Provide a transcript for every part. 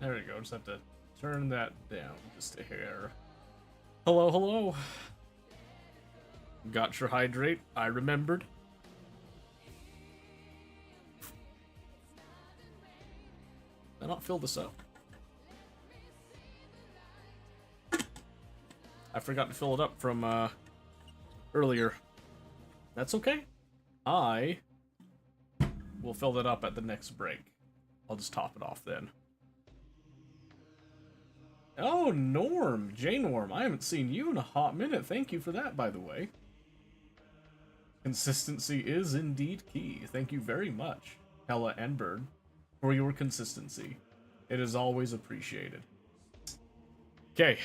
There we go. Just have to turn that down just a hair. Hello, hello. Got your hydrate. I remembered. Did I not fill this up? I forgot to fill it up from earlier. That's okay. I will fill that up at the next break. I'll just top it off then. Oh, Norm! J-Norm, I haven't seen you in a hot minute. Thank you for that, by the way. Consistency is indeed key. Thank you very much, Hella and Bird, for your consistency. It is always appreciated. Okay.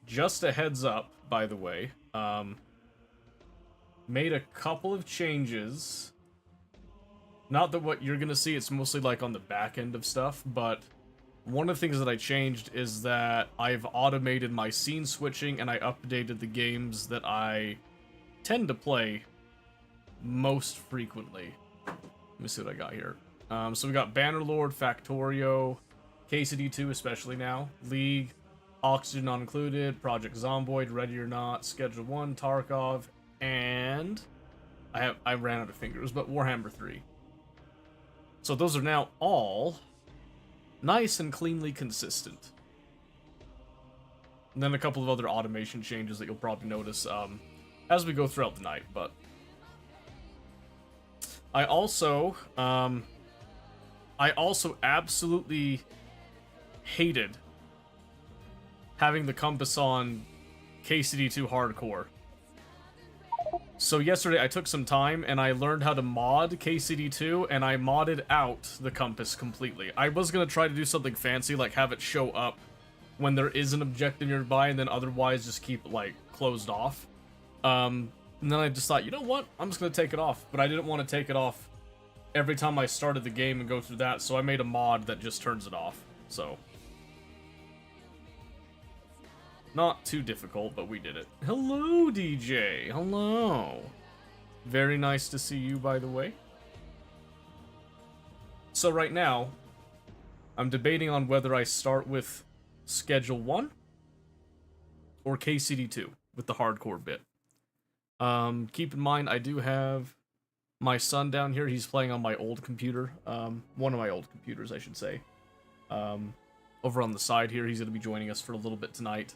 Just a heads up, by the way. Made a couple of changes. Not that what you're gonna see, it's mostly like on the back end of stuff, but one of the things that I changed is that I've automated my scene switching and I updated the games that I tend to play most frequently. Let me see what I got here. So we got Bannerlord, Factorio, KCD2 especially now, League, Oxygen Not Included, Project Zomboid, Ready or Not, Schedule 1, Tarkov, and I ran out of fingers, but Warhammer 3. So those are now all nice and cleanly consistent. And then a couple of other automation changes that you'll probably notice as we go throughout the night, but I also absolutely hated having the compass on KCD2 Hardcore. So yesterday I took some time and I learned how to mod KCD2 and I modded out the compass completely. I was going to try to do something fancy like have it show up when there is an objective nearby and then otherwise just keep it like closed off. And then I just thought, you know what? I'm just going to take it off. But I didn't want to take it off every time I started the game and go through that, so I made a mod that just turns it off. So not too difficult, but we did it. Hello, DJ. Hello. Very nice to see you, by the way. So right now, I'm debating on whether I start with Schedule 1 or KCD2 with the hardcore bit. Keep in mind, I do have my son down here. He's playing on my old computer. One of my old computers, I should say. Over on the side here, he's going to be joining us for a little bit tonight.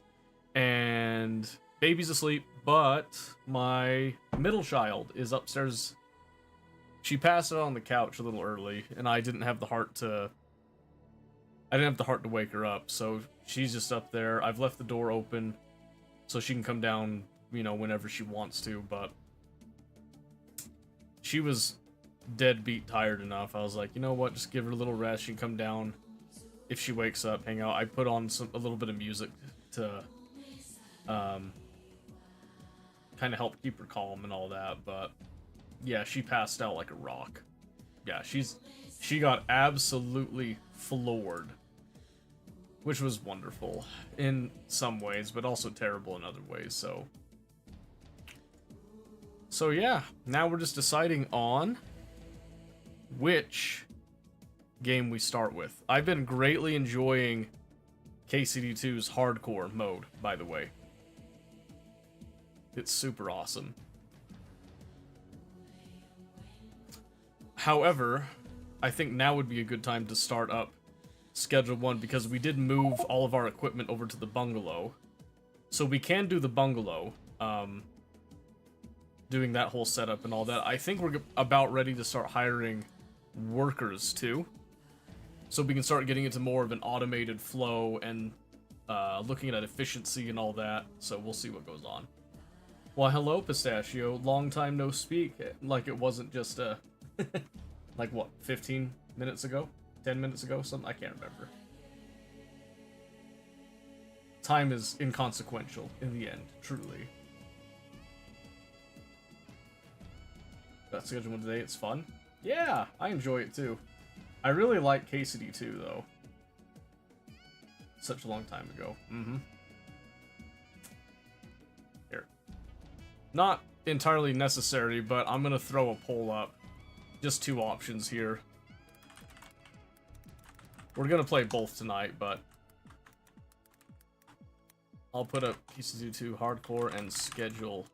And baby's asleep, but my middle child is upstairs. She passed out on the couch a little early, and I didn't have the heart to wake her up, so she's just up there. I've left the door open so she can come down, you know, whenever she wants to, but she was deadbeat tired enough. I was like, you know what, just give her a little rest. She can come down if she wakes up, hang out. I put on a little bit of music to kind of help keep her calm and all that, but yeah, she passed out like a rock. Yeah, she got absolutely floored, which was wonderful in some ways, but also terrible in other ways. So yeah, now we're just deciding on which game we start with. I've been greatly enjoying KCD2's hardcore mode, by the way. It's super awesome. However, I think now would be a good time to start up Schedule 1 because we did move all of our equipment over to the bungalow. So we can do the bungalow, doing that whole setup and all that. I think we're about ready to start hiring workers too. So we can start getting into more of an automated flow and looking at efficiency and all that. So we'll see what goes on. Well, hello, Pistachio. Long time no speak. Like it wasn't just like what, 15 minutes ago? 10 minutes ago? Something? I can't remember. Time is inconsequential in the end, truly. Got Schedule 1 today. It's fun. Yeah, I enjoy it too. I really like KCD2 though. Such a long time ago. Here. Not entirely necessary, but I'm gonna throw a poll up. Just two options here. We're gonna play both tonight, but I'll put up KCD 2 Hardcore and schedule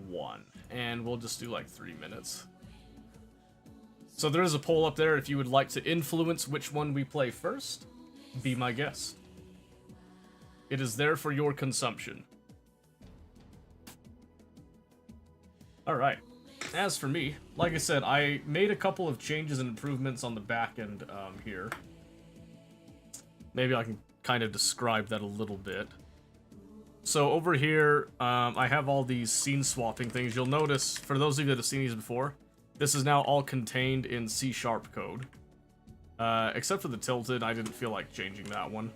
1. And we'll just do like 3 minutes. So there is a poll up there if you would like to influence which one we play first. Be my guest. It is there for your consumption. Alright. As for me, like I said, I made a couple of changes and improvements on the back end here. Maybe I can kind of describe that a little bit. So over here, I have all these scene swapping things. You'll notice, for those of you that have seen these before, this is now all contained in C# code. Except for the tilted, I didn't feel like changing that one.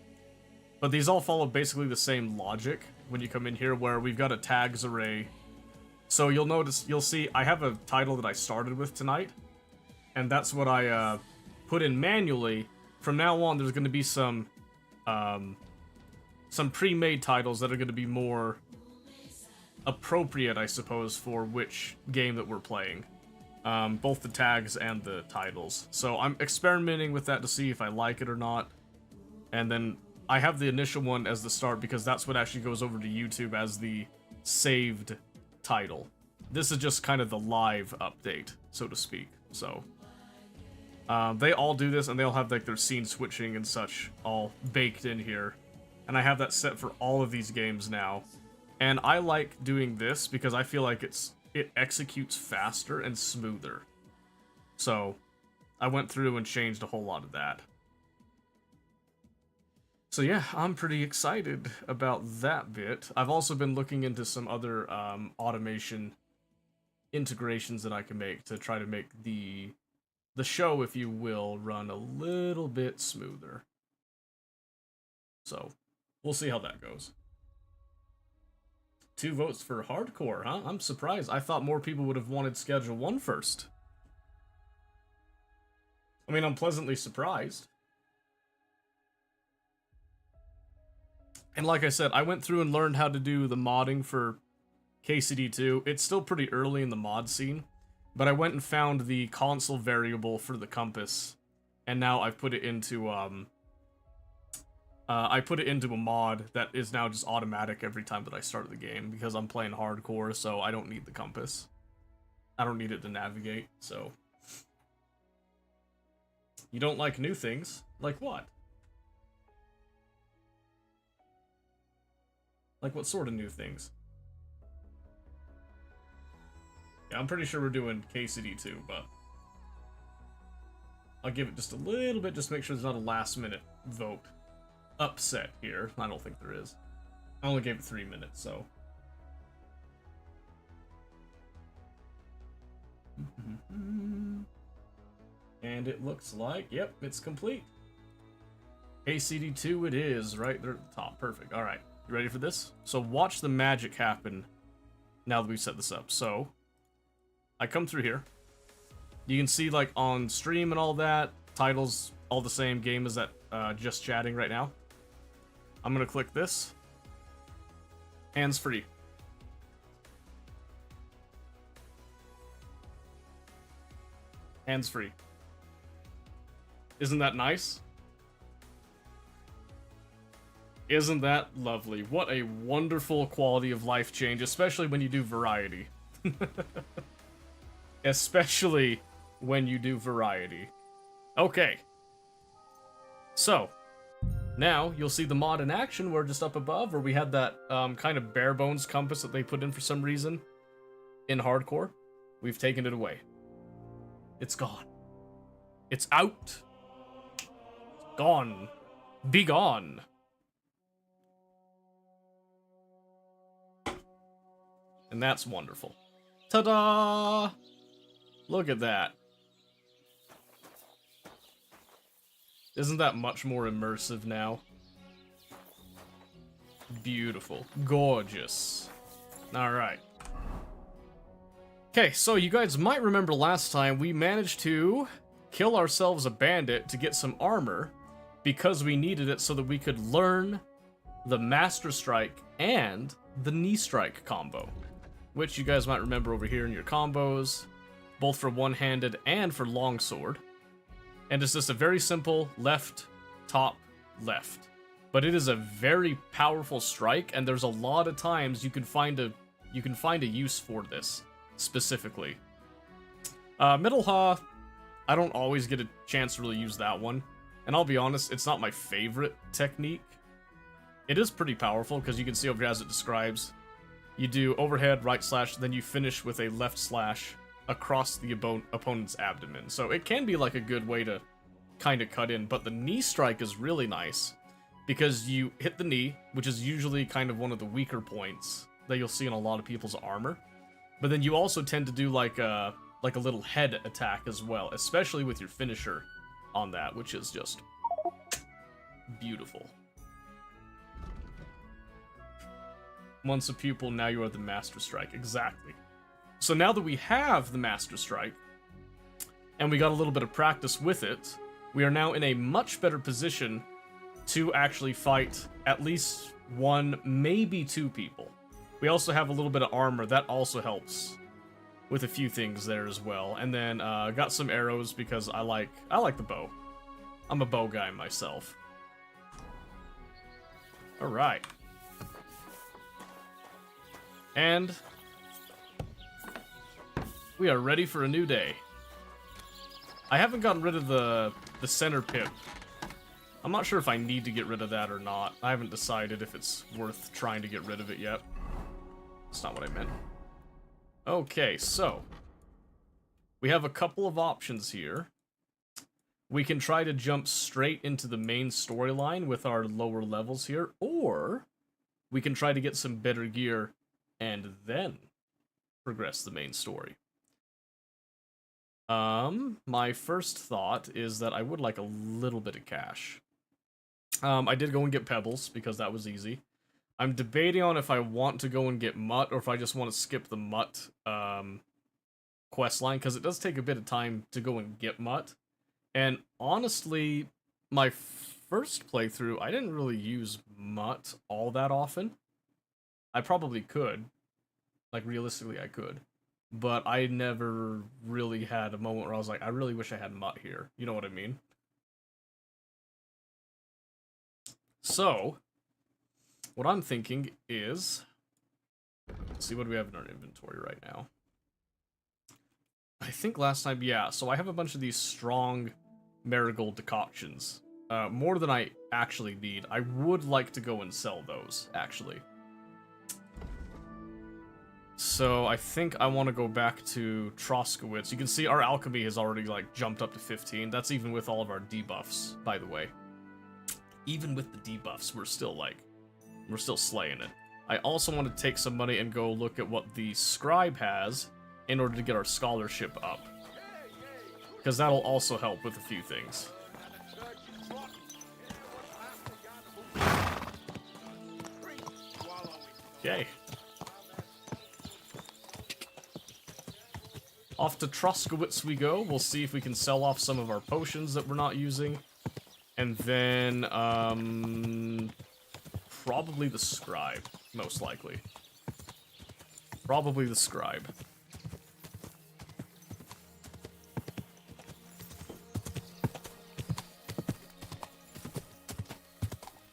But these all follow basically the same logic when you come in here, where we've got a tags array. So you'll notice, you'll see, I have a title that I started with tonight, and that's what I put in manually. From now on, there's going to be some pre-made titles that are going to be more appropriate, I suppose, for which game that we're playing. Both the tags and the titles. So I'm experimenting with that to see if I like it or not. And then I have the initial one as the start because that's what actually goes over to YouTube as the saved title. This is just kind of the live update, so to speak. So they all do this, and they all have like their scene switching and such all baked in here. And I have that set for all of these games now. And I like doing this because I feel like it executes faster and smoother. So I went through and changed a whole lot of that. So yeah, I'm pretty excited about that bit. I've also been looking into some other automation integrations that I can make to try to make the show, if you will, run a little bit smoother. So we'll see how that goes. 2 votes for hardcore, huh? I'm surprised. I thought more people would have wanted schedule 1 first. I mean, I'm pleasantly surprised. And like I said, I went through and learned how to do the modding for KCD2. It's still pretty early in the mod scene, but I went and found the console variable for the compass, and now I've put it into a mod that is now just automatic every time that I start the game, because I'm playing hardcore, so I don't need the compass. I don't need it to navigate, so. You don't like new things? Like what? Like what sort of new things? Yeah, I'm pretty sure we're doing KCD2, but I'll give it just a little bit, just to make sure there's not a last minute vote upset here. I don't think there is. I only gave it 3 minutes, so. And it looks like, yep, it's complete. KCD2 it is, right there at the top. Perfect. All right, you ready for this? So watch the magic happen now that we set this up. So I come through here. You can see, like, on stream and all that, titles all the same, game is that just chatting right now. I'm gonna click this. Hands free. Hands free. Isn't that nice? Isn't that lovely? What a wonderful quality of life change, especially when you do variety. Especially when you do variety. Okay. So, now you'll see the mod in action. We're just up above, where we had that kind of bare bones compass that they put in for some reason in hardcore. We've taken it away. It's gone. It's out. Gone. Be gone. And that's wonderful. Ta-da! Look at that. Isn't that much more immersive now? Beautiful. Gorgeous. Alright. Okay, so you guys might remember last time we managed to kill ourselves a bandit to get some armor because we needed it so that we could learn the Master Strike and the Knee Strike combo, which you guys might remember over here in your combos, both for one-handed and for longsword. And it's just a very simple left top left. But it is a very powerful strike, and there's a lot of times you can find a use for this specifically. Middle Ha, I don't always get a chance to really use that one, and I'll be honest, it's not my favorite technique. It is pretty powerful because you can see over here as it describes. You do overhead, right slash, then you finish with a left slash across the opponent's abdomen. So it can be like a good way to kind of cut in, but the knee strike is really nice because you hit the knee, which is usually kind of one of the weaker points that you'll see in a lot of people's armor. But then you also tend to do like a little head attack as well, especially with your finisher on that, which is just beautiful. Once a pupil, now you are the Master Strike. Exactly. So now that we have the Master Strike, and we got a little bit of practice with it, we are now in a much better position to actually fight at least one, maybe two people. We also have a little bit of armor. That also helps with a few things there as well. And then got some arrows because I like the bow. I'm a bow guy myself. All right. And we are ready for a new day. I haven't gotten rid of the center pip. I'm not sure if I need to get rid of that or not. I haven't decided if it's worth trying to get rid of it yet. That's not what I meant. Okay, so we have a couple of options here. We can try to jump straight into the main storyline with our lower levels here, or we can try to get some better gear and then progress the main story. My first thought is that I would like a little bit of cash. I did go and get pebbles because that was easy. I'm debating on if I want to go and get Mutt or if I just want to skip the Mutt quest line, because it does take a bit of time to go and get Mutt. And honestly, my first playthrough, I didn't really use Mutt all that often. I probably could. Like, realistically, I could. But I never really had a moment where I was like, I really wish I had Mutt here. You know what I mean? So, what I'm thinking is... Let's see what we have in our inventory right now. I think last time, yeah, so I have a bunch of these strong marigold decoctions. More than I actually need. I would like to go and sell those, actually. So I think I want to go back to Troskowitz. You can see our alchemy has already, like, jumped up to 15. That's even with all of our debuffs, by the way. Even with the debuffs, we're still slaying it. I also want to take some money and go look at what the scribe has in order to get our scholarship up. Because that'll also help with a few things. Okay. Off to Troskowitz we go. We'll see if we can sell off some of our potions that we're not using. And then, probably the scribe, most likely. Probably the scribe.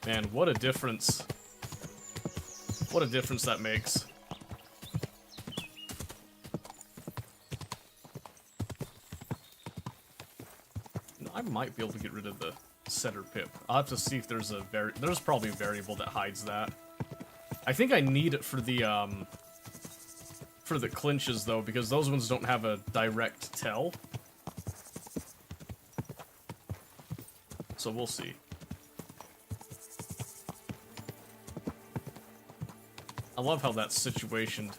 Man, what a difference. What a difference that makes. I might be able to get rid of the center pip. I'll have to see if there's there's probably a variable that hides that. I think I need it for the clinches though, because those ones don't have a direct tell. So we'll see. I love how that's situationed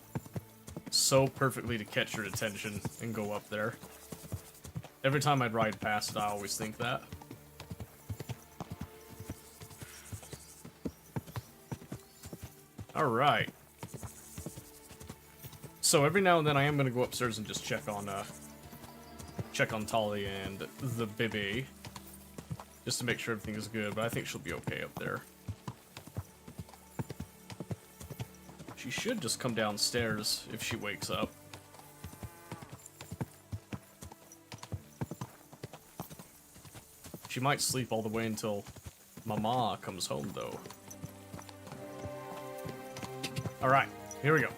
so perfectly to catch your attention and go up there. Every time I'd ride past it, I always think that. Alright. So every now and then I am gonna go upstairs and just check on Tali and the baby. Just to make sure everything is good, but I think she'll be okay up there. She should just come downstairs if she wakes up. She might sleep all the way until Mama comes home, though. Alright, here we go.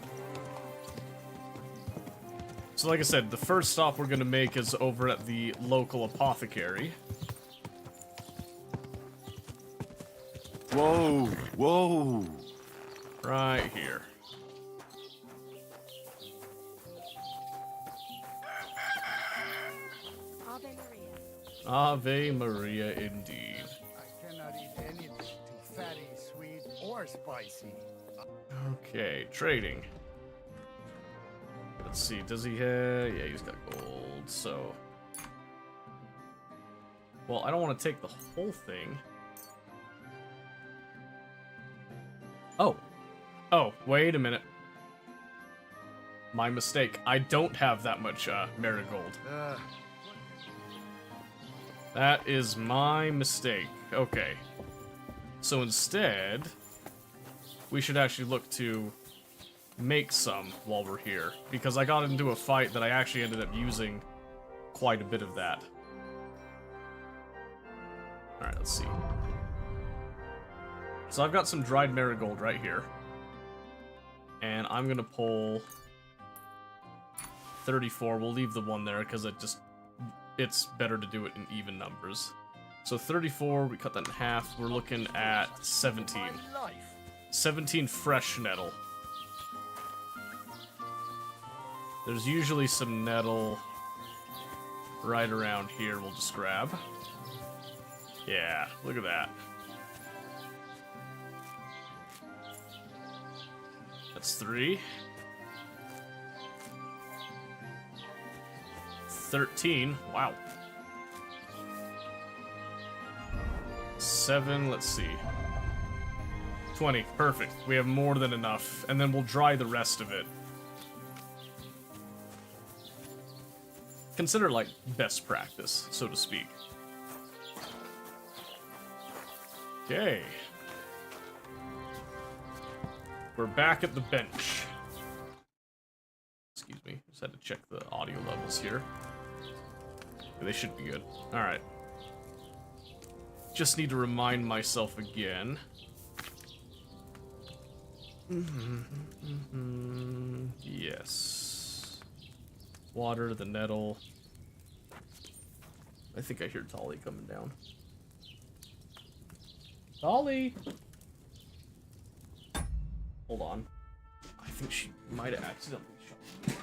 So like I said, the first stop we're gonna make is over at the local apothecary. Whoa, whoa. Right here. Ave Maria. Ave Maria indeed. I cannot eat anything too fatty, sweet, or spicy. Okay, trading. Let's see, does he have... Yeah, he's got gold, so... Well, I don't want to take the whole thing. Oh. Oh, wait a minute. My mistake. I don't have that much, marigold. That is my mistake. Okay. So instead, we should actually look to make some while we're here, because I got into a fight that I actually ended up using quite a bit of that. Alright, let's see. So I've got some dried marigold right here. And I'm gonna pull 34. We'll leave the one there because it's better to do it in even numbers. So 34, we cut that in half. We're looking at 17. 17 fresh nettle. There's usually some nettle right around here we'll just grab. Yeah, look at that. That's 3. 13, wow. 7, let's see. 20, perfect. We have more than enough, and then we'll dry the rest of it. Consider, like, best practice, so to speak. Okay. We're back at the bench. Excuse me, just had to check the audio levels here. Okay, they should be good. Alright. Just need to remind myself again. Yes. Water, the nettle. I think I hear Tolly coming down. Tolly! Hold on. I think she might have accidentally shut the door.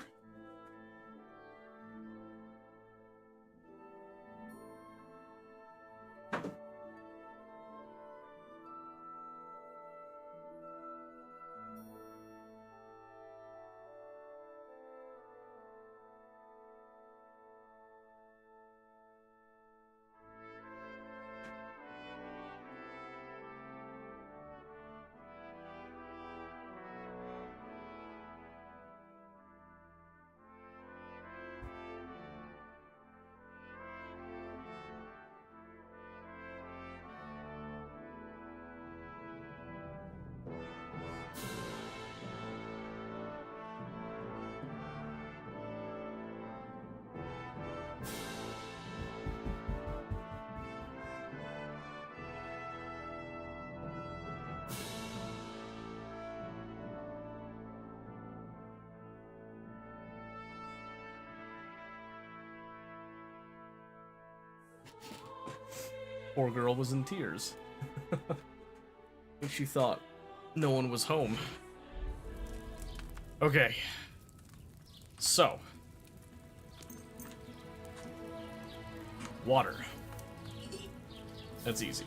Poor girl was in tears. I think she thought no one was home. Okay. So. Water. That's easy.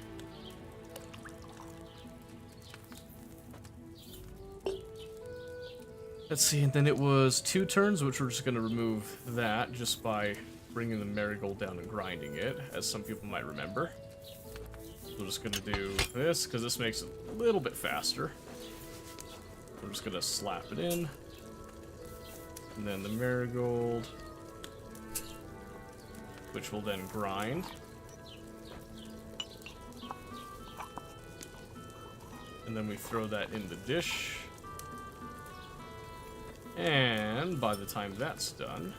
Let's see, and then it was 2 turns, which we're just going to remove that just by bringing the marigold down and grinding it, as some people might remember. We're just going to do this, because this makes it a little bit faster. We're just going to slap it in. And then the marigold, which will then grind. And then we throw that in the dish. And by the time that's done,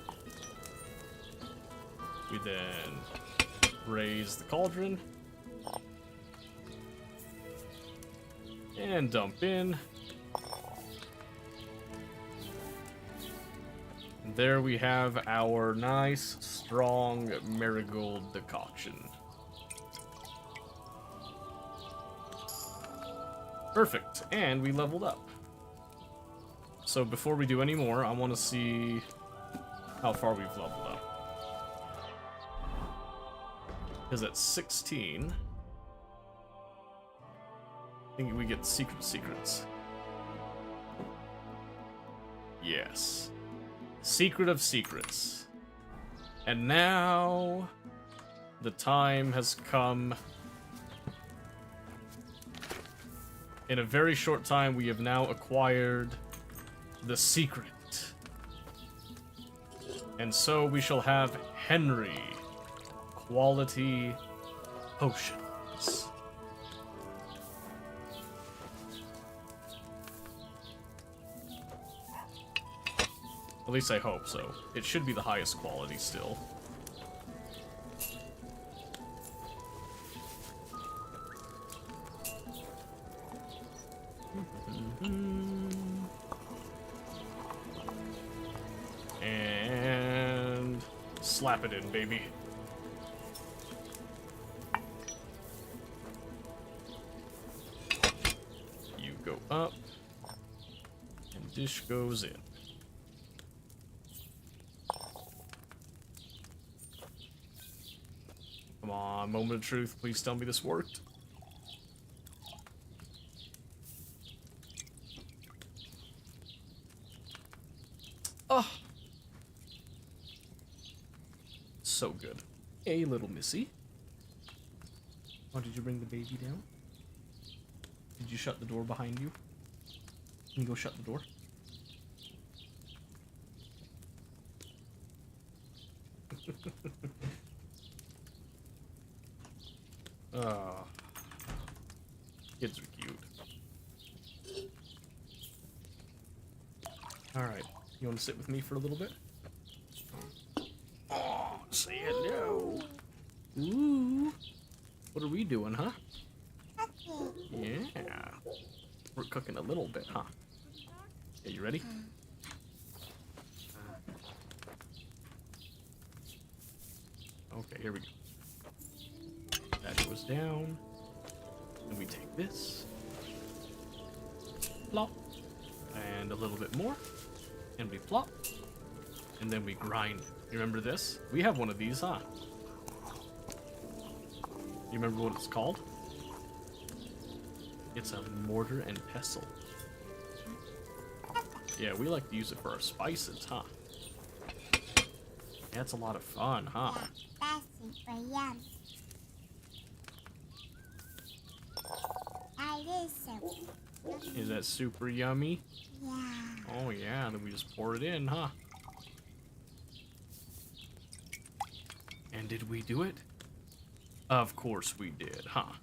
we then raise the cauldron. And dump in. And there we have our nice, strong marigold decoction. Perfect, and we leveled up. So before we do any more, I want to see how far we've leveled up. Because at 16, I think we get secrets. Yes. Secret of secrets. And now the time has come. In a very short time, we have now acquired the secret. And so we shall have Henry quality potions. At least I hope so. It should be the highest quality still. And slap it in, baby. You go up, and dish goes in. Come on, moment of truth, please tell me this worked. Oh, so good. Hey, little missy. Oh, did you bring the baby down? Did you shut the door behind you? Can you go shut the door? Oh, kids are cute. Alright, you want to sit with me for a little bit? Oh, say hello. Ooh. What are we doing, huh? Yeah. We're cooking a little bit, huh? Yeah, you ready? Okay, here we go. That goes down. And we take this. Plop. And a little bit more. And we plop. And then we grind. You remember this? We have one of these, huh? You remember what it's called? It's a mortar and pestle. Yeah, we like to use it for our spices, huh? Yeah, it's a lot of fun, huh? That's super yum. That is so. Is that super yummy? Yeah. Oh yeah, then we just pour it in, huh? And did we do it? Of course we did, huh?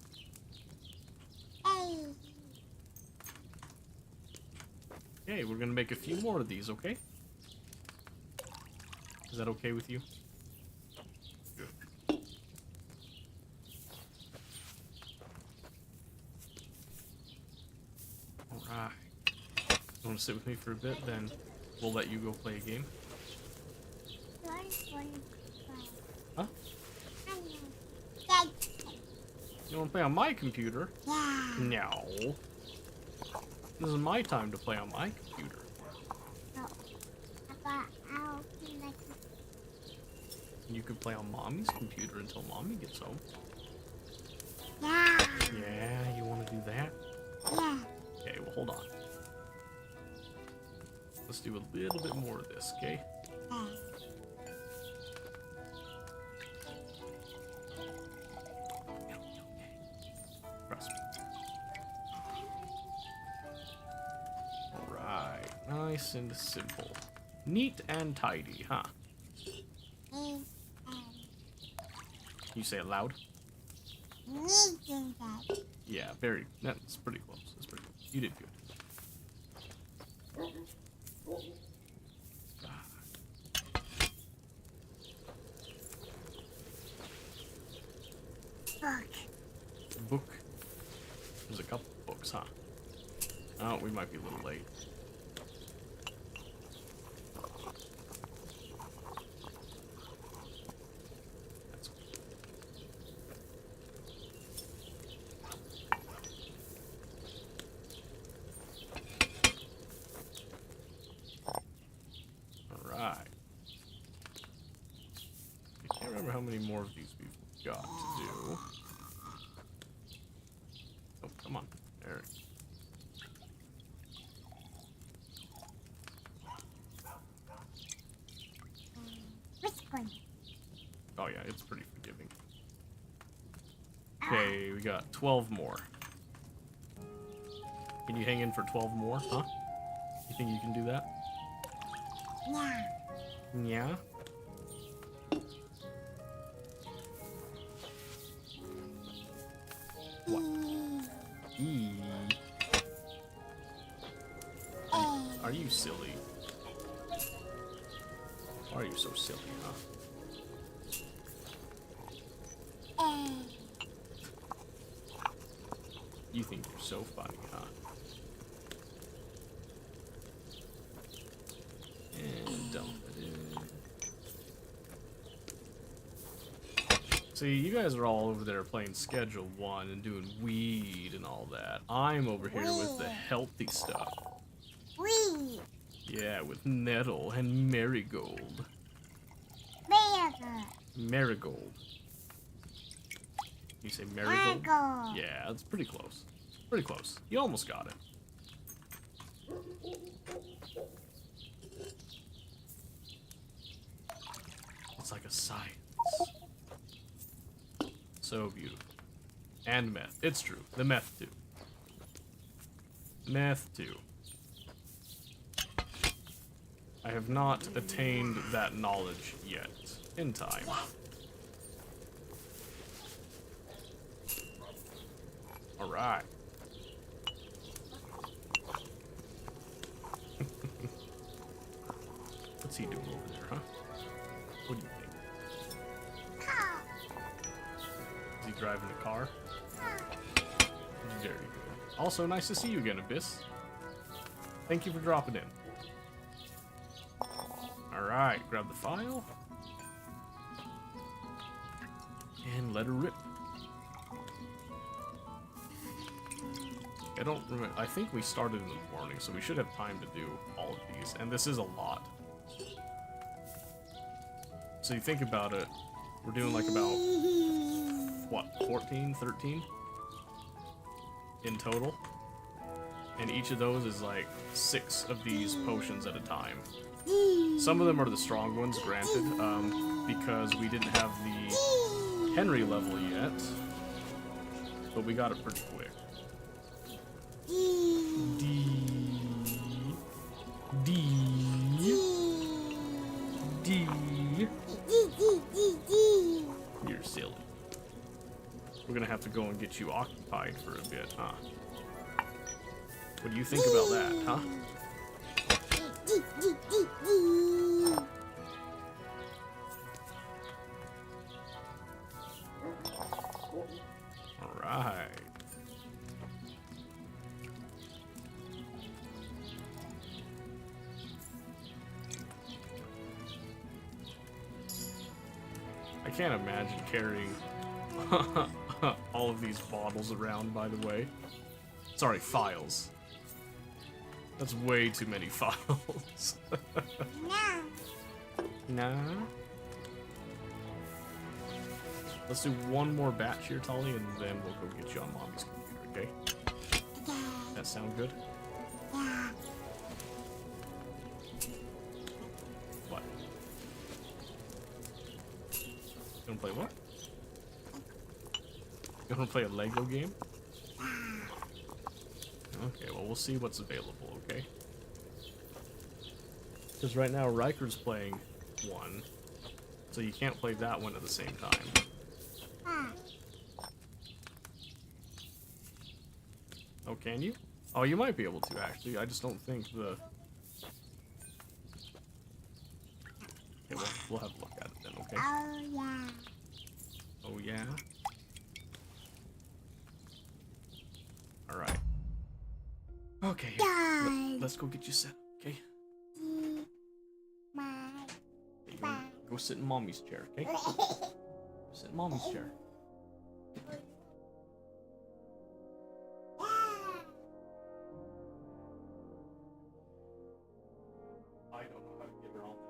Hey. Okay, we're gonna make a few more of these, okay? Is that okay with you? Good. Alright. You wanna sit with me for a bit, then we'll let you go play a game? Huh? You wanna play on my computer? Yeah. No. This is my time to play on my computer. But I'll be like. You can play on mommy's computer until mommy gets home. Yeah. Yeah, you wanna do that? Yeah. Okay, well hold on. Let's do a little bit more of this, okay? Trust me. Alright, nice and simple. Neat and tidy, huh? You say it loud? Yeah, very. That's pretty close. That's pretty close. You did good. Book. Book. There's a couple books, huh? Oh, we might be a little late. That's Alright. I can't remember how many more of these we've got to do. Oh, come on. There. Which one? Oh yeah, it's pretty forgiving. Okay, we got 12 more. Can you hang in for 12 more, huh? You think you can do that? Yeah. Yeah? What? E. Are you silly? Why are you so silly, huh? You think you're so funny, huh? And dump it in. See, you guys are all over there playing Schedule 1 and doing weed and all that. I'm over here with the healthy stuff. Weed. Yeah, with nettle and marigold. Burger. Marigold. You say marigold? Marigold. Yeah, that's pretty close. Pretty close. You almost got it. It's like a science. So beautiful. And meth. It's true. The meth too. Meth too. I have not attained that knowledge yet. In time. Alright. What's he doing over there, huh? What do you think? Is he driving a car? Very good. Also, nice to see you again, Abyss. Thank you for dropping in. Alright, grab the file. And let her rip. I don't remember. I think we started in the morning, so we should have time to do all of these. And this is a lot. So you think about it, we're doing like about, what, 14, 13? In total? And each of those is like 6 of these potions at a time. Some of them are the strong ones, granted, because we didn't have the Henry level yet. But we got it pretty quick. You're silly. We're gonna have to go and get you occupied for a bit, huh? What do you think about that, huh? Alright. I can't imagine carrying all of these bottles around, by the way. Sorry, files. That's way too many files. Nah. Let's do one more batch here, Tully, and then we'll go get you on Mommy's computer, okay? That sound good? What? You wanna play what? You wanna play a Lego game? Okay, well, we'll see what's available, okay? Because right now, Riker's playing one, so you can't play that one at the same time. Oh, can you? Oh, you might be able to, actually. I just don't think the... Okay, well, we'll have a look at it then, okay? Oh, yeah. Oh, yeah? Alright. Okay, Done. let's go get you set, okay? My Okay, go sit in mommy's chair, okay? Sit in mommy's chair. I don't know how to get her on that.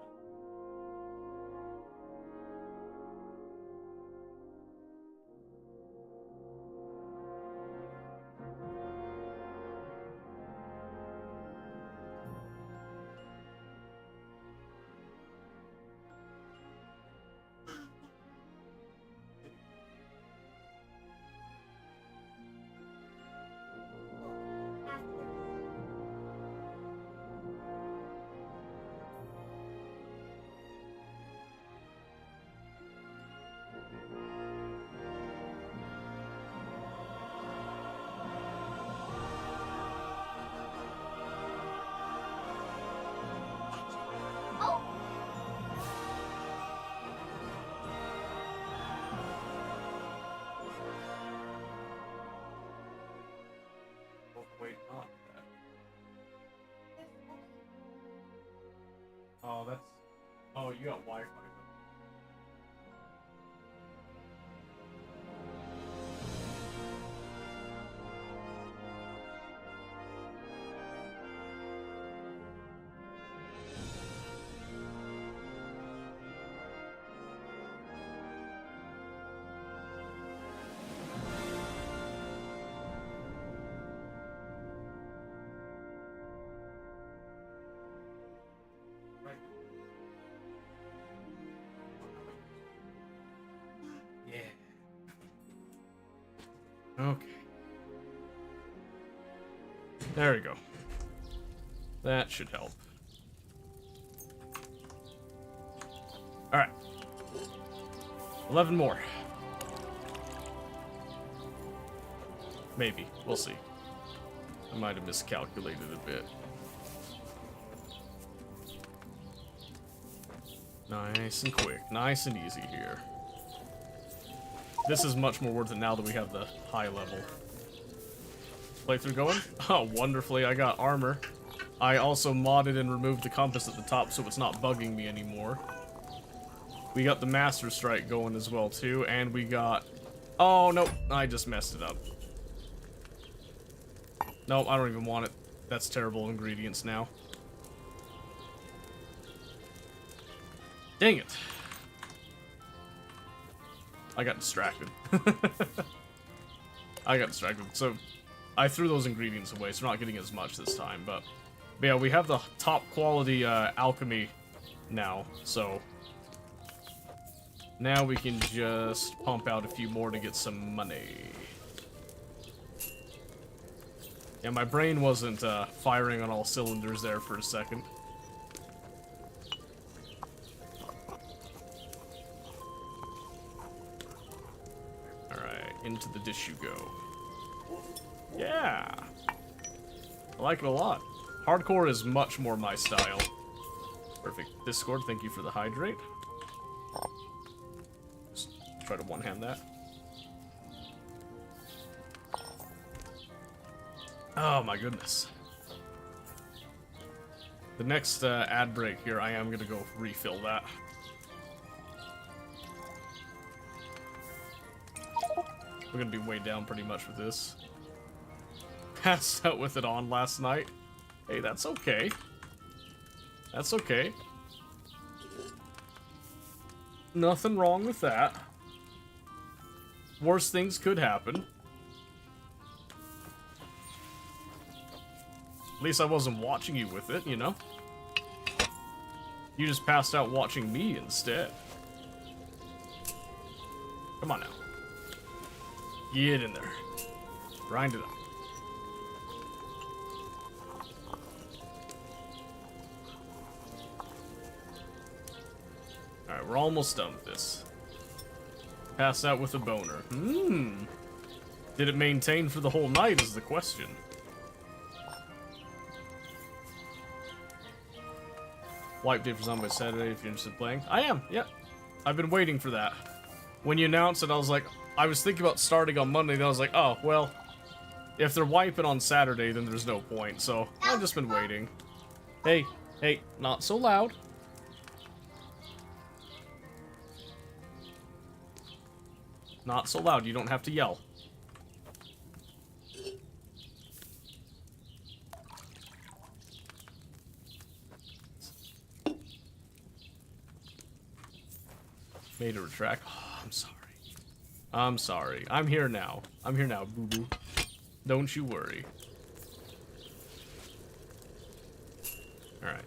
Oh, wait, not that. Oh, that's... Oh, you got Wi-Fi. Right. Yeah. Okay. There we go. That should help. Alright. 11 more. Maybe. We'll see. I might have miscalculated a bit. Nice and quick. Nice and easy here. This is much more worth it now that we have the high level. Playthrough going? Oh, wonderfully. I got armor. I also modded and removed the compass at the top so it's not bugging me anymore. We got the Master Strike going as well, too. And we got... Oh, nope. I just messed it up. Nope, I don't even want it. That's terrible ingredients now. Dang it. I got distracted. I got distracted. So, I threw those ingredients away, so we're not getting as much this time. But yeah, we have the top quality alchemy now. So, now we can just pump out a few more to get some money. Yeah, my brain wasn't firing on all cylinders there for a second. Into the dish you go. Yeah! I like it a lot. Hardcore is much more my style. Perfect. Discord, thank you for the hydrate. Just try to one-hand that. Oh my goodness. The next ad break here, I am gonna go refill that. We're gonna be way down pretty much with this. Passed out with it on last night. Hey, that's okay. That's okay. Nothing wrong with that. Worse things could happen. At least I wasn't watching you with it, you know? You just passed out watching me instead. Come on now. Get in there. Grind it up. Alright, we're almost done with this. Pass out with a boner. Did it maintain for the whole night is the question. Wipe day for Zombie Saturday if you're interested in playing. I am, yep. I've been waiting for that. When you announced it, I was like, I was thinking about starting on Monday, and I was like, oh, well, If they're wiping on Saturday, then there's no point, so I've just been waiting. Hey, hey, not so loud. Not so loud, you don't have to yell. Made a retract. Oh, I'm sorry. I'm sorry. I'm here now. I'm here now, boo-boo. Don't you worry. Alright.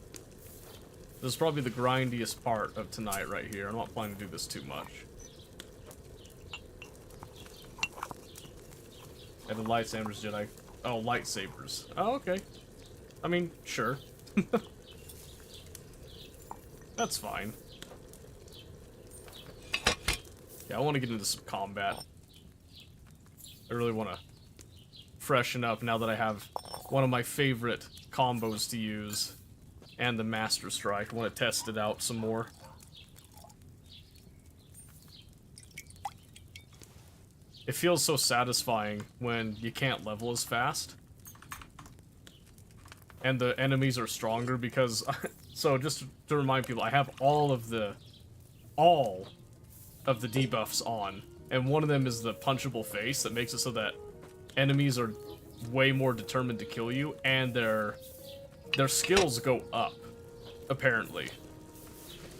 This is probably the grindiest part of tonight right here. I'm not planning to do this too much. And the lightsabers, Jedi. Oh, lightsabers. Oh, okay. I mean, sure. That's fine. Yeah, I want to get into some combat. I really want to freshen up now that I have one of my favorite combos to use and the Master Strike. I want to test it out some more. It feels so satisfying when you can't level as fast. And the enemies are stronger because... So, just to remind people, I have all of the debuffs on. And one of them is the punchable face that makes it so that enemies are way more determined to kill you. And their skills go up, apparently,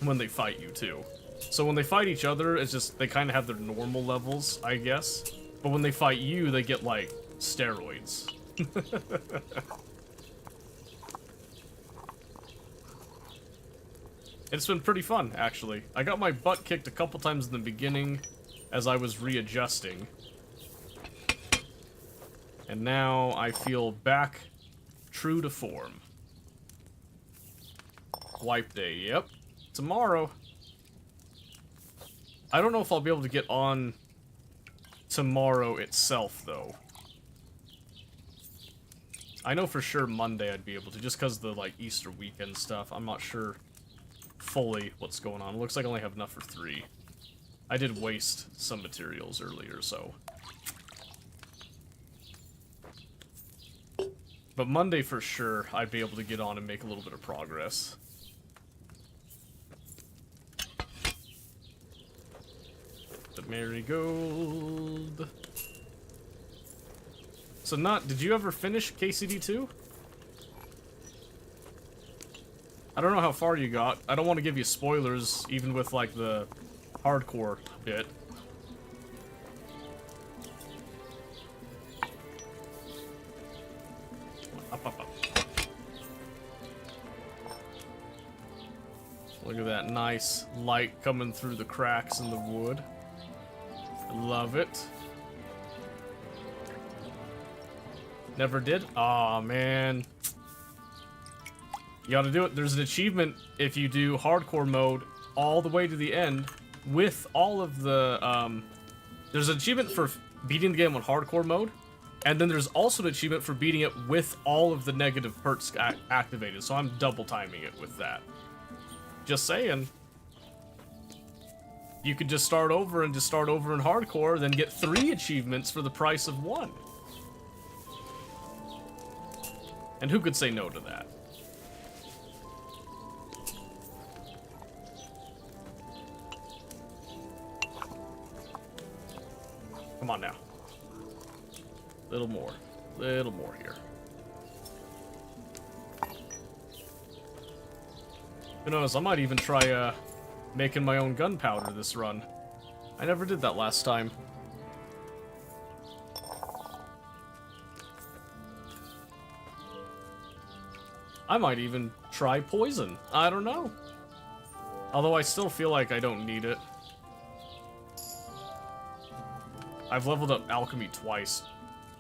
when they fight you, too. So when they fight each other, it's just, they kind of have their normal levels, I guess. But when they fight you, they get, like, steroids. It's been pretty fun, actually. I got my butt kicked a couple times in the beginning as I was readjusting. And now I feel back true to form. Wipe day, yep. Tomorrow. I don't know if I'll be able to get on tomorrow itself, though. I know for sure Monday I'd be able to, just because of the, like, Easter weekend stuff. I'm not sure fully what's going on. It looks like I only have enough for 3. I did waste some materials earlier, so... But Monday for sure, I'd be able to get on and make a little bit of progress. The marigold. So did you ever finish KCD 2? I don't know how far you got. I don't want to give you spoilers, even with, like, the hardcore bit. Up, up, up. Look at that nice light coming through the cracks in the wood. I love it. Never did? Aw, man. You gotta do it. There's an achievement if you do hardcore mode all the way to the end with all of the, there's an achievement for beating the game on hardcore mode, and then there's also an achievement for beating it with all of the negative perks activated, so I'm double timing it with that. Just saying. You could just start over and just start over in hardcore, then get 3 achievements for the price of 1. And who could say no to that? Come on now. Little more here. Who knows, I might even try, making my own gunpowder this run. I never did that last time. I might even try poison. I don't know. Although I still feel like I don't need it. I've leveled up alchemy twice.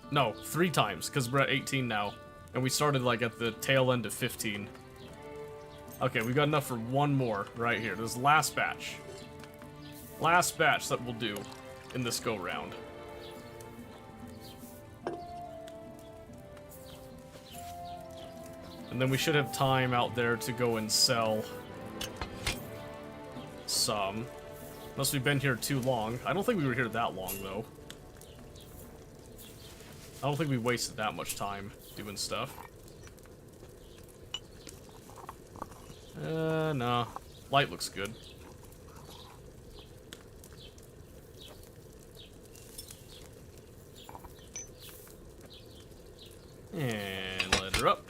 No, 3 times, because we're at 18 now. And we started, like, at the tail end of 15. Okay, we got enough for 1 more right here. This last batch. Last batch that we'll do in this go-round. And then we should have time out there to go and sell some. Unless we've been here too long. I don't think we were here that long, though. I don't think we wasted that much time doing stuff. No. Light looks good. And let her up.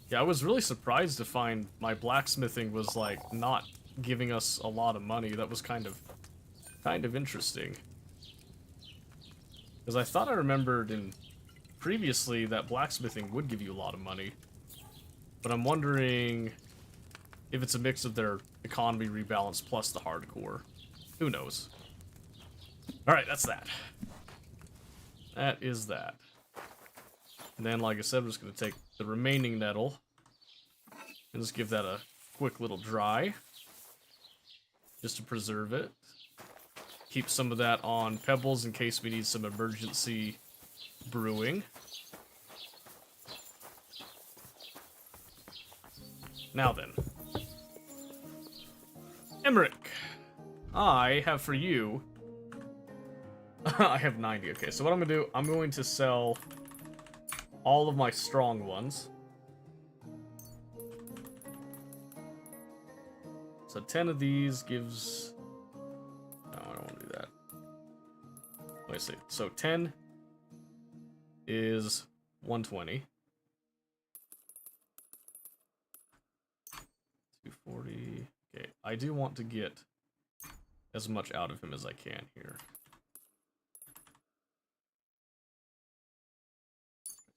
Yeah, I was really surprised to find my blacksmithing was, like, not giving us a lot of money. That was kind of interesting. Because I thought I remembered in previously that blacksmithing would give you a lot of money. But I'm wondering if it's a mix of their economy rebalance plus the hardcore. Who knows? Alright, that's that. That is that. And then, like I said, I'm just going to take the remaining nettle and just give that a quick little dry. Just to preserve it. Keep some of that on pebbles in case we need some emergency brewing. Now then. Emmerich, I have for you... I have 90. Okay, so what I'm going to do, I'm going to sell all of my strong ones. So 10 of these gives... No, I don't want to do that. Let me see. So 10 is 120. 240. Okay, I do want to get as much out of him as I can here.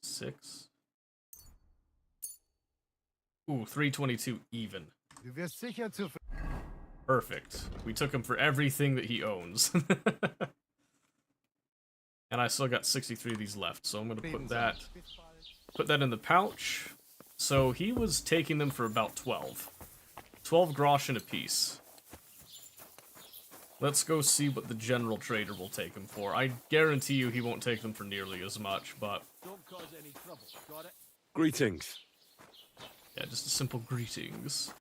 6. Ooh, 322 even. Du wirst sicher zu Perfect. We took him for everything that he owns. And I still got 63 of these left, so I'm gonna put that in the pouch. So he was taking them for about 12. 12 groschen a piece. Let's go see what the general trader will take them for. I guarantee you he won't take them for nearly as much, but... Don't cause any trouble, got it? Greetings. Yeah, just a simple greetings.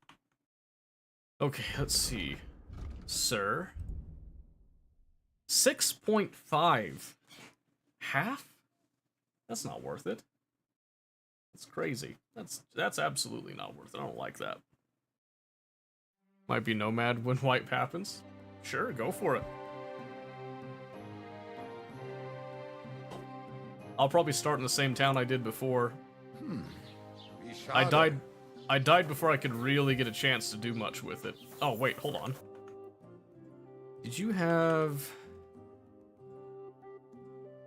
Okay, let's see. Sir? 6.5. Half? That's not worth it. That's crazy. That's absolutely not worth it. I don't like that. Might be nomad when wipe happens. Sure, go for it. I'll probably start in the same town I did before. I died before I could really get a chance to do much with it. Oh, wait, hold on. Did you have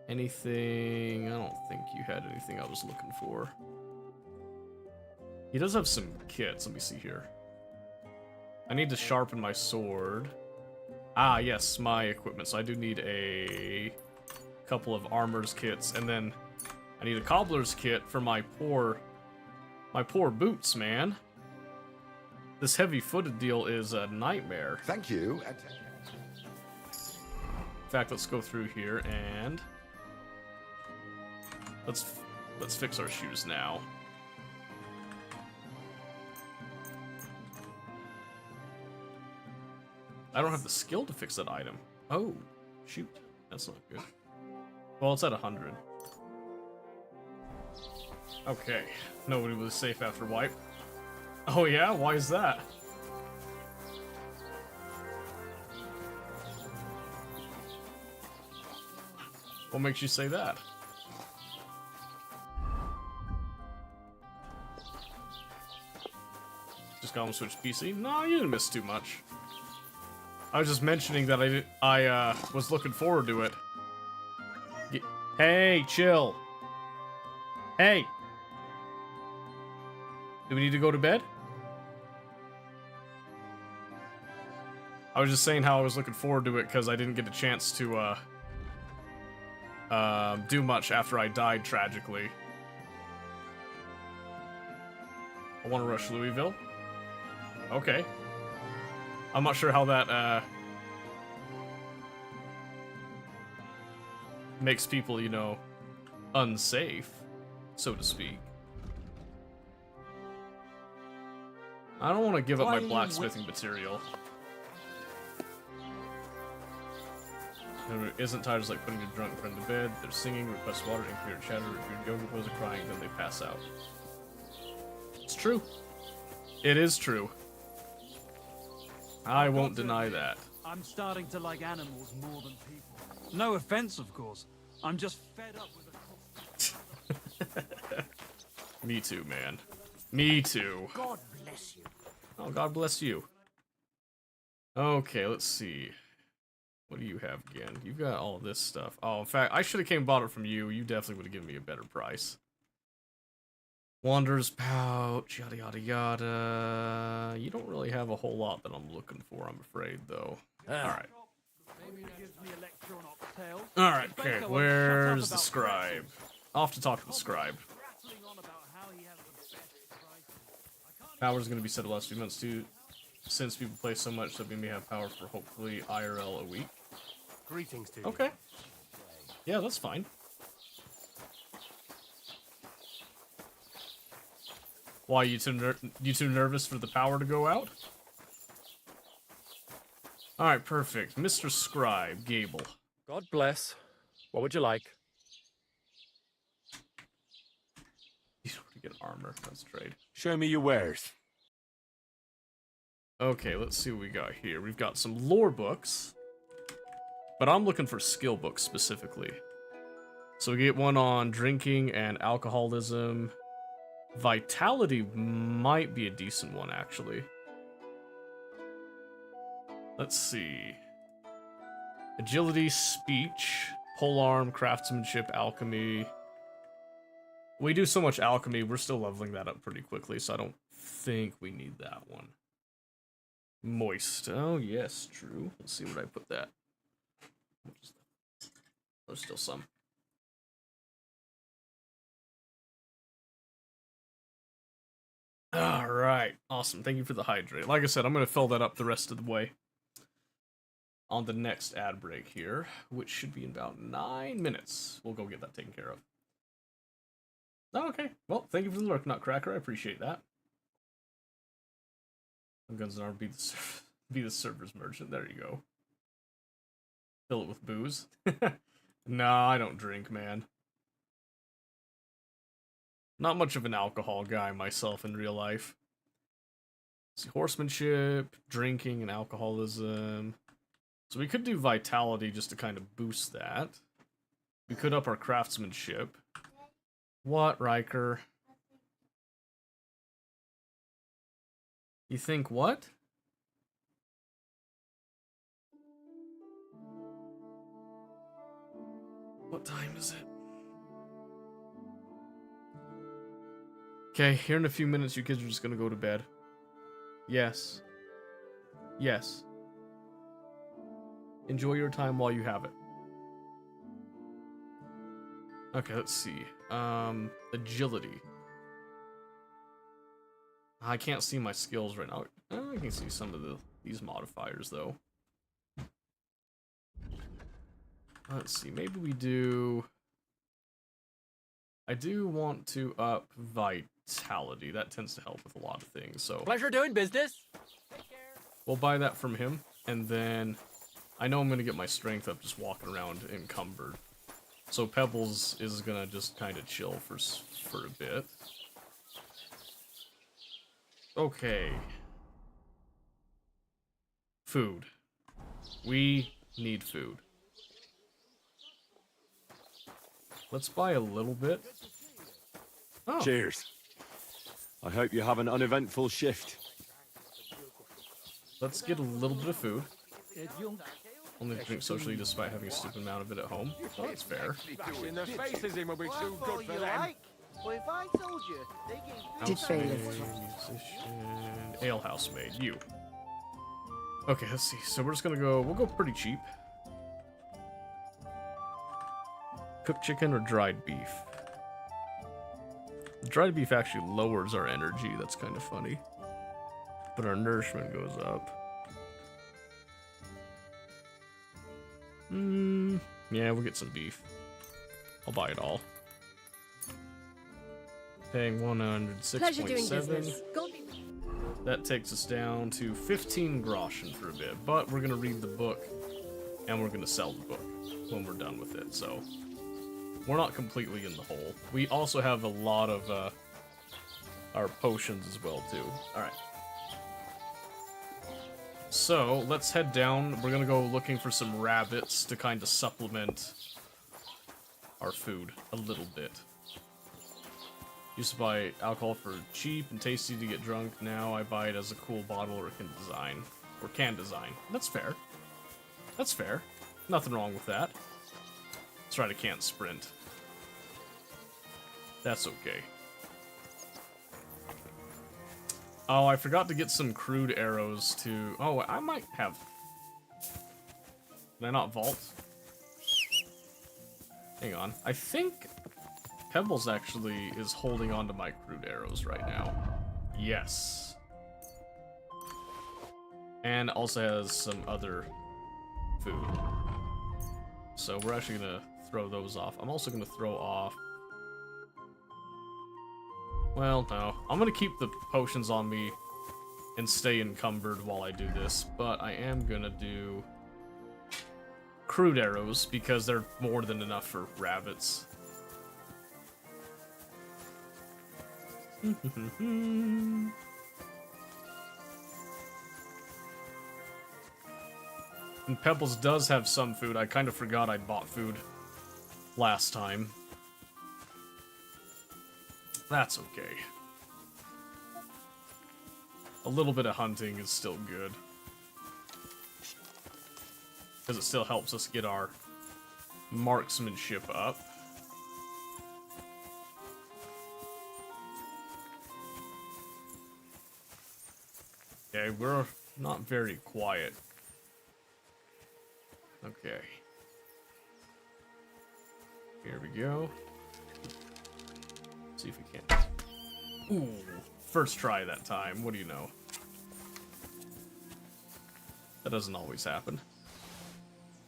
anything? I don't think you had anything I was looking for. He does have some kits. Let me see here. I need to sharpen my sword. Ah, yes, my equipment. So I do need a couple of armor's kits, and then I need a cobbler's kit for my poor boots, man. This heavy-footed deal is a nightmare. Thank you. In fact, let's go through here and let's fix our shoes now. I don't have the skill to fix that item. Oh, shoot. That's not good. Well, it's at 100. Okay. Nobody was safe after wipe. Oh yeah? Why is that? What makes you say that? Just got him switch PC? No, you didn't miss too much. I was just mentioning that I was looking forward to it. Hey, chill. Hey. Do we need to go to bed? I was just saying how I was looking forward to it because I didn't get a chance to do much after I died tragically. I want to rush Louisville. Okay. I'm not sure how that makes people, you know, unsafe, so to speak. I don't want to give up my blacksmithing material. Who isn't tired is like putting a drunk friend to bed. They're singing, request water, incoherent chatter. If your yoga pose are crying, then they pass out. It's true. It is true. I won't deny that. I'm starting to like animals more than people. No offense, of course. I'm just fed up with the Me too, man. Me too. God bless you. Oh, God bless you. Okay, let's see. What do you have again? You've got all this stuff. Oh, in fact, I should have came and bought it from you. You definitely would have given me a better price. Wanderer's Pouch, yada yada yada. You don't really have a whole lot that I'm looking for, I'm afraid, though. Alright. Alright, okay, where's the scribe? I'll have to talk to the scribe. Power's gonna be set the last few months too, since people play so much that we may have power for hopefully IRL a week. Greetings to you. Okay. Yeah, that's fine. Why, you too nervous for the power to go out? Alright, perfect. Mr. Scribe, Gable. God bless. What would you like? You don't want to get armor. That's trade. Show me your wares. Okay, let's see what we got here. We've got some lore books, but I'm looking for skill books specifically. So we get one on drinking and alcoholism. Vitality might be a decent one, actually. Let's see. Agility, speech, polearm, craftsmanship, alchemy. We do so much alchemy, we're still leveling that up pretty quickly, so I don't think we need that one. Moist. Oh, yes, true. Let's see where I put that. There's still some. Alright, awesome. Thank you for the hydrate. Like I said, I'm going to fill that up the rest of the way on the next ad break here, which should be in about 9 minutes. We'll go get that taken care of. Oh, okay. Well, thank you for the lurk, Nutcracker. I appreciate that. Guns and Armor be the server's merchant. There you go. Fill it with booze. Nah, I don't drink, man. Not much of an alcohol guy myself in real life. Let's see, horsemanship, drinking, and alcoholism. So we could do vitality just to kind of boost that. We could up our craftsmanship. What, Riker? You think what? What time is it? Okay, here in a few minutes, you kids are just gonna go to bed. Yes. Yes. Enjoy your time while you have it. Okay, let's see. Agility. I can't see my skills right now. I can see some of these modifiers, though. Let's see, maybe we do... I do want to up vitality. That tends to help with a lot of things, so... Pleasure doing business. We'll buy that from him, and then... I know I'm going to get my strength up just walking around encumbered. So Pebbles is going to just kind of chill for a bit. Okay. Food. We need food. Let's buy a little bit. Oh. Cheers. I hope you have an uneventful shift. Let's get a little bit of food. Only drink socially despite having a stupid amount of it at home. Oh, that's fair. In their faces, it will be too good for them. Well, if I told you, they gave Housemaid, musician, alehouse maid, you. Okay, let's see. So we're just gonna go. We'll go pretty cheap. Cooked chicken or dried beef? Dried beef actually lowers our energy. That's kind of funny. But our nourishment goes up. Yeah, we'll get some beef. I'll buy it all. Paying 106.7. That takes us down to 15 groschen for a bit. But we're gonna read the book, and we're gonna sell the book. when we're done with it, so we're not completely in the hole. We also have a lot of our potions as well, too. Alright. So, let's head down. We're gonna go looking for some rabbits to kind of supplement our food a little bit. Used to buy alcohol for cheap and tasty to get drunk. Now I buy it as a cool bottle or can design. That's fair. That's fair. Nothing wrong with that. That's right, I can't sprint. That's okay. Oh, I forgot to get some crude arrows to... Oh, I might have... Can I not vault? Hang on. I think Pebbles actually is holding on to my crude arrows right now. Yes. And also has some other food. So we're actually gonna throw those off. I'm also gonna throw off... Well, no. I'm gonna keep the potions on me and stay encumbered while I do this, but I am gonna do crude arrows because they're more than enough for rabbits. And Pebbles does have some food. I kind of forgot I bought food last time. That's okay. A little bit of hunting is still good. Because it still helps us get our marksmanship up. Okay, we're not very quiet. Okay. Here we go. See if we can. Ooh, first try that time. What do you know? That doesn't always happen.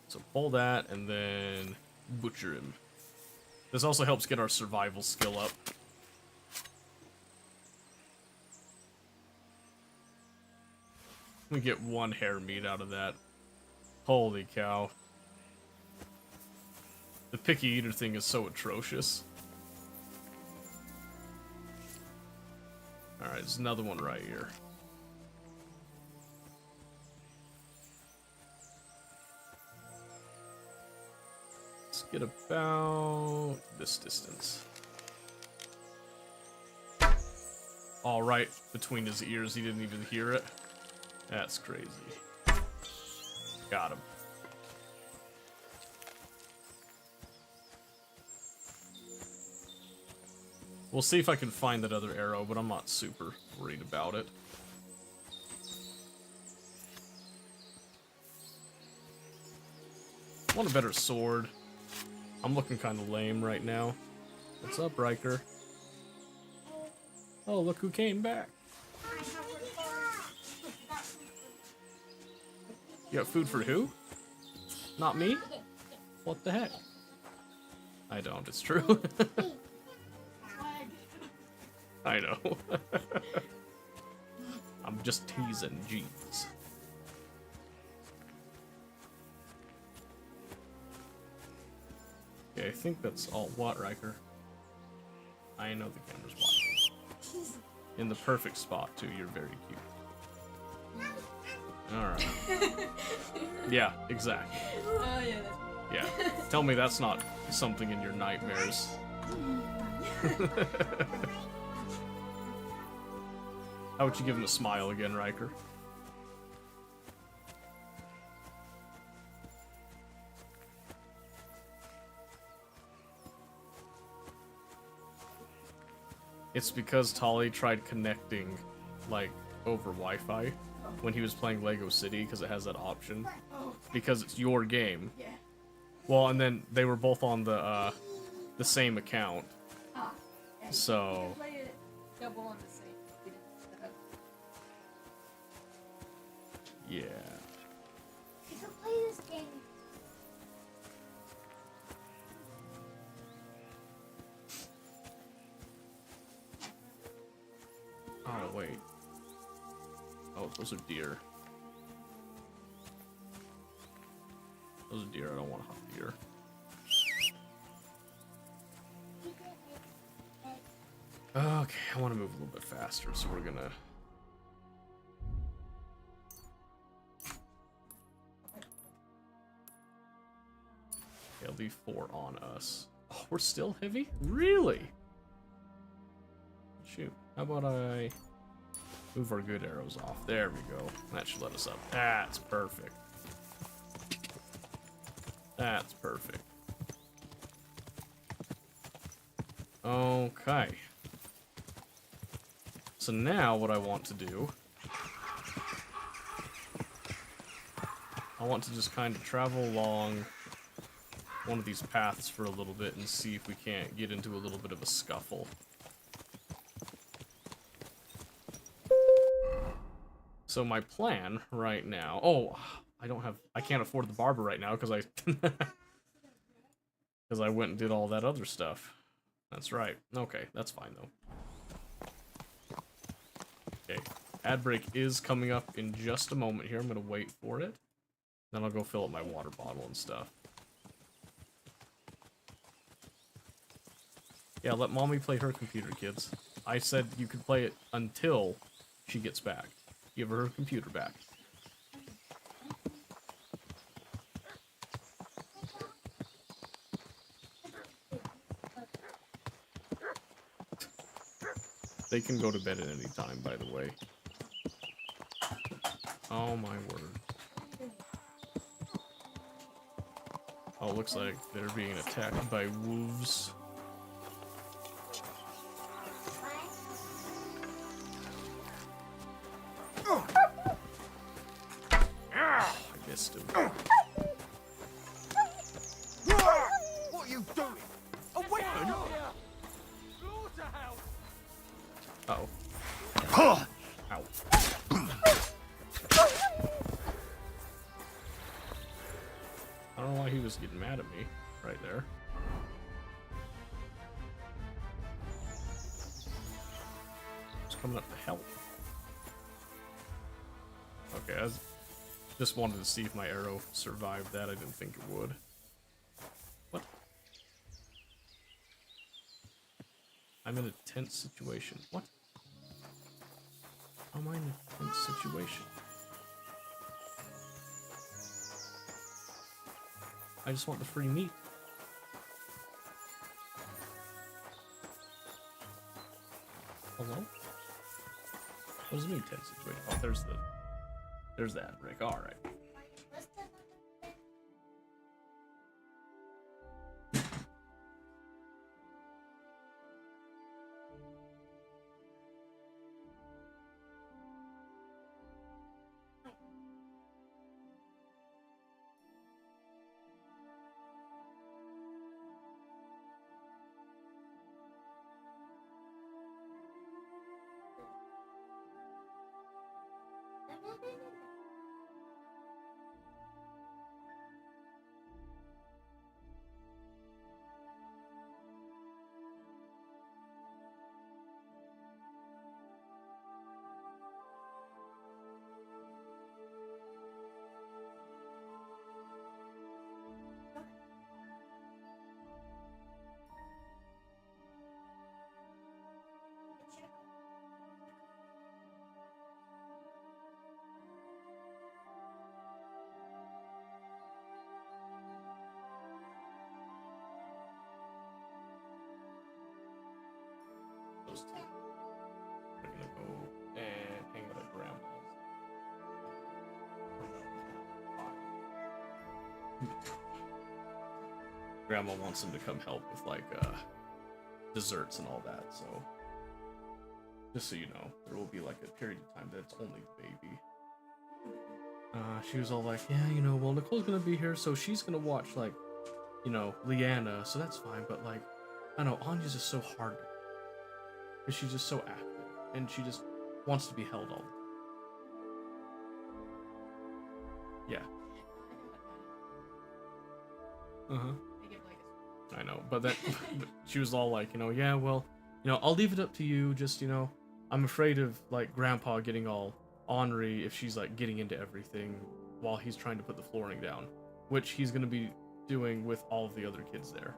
So pull that and then butcher him. This also helps get our survival skill up. We get one hair meat out of that. Holy cow. The picky eater thing is so atrocious. Alright, there's another one right here. Let's get about this distance. All right, between his ears, he didn't even hear it. That's crazy. Got him. We'll see if I can find that other arrow, but I'm not super worried about it. I want a better sword. I'm looking kind of lame right now. What's up, Riker? Oh, look who came back. You got food for who? Not me? What the heck? I don't, it's true. I know. I'm just teasing, jeez. Okay, I think that's all. What, Riker? I know the camera's watching. In the perfect spot, too. You're very cute. Alright. Yeah, exactly. Oh, yeah. Yeah. Tell me that's not something in your nightmares. How would you give him a smile again, Riker? It's because Tali tried connecting, like, over Wi-Fi when he was playing Lego City, because it has that option. Because it's your game. Yeah. Well, and then they were both on the same account. Oh. Yeah, So... you can play it double on the same. We didn't set up. Yeah. I can play this game. Oh, wait. Oh, those are deer. Those are deer. I don't want to hunt deer. Okay, I want to move a little bit faster, so we're gonna. Okay, I'll leave 4 on us. Oh, we're still heavy? Really? Shoot. How about I move our good arrows off? There we go. That should let us up. That's perfect. That's perfect. Okay. So now what I want to do, I want to just kind of travel along one of these paths for a little bit and see if we can't get into a little bit of a scuffle. So my plan right now, oh, I can't afford the barber right now because I went and did all that other stuff. That's right. Okay, that's fine though. Okay, ad break is coming up in just a moment here. I'm gonna wait for it. Then I'll go fill up my water bottle and stuff. Yeah, let mommy play her computer, kids. I said you could play it until she gets back. Give her computer back. They can go to bed at any time, by the way. Oh my word. Oh, looks like they're being attacked by wolves. I missed him. What are you doing? A weapon? Uh-oh. Ow. I don't know why he was getting mad at me right there. He's coming up to help. Okay, I just wanted to see if my arrow survived that. I didn't think it would. What? I'm in a tense situation. What? How am I in a tense situation? I just want the free meat. Hello? What does it mean, tense situation? Oh, there's that brick. All right. Those two. We're gonna go and hang out at Grandma's. Grandma wants him to come help with like desserts and all that, so just so you know, there will be like a period of time that it's only the baby. She was all like, yeah, you know, well, Nicole's gonna be here, so she's gonna watch like, you know, Leanna, so that's fine, but like, I don't know, Anya's just so hard because she's just so active and she just wants to be held all the time. Yeah. Uh-huh. I know, but that she was all like, you know, yeah, well, you know, I'll leave it up to you, just, you know, I'm afraid of like Grandpa getting all ornery if she's like getting into everything while he's trying to put the flooring down. which he's going to be doing with all of the other kids there.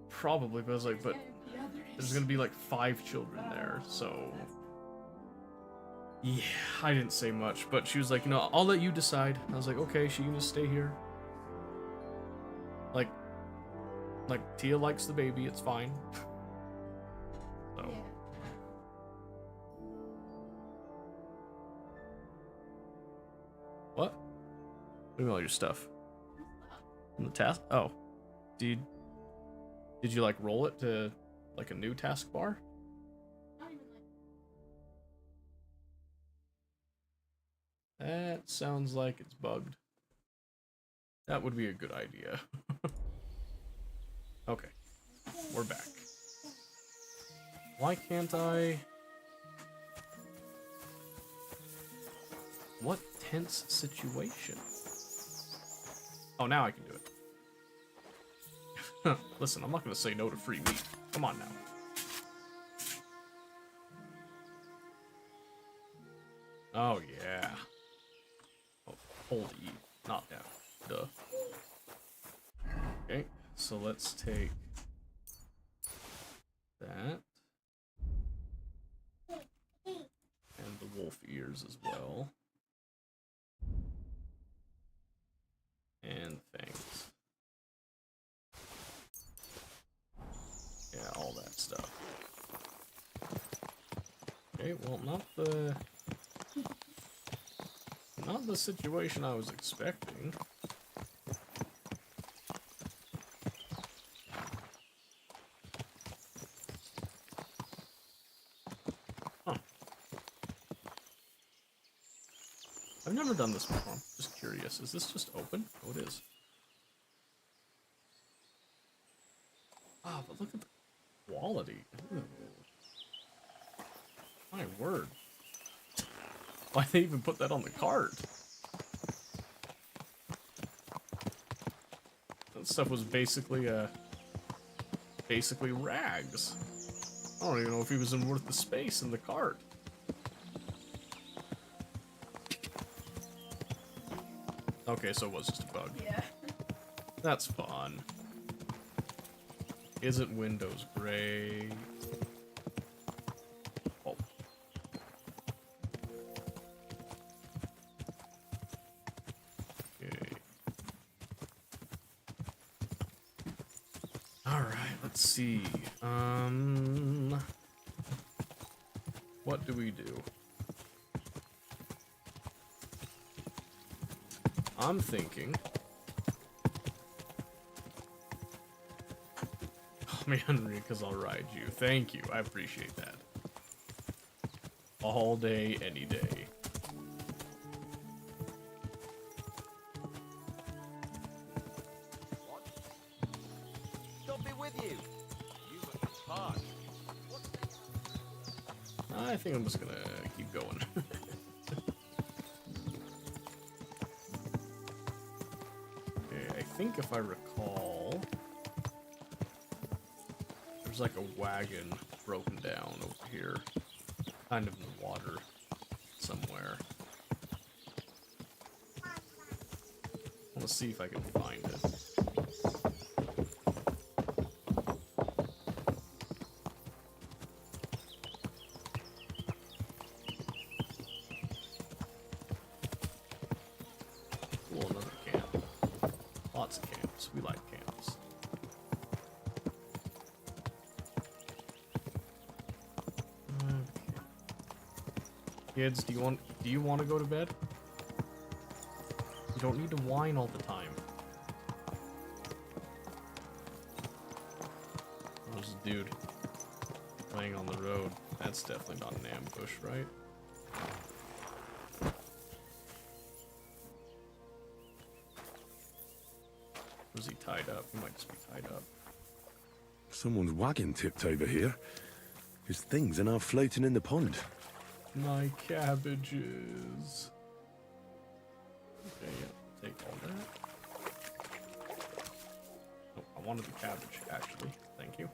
Probably, but I was like, but there's going to be like 5 children there, so... Yeah, I didn't say much, but she was like, you know, I'll let you decide. I was like, okay, she can just stay here. Like Tia likes the baby, it's fine. So... Yeah. What? What do you mean all your stuff? On the task? Oh. Did you like roll it to like a new taskbar? Not even like That sounds like it's bugged. That would be a good idea. Okay. We're back. Why can't I... What tense situation? Oh, now I can do it. Listen, I'm not gonna say no to free meat. Come on now. Oh, yeah. Oh, hold E, not F. Duh. Okay, so let's take that. And the wolf ears as well. And fangs. Yeah, all that stuff. Okay, well, not the situation I was expecting. Huh. I've never done this before. I'm just curious. Is this just open? Oh, it is. Ah, but look at the quality. Ooh. My word. Why'd they even put that on the cart? That stuff was basically rags. I don't even know if he was even worth the space in the cart. Okay, so it was just a bug. yeah. That's fun. Isn't Windows great? Oh. Okay. Alright, let's see. What do we do? I'm thinking... Call me Henry, because I'll ride you. Thank you, I appreciate that. All day, any day. Don't be with you. You must be hard. I think I'm just gonna keep going. Okay, I think if I recall... There's like a wagon broken down over here. Kind of in the water somewhere. I want to see if I can find it. Cool, another camp. Lots of camps. We like camps. Kids, do you want to go to bed? You don't need to whine all the time. There's a dude laying on the road. That's definitely not an ambush, right? Was he tied up? He might just be tied up. Someone's wagon tipped over here. His things are now floating in the pond. My cabbages. Okay, yeah, take all that. Oh, I wanted the cabbage, actually. Thank you.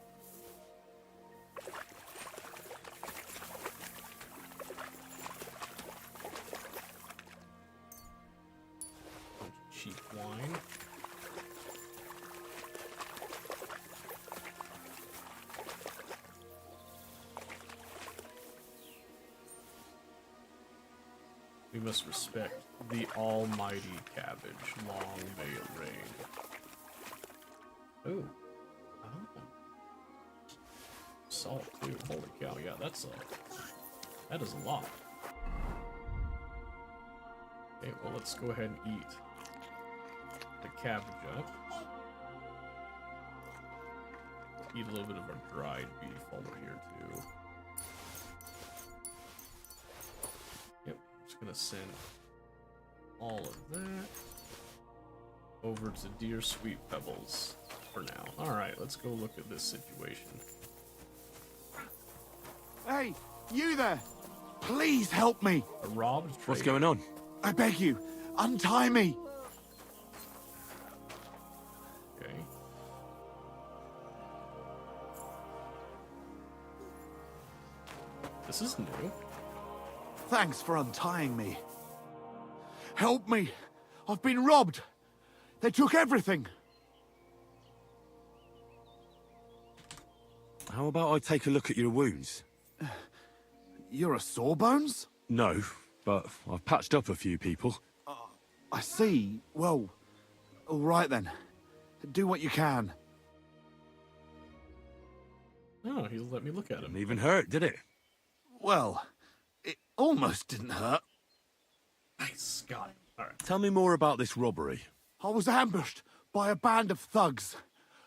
We must respect the almighty cabbage. Long may it reign. Ooh. Oh. Salt, too. Holy cow, yeah, that's that is a lot. Okay, well, let's go ahead and eat the cabbage up. Eat a little bit of our dried beef while we're here, too. Yep, I'm just gonna send all of that over to Dear Sweet Pebbles for now. Alright, let's go look at this situation. Hey, you there! Please help me! A robbed trader. What's going on? I beg you, untie me! Okay. This is new. Thanks for untying me. Help me! I've been robbed! They took everything! How about I take a look at your wounds? You're a Sawbones? No, but I've patched up a few people. I see. Well, all right then. Do what you can. Oh, he'll let me look at him. Didn't even hurt, did it? Well, it almost didn't hurt. Nice, got it. Alright. Tell me more about this robbery. I was ambushed by a band of thugs.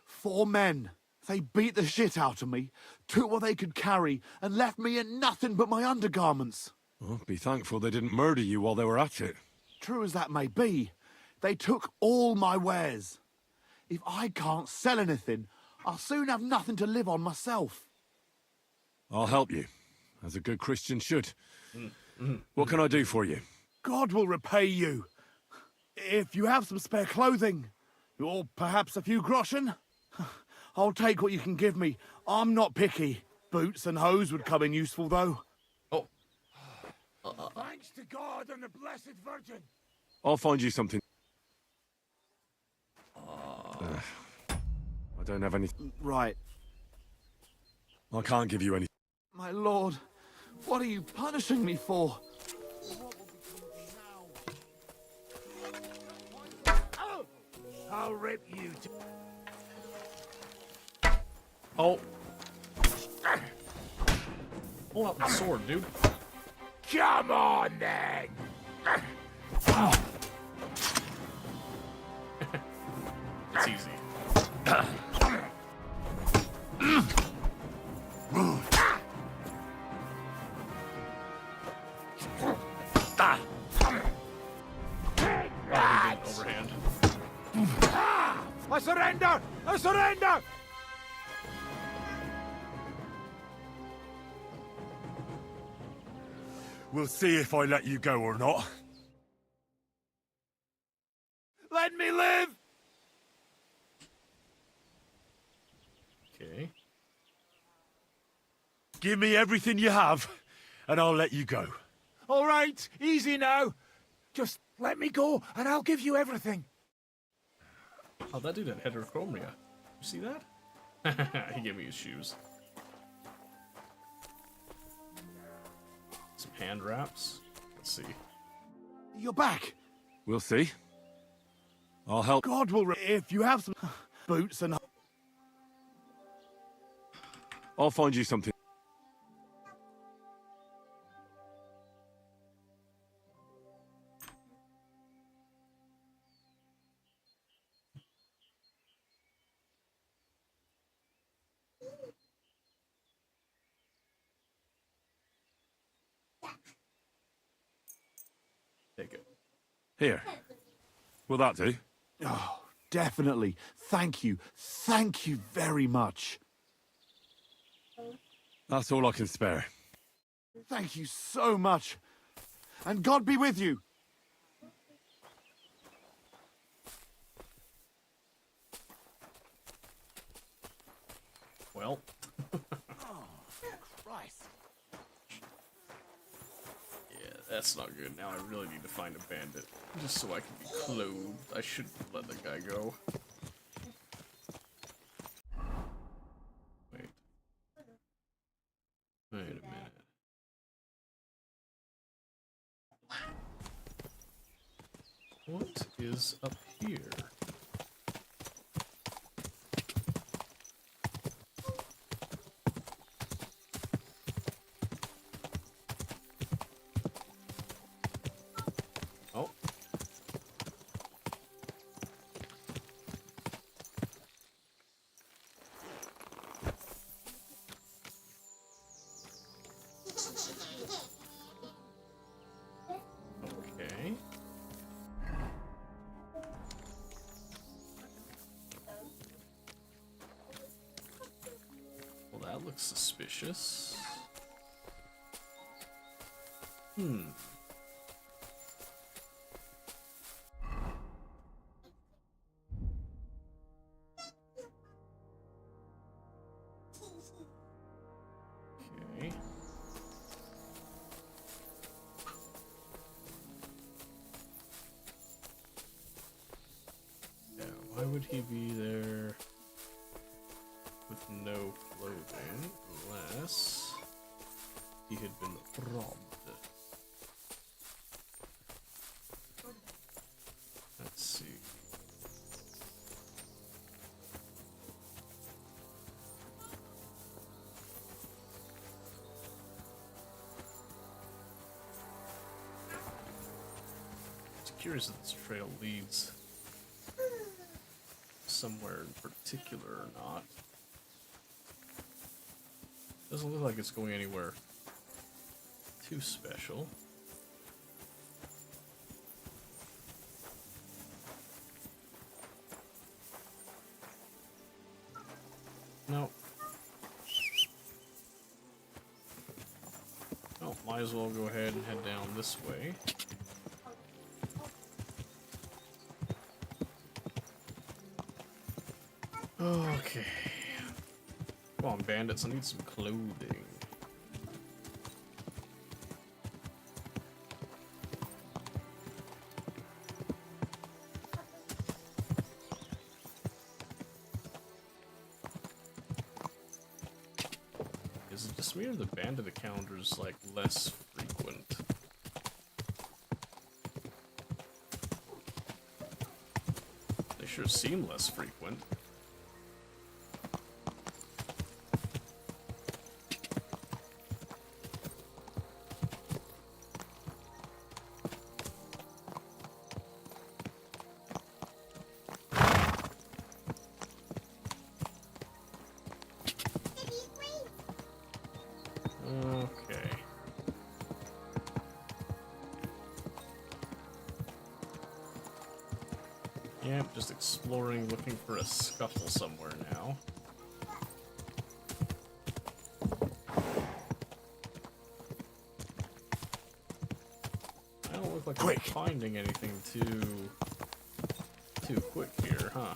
4 men. They beat the shit out of me, took what they could carry, and left me in nothing but my undergarments. Well, be thankful they didn't murder you while they were at it. True as that may be, they took all my wares. If I can't sell anything, I'll soon have nothing to live on myself. I'll help you, as a good Christian should. What can I do for you? God will repay you. If you have some spare clothing, or perhaps a few groschen, I'll take what you can give me. I'm not picky. Boots and hose would come in useful, though. Oh, Thanks to God and the Blessed Virgin. I'll find you something. I don't have any. Right. I can't give you any. My lord, what are you punishing me for? I'll rip you to... oh. Pull out the sword, dude. Come on, then! It's easy. Overhand. I surrender! I surrender! We'll see if I let you go or not. Let me live! Okay. Give me everything you have, and I'll let you go. All right, easy now. Just let me go, and I'll give you everything. Oh, that dude had heterochromia. You see that? He gave me his shoes. Some hand wraps. Let's see. You're back. We'll see. I'll help. God will... if you have some boots and... I'll find you something. Take it. Here. Will that do? Oh, definitely. Thank you. Thank you very much. That's all I can spare. Thank you so much. And God be with you. Well. Christ. Yeah, that's not good. Now I really need to find a bandit. Just so I can be clothed. I shouldn't let the guy go. Wait. Wait a minute. is up here. Oh. Okay. Well, that looks suspicious. Hmm. Okay. Yeah, why would he be there with no clothing unless he had been robbed? Let's see. Just curious if this trail leads somewhere in particular or not. Doesn't look like it's going anywhere too special. No. Oh, might as well go ahead and head down this way. Okay. Come on, bandits, I need some clothing. Is it just me or the bandit encounters like less frequent? They sure seem less frequent. Okay. Yep, just exploring, looking for a scuffle somewhere now. I don't look like I'm finding anything too quick here, huh?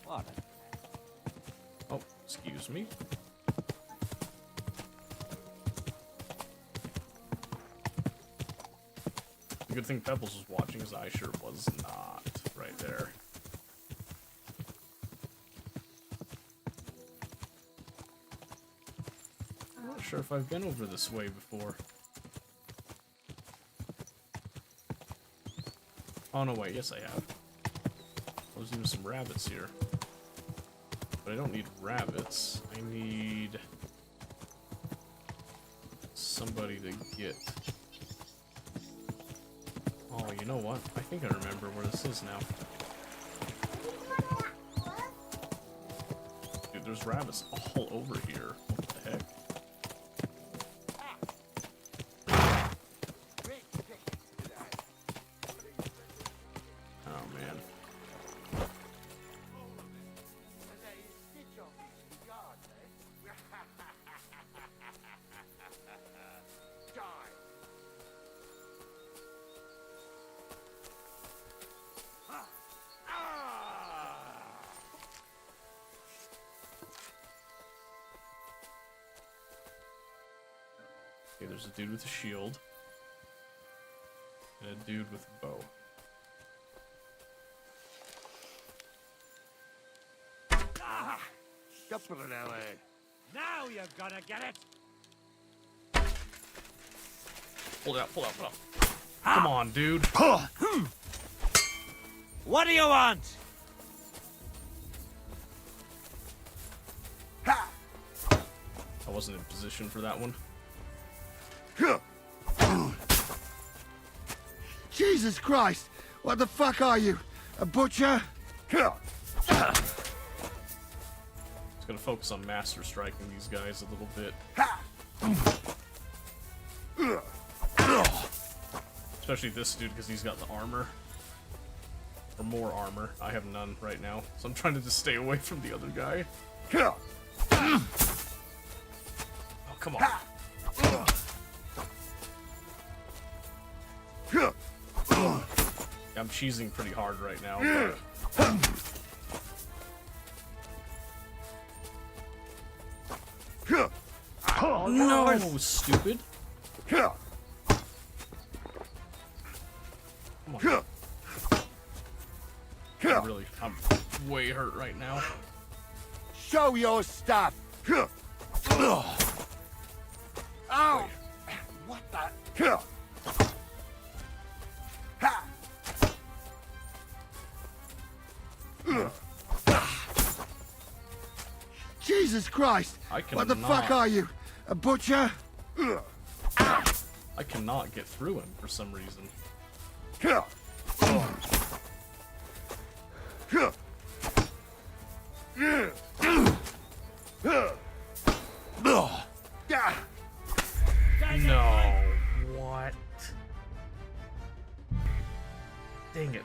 What? Oh, excuse me. The good thing Pebbles was watching, as I sure was not, right there. I'm not sure if I've been over this way before. Oh no, wait, yes I have. There's even some rabbits here. But I don't need rabbits. I need somebody to get. Oh, you know what? I think I remember where this is now. Dude, there's rabbits all over here. What the heck? Oh, man. Okay, there's a dude with a shield. And a dude with a bow. Now you're gonna get it! Pull it out, pull it out, pull it out. Come on, dude. What do you want? I wasn't in position for that one. Jesus Christ! What the fuck are you? A butcher? Just gonna focus on master striking these guys a little bit. Especially this dude, because he's got the armor. Or more armor. I have none right now. So I'm trying to just stay away from the other guy. Oh, come on. I'm cheesing pretty hard right now, but... No, stupid. Come on. I'm way hurt right now. Show your stuff! Ow! What the? Jesus Christ! What the fuck are you? A butcher? I cannot get through him for some reason. No. What? Dang it.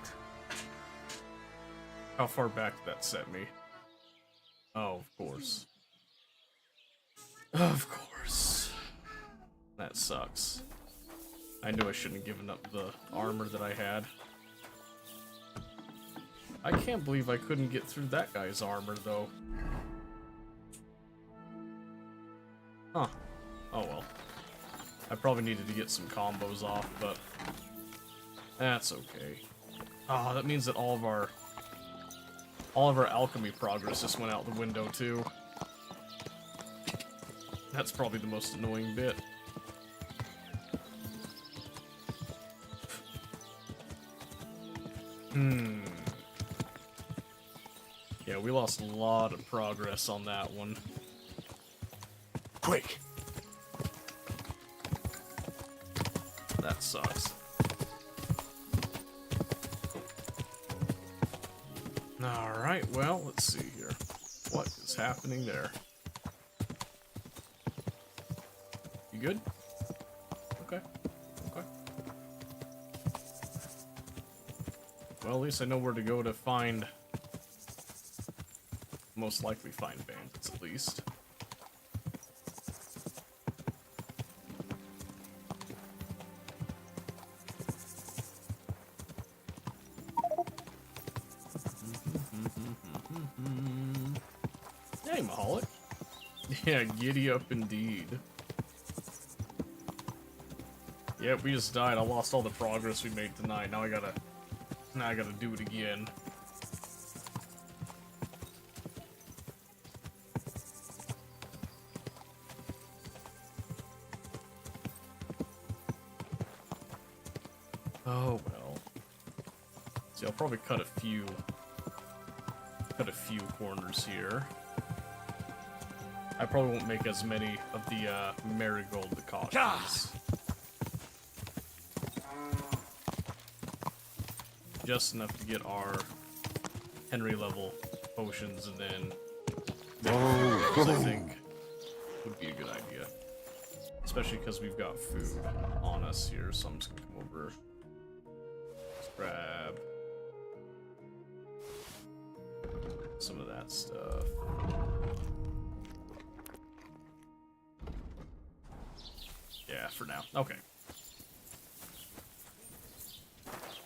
How far back did that set me? Oh, of course. Of course. That sucks. I knew I shouldn't have given up the armor that I had. I can't believe I couldn't get through that guy's armor, though. Huh. Oh well. I probably needed to get some combos off, but... that's okay. Oh, that means that all of our alchemy progress just went out the window, too. That's probably the most annoying bit. Yeah, we lost a lot of progress on that one. Quick! That sucks. Alright, well, let's see here. What is happening there? You good? Okay. Okay. Well, at least I know where to go to find... most likely find bandits, at least. Hey, Mahalik. Yeah, giddy up indeed. Yeah, we just died. I lost all the progress we made tonight. Now I gotta do it again. Oh well. See, I'll probably cut a few corners here. I probably won't make as many of the marigold decoctions. Just enough to get our Henry level potions, and then I think would be a good idea. Especially because we've got food on us here, so I'm just gonna come over. Let's grab some of that stuff. Yeah, for now. Okay.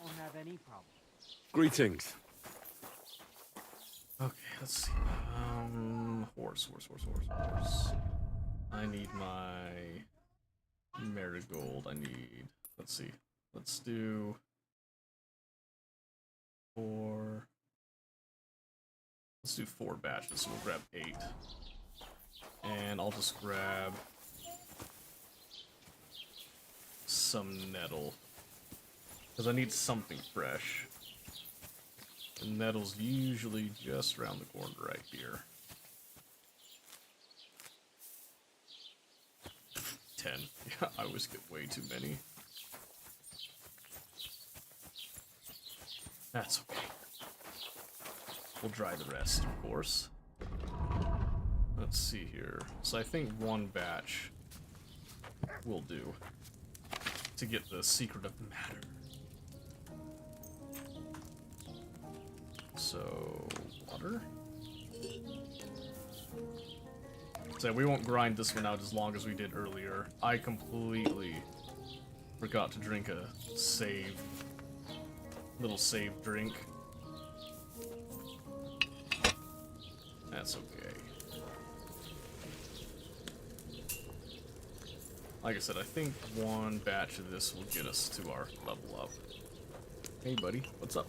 Won't have any problem. Greetings. Okay, let's see. Horse. I need my marigold. Let's see. Let's do 4. Let's do 4 batches, so we'll grab 8. And I'll just grab some nettle. Because I need something fresh. And nettle's usually just around the corner right here. 10. Yeah, I always get way too many. That's okay. We'll dry the rest, of course. Let's see here. So I think one batch will do to get the secret of matter. So, water. So we won't grind this one out as long as we did earlier. I completely forgot to drink a little save drink. That's okay. Like I said, I think one batch of this will get us to our level up. Hey buddy, what's up?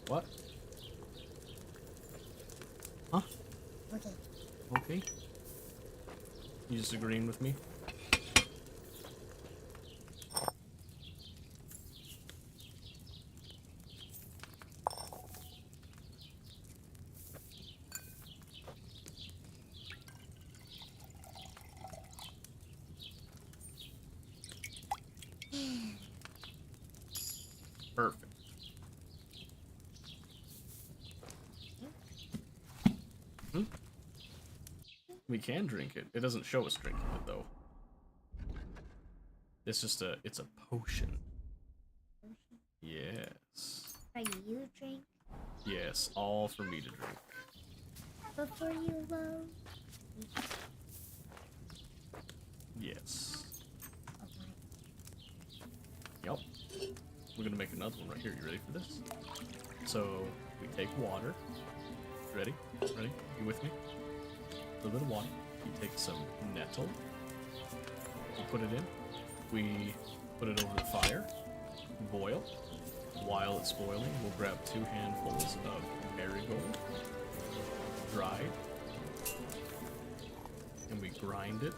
What? Huh? Okay. Okay. You just agreeing with me? Perfect. We can drink it. It doesn't show us drinking it though. It's just it's a potion. Yes. For you drink Yes, all for me to drink. before you load. Yes. Oh my. Yep. We're gonna make another one right here. You ready for this? So we take water. Ready? Ready? You with me? A little bit of water. You take some nettle. You put it in. We put it over the fire. Boil. While it's boiling, we'll grab 2 handfuls of marigold. Dried. And we grind it.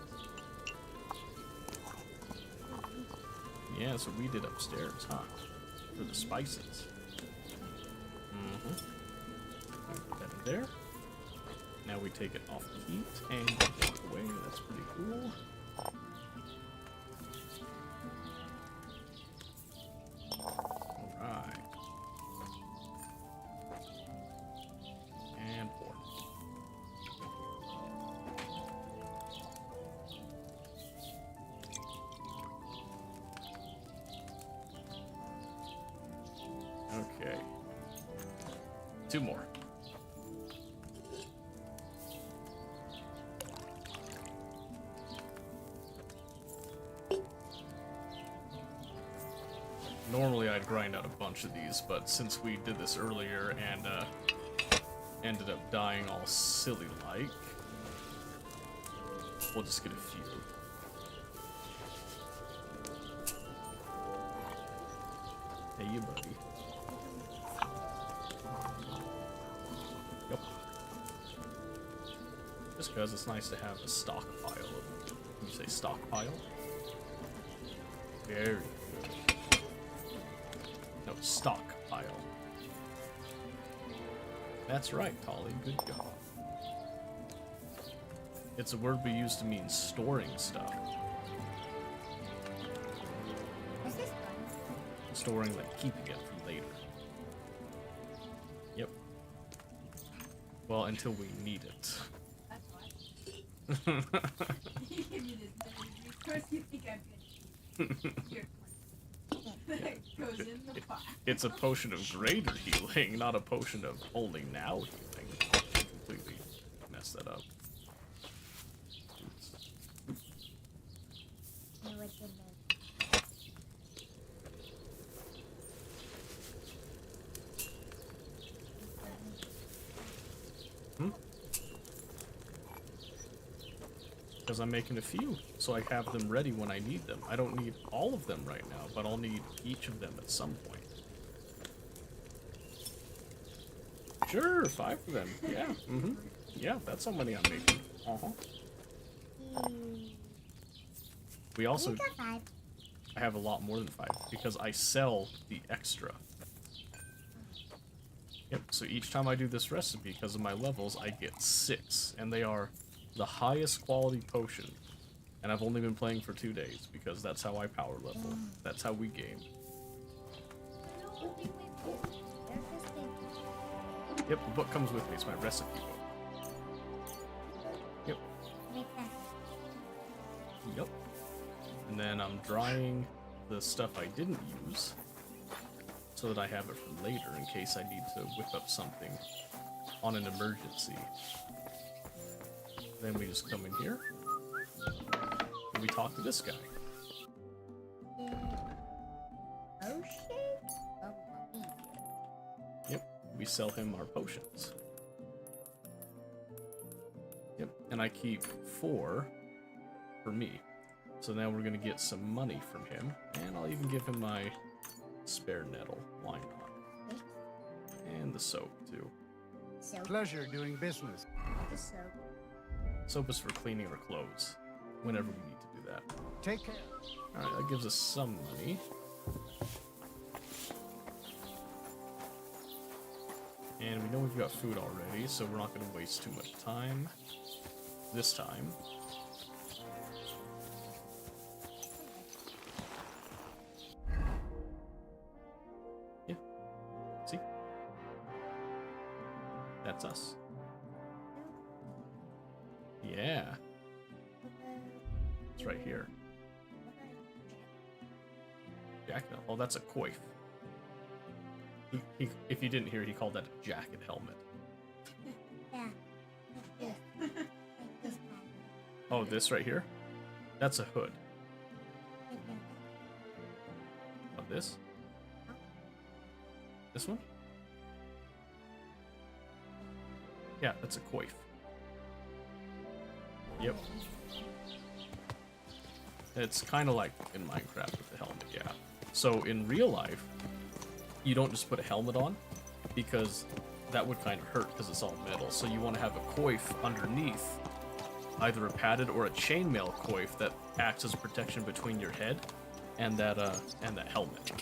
Yeah, that's what we did upstairs, huh? For the spices. Put that in there. Now we take it off the heat and walk away. That's pretty cool. Alright. And pour. Okay. 2 more. Normally I'd grind out a bunch of these, but since we did this earlier and ended up dying all silly-like, we'll just get a few. Hey, you buddy. Yep. Just because it's nice to have a stockpile of them. You say stockpile? Very good. No, stockpile. That's right, Tolly. Good job. It's a word we use to mean storing stuff. Is this fun? Storing, like keeping it for later. Yep. Well, until we need it. That's why. You give me this. Of course you think I'm gonna eat your that goes in the pot. It's a potion of greater healing, not a potion of only now healing. I completely messed that up. No, it's in there. Because I'm making a few, so I have them ready when I need them. I don't need all of them right now, but I'll need each of them at some point. Sure, 5 of them. Yeah, Yeah, that's how many I'm making. Uh-huh. We also You got 5. I have a lot more than 5 because I sell the extra. Yep, so each time I do this recipe, because of my levels, I get 6, and they are the highest quality potion. And I've only been playing for 2 days, because that's how I power level. That's how we game. Yep, the book comes with me, it's my recipe book. Yep, yep. And then I'm drying the stuff I didn't use, so that I have it for later in case I need to whip up something on an emergency. Then we just come in here, and we talk to this guy. Yep, we sell him our potions. Yep, and I keep 4 for me. So now we're gonna get some money from him, and I'll even give him my spare nettle. Why not? And the soap too. Pleasure doing business. Soap is for cleaning our clothes whenever we need to do that. Take care. Alright, that gives us some money. And we know we've got food already, so we're not going to waste too much time this time. Yeah. See? That's us. Yeah. It's right here. Jacket. Oh, that's a coif. If you didn't hear, he called that a jacket helmet. Yeah. Oh, this right here? That's a hood. Oh, this? This one? Yeah, that's a coif. Yep. It's kind of like in Minecraft with the helmet, yeah. So in real life, you don't just put a helmet on, because that would kind of hurt because it's all metal. So you want to have a coif underneath, either a padded or a chainmail coif that acts as protection between your head and that helmet.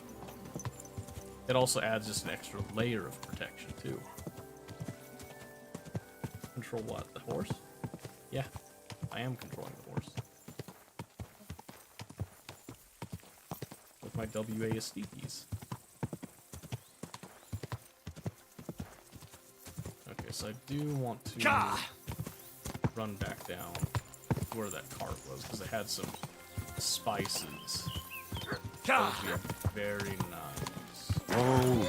It also adds just an extra layer of protection too. Control what? The horse? Yeah, I am controlling the horse. With my WASD keys. Okay, so I do want to run back down to where that cart was, because it had some spices. That would be very nice. Oh,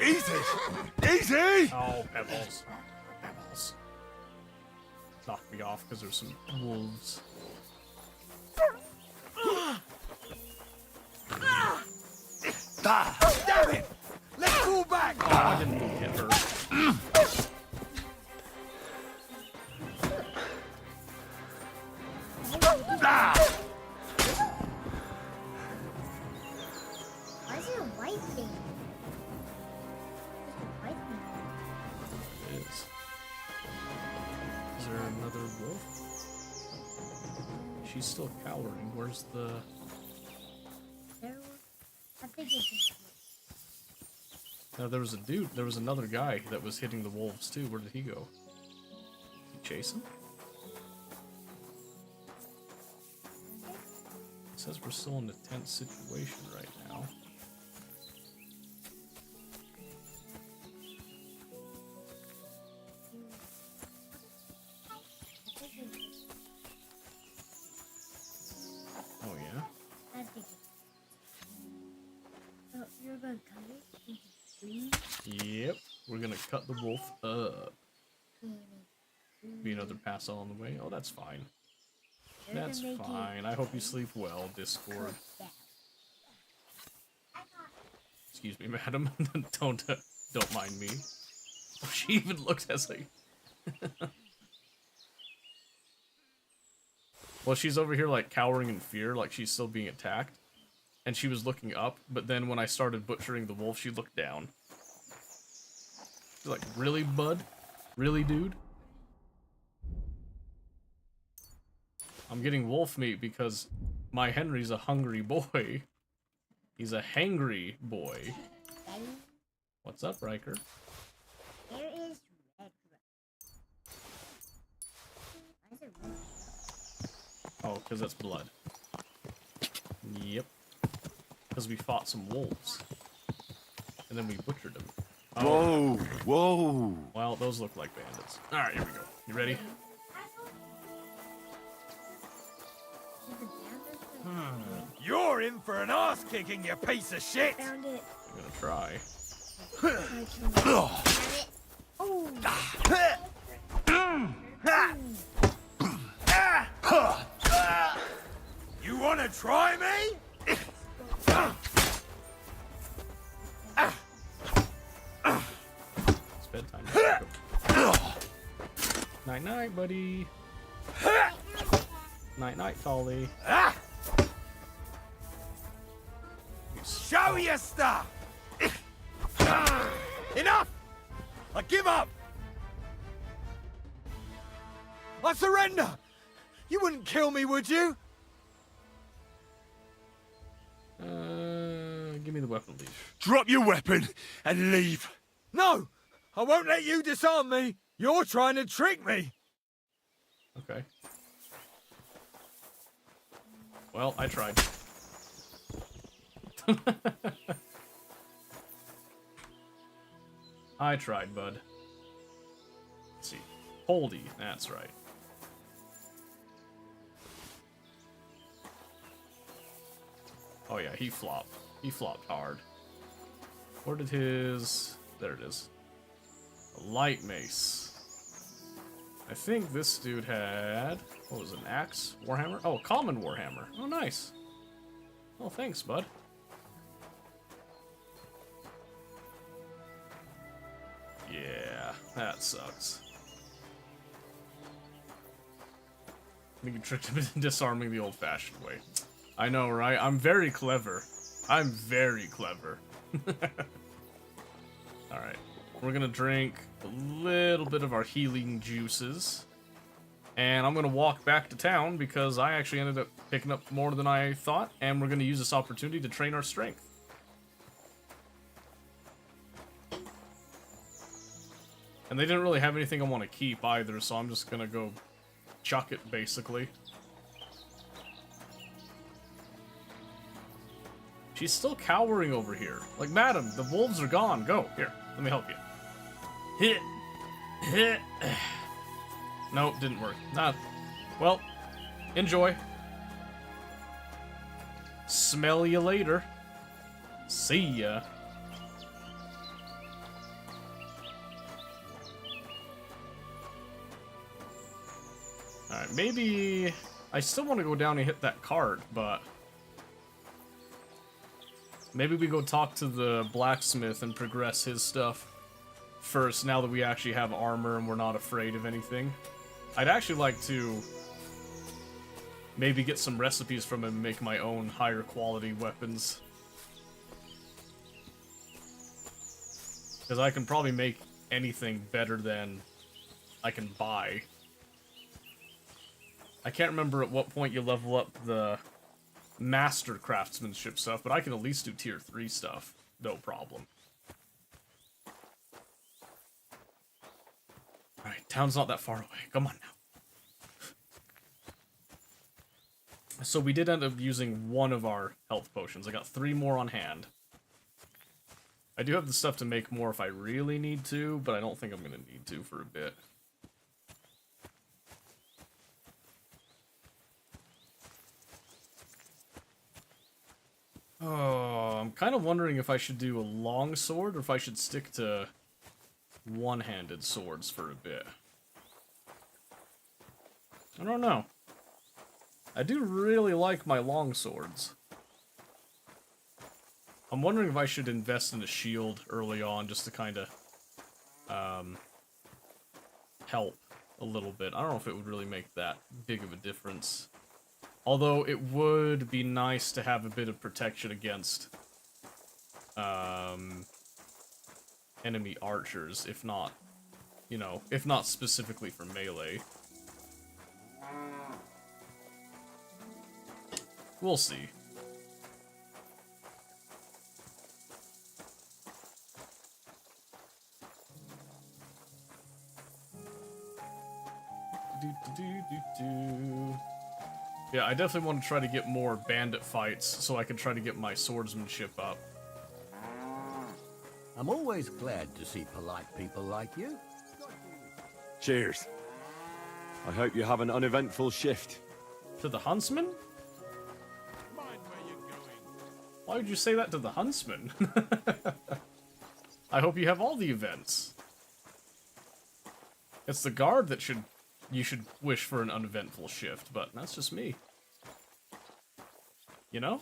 easy! Easy! Oh, pebbles. Pebbles. Knocked me off because there's some wolves. Damn it! Let's fall back! Oh, I didn't mean to hit her. Why is it a white thing? It's a white thing. It is. Is there another wolf? She's still cowering. Where's the... There was. I think it's just. No, there was a dude. There was another guy that was hitting the wolves too. Where did he go? Did he chase him? It says we're still in a tense situation right now. Oh yeah? I think it's. Oh, you're gonna cut it into 3. Yep. We're gonna cut the wolf up. Be another pass on the way. Oh, that's fine. That's fine. I hope you sleep well, Discord. Excuse me, madam. don't mind me. Oh, she even looked as like. Well, she's over here like cowering in fear, like she's still being attacked, and she was looking up. But then when I started butchering the wolf, she looked down. She's like, "Really, bud? Really, dude?" I'm getting wolf meat because my Henry's a hungry boy. He's a hangry boy. Daddy, What's up, Riker? there is red. Why is it red? Oh, because that's blood. Yep. Because we fought some wolves. And then we butchered them. Oh, Whoa, whoa. well, those look like bandits. Alright, here we go. You ready? Is the bandit You're in for an ass kicking, you piece of shit! found it? I'm gonna try. You wanna try me? It's bedtime. Night night, buddy. Night night, Folly. Show your stuff! Enough! I give up! I surrender! You wouldn't kill me, would you? Give me the weapon leash. Drop your weapon and leave. No! I won't let you disarm me! You're trying to trick me! Okay. Well, I tried. I tried, bud. Let's see. Holdy, that's right. Oh yeah, he flopped. He flopped hard. Where did his... There it is. A light mace. I think this dude had... What was it, an axe? Warhammer? Oh, common Warhammer. Oh, nice. Oh, thanks, bud. Yeah, that sucks. I think you tricked him into disarming the old-fashioned way. I know, right? I'm very clever. I'm very clever. Alright. We're gonna drink a little bit of our healing juices. And I'm gonna walk back to town because I actually ended up picking up more than I thought. And we're gonna use this opportunity to train our strength. And they didn't really have anything I want to keep either, so I'm just gonna go chuck it, basically. She's still cowering over here. Like, madam, the wolves are gone. Go. Here, let me help you. Hit. Hit. Nope, didn't work. Nah. Well, enjoy. Smell you later. See ya. Alright, maybe... I still want to go down and hit that cart, but... Maybe we go talk to the blacksmith and progress his stuff first, now that we actually have armor and we're not afraid of anything. I'd actually like to maybe get some recipes from him and make my own higher quality weapons. Because I can probably make anything better than I can buy. I can't remember at what point you level up the master craftsmanship stuff, but I can at least do tier 3 stuff. No problem. Alright, town's not that far away. Come on now. So we did end up using one of our health potions. I got 3 more on hand. I do have the stuff to make more if I really need to, but I don't think I'm going to need to for a bit. Oh, I'm kind of wondering if I should do a long sword or if I should stick to one-handed swords for a bit. I don't know. I do really like my long swords. I'm wondering if I should invest in a shield early on just to kind of help a little bit. I don't know if it would really make that big of a difference. Although it would be nice to have a bit of protection against enemy archers, if not, you know, if not specifically for melee. We'll see. Yeah, I definitely want to try to get more bandit fights so I can try to get my swordsmanship up. I'm always glad to see polite people like you. Cheers. I hope you have an uneventful shift. To the huntsman? Why would you say that to the huntsman? I hope you have all the events. It's the guard that you should wish for an uneventful shift, but that's just me. You know?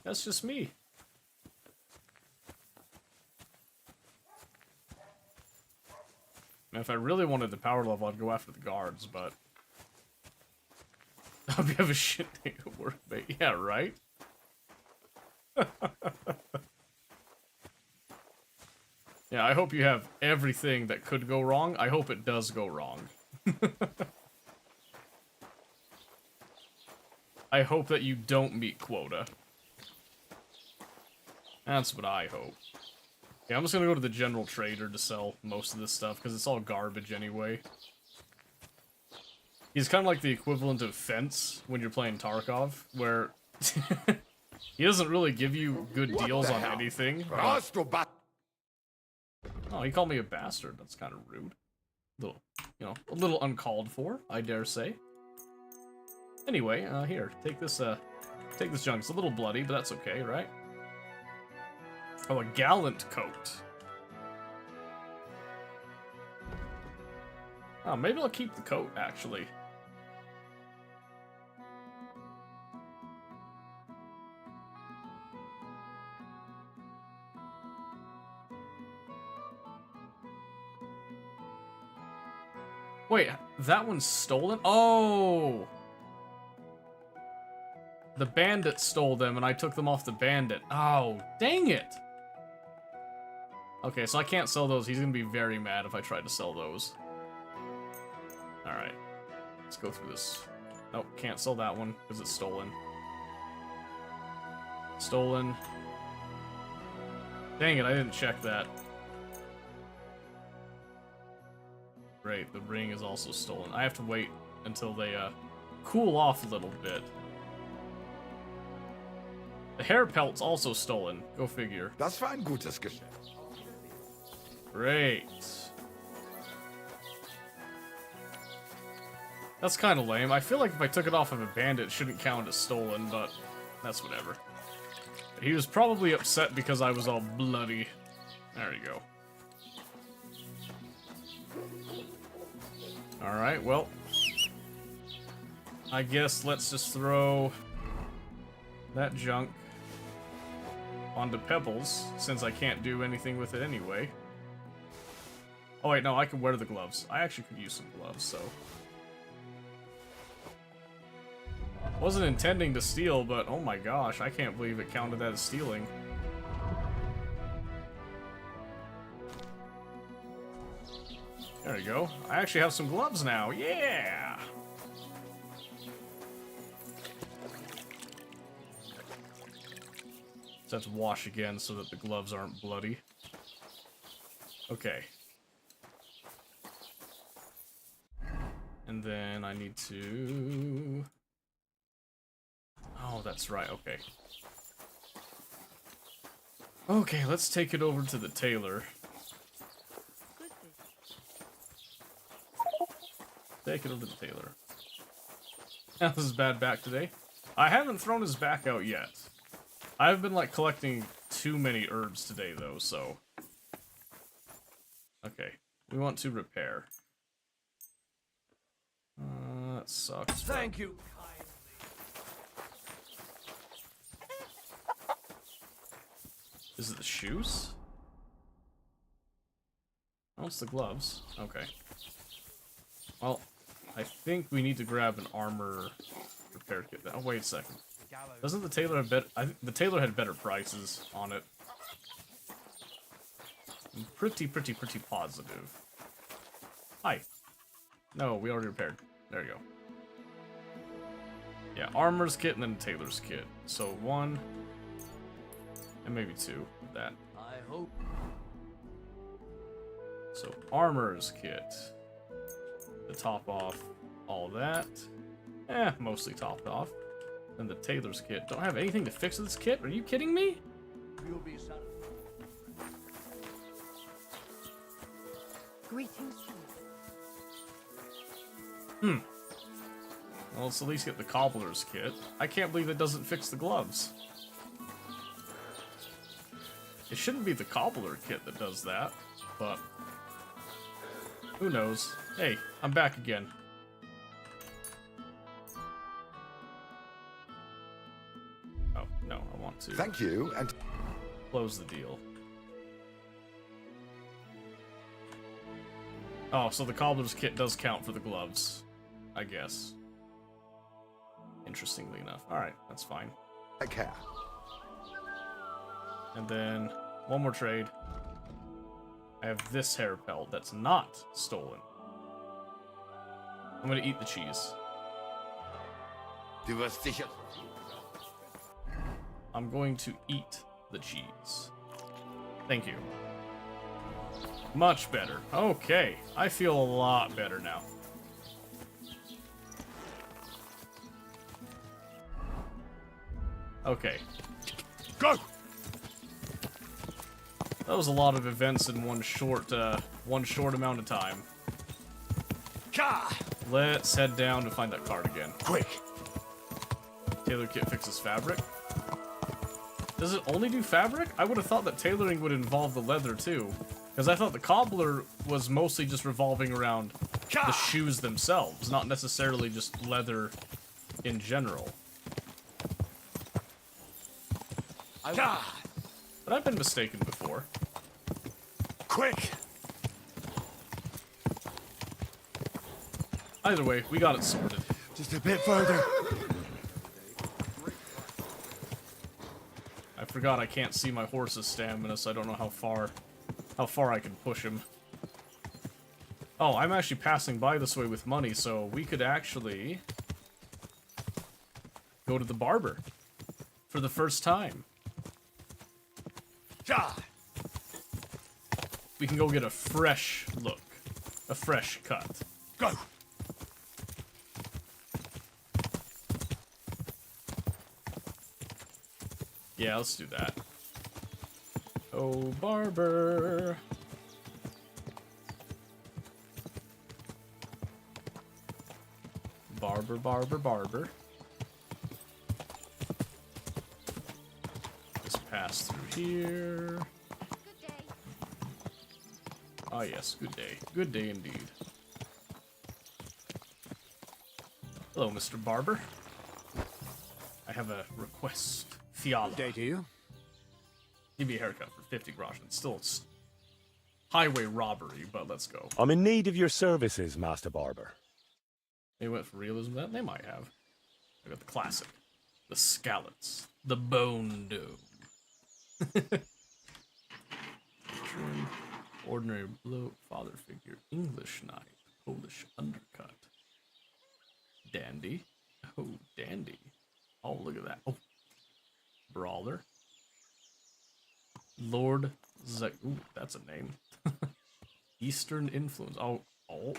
That's just me. Now, if I really wanted the power level, I'd go after the guards, but... I hope you have a shit day at work, mate. Yeah, right? Yeah, I hope you have everything that could go wrong. I hope it does go wrong. I hope that you don't meet quota. That's what I hope. Yeah, I'm just gonna go to the general trader to sell most of this stuff, because it's all garbage anyway. He's kind of like the equivalent of Fence when you're playing Tarkov, where he doesn't really give you good deals on anything. But... Oh, he called me a bastard. That's kind of rude. A little uncalled for, I dare say. Anyway, here, take this junk. It's a little bloody, but that's okay, right? Oh, a gallant coat. Oh, maybe I'll keep the coat, actually. Wait, that one's stolen? Oh! The bandit stole them, and I took them off the bandit. Oh, dang it! Okay, so I can't sell those. He's gonna be very mad if I try to sell those. Alright. Let's go through this. Nope, can't sell that one, because it's stolen. Stolen. Dang it, I didn't check that. Great, the ring is also stolen. I have to wait until they, cool off a little bit. The hair pelt's also stolen. Go figure. Das war ein gutes Geschäft. Great. That's kind of lame. I feel like if I took it off of a bandit, it shouldn't count as stolen, but that's whatever. He was probably upset because I was all bloody. There you go. Alright, well. I guess let's just throw that junk onto Pebbles, since I can't do anything with it anyway. Oh wait, no, I can wear the gloves. I actually could use some gloves, so... Wasn't intending to steal, but oh my gosh, I can't believe it counted that as stealing. There we go. I actually have some gloves now. Yeah! Just have to wash again so that the gloves aren't bloody. Okay. And then I need to... Oh, that's right, okay. Okay, let's take it over to the tailor. Take it over to the tailor. How's his bad back today? I haven't thrown his back out yet. I've been, like, collecting too many herbs today, though, so... Okay, we want to repair. That sucks. Thank you. Is it the shoes? Oh, it's the gloves. Okay. Well, I think we need to grab an armor repair kit. Oh, wait a second. Doesn't the tailor have better... the tailor had better prices on it. I'm pretty positive. Hi. No, we already repaired. There you go. Yeah, armor's kit and then tailor's kit. So 1 and maybe 2 of that. I hope. So armor's kit. To top off all that. Mostly topped off. Then the tailor's kit. Don't have anything to fix this kit? Are you kidding me? You'll be satisfied. Greetings to Well, let's at least get the cobbler's kit. I can't believe it doesn't fix the gloves. It shouldn't be the cobbler kit that does that, but who knows? Hey, I'm back again. Oh, no, I want to Thank you, and close the deal. Oh, so the cobbler's kit does count for the gloves, I guess. Interestingly enough. Alright, that's fine. take care. And then, one more trade. I have this hair pelt that's not stolen. I'm gonna eat the cheese. Du wirst sicher. I'm going to eat the cheese. Thank you. Much better. Okay, I feel a lot better now. Okay. Go! That was a lot of events in one short amount of time. Ka! Let's head down to find that card again. Quick! Tailor kit fixes fabric. Does it only do fabric? I would have thought that tailoring would involve the leather too. Because I thought the cobbler was mostly just revolving around the shoes themselves, not necessarily just leather in general. Ka! But I've been mistaken before. Quick! Either way, we got it sorted. Just a bit further. I forgot I can't see my horse's stamina, so I don't know how far I can push him. Oh, I'm actually passing by this way with money, so we could actually go to the barber for the first time. Ka! We can go get a fresh look, a fresh cut. Go! Yeah, let's do that. Oh, barber. Barber, barber, barber. Just pass through here. Good day. Ah, yes, good day. Good day indeed. Hello, Mr. Barber. I have a request. Fiala. Day to you. Give me a haircut for 50 groschen. Still, it's highway robbery, but let's go. I'm in need of your services, Master Barber. They went for realism. That they might have. I got the classic, the scallops, the bone dome. Trim, ordinary blow, father figure, English knife, Polish undercut. Dandy. Oh, dandy. Oh, look at that. Oh. Brawler. Lord Zek. Ooh, that's a name. Eastern influence. Oh, oh.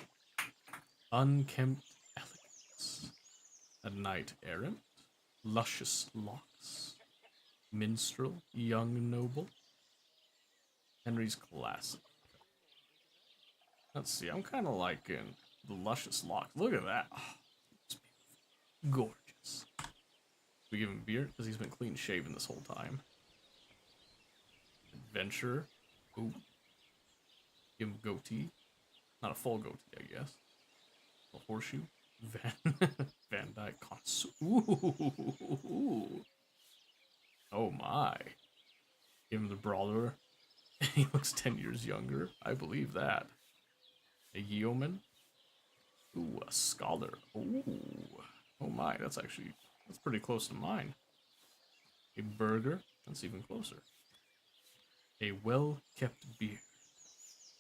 Unkempt elegance. A knight errant. Luscious locks. Minstrel. Young noble. Henry's classic. Let's see. I'm kind of liking the luscious locks. Look at that. Oh, it's beautiful. Gorgeous. We give him beard because he's been clean shaven this whole time. Adventure. Ooh. Give him goatee. Not a full goatee, I guess. A horseshoe. Van Dyke. Ooh. Oh my. Give him the brawler. He looks 10 years younger. I believe that. A yeoman. Ooh, a scholar. Ooh. Oh my, that's pretty close to mine. A burger. That's even closer. A well-kept beard.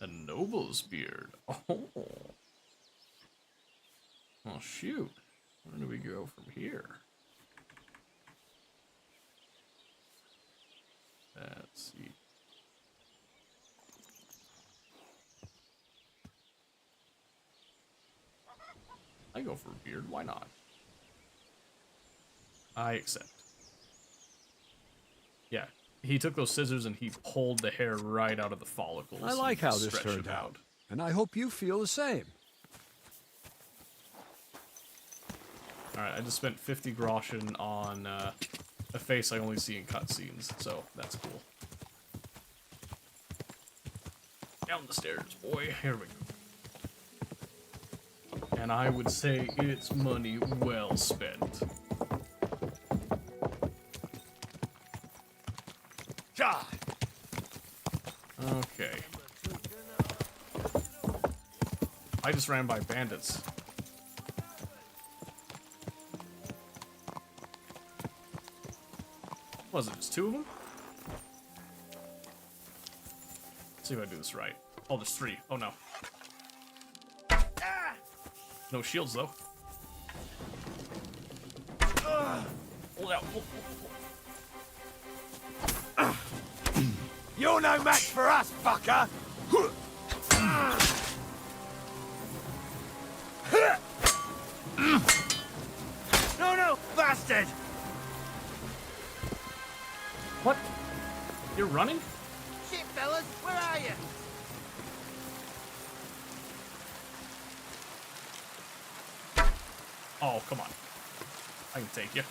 A noble's beard. Oh. Oh, shoot. Where do we go from here? Let's see. I go for a beard, why not? I accept. Yeah, he took those scissors and he pulled the hair right out of the follicles. I like how and this stretched turned it out, and I hope you feel the same. Alright, I just spent 50 groschen on a face I only see in cutscenes, so that's cool. Down the stairs, boy. Here we go. And I would say it's money well spent. Okay. I just ran by bandits. Was it just 2 of them? Let's see if I do this right. Oh, there's 3. Oh no. No shields though. Hold out. You're no match for us, fucker! No, bastard! What? You're running? Shit, fellas, where are you? Oh, come on. I can take you.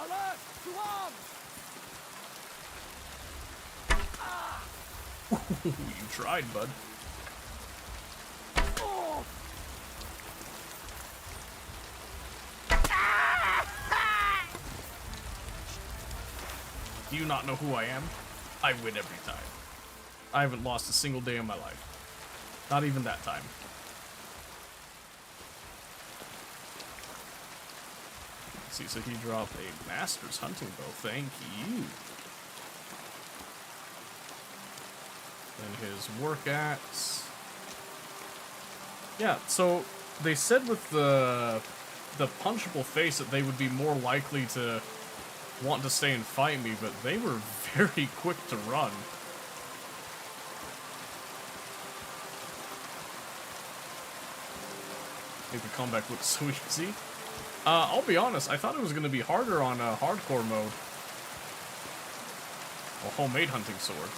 Alert! To arms! You tried, bud. Do you not know who I am? I win every time. I haven't lost a single day in my life. Not even that time. Let's see, so he dropped a Master's Hunting Bow. Thank you. And his work axe. Yeah, so they said with the punchable face that they would be more likely to want to stay and fight me, but they were very quick to run. Make the comeback look so easy. I'll be honest, I thought it was going to be harder on hardcore mode. A homemade hunting sword.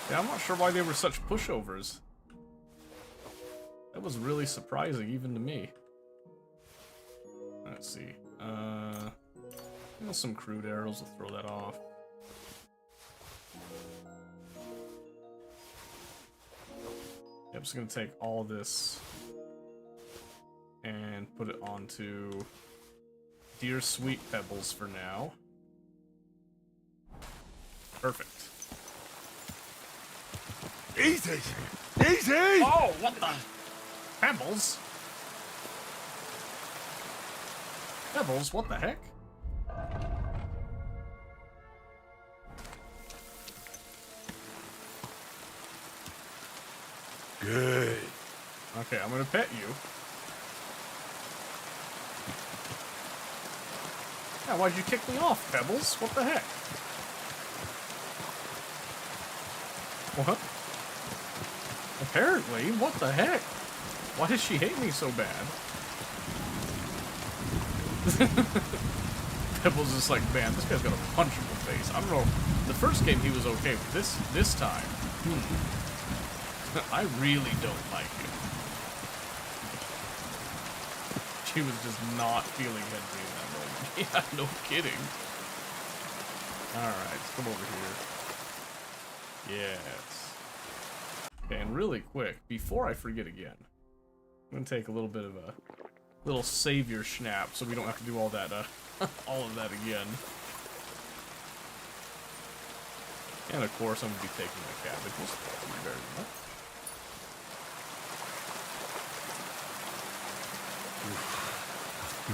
Yeah, I'm not sure why they were such pushovers. That was really surprising, even to me. Let's see. Some crude arrows to throw that off. Yep, I'm just gonna take all this and put it onto Dear Sweet Pebbles for now. Perfect. Easy! Easy! Oh, what the? Pebbles? Pebbles? What the heck? Good. Okay, I'm gonna pet you. Yeah, why'd you kick me off, Pebbles? What the heck? What? Apparently, what the heck? Why does she hate me so bad? Pebbles is like, man, this guy's got a punchable face. I don't know. The first game he was okay, but this time, I really don't like him. She was just not feeling Henry in that moment. Yeah, no kidding. Alright, let's come over here. Yes. Okay, and really quick, before I forget again, I'm gonna take a little bit of a little savior snap so we don't have to do all that, all of that again. And of course, I'm gonna be taking my cabbages. Thank you very much.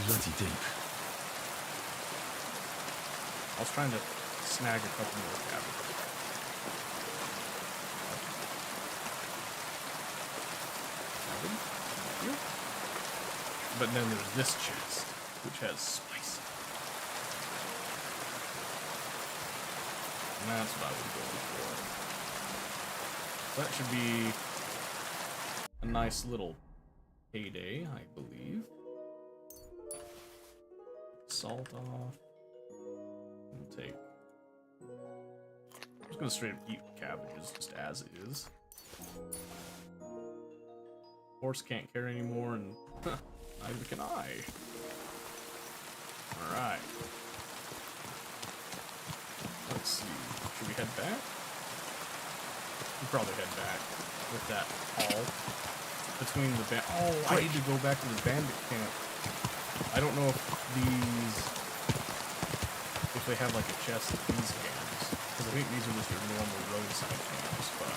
Bloody deep. I was trying to snag a couple more cabbages. Cabbage? Thank you. But then there's this chest, which has spice. And that's what I was going for. That should be a nice little payday, I believe. Salt off. We'll take. I'm just gonna straight up eat cabbages just as is. Horse can't carry anymore, and neither can I. Alright. Let's see. Should we head back? We'll probably head back with that haul. Between the Oh, I need to go back to the bandit camp. I don't know if they have like a chest of these cams. Because I think these are just your normal roadside cams, but...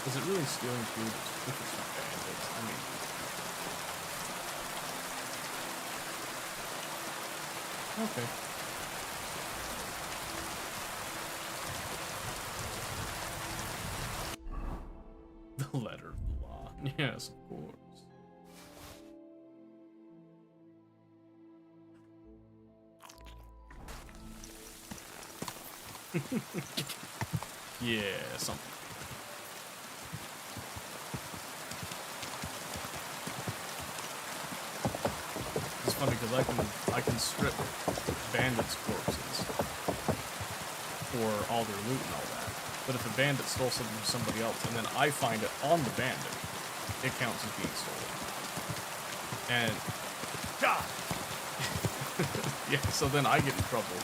Is it really stealing food if it's not bandits? I mean... Okay. The letter of the law. Yes, of course. Yeah, something. It's funny because I can strip bandits' corpses for all their loot and all that. But if a bandit stole something from somebody else and then I find it on the bandit, it counts as being stolen. And yeah, so then I get in trouble.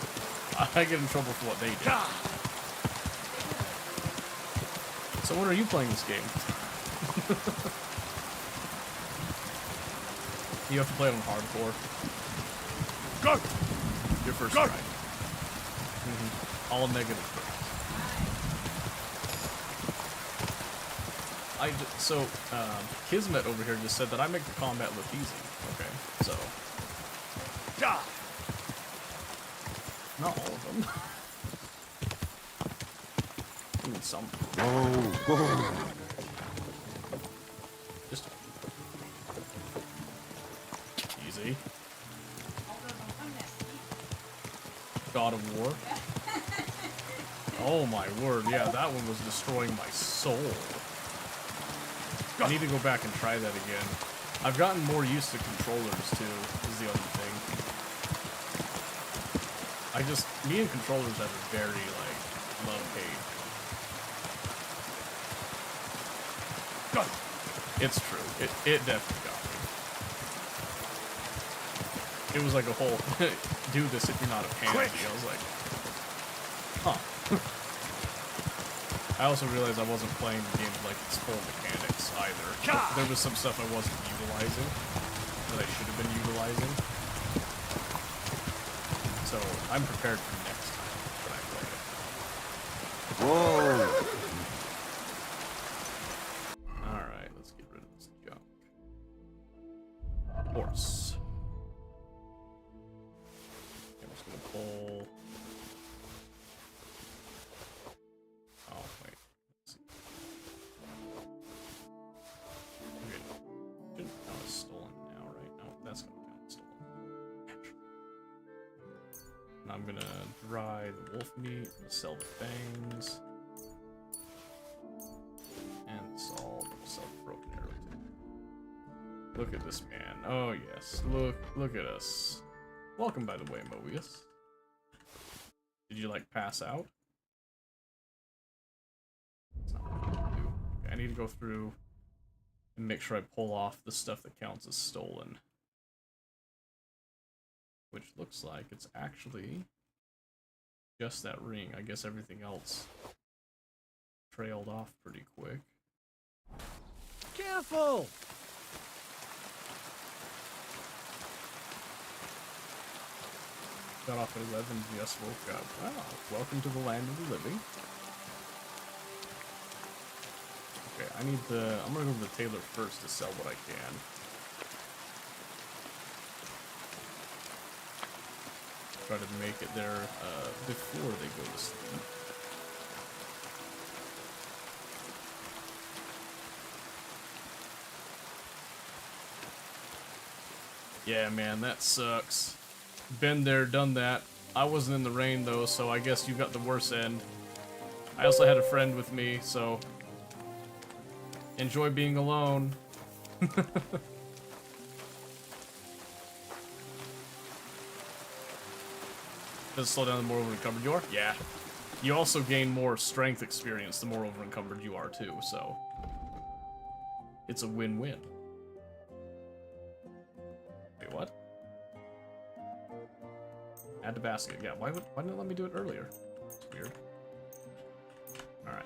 I get in trouble for what they did. So when are you playing this game? You have to play it on hardcore. Go! Your first strike. All negative first. So, Kismet over here just said that I make the combat look easy. Okay, so... Not all of them. I mean, some. Whoa. Just... Easy. God of War. Oh my word, yeah, that one was destroying my soul. I need to go back and try that again. I've gotten more used to controllers too, is the other thing. Me and controllers have a very, like, love-hate. It's true. It definitely got me. It was like a whole, do this if you're not a pansy. I was like, huh. I also realized I wasn't playing the game like its full mechanics either. There was some stuff I wasn't utilizing that I should have been utilizing. So I'm prepared for next time when I play it. Whoa. Alright, let's get rid of this junk. Horse. Okay, I'm just gonna pull... Oh, wait. Let's see. Okay. Shouldn't count as stolen now, right? No, that's gonna count as stolen. And I'm gonna dry the wolf meat, sell the fangs. And salt, sell the broken arrow too. Look at this man. Oh yes, look at us. Welcome, by the way, Mobius. Did you like pass out? That's not what I need to do. Okay, I need to go through and make sure I pull off the stuff that counts as stolen. Which looks like it's actually just that ring. I guess everything else trailed off pretty quick. Careful! Got off at 11, just woke up. Wow, welcome to the land of the living. Okay, I need the... I'm gonna go to the tailor first to sell what I can. Try to make it there before they go to sleep. Yeah, man, that sucks. Been there, done that. I wasn't in the rain, though, so I guess you got the worst end. I also had a friend with me, so... enjoy being alone. Does it slow down the more over-encumbered you are? Yeah. You also gain more strength experience the more over-encumbered you are, too, so... it's a win-win. Wait, what? Add to basket. Yeah, why didn't it let me do it earlier? It's weird. Alright.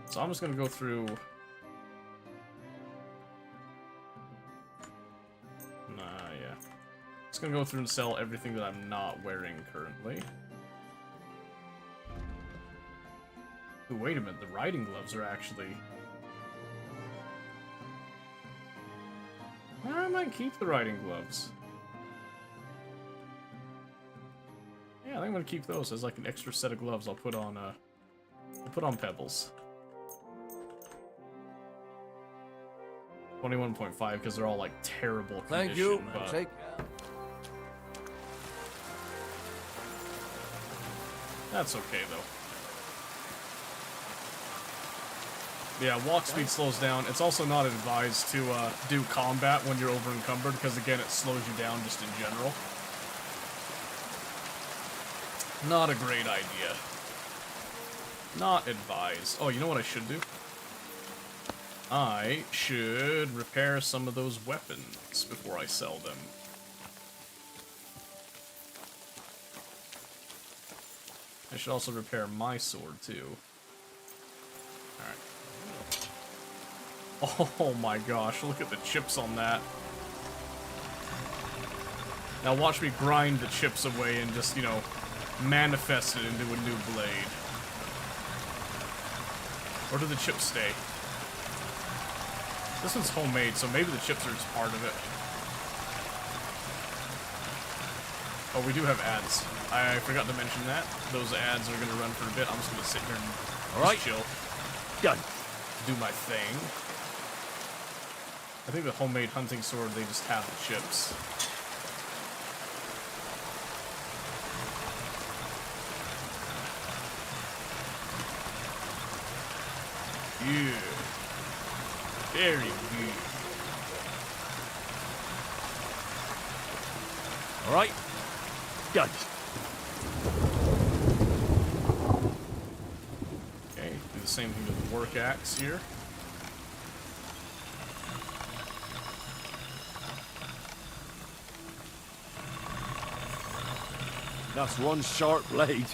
So I'm just gonna go through... yeah. Just gonna go through and sell everything that I'm not wearing currently. Ooh, wait a minute, the riding gloves are actually... I might keep the riding gloves. Yeah, I think I'm gonna keep those as like an extra set of gloves. I'll put on Pebbles. 21.5 because they're all like terrible condition. Thank you. But... Take that's okay though. Yeah, walk speed slows down. It's also not advised to do combat when you're over encumbered because again it slows you down just in general. Not a great idea. Not advised. Oh, you know what I should do? I should repair some of those weapons before I sell them. I should also repair my sword, too. Alright. Oh my gosh, look at the chips on that. Now watch me grind the chips away and just, you know, manifest it into a new blade. Or do the chips stay? This one's homemade, so maybe the chips are just part of it. Oh, we do have ads. I forgot to mention that. Those ads are going to run for a bit. I'm just going to sit here and just chill. Done. Do my thing. I think the homemade hunting sword, they just have the chips. Yeah. Very good. Alright. Done. Okay, do the same thing with the work axe here. That's one sharp blade.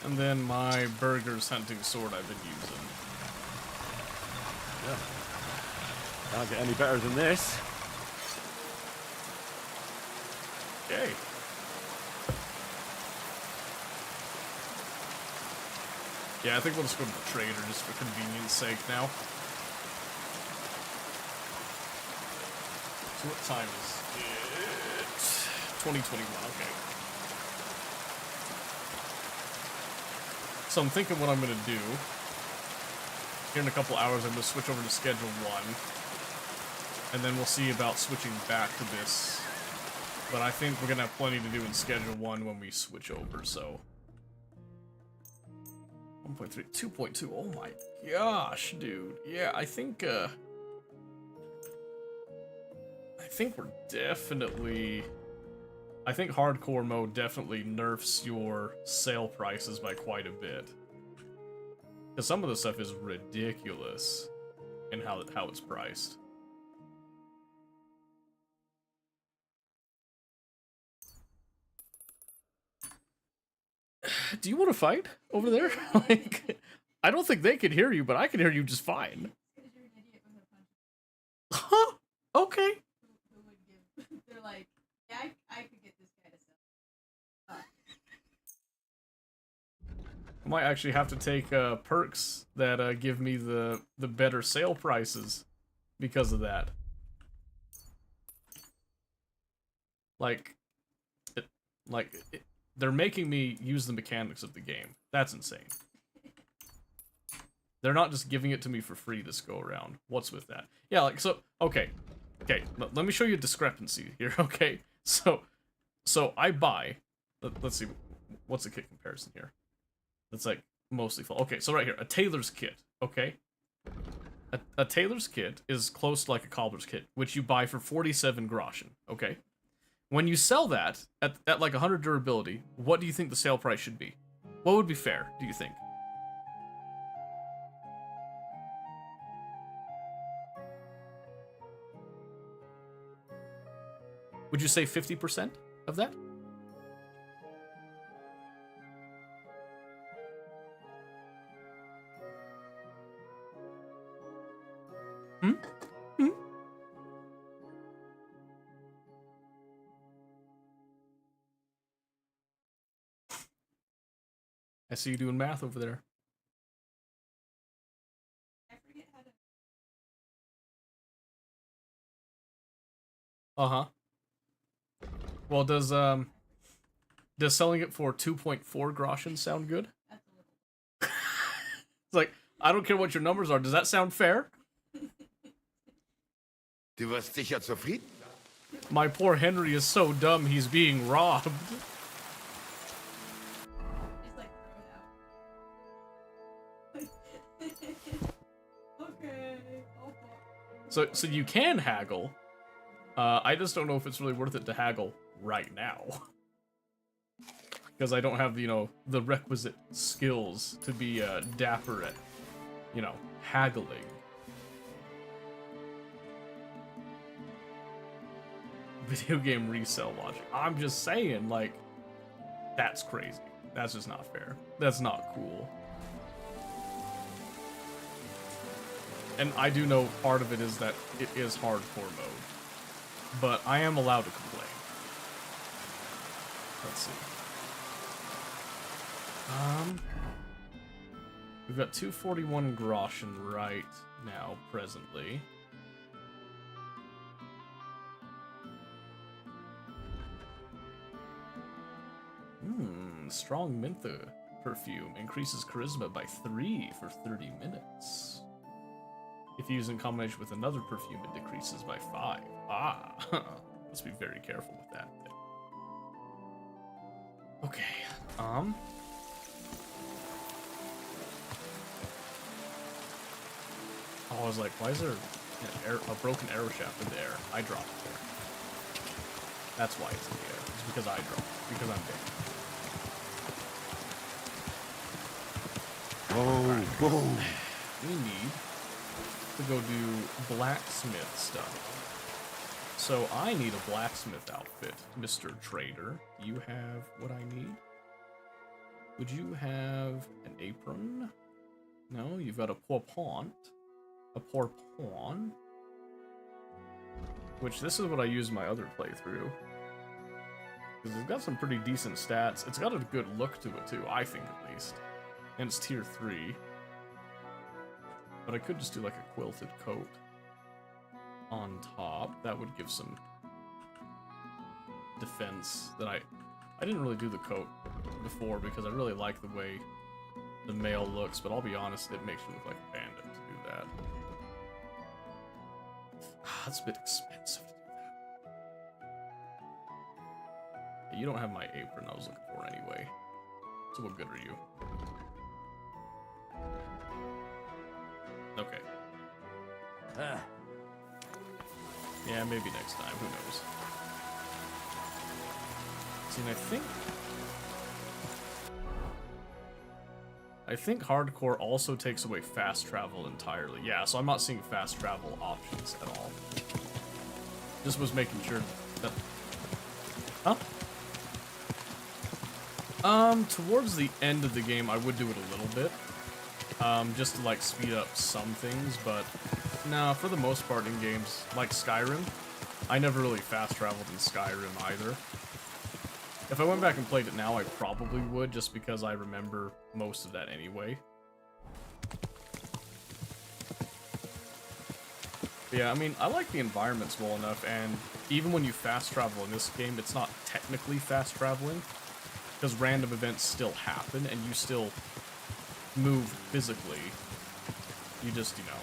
And then my Burger's hunting sword I've been using. Yeah. Can't get any better than this. Okay. Yeah, I think we'll just go to the trader just for convenience sake now. So what time is it? 2021, okay. So I'm thinking what I'm going to do. Here in a couple hours, I'm going to switch over to Schedule 1. And then we'll see about switching back to this. But I think we're going to have plenty to do in Schedule 1 when we switch over, so... 1.3, 2.2, oh my gosh, dude. Yeah, I think we're definitely... I think hardcore mode definitely nerfs your sale prices by quite a bit. Because some of the stuff is ridiculous in how it's priced. Do you want to fight over there? Like, I don't think they can hear you, but I can hear you just fine. Huh? Okay. Who would give? They're like, yeah, I could get this guy to sell. I might actually have to take perks that give me the better sale prices because of that. They're making me use the mechanics of the game. That's insane. They're not just giving it to me for free this go around. What's with that? Yeah, like, so, okay. Okay, let me show you a discrepancy here, okay? So I buy, let's see, what's the kit comparison here? That's like mostly full. Okay, so right here, a tailor's kit, okay? A tailor's kit is close to like a cobbler's kit, which you buy for 47 groschen, okay? When you sell that at like 100 durability, what do you think the sale price should be? What would be fair, do you think? Would you say 50% of that? Hmm? Hmm? I see you doing math over there. I forget how to. Uh-huh. Well, does selling it for 2.4 groschen sound good? That's a little. It's like, I don't care what your numbers are. Does that sound fair? Du wirst sicher zufrieden? My poor Henry is so dumb he's being robbed. It's like throw it out. Okay. Oh, fuck. So you can haggle. I just don't know if it's really worth it to haggle right now. Because I don't have, the requisite skills to be dapper at, haggling. Video game resale logic. I'm just saying, like, that's crazy. That's just not fair. That's not cool. And I do know part of it is that it is hardcore mode. But I am allowed to complain. Let's see. We've got 241 groschen right now, presently. Strong Mentha perfume increases charisma by 3 for 30 minutes. If used in combination with another perfume, it decreases by 5. Ah, let's be very careful with that. Okay, Oh, I was like, why is there a broken arrow shaft in the air? I dropped it there. That's why it's in the air. It's because I dropped it. Because I'm big. Whoa. We need to go do blacksmith stuff. So I need a blacksmith outfit, Mr. Trader. You have what I need? Would you have an apron? No, you've got a pourpoint. A pourpoint. Which, this is what I use in my other playthrough. Because it's got some pretty decent stats. It's got a good look to it too, I think at least. And it's tier 3. But I could just do like a quilted coat on top. That would give some defense that I didn't really do the coat before because I really like the way the mail looks, but I'll be honest, it makes you look like a bandit to do that. That's a bit expensive to do that. You don't have my apron I was looking for anyway. So what good are you? Okay. Yeah, maybe next time. Who knows? See, and I think hardcore also takes away fast travel entirely. Yeah, so I'm not seeing fast travel options at all. Just was making sure that... Huh? Towards the end of the game, I would do it a little bit. Just to, like, speed up some things, but... No, for the most part in games like Skyrim, I never really fast traveled in Skyrim either. If I went back and played it now, I probably would, just because I remember most of that anyway. But yeah, I mean, I like the environments well enough, and even when you fast travel in this game, it's not technically fast traveling, because random events still happen, and you still move physically. You just, you know,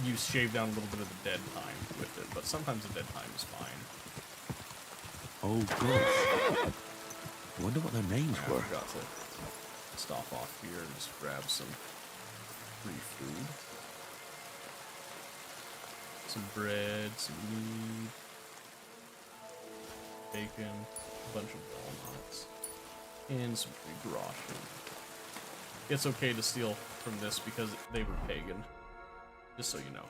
you shave down a little bit of the dead time with it, but sometimes the dead time is fine. Oh, gosh. I wonder what their names I were. forgot to stop off here and just grab some free food. Some bread, some meat, bacon, a bunch of walnuts, and some free groschen. It's okay to steal from this because they were pagan, just so you know.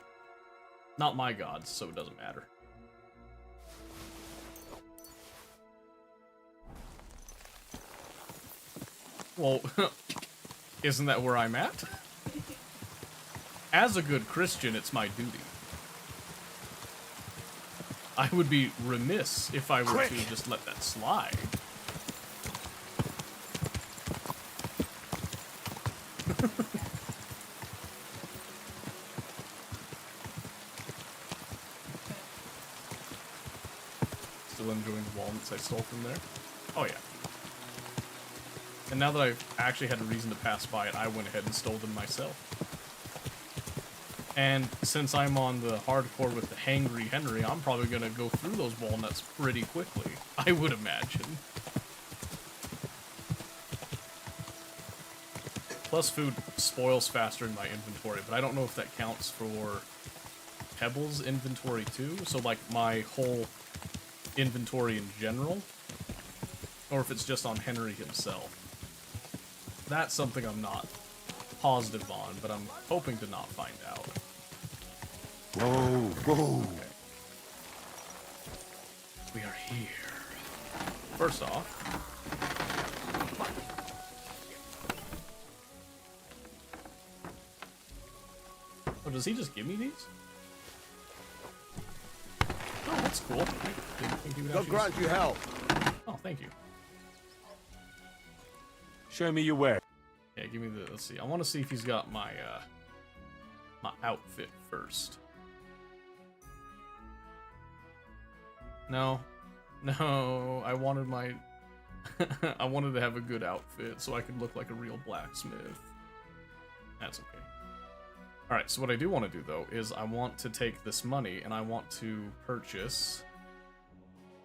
Not my gods, so it doesn't matter. Well, isn't that where I'm at? As a good Christian, it's my duty. I would be remiss if I were to just let that slide. Still enjoying the walnuts I stole from there? Oh yeah. And now that I've actually had a reason to pass by it, I went ahead and stole them myself. And since I'm on the hardcore with the Hangry Henry, I'm probably gonna go through those walnuts pretty quickly, I would imagine. Plus food spoils faster in my inventory, but I don't know if that counts for Pebble's inventory too, so like my whole inventory in general, or if it's just on Henry himself. That's something I'm not positive on, but I'm hoping to not find out. Whoa, whoa. Okay. We are here. First off, oh, does he just give me these? Oh, that's cool. I didn't think he would God actually grant you help. Oh, thank you. Show me your way. Yeah, give me the. Let's see. I want to see if he's got my my outfit first. No, no. I wanted my. I wanted to have a good outfit so I could look like a real blacksmith. That's okay. All right. So what I do want to do though is I want to take this money and I want to purchase.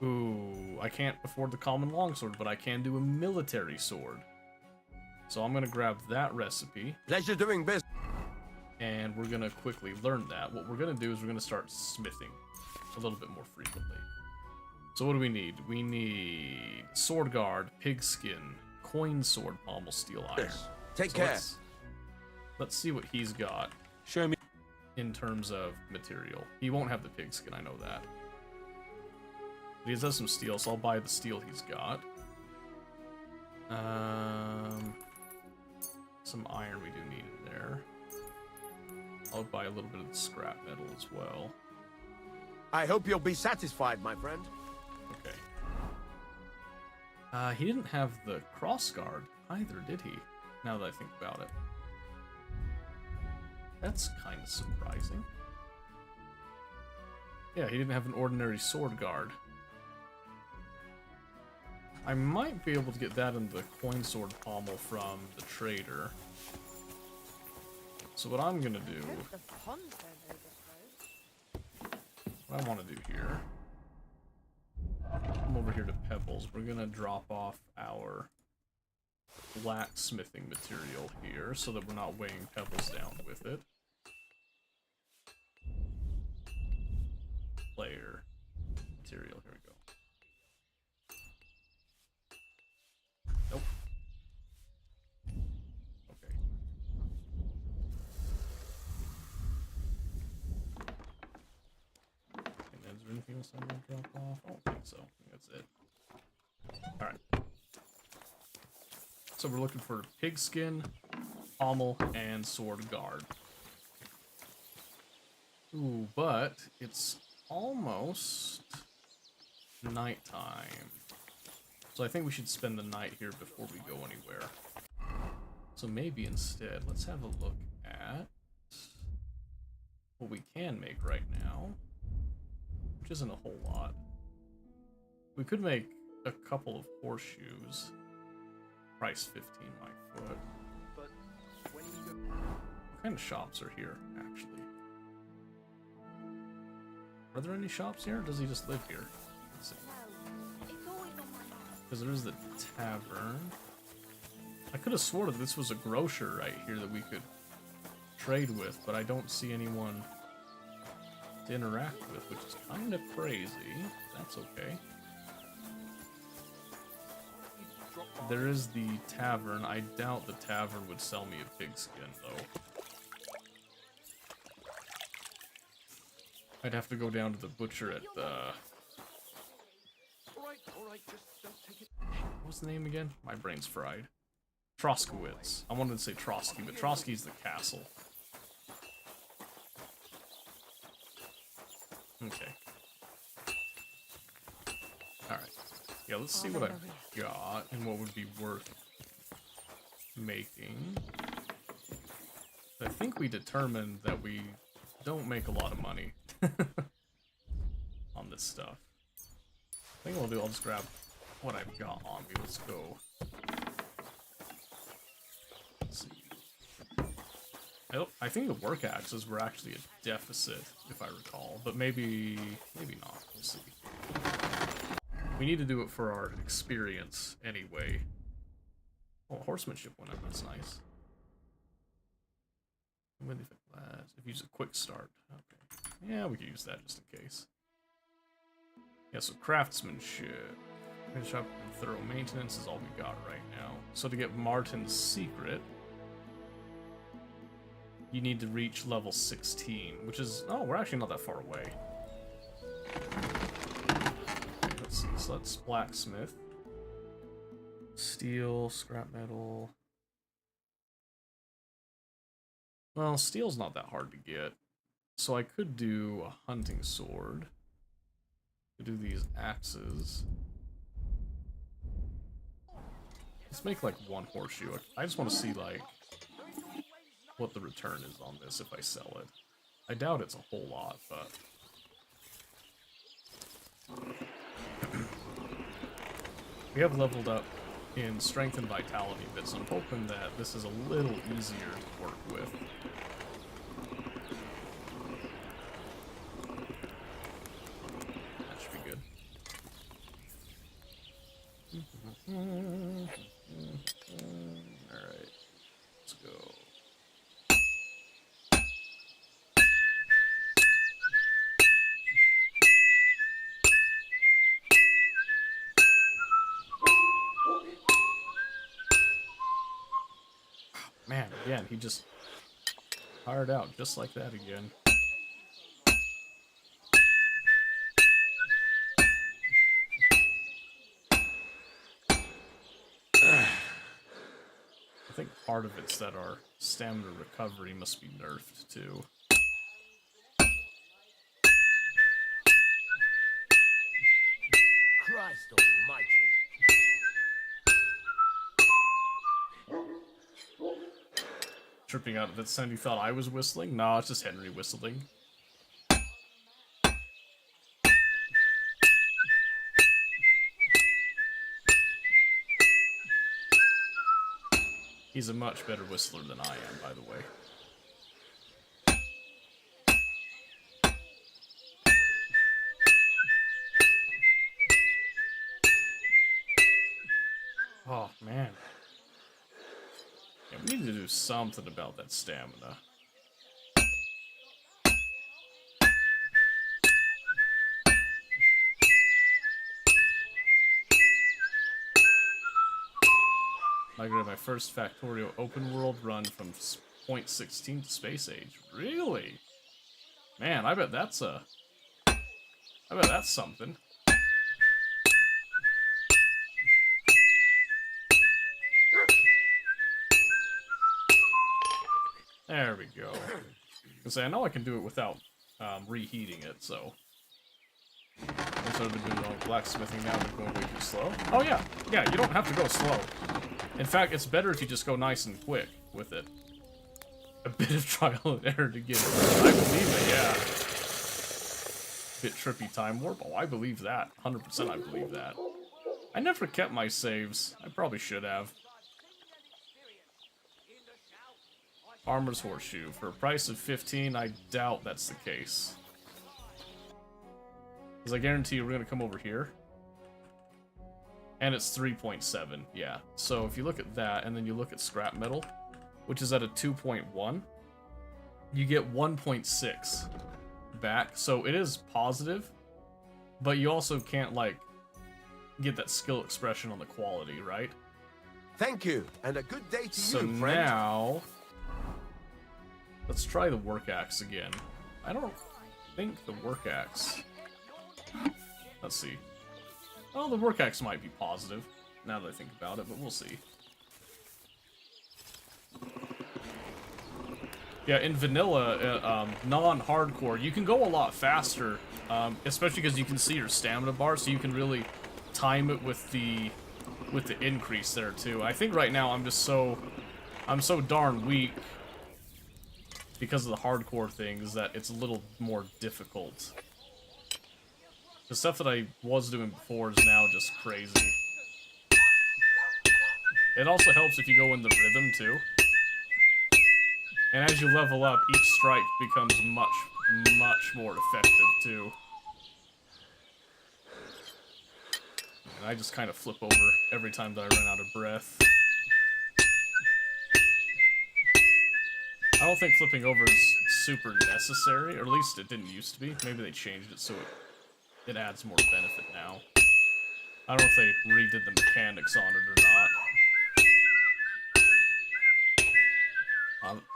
Ooh, I can't afford the common longsword, but I can do a military sword. So I'm going to grab that recipe. Pleasure doing business. And we're going to quickly learn that. What we're going to do is we're going to start smithing a little bit more frequently. So what do we need? We need sword guard, pigskin, coin sword, pommel, steel iron. Yes. Take So care. Let's see what he's got Show me. in terms of material. He won't have the pigskin, I know that. But he does some steel, so I'll buy the steel he's got. Some iron we do need in there. I'll buy a little bit of the scrap metal as well. I hope you'll be satisfied, my friend. Okay. He didn't have the cross guard either, did he? Now that I think about it. That's kind of surprising. Yeah, he didn't have an ordinary sword guard. I might be able to get that in the coin sword pommel from the trader. So what I'm gonna do, what I want to do here, come over here to Pebbles. We're gonna drop off our blacksmithing material here so that we're not weighing Pebbles down with it. Player material, here we go. Nope. Okay. And is there anything else I'm gonna drop off? I don't think so. I think that's it. Alright. So we're looking for pigskin, pommel, and sword guard. Ooh, but it's almost nighttime. So I think we should spend the night here before we go anywhere. So maybe instead, let's have a look at what we can make right now, which isn't a whole lot. We could make a couple of horseshoes. Price 15 my foot. But when you go... What kind of shops are here, actually? Are there any shops here, or does he just live here? Let's see. Because there is the tavern. I could have sworn that this was a grocer right here that we could trade with, but I don't see anyone to interact with, which is kind of crazy. That's okay. There is the tavern. I doubt the tavern would sell me a pigskin, though. I'd have to go down to the butcher at the... Alright, just don't take it. What's the name again? My brain's fried. Troskowitz. I wanted to say Trotsky, but Trotsky's the castle. Okay. Alright. Yeah, let's see what I've got and what would be worth making. I think we determined that we don't make a lot of money on this stuff. I think what I'll do, I'll just grab what I've got on me. Let's go. Let's see. I think the work axes were actually a deficit, if I recall, but maybe not. We'll see. We need to do it for our experience anyway. Oh, horsemanship went up. That's nice. If you use a quick start. Okay. Yeah, we could use that just in case. Yeah, so craftsmanship. Finish up and thorough maintenance is all we got right now. So to get Martin's secret, you need to reach level 16, which is... Oh, we're actually not that far away. Let's see, so that's blacksmith. Steel, scrap metal. Well, steel's not that hard to get. So I could do a hunting sword. Could do these axes. Let's make like one horseshoe. I just want to see like what the return is on this if I sell it. I doubt it's a whole lot, but we have leveled up in strength and vitality a bit, so I'm hoping that this is a little easier to work with. That should be good. Alright, let's go. Man, again, he just fired out just like that again. I think part of it's that our stamina recovery must be nerfed too. Christ almighty. Tripping out that Sandy thought I was whistling? No, it's just Henry whistling. He's a much better whistler than I am, by the way. Oh, man. Yeah, we need to do something about that stamina. I got my first Factorio open world run from point 16 to Space Age. Really? Man, I bet that's something. There we go. I know I can do it without reheating it, so Instead of doing all blacksmithing now, they're going way too slow. Oh yeah, yeah, you don't have to go slow. In fact, it's better if you just go nice and quick with it. A bit of trial and error to get it. I believe it, yeah. Bit trippy time warp. Oh, I believe that. 100% I believe that. I never kept my saves. I probably should have. Farmer's Horseshoe. For a price of 15, I doubt that's the case. Because I guarantee you we're going to come over here. And it's 3.7, yeah. So if you look at that, and then you look at scrap metal, which is at a 2.1, you get 1.6 back. So it is positive, but you also can't, like, get that skill expression on the quality, right? Thank you, and a good day to So you, friend. now, let's try the work axe again. I don't think the work axe... Let's see. Well, the work axe might be positive, now that I think about it, but we'll see. Yeah, in vanilla, non-hardcore, you can go a lot faster, especially because you can see your stamina bar, so you can really time it with the increase there too. I think right now I'm so darn weak because of the hardcore things that it's a little more difficult. The stuff that I was doing before is now just crazy. It also helps if you go in the rhythm too. And as you level up, each strike becomes much more effective too. And I just kind of flip over every time that I run out of breath. I don't think flipping over is super necessary, or at least it didn't used to be. Maybe they changed it so it adds more benefit now. I don't know if they redid the mechanics on it or not.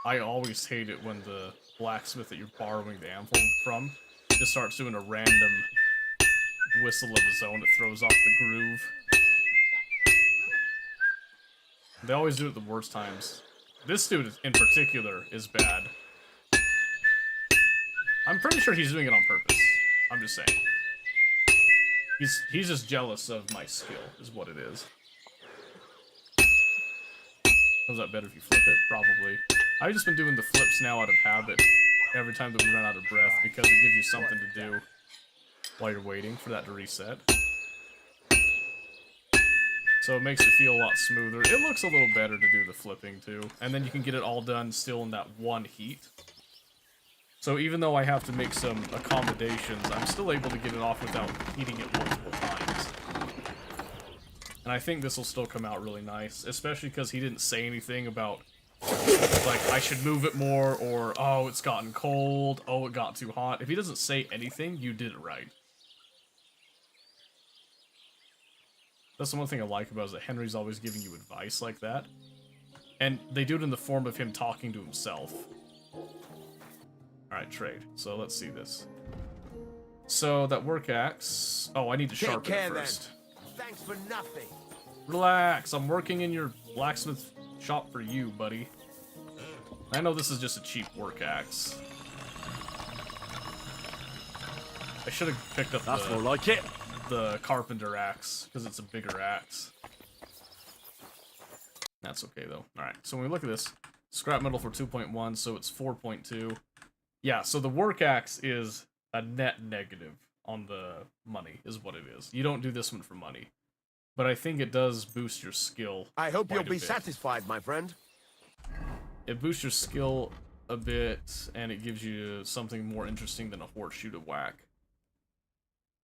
I always hate it when the blacksmith that you're borrowing the anvil from just starts doing a random whistle of his own. It throws off the groove. They always do it at the worst times. This dude in particular is bad. I'm pretty sure he's doing it on purpose. I'm just saying. He's just jealous of my skill, is what it is. Was that better if you flip it? Probably. I've just been doing the flips now out of habit every time that we run out of breath because it gives you something to do while you're waiting for that to reset. So it makes it feel a lot smoother. It looks a little better to do the flipping too. And then you can get it all done still in that one heat. So even though I have to make some accommodations, I'm still able to get it off without heating it multiple times. And I think this will still come out really nice, especially because he didn't say anything about, like, I should move it more, or, oh, it's gotten cold, oh, it got too hot. If he doesn't say anything, you did it right. That's the one thing I like about it, is that Henry's always giving you advice like that. And they do it in the form of him talking to himself. Alright, trade. So let's see this. So that work axe... Oh, I need to sharpen it first. Thanks for nothing. Relax, I'm working in your blacksmith shop for you, buddy. I know this is just a cheap work axe. I should have picked up That's more like it. The carpenter axe, because it's a bigger axe. That's okay, though. Alright, so when we look at this, scrap metal for 2.1, so it's 4.2. Yeah, so the work axe is a net negative on the money, is what it is. You don't do this one for money. But I think it does boost your skill. I hope you'll quite a be bit. satisfied, my friend. It boosts your skill a bit, and it gives you something more interesting than a horseshoe to whack.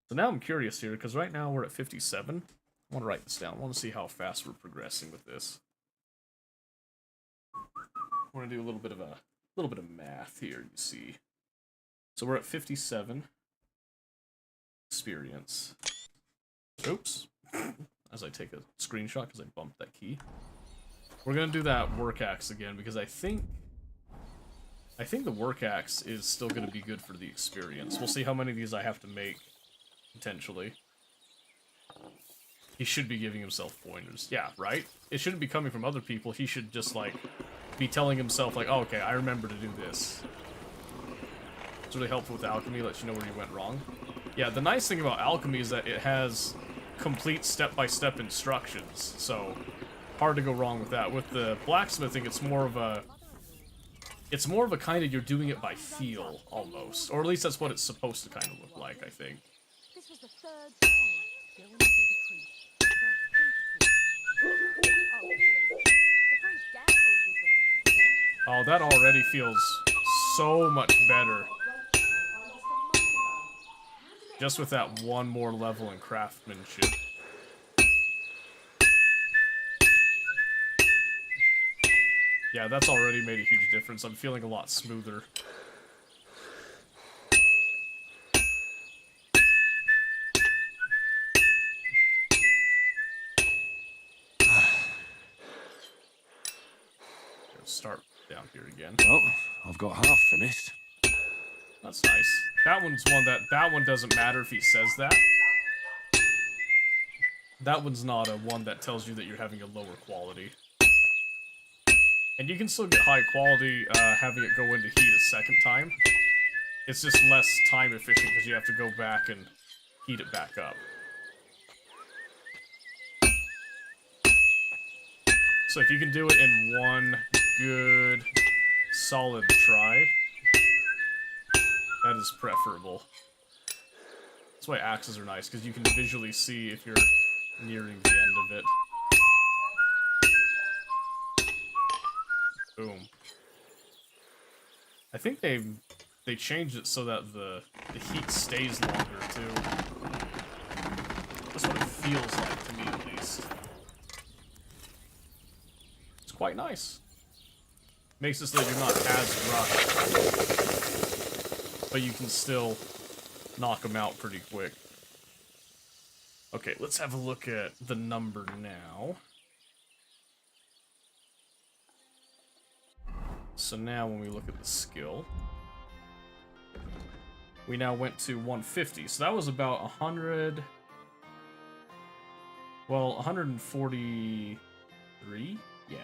So now I'm curious here, because right now we're at 57. I want to write this down. I want to see how fast we're progressing with this. I want to do a little bit of math here, you see. So we're at 57 experience. Oops. As I take a screenshot because I bumped that key. We're gonna do that work axe again because I think the work axe is still gonna be good for the experience. We'll see how many of these I have to make potentially. He should be giving himself pointers. Yeah, right? It shouldn't be coming from other people. He should just, like, be telling himself, like, oh, okay, I remember to do this. It's really helpful with alchemy, lets you know where you went wrong. Yeah, the nice thing about alchemy is that it has complete step-by-step instructions, so hard to go wrong with that. With the blacksmithing, it's more of a kind of you're doing it by feel, almost. Or at least that's what it's supposed to kind of look like, I think. This was the third time. Go and see the priest. The priest gambles with them. Oh, that already feels so much better. Just with that one more level in craftsmanship. Yeah, that's already made a huge difference. I'm feeling a lot smoother. Start down here again. Well, I've got half finished. That's nice. That one's one that one doesn't matter if he says that. That one's not a one that tells you that you're having a lower quality. And you can still get high quality having it go into heat a second time. It's just less time efficient because you have to go back and heat it back up. So if you can do it in one good, solid try, that is preferable. That's why axes are nice, because you can visually see if you're nearing the end of it. Boom. I think they changed it so that the heat stays longer, too. That's what it feels like to me, at least. It's quite nice. Makes it so that you're not as rushed, but you can still knock them out pretty quick. Okay, let's have a look at the number now. So now when we look at the skill, we now went to 150. So that was about 100... Well, 143? Yeah.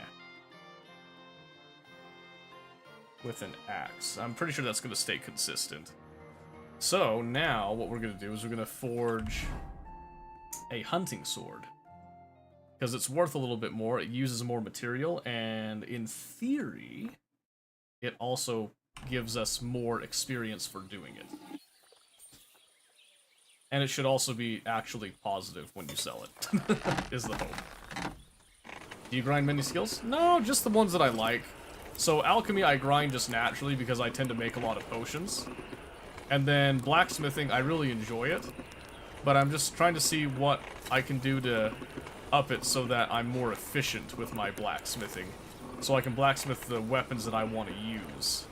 With an axe. I'm pretty sure that's going to stay consistent. So now what we're going to do is we're going to forge a hunting sword. Because it's worth a little bit more, it uses more material, and in theory, it also gives us more experience for doing it. And it should also be actually positive when you sell it, is the hope. Do you grind many skills? No, just the ones that I like. So alchemy I grind just naturally because I tend to make a lot of potions. And then blacksmithing, I really enjoy it. But I'm just trying to see what I can do to up it so that I'm more efficient with my blacksmithing. So I can blacksmith the weapons that I want to use.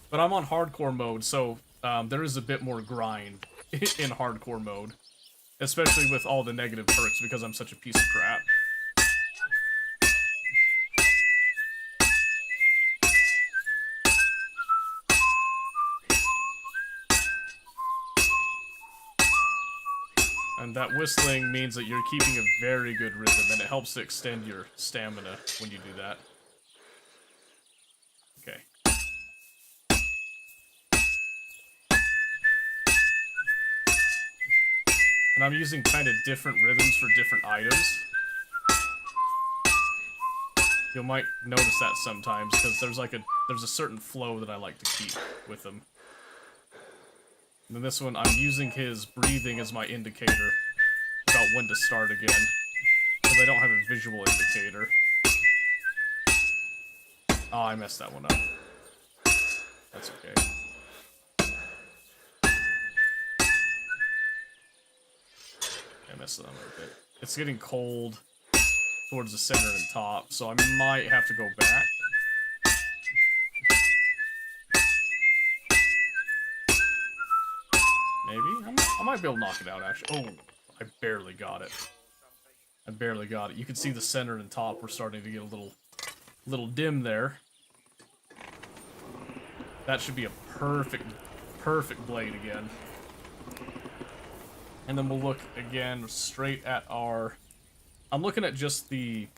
But I'm on hardcore mode, so there is a bit more grind in hardcore mode. Especially with all the negative perks because I'm such a piece of crap. And that whistling means that you're keeping a very good rhythm, and it helps to extend your stamina when you do that. Okay. And I'm using kind of different rhythms for different items. You might notice that sometimes, because there's a certain flow that I like to keep with them. And then this one, I'm using his breathing as my indicator about when to start again. Because I don't have a visual indicator. Oh, I messed that one up. That's okay. I messed it up a bit. It's getting cold towards the center and top, so I might have to go back. Maybe? I might be able to knock it out, actually. Oh, I barely got it. I barely got it. You can see the center and top were starting to get a little dim there. That should be a perfect blade again. And then we'll look again straight at our... I'm looking at just the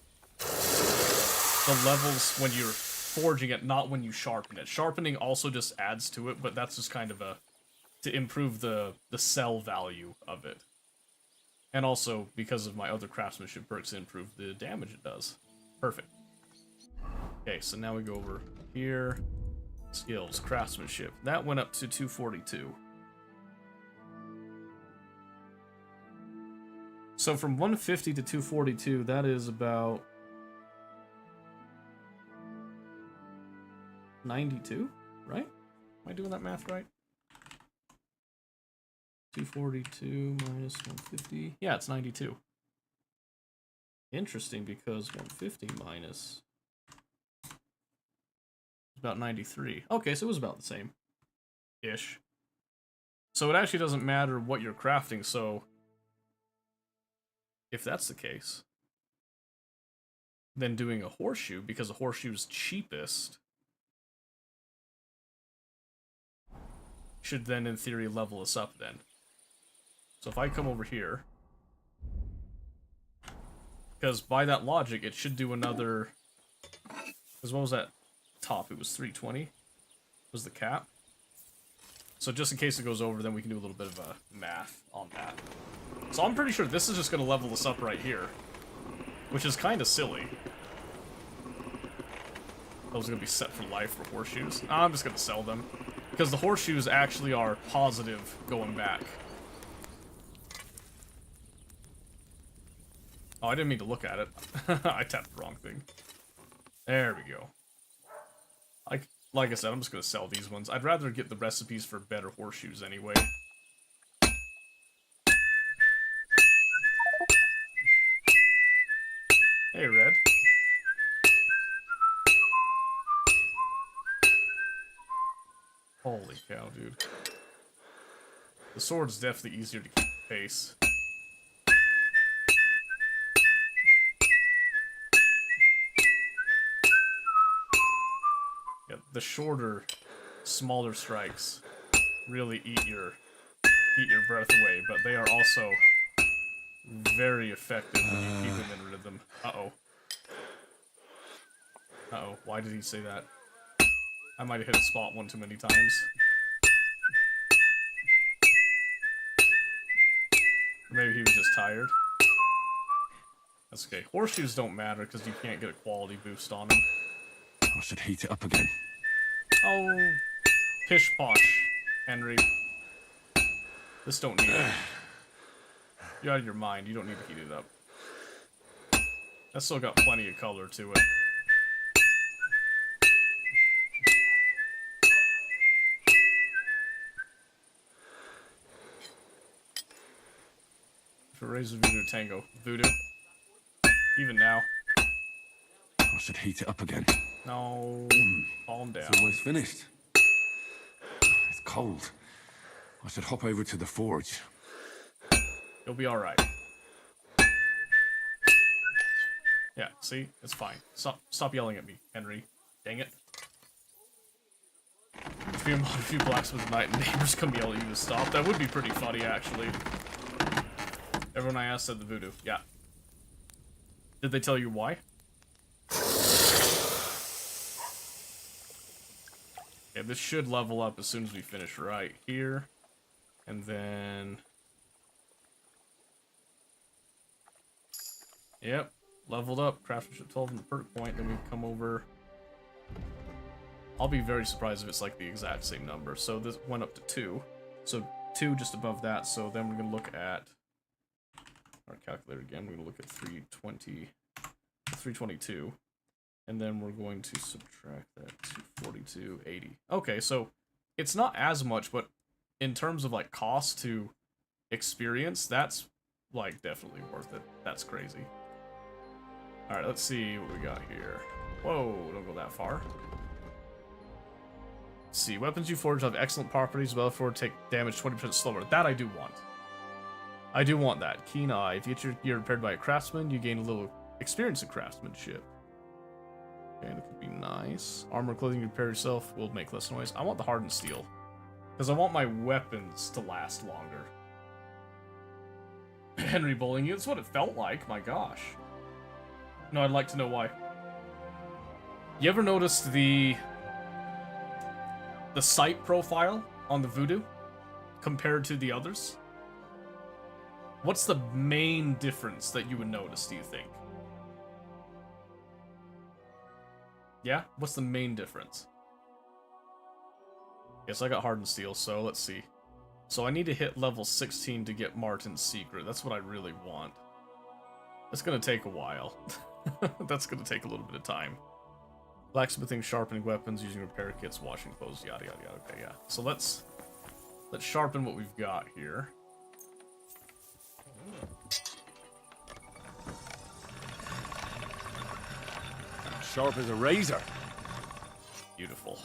levels when you're forging it, not when you sharpen it. Sharpening also just adds to it, but that's just kind of to improve the sell value of it. And also, because of my other craftsmanship perks, improve the damage it does. Perfect. Okay, so now we go over here. Skills, craftsmanship. That went up to 242. So from 150 to 242, that is about 92, right? Am I doing that math right? 242 minus 150. Yeah, it's 92. Interesting, because 150 minus is about 93. Okay, so it was about the same. Ish. So it actually doesn't matter what you're crafting, so if that's the case, then doing a horseshoe, because a horseshoe is cheapest, should then, in theory, level us up then. So if I come over here, because by that logic, it should do another, because what was that top? It was 320, was the cap. So just in case it goes over, then we can do a little bit of a math on that. So I'm pretty sure this is just going to level us up right here, which is kind of silly. Those are going to be set for life for horseshoes. I'm just going to sell them, because the horseshoes actually are positive going back. Oh, I didn't mean to look at it. I tapped the wrong thing. There we go. Like I said, I'm just going to sell these ones. I'd rather get the recipes for better horseshoes anyway. Hey, Red. Holy cow, dude. The sword's definitely easier to keep pace. Yeah, the shorter, smaller strikes really eat your breath away, but they are also very effective when you keep them in rhythm. Uh-oh. Uh-oh, why did he say that? I might have hit a spot one too many times. Or maybe he was just tired. That's okay. Horseshoes don't matter because you can't get a quality boost on them. I should heat it up again. Oh, pish posh, Henry. This don't need it. You're out of your mind. You don't need to heat it up. That's still got plenty of color to it. For Razor Voodoo Tango. Voodoo. Even now. I should heat it up again. No. Calm down. It's almost finished. It's cold. I should hop over to the forge. You'll be alright. Yeah, see? It's fine. Stop yelling at me, Henry. Dang it. If you mod a few blacksmiths tonight and neighbors come yell at you to stop, that would be pretty funny, actually. Everyone I asked said the voodoo. Yeah. Did they tell you why? Yeah, this should level up as soon as we finish right here. And then... Yep, leveled up. Craftsmanship 12 in the perk point. Then we come over... I'll be very surprised if it's like the exact same number. So this went up to 2. So 2 just above that. So then we're going to look at... Our calculator again. We're going to look at 322. And then we're going to subtract that 242, 80. Okay, so it's not as much, but in terms of like cost to experience, that's like definitely worth it. That's crazy. Alright, let's see what we got here. Whoa, don't go that far. Let's see, weapons you forge have excellent properties, but for take damage 20% slower. That I do want. I do want that. Keen Eye. If you get your gear repaired by a craftsman, you gain a little experience in craftsmanship. Okay, that could be nice. Armor clothing you repair yourself will make less noise. I want the hardened steel. Because I want my weapons to last longer. Henry bullying you? That's what it felt like. My gosh. No, I'd like to know why. You ever noticed the sight profile on the Voodoo compared to the others? What's the main difference that you would notice, do you think? Yeah? What's the main difference? Yes, I got Hardened Steel, so let's see. So I need to hit level 16 to get Martin's Secret. That's what I really want. That's gonna take a while. That's gonna take a little bit of time. Blacksmithing, sharpening weapons, using repair kits, washing clothes, yada yada yada. Okay, yeah. So let's sharpen what we've got here. Sharp as a razor. Beautiful.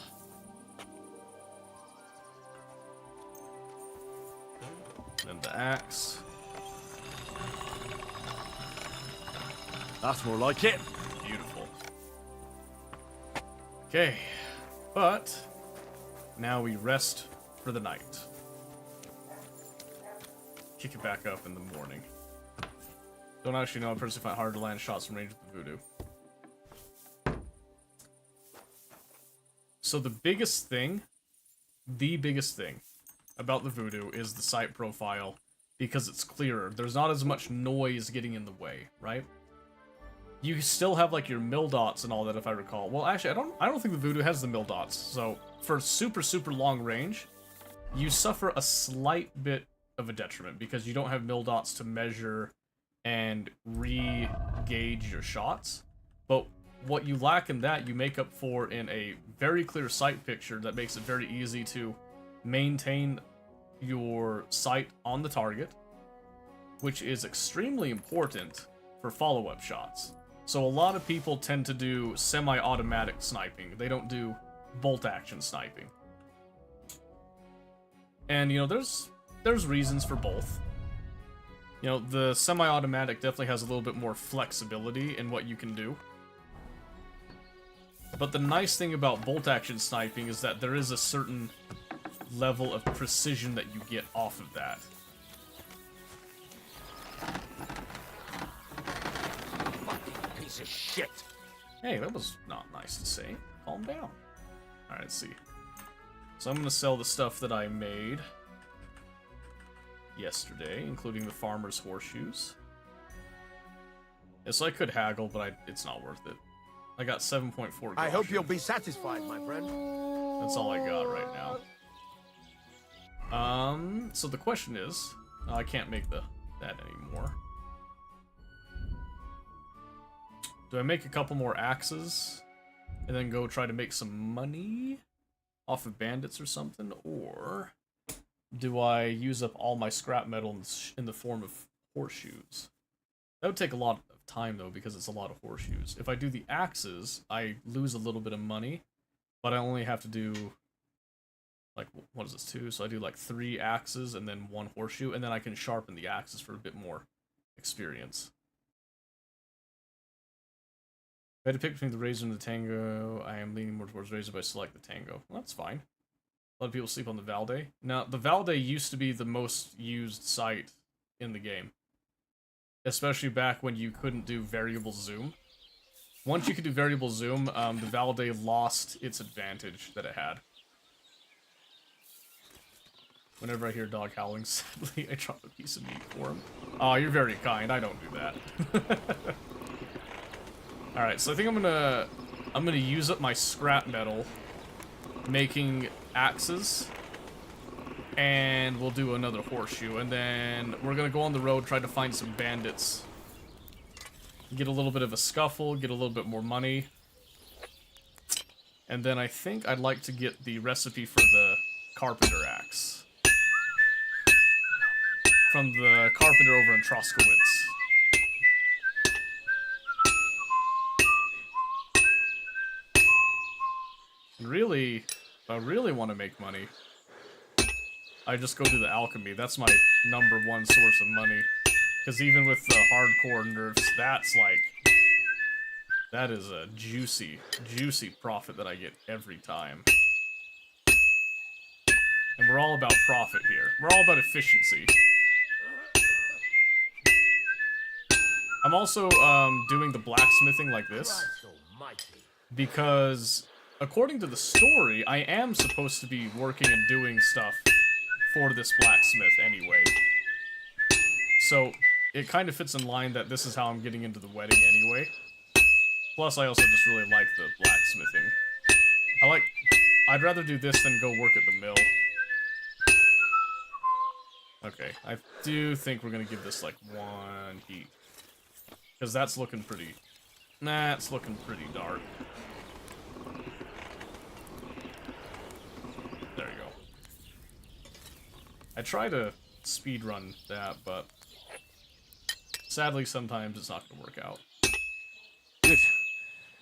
Then the axe. That's more like it. Beautiful. Okay, but now we rest for the night. Kick it back up in the morning. Don't actually know. I personally find it hard to land shots from range with the Voodoo. So the biggest thing about the Voodoo is the sight profile, because it's clearer. There's not as much noise getting in the way, right? You still have like your mill dots and all that, if I recall. Well, actually, I don't think the Voodoo has the mill dots. So for super long range, you suffer a slight bit of a detriment because you don't have mill dots to measure and re-gauge your shots. But what you lack in that, you make up for in a very clear sight picture that makes it very easy to maintain your sight on the target, which is extremely important for follow-up shots. So a lot of people tend to do semi-automatic sniping. They don't do bolt-action sniping. And, you know, there's reasons for both. You know, the semi-automatic definitely has a little bit more flexibility in what you can do. But the nice thing about bolt-action sniping is that there is a certain level of precision that you get off of that. Piece of shit. Hey, that was not nice to say. Calm down. Alright, let's see. So I'm going to sell the stuff that I made yesterday, including the farmer's horseshoes. Yes, I could haggle, but it's not worth it. I got 7.4 groschen. I hope you'll be satisfied, my friend. That's all I got right now. So the question is, I can't make that anymore. Do I make a couple more axes and then go try to make some money off of bandits or something, or do I use up all my scrap metal in the form of horseshoes? That would take a lot of time though, because it's a lot of horseshoes. If I do the axes, I lose a little bit of money, but I only have to do, like, what is this, 2? So I do like 3 axes and then 1 horseshoe, and then I can sharpen the axes for a bit more experience. If I had to pick between the Razor and the Tango, I am leaning more towards Razor, but I select the Tango. Well, that's fine. A lot of people sleep on the Valde. Now, the Valde used to be the most used sight in the game, especially back when you couldn't do variable zoom. Once you could do variable zoom, the Valde lost its advantage that it had. Whenever I hear dog howling, sadly, I drop a piece of meat for him. Oh, you're very kind. I don't do that. All right, so I think I'm gonna use up my scrap metal making axes, and we'll do another horseshoe, and then we're gonna go on the road, try to find some bandits, get a little bit of a scuffle, get a little bit more money, and then I think I'd like to get the recipe for the carpenter axe from the carpenter over in Troskowitz. And really, if I really want to make money, I just go do the alchemy. That's my #1 source of money. Because even with the hardcore nerfs, that's like, that is a juicy, juicy profit that I get every time. And we're all about profit here. We're all about efficiency. I'm also doing the blacksmithing like this, because according to the story, I am supposed to be working and doing stuff for this blacksmith anyway. So it kind of fits in line that this is how I'm getting into the wedding anyway. Plus, I also just really like the blacksmithing. I'd rather do this than go work at the mill. Okay, I do think we're gonna give this like 1 heat. Because that's looking pretty... Nah, it's looking pretty dark. There you go. I try to speedrun that, but... Sadly, sometimes it's not gonna work out. Good.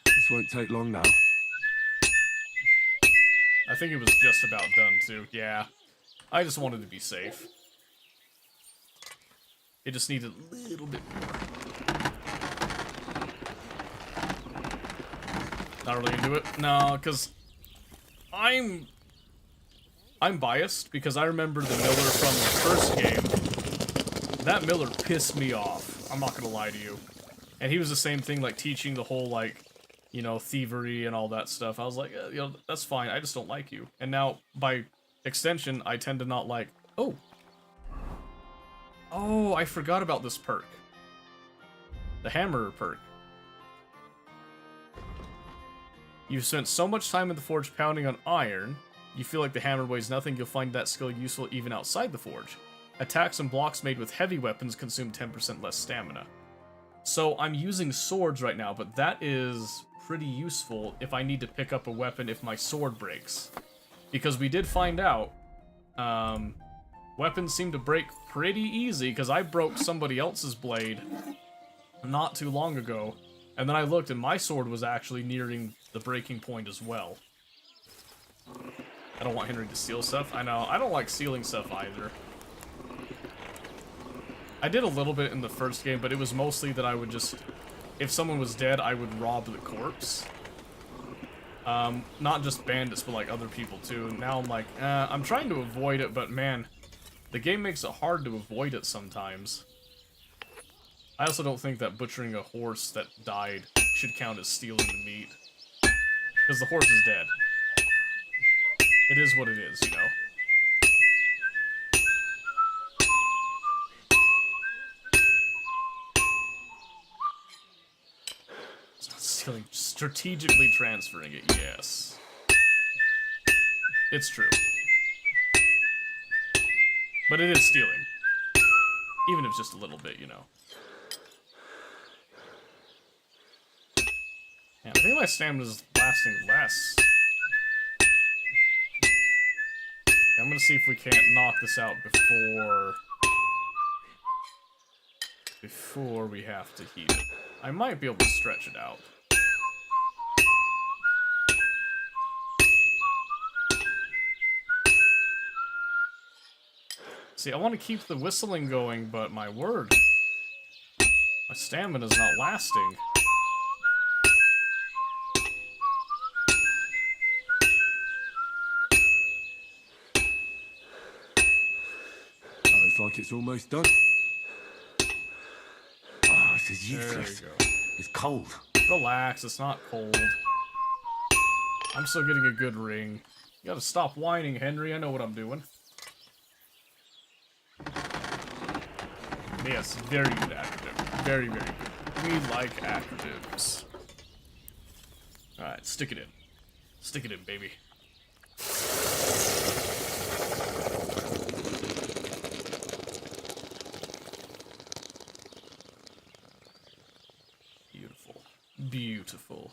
This won't take long now. I think it was just about done, too. Yeah. I just wanted to be safe. It just needed a little bit more. Not really gonna do it? No, because I'm biased, because I remember the miller from the first game. That miller pissed me off. I'm not gonna lie to you. And he was the same thing, like, teaching the whole, like, you know, thievery and all that stuff. I was like, you know, that's fine, I just don't like you. And now, by extension, I tend to not like... Oh! Oh, I forgot about this perk. The hammer perk. You've spent so much time in the forge pounding on iron, you feel like the hammer weighs nothing, you'll find that skill useful even outside the forge. Attacks and blocks made with heavy weapons consume 10% less stamina. So I'm using swords right now, but that is pretty useful if I need to pick up a weapon if my sword breaks. Because we did find out, weapons seem to break pretty easy, because I broke somebody else's blade not too long ago, and then I looked and my sword was actually nearing the breaking point as well. I don't want Henry to steal stuff. I know, I don't like stealing stuff either. I did a little bit in the first game, but it was mostly that I would just... If someone was dead, I would rob the corpse. Not just bandits, but like other people too. And now I'm like, I'm trying to avoid it, but man, the game makes it hard to avoid it sometimes. I also don't think that butchering a horse that died should count as stealing the meat. Because the horse is dead. It is what it is, you know? It's not stealing, strategically transferring it, yes. It's true. But it is stealing. Even if it's just a little bit, you know. Yeah, I think my stamina's lasting less. I'm gonna see if we can't knock this out before we have to heat it. I might be able to stretch it out. See, I want to keep the whistling going, but my word, my stamina's not lasting. Looks like it's almost done. Oh, this is useless. There you go. It's cold. Relax, it's not cold. I'm still getting a good ring. You gotta stop whining, Henry. I know what I'm doing. Yes, very good acronym. Very, very good. We like acronyms. Alright, stick it in. Stick it in, baby. Beautiful. Beautiful.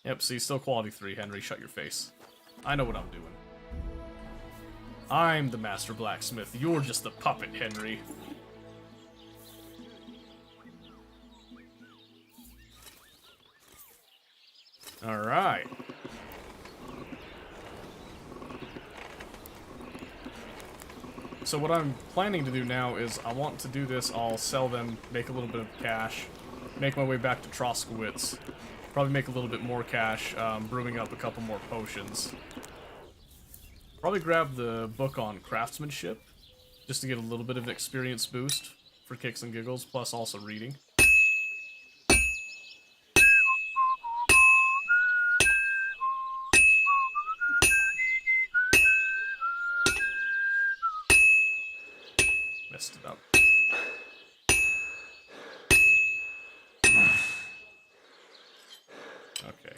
Yep, see, still quality 3, Henry. Shut your face. I know what I'm doing. I'm the master blacksmith. You're just the puppet, Henry. Alright. So what I'm planning to do now is I want to do this, I'll sell them, make a little bit of cash, make my way back to Troskowitz, probably make a little bit more cash, brewing up a couple more potions. Probably grab the book on craftsmanship, just to get a little bit of experience boost for kicks and giggles, plus also reading. Messed it up. Okay.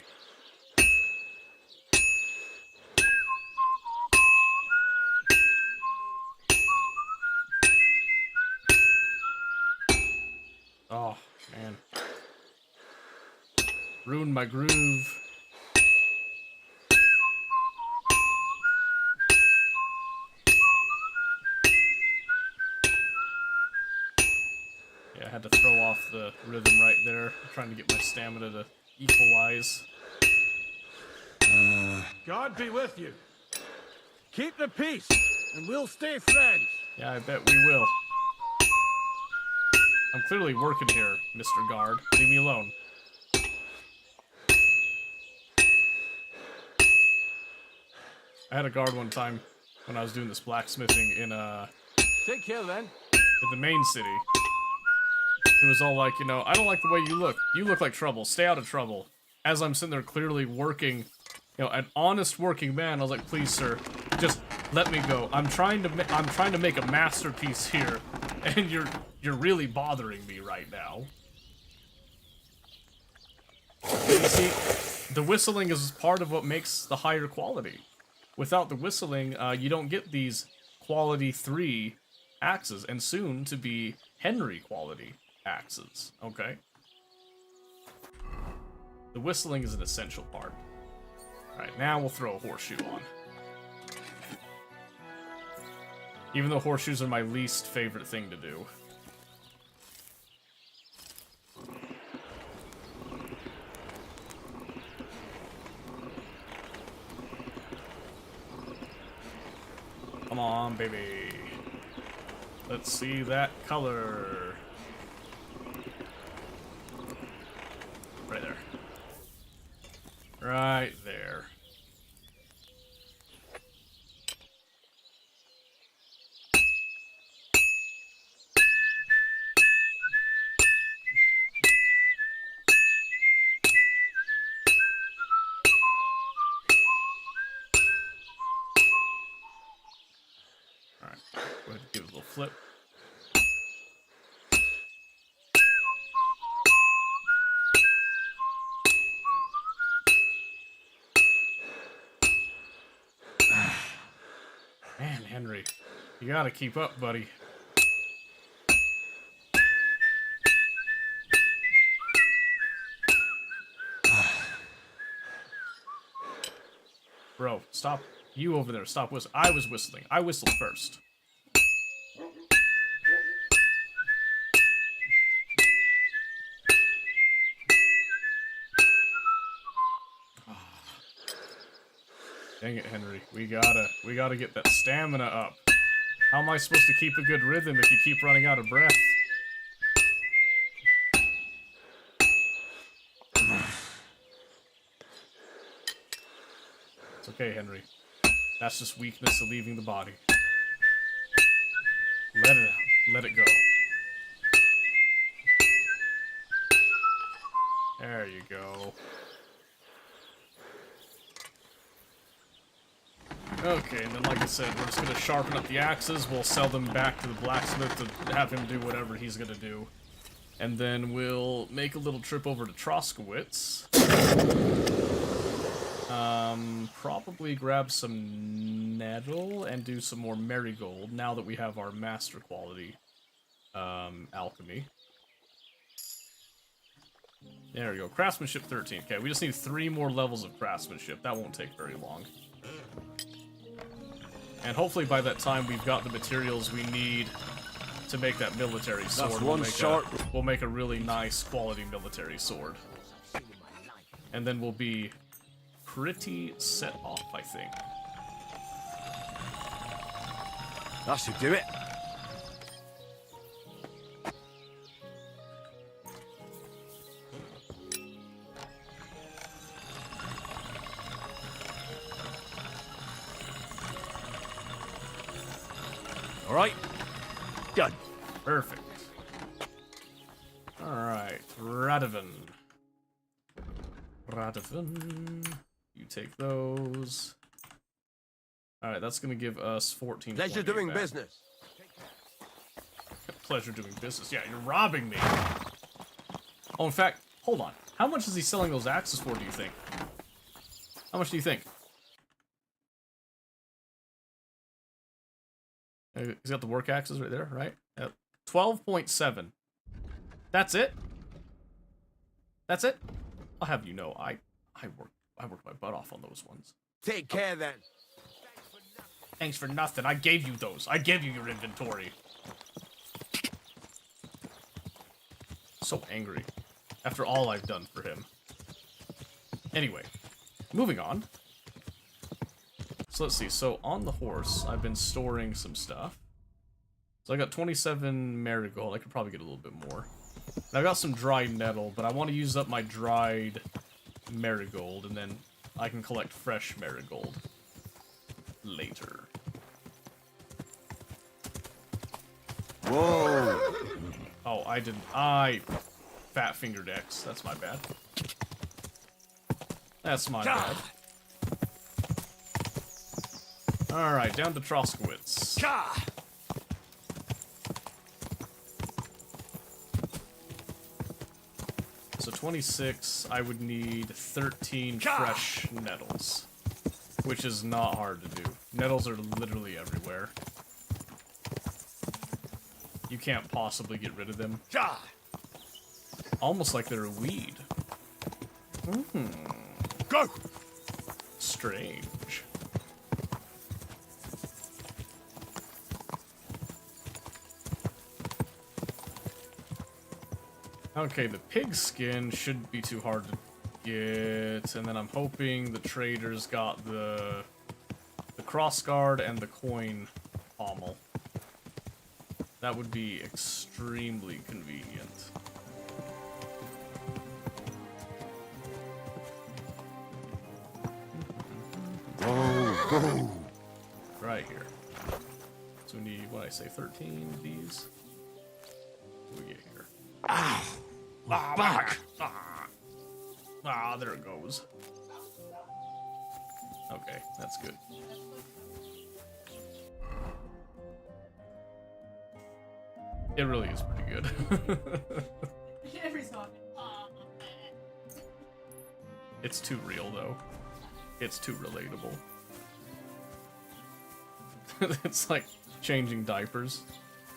Oh, man. Ruined my groove. Yeah, I had to throw off the rhythm right there, trying to get my stamina to equalize. God be with you. Keep the peace, and we'll stay friends. Yeah, I bet we will. I'm clearly working here, Mr. Guard. Leave me alone. I had a guard one time when I was doing this blacksmithing in Take care then. the main city. It was all like, you know, I don't like the way you look. You look like trouble. Stay out of trouble. As I'm sitting there clearly working, you know, an honest working man, I was like, please, sir, just let me go. I'm trying to make a masterpiece here, and you're really bothering me right now. You see, the whistling is part of what makes the higher quality. Without the whistling, you don't get these quality 3 axes, and soon to be Henry quality axes, okay? The whistling is an essential part. Alright, now we'll throw a horseshoe on. Even though horseshoes are my least favorite thing to do. Come on, baby. Let's see that color. Right there. Right there. Alright, go ahead and give it a little flip. Man, Henry, you gotta keep up, buddy. Bro, stop. You over there, stop whistling. I was whistling. I whistled first. Dang it, Henry. We gotta get that stamina up. How am I supposed to keep a good rhythm if you keep running out of breath? It's okay, Henry. That's just weakness of leaving the body. Let it out. Let it go. There you go. Okay, and then like I said, we're just gonna sharpen up the axes, we'll sell them back to the blacksmith to have him do whatever he's gonna do. And then we'll make a little trip over to Troskowitz. Probably grab some nettle and do some more marigold now that we have our master quality alchemy. There we go, craftsmanship 13. Okay, we just need 3 more levels of craftsmanship. That won't take very long. And hopefully by that time we've got the materials we need to make that military sword. We'll make a really nice quality military sword. And then we'll be pretty set off, I think. That should do it. All right. Done. Perfect. Alright, Radovan. Radovan. You take those. Alright, that's gonna give us 14. Pleasure doing business. pleasure doing business. Yeah, you're robbing me. Oh, in fact, hold on. How much is he selling those axes for, do you think? How much do you think? He's got the work axes right there, right? 12.7. That's it? That's it? I'll have you know, I worked my butt off on those ones. Take care then. Thanks for nothing. I gave you those. I gave you your inventory. So angry. After all I've done for him. Anyway, moving on. So let's see. So on the horse, I've been storing some stuff. So I got 27 marigold. I could probably get a little bit more. And I've got some dried nettle, but I want to use up my dried marigold, and then I can collect fresh marigold later. Whoa! Oh, fat fingered X. That's my bad. That's my bad. Alright, down to Troskowitz. So 26, I would need 13 fresh nettles. Which is not hard to do. Nettles are literally everywhere. You can't possibly get rid of them. Almost like they're a weed. Go! Strange. Okay, the pig skin shouldn't be too hard to get, and then I'm hoping the traders got the cross guard and the coin pommel. That would be extremely convenient. Go! Right here. So we need, what did I say, 13 of these? What do we get here? Back! There it goes. Okay, that's good. It really is pretty good. Every so often. It's too real, though. It's too relatable. It's like changing diapers,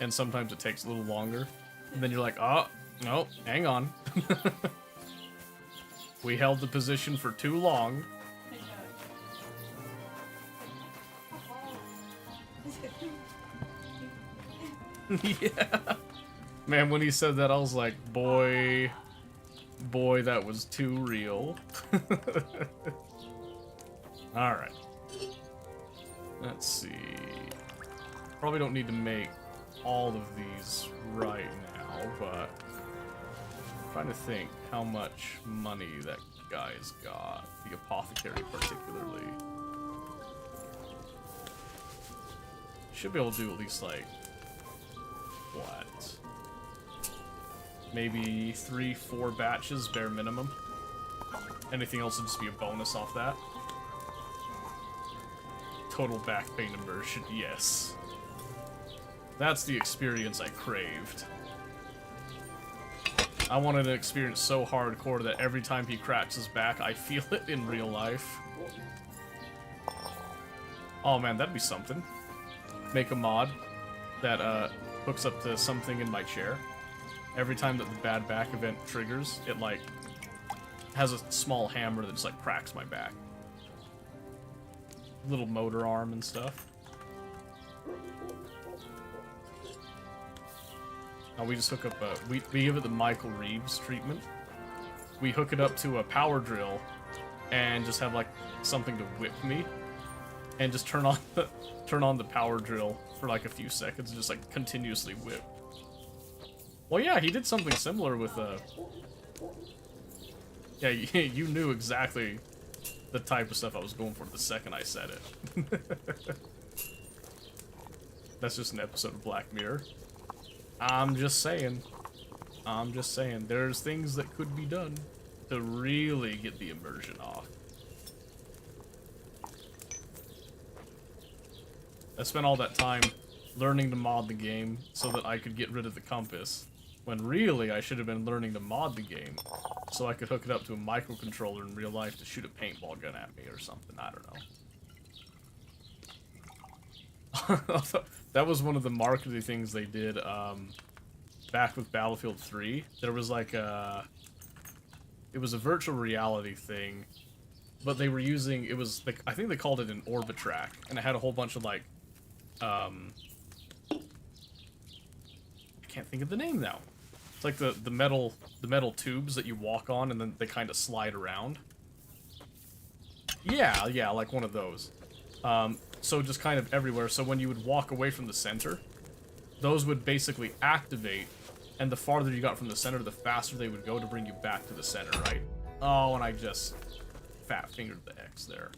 and sometimes it takes a little longer. And then you're like, oh, no, hang on. We held the position for too long. Yeah. Man, when he said that, I was like, boy, that was too real. Alright. Let's see. Probably don't need to make all of these right now, but I'm trying to think how much money that guy's got. The apothecary particularly. Should be able to do at least like what? Maybe 3-4 batches bare minimum. Anything else would just be a bonus off that. Total back pain immersion, yes. That's the experience I craved. I wanted an experience so hardcore that every time he cracks his back, I feel it in real life. Oh man, that'd be something. Make a mod that hooks up to something in my chair. Every time that the bad back event triggers, it like has a small hammer that just like cracks my back. Little motor arm and stuff. Now we just hook up we give it the Michael Reeves treatment. We hook it up to a power drill and just have like something to whip me, and just turn on the power drill for like a few seconds and just like continuously whip. Well, yeah, he did something similar with yeah, you knew exactly the type of stuff I was going for the second I said it. That's just an episode of Black Mirror. I'm just saying. There's things that could be done to really get the immersion off. I spent all that time learning to mod the game so that I could get rid of the compass, when really I should have been learning to mod the game so I could hook it up to a microcontroller in real life to shoot a paintball gun at me or something. I don't know. That was one of the marketing things they did back with Battlefield 3. There was like it was a virtual reality thing, but they were using, it was like, I think they called it an Orbitrack, and it had a whole bunch of like I can't think of the name now. It's like the metal tubes that you walk on and then they kind of slide around. Yeah, like one of those. So just kind of everywhere. So when you would walk away from the center, those would basically activate, and the farther you got from the center, the faster they would go to bring you back to the center, right? Oh, and I just fat fingered the X there.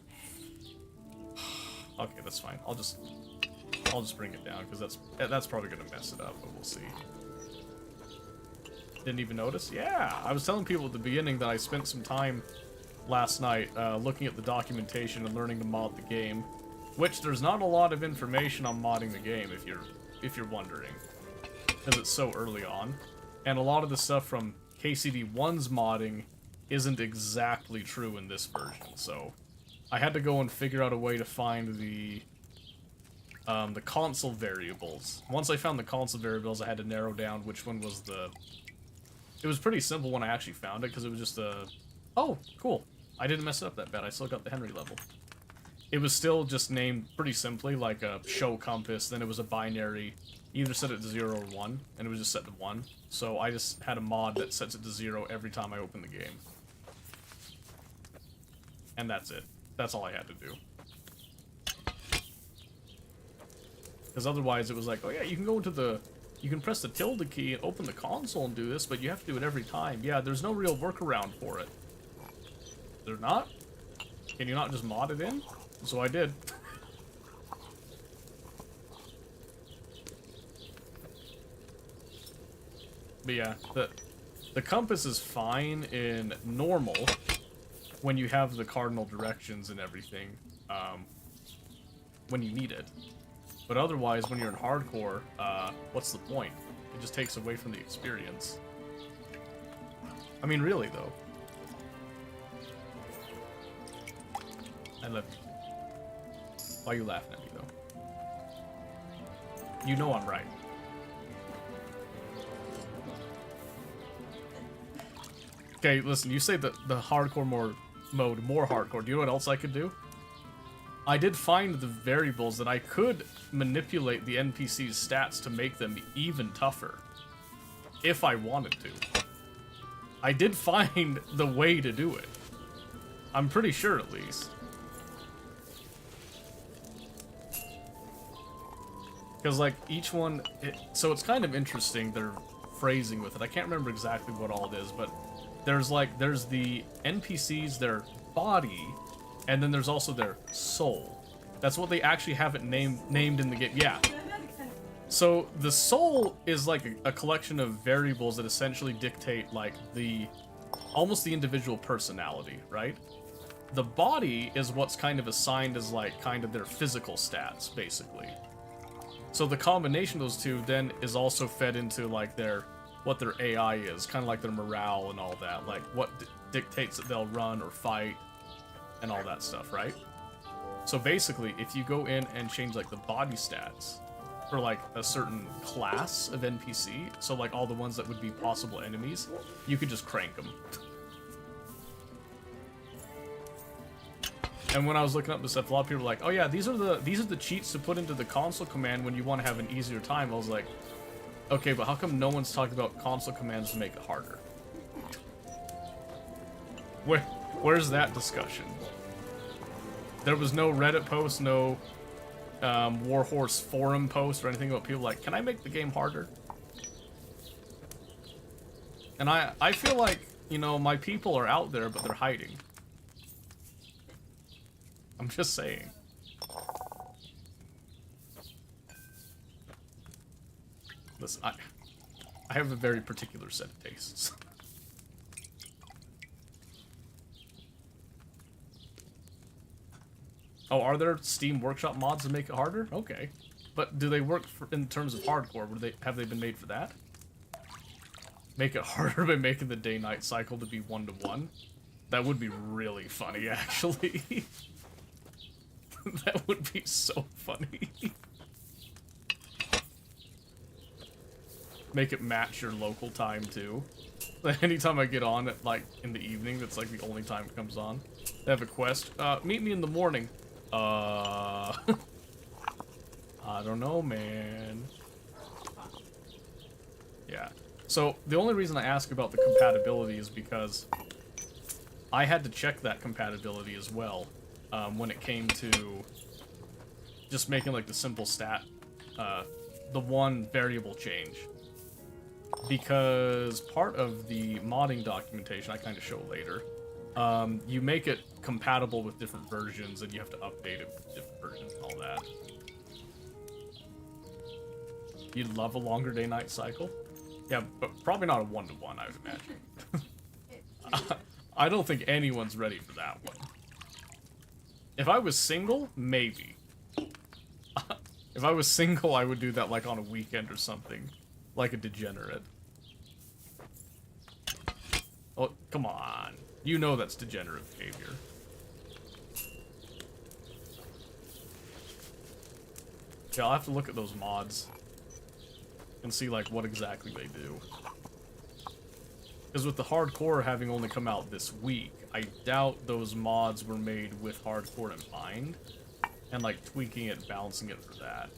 Okay, that's fine. I'll just bring it down because that's probably gonna mess it up, but we'll see. Didn't even notice? Yeah, I was telling people at the beginning that I spent some time last night looking at the documentation and learning to mod the game, which there's not a lot of information on modding the game if you're wondering, because it's so early on, and a lot of the stuff from KCD1's modding isn't exactly true in this version. So I had to go and figure out a way to find the console variables. Once I found the console variables, I had to narrow down which one was the... It was pretty simple when I actually found it, because it was just a... Oh, cool. I didn't mess it up that bad. I still got the Henry level. It was still just named pretty simply, like a show compass, then it was a binary, either set it to 0 or 1, and it was just set to 1. So I just had a mod that sets it to 0 every time I open the game. And that's it. That's all I had to do. Because otherwise it was like, oh yeah, you can go into the... You can press the tilde key and open the console and do this, but you have to do it every time. Yeah, there's no real workaround for it. There's not? Can you not just mod it in? So I did. But yeah, the compass is fine in normal when you have the cardinal directions and everything, when you need it. But otherwise, when you're in hardcore, what's the point? It just takes away from the experience. I mean, really, though. I love you. Why are you laughing at me, though? You know I'm right. Okay, listen, you say that the hardcore mode more hardcore. Do you know what else I could do? I did find the variables that I could manipulate the NPC's stats to make them even tougher. If I wanted to. I did find the way to do it. I'm pretty sure, at least. Because, like, each one... so it's kind of interesting, their phrasing with it. I can't remember exactly what all it is, but there's the NPCs, their body, and then there's also their soul. That's what they actually have it named in the game. Yeah. So the soul is like a collection of variables that essentially dictate like almost the individual personality, right? The body is what's kind of assigned as like kind of their physical stats, basically. So the combination of those two then is also fed into like what their AI is, kind of like their morale and all that, like what dictates that they'll run or fight and all that stuff, right? So basically, if you go in and change like the body stats for like a certain class of NPC, so like all the ones that would be possible enemies, you could just crank them. And when I was looking up this stuff, a lot of people were like, "Oh yeah, these are the cheats to put into the console command when you want to have an easier time." I was like, "Okay, but how come no one's talked about console commands to make it harder?" Where's that discussion? There was no Reddit post, no Warhorse forum post or anything about people like, "Can I make the game harder?" And I feel like, you know, my people are out there, but they're hiding. I'm just saying. Listen, I have a very particular set of tastes. Oh, are there Steam Workshop mods to make it harder? Okay. But do they work in terms of hardcore? Have they been made for that? Make it harder by making the day-night cycle to be 1-to-1? That would be really funny, actually. That would be so funny. Make it match your local time, too. Anytime I get on at, like, in the evening, that's, like, the only time it comes on. They have a quest. Meet me in the morning. I don't know, man. Yeah. So, the only reason I ask about the compatibility is because I had to check that compatibility as well when it came to just making, like, the simple stat, the one variable change. Because part of the modding documentation, I kind of show later, you make it compatible with different versions and you have to update it with different versions and all that. You'd love a longer day-night cycle? Yeah, but probably not a 1-to-1, I would imagine. I don't think anyone's ready for that one. If I was single, maybe. If I was single, I would do that like on a weekend or something. Like a degenerate. Oh, come on. You know that's degenerate behavior. Yeah, I'll have to look at those mods and see, like, what exactly they do. Because with the hardcore having only come out this week, I doubt those mods were made with hardcore in mind. And, like, tweaking it, balancing it for that.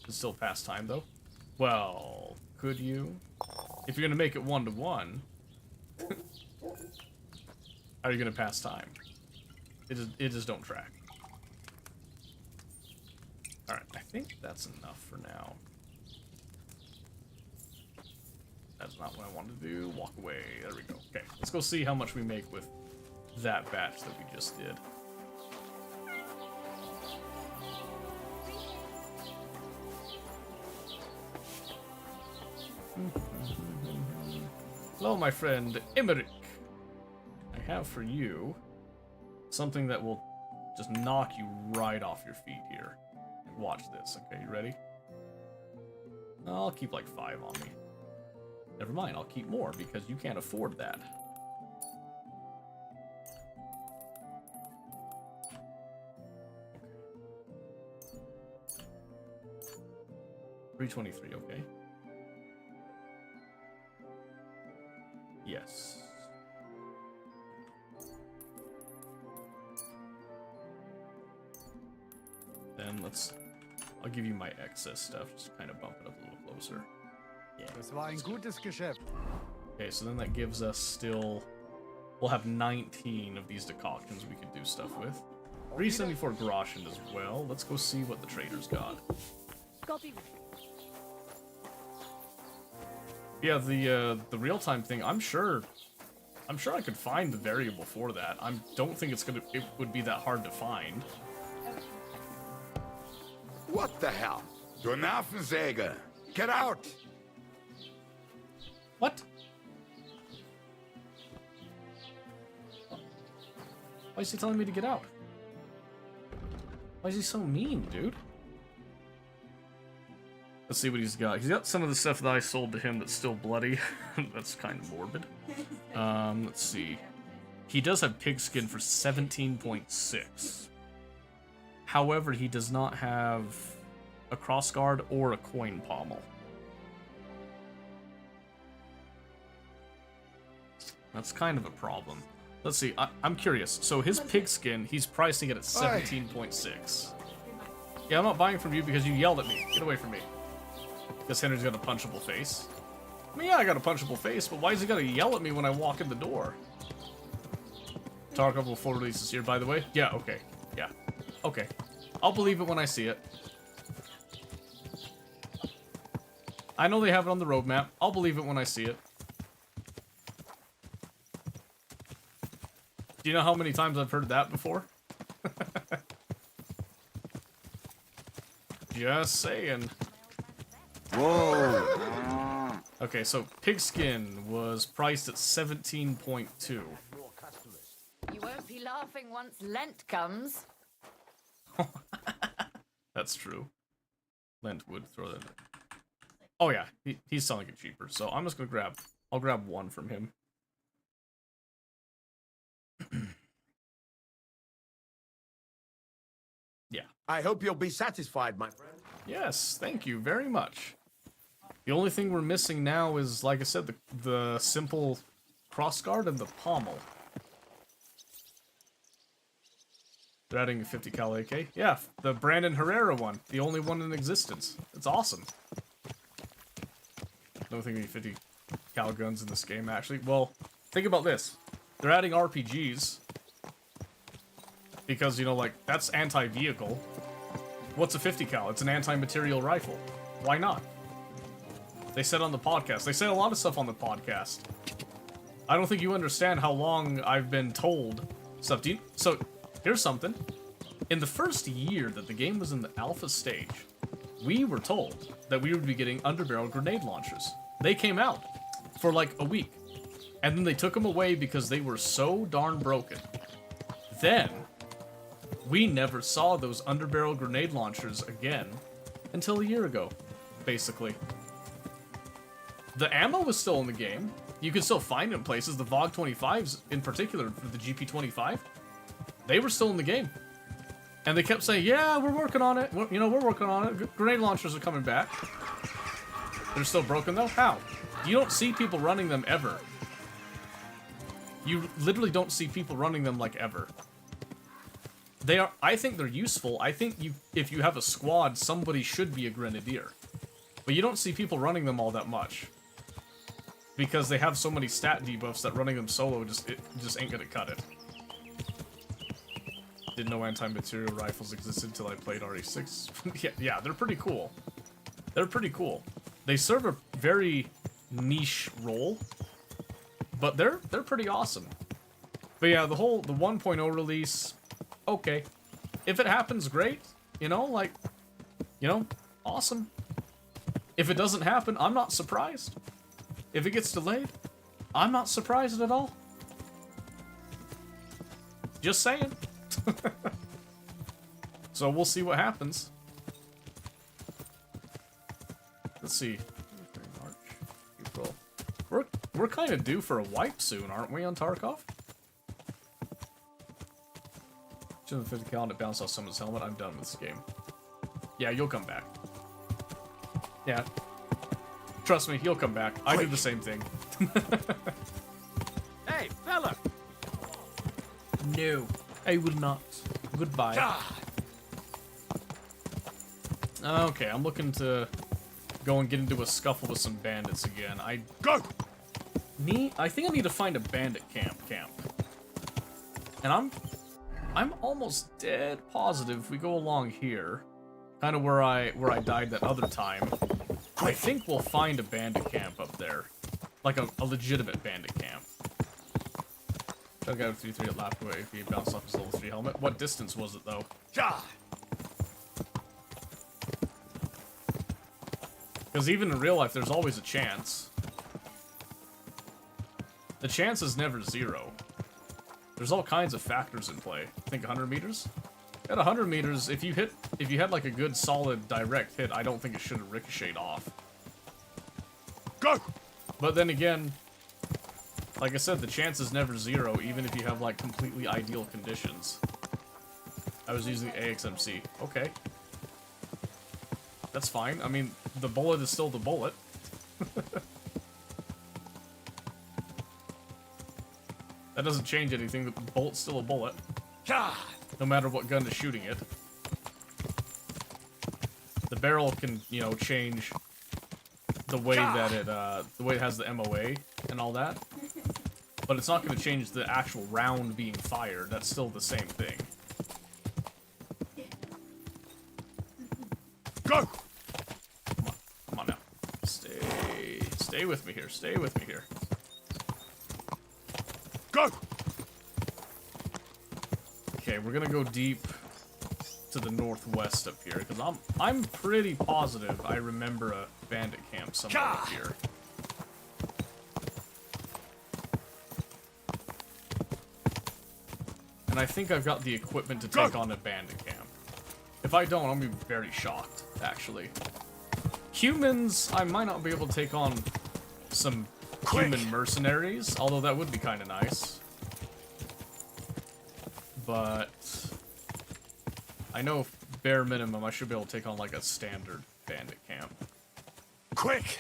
It's still past time, though. Well, could you? If you're gonna make it 1-to-1, how are you gonna pass time? It just don't track. Alright, I think that's enough for now. That's not what I wanted to do. Walk away. There we go. Okay, let's go see how much we make with that batch that we just did. Hello, my friend Emmerich. I have for you something that will just knock you right off your feet here. Watch this, okay? You ready? I'll keep like 5 on me. Never mind, I'll keep more because you can't afford that. Okay. $323, okay. Yes. Then I'll give you my excess stuff, just kind of bump it up a little closer. Yeah. Das war ein gutes Geschäft. Okay, so then that gives us still, we'll have 19 of these decoctions we could do stuff with. 374 Groschen as well. Let's go see what the trader's got. Yeah, the real-time thing, I'm sure I could find the variable for that. I don't think it would be that hard to find. What the hell? Du Nervensäge! Get out! What? Why is he telling me to get out? Why is he so mean, dude? Let's see what he's got. He's got some of the stuff that I sold to him that's still bloody. That's kind of morbid. Let's see. He does have pigskin for 17.6. However, he does not have a crossguard or a coin pommel. That's kind of a problem. Let's see, I'm curious. So his pigskin, he's pricing it at 17.6. Yeah, I'm not buying from you because you yelled at me. Get away from me. Because Henry's got a punchable face. I mean, yeah, I got a punchable face, but why is he gotta yell at me when I walk in the door? Tarkov will full release this year, by the way. Yeah, okay. Yeah. Okay. I'll believe it when I see it. I know they have it on the roadmap. I'll believe it when I see it. Do you know how many times I've heard that before? Just saying. Whoa! Okay, so pigskin was priced at 17.2. You won't be laughing once Lent comes. That's true. Lent would throw that. Oh yeah, he's selling it cheaper. So I'm just gonna grab. I'll grab one from him. Yeah. I hope you'll be satisfied, my friend. Yes, thank you very much. The only thing we're missing now is, like I said, the simple crossguard and the pommel. They're adding a 50 cal AK. Yeah, the Brandon Herrera one. The only one in existence. It's awesome. Don't think any 50 cal guns in this game, actually. Well, think about this. They're adding RPGs. Because, you know, like, that's anti-vehicle. What's a 50 cal? It's an anti-material rifle. Why not? They said on the podcast. They say a lot of stuff on the podcast. I don't think you understand how long I've been told stuff. So, here's something. In the first year that the game was in the alpha stage, we were told that we would be getting underbarrel grenade launchers. They came out for like a week. And then they took them away because they were so darn broken. Then, we never saw those underbarrel grenade launchers again until a year ago, basically. The ammo was still in the game. You could still find it in places. The VOG 25s, in particular, for the GP25, they were still in the game. And they kept saying, yeah, we're working on it. We're working on it. Grenade launchers are coming back. They're still broken, though? How? You don't see people running them ever. You literally don't see people running them, like, ever. They are. I think they're useful. I think if you have a squad, somebody should be a grenadier. But you don't see people running them all that much. Because they have so many stat debuffs that running them solo just ain't gonna cut it. Didn't know anti-material rifles existed until I played RE6. yeah, they're pretty cool. They're pretty cool. They serve a very niche role, but they're pretty awesome. But yeah, the 1.0 release, okay. If it happens, great. You know, like, you know, awesome. If it doesn't happen, I'm not surprised. If it gets delayed, I'm not surprised at all. Just saying. So we'll see what happens. Let's see. March, April. We're kind of due for a wipe soon, aren't we, on Tarkov? 250 cal and it bounced off someone's helmet. I'm done with this game. Yeah, you'll come back. Yeah. Trust me, he'll come back. I do the same thing. Hey, fella! No, I will not. Goodbye. Okay, I'm looking to go and get into a scuffle with some bandits again. I think I need to find a bandit camp. And I'm almost dead positive if we go along here, kind of where I died that other time. I think we'll find a bandit camp up there, like a legitimate bandit camp. Shot guy with 3-3 at lapped away if he bounced off his level 3 helmet. What distance was it though? Because even in real life, there's always a chance. The chance is never 0. There's all kinds of factors in play. I think 100 meters? At 100 meters, if you had like a good solid direct hit, I don't think it should have ricocheted off. Go! But then again, like I said, the chance is never 0, even if you have like completely ideal conditions. I was using the AXMC. Okay. That's fine. I mean, the bullet is still the bullet. That doesn't change anything. The bullet's still a bullet. No matter what gun is shooting it. The barrel can, you know, change the way that the way it has the MOA and all that. But it's not going to change the actual round being fired. That's still the same thing. Go! Come on now. Stay with me here. Stay with me here. Go! Okay, we're gonna go deep to the northwest up here, because I'm pretty positive I remember a bandit camp somewhere up here. And I think I've got the equipment to take on a bandit camp. If I don't, I'm gonna be very shocked, actually. Humans, I might not be able to take on some human mercenaries, although that would be kind of nice. But I know bare minimum I should be able to take on like a standard bandit camp. Quick!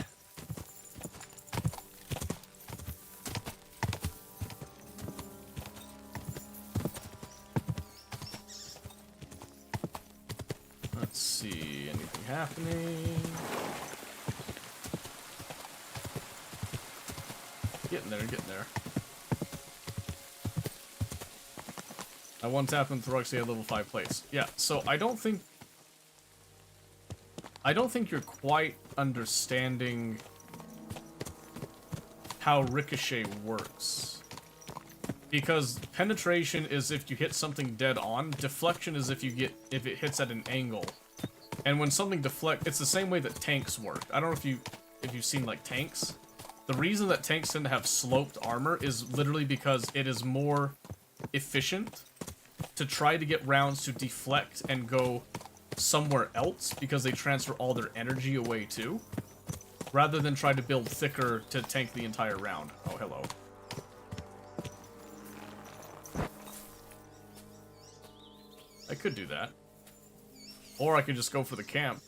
Let's see, anything happening? Getting there, getting there. I one tap in Thoraxia at level 5 place. Yeah, so I don't think you're quite understanding how Ricochet works. Because penetration is if you hit something dead on, deflection is if it hits at an angle. And when something it's the same way that tanks work. I don't know if you've seen like tanks. The reason that tanks tend to have sloped armor is literally because it is more efficient to try to get rounds to deflect and go somewhere else because they transfer all their energy away too, rather than try to build thicker to tank the entire round. Oh, hello. I could do that. Or I could just go for the camp.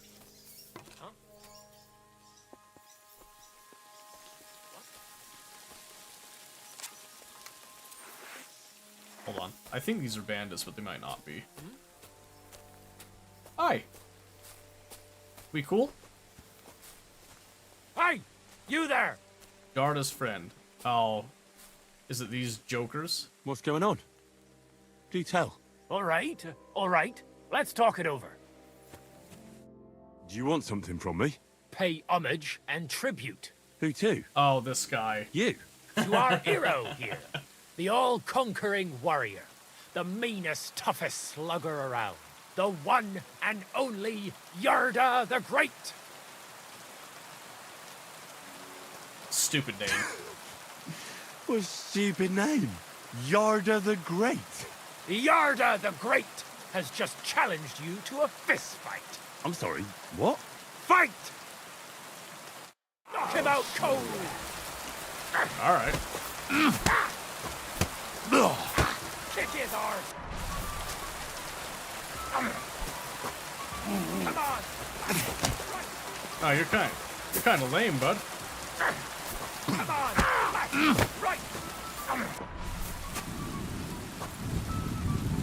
Hold on. I think these are bandits, but they might not be. Hi. We cool? Hey! You there! Garda's friend. Oh. Is it these jokers? What's going on? Do tell. All right. Let's talk it over. Do you want something from me? Pay homage and tribute Who to? Oh, this guy. You. to our hero here. The all-conquering warrior. The meanest, toughest slugger around. The one and only Yarda the Great. Stupid name. What a stupid name. Yarda the Great. Yarda the Great has just challenged you to a fist fight. I'm sorry, what? Fight! Knock him out cold! Alright. Kick his arse! Come on! Oh, you're kind of lame, bud. Come on! Right!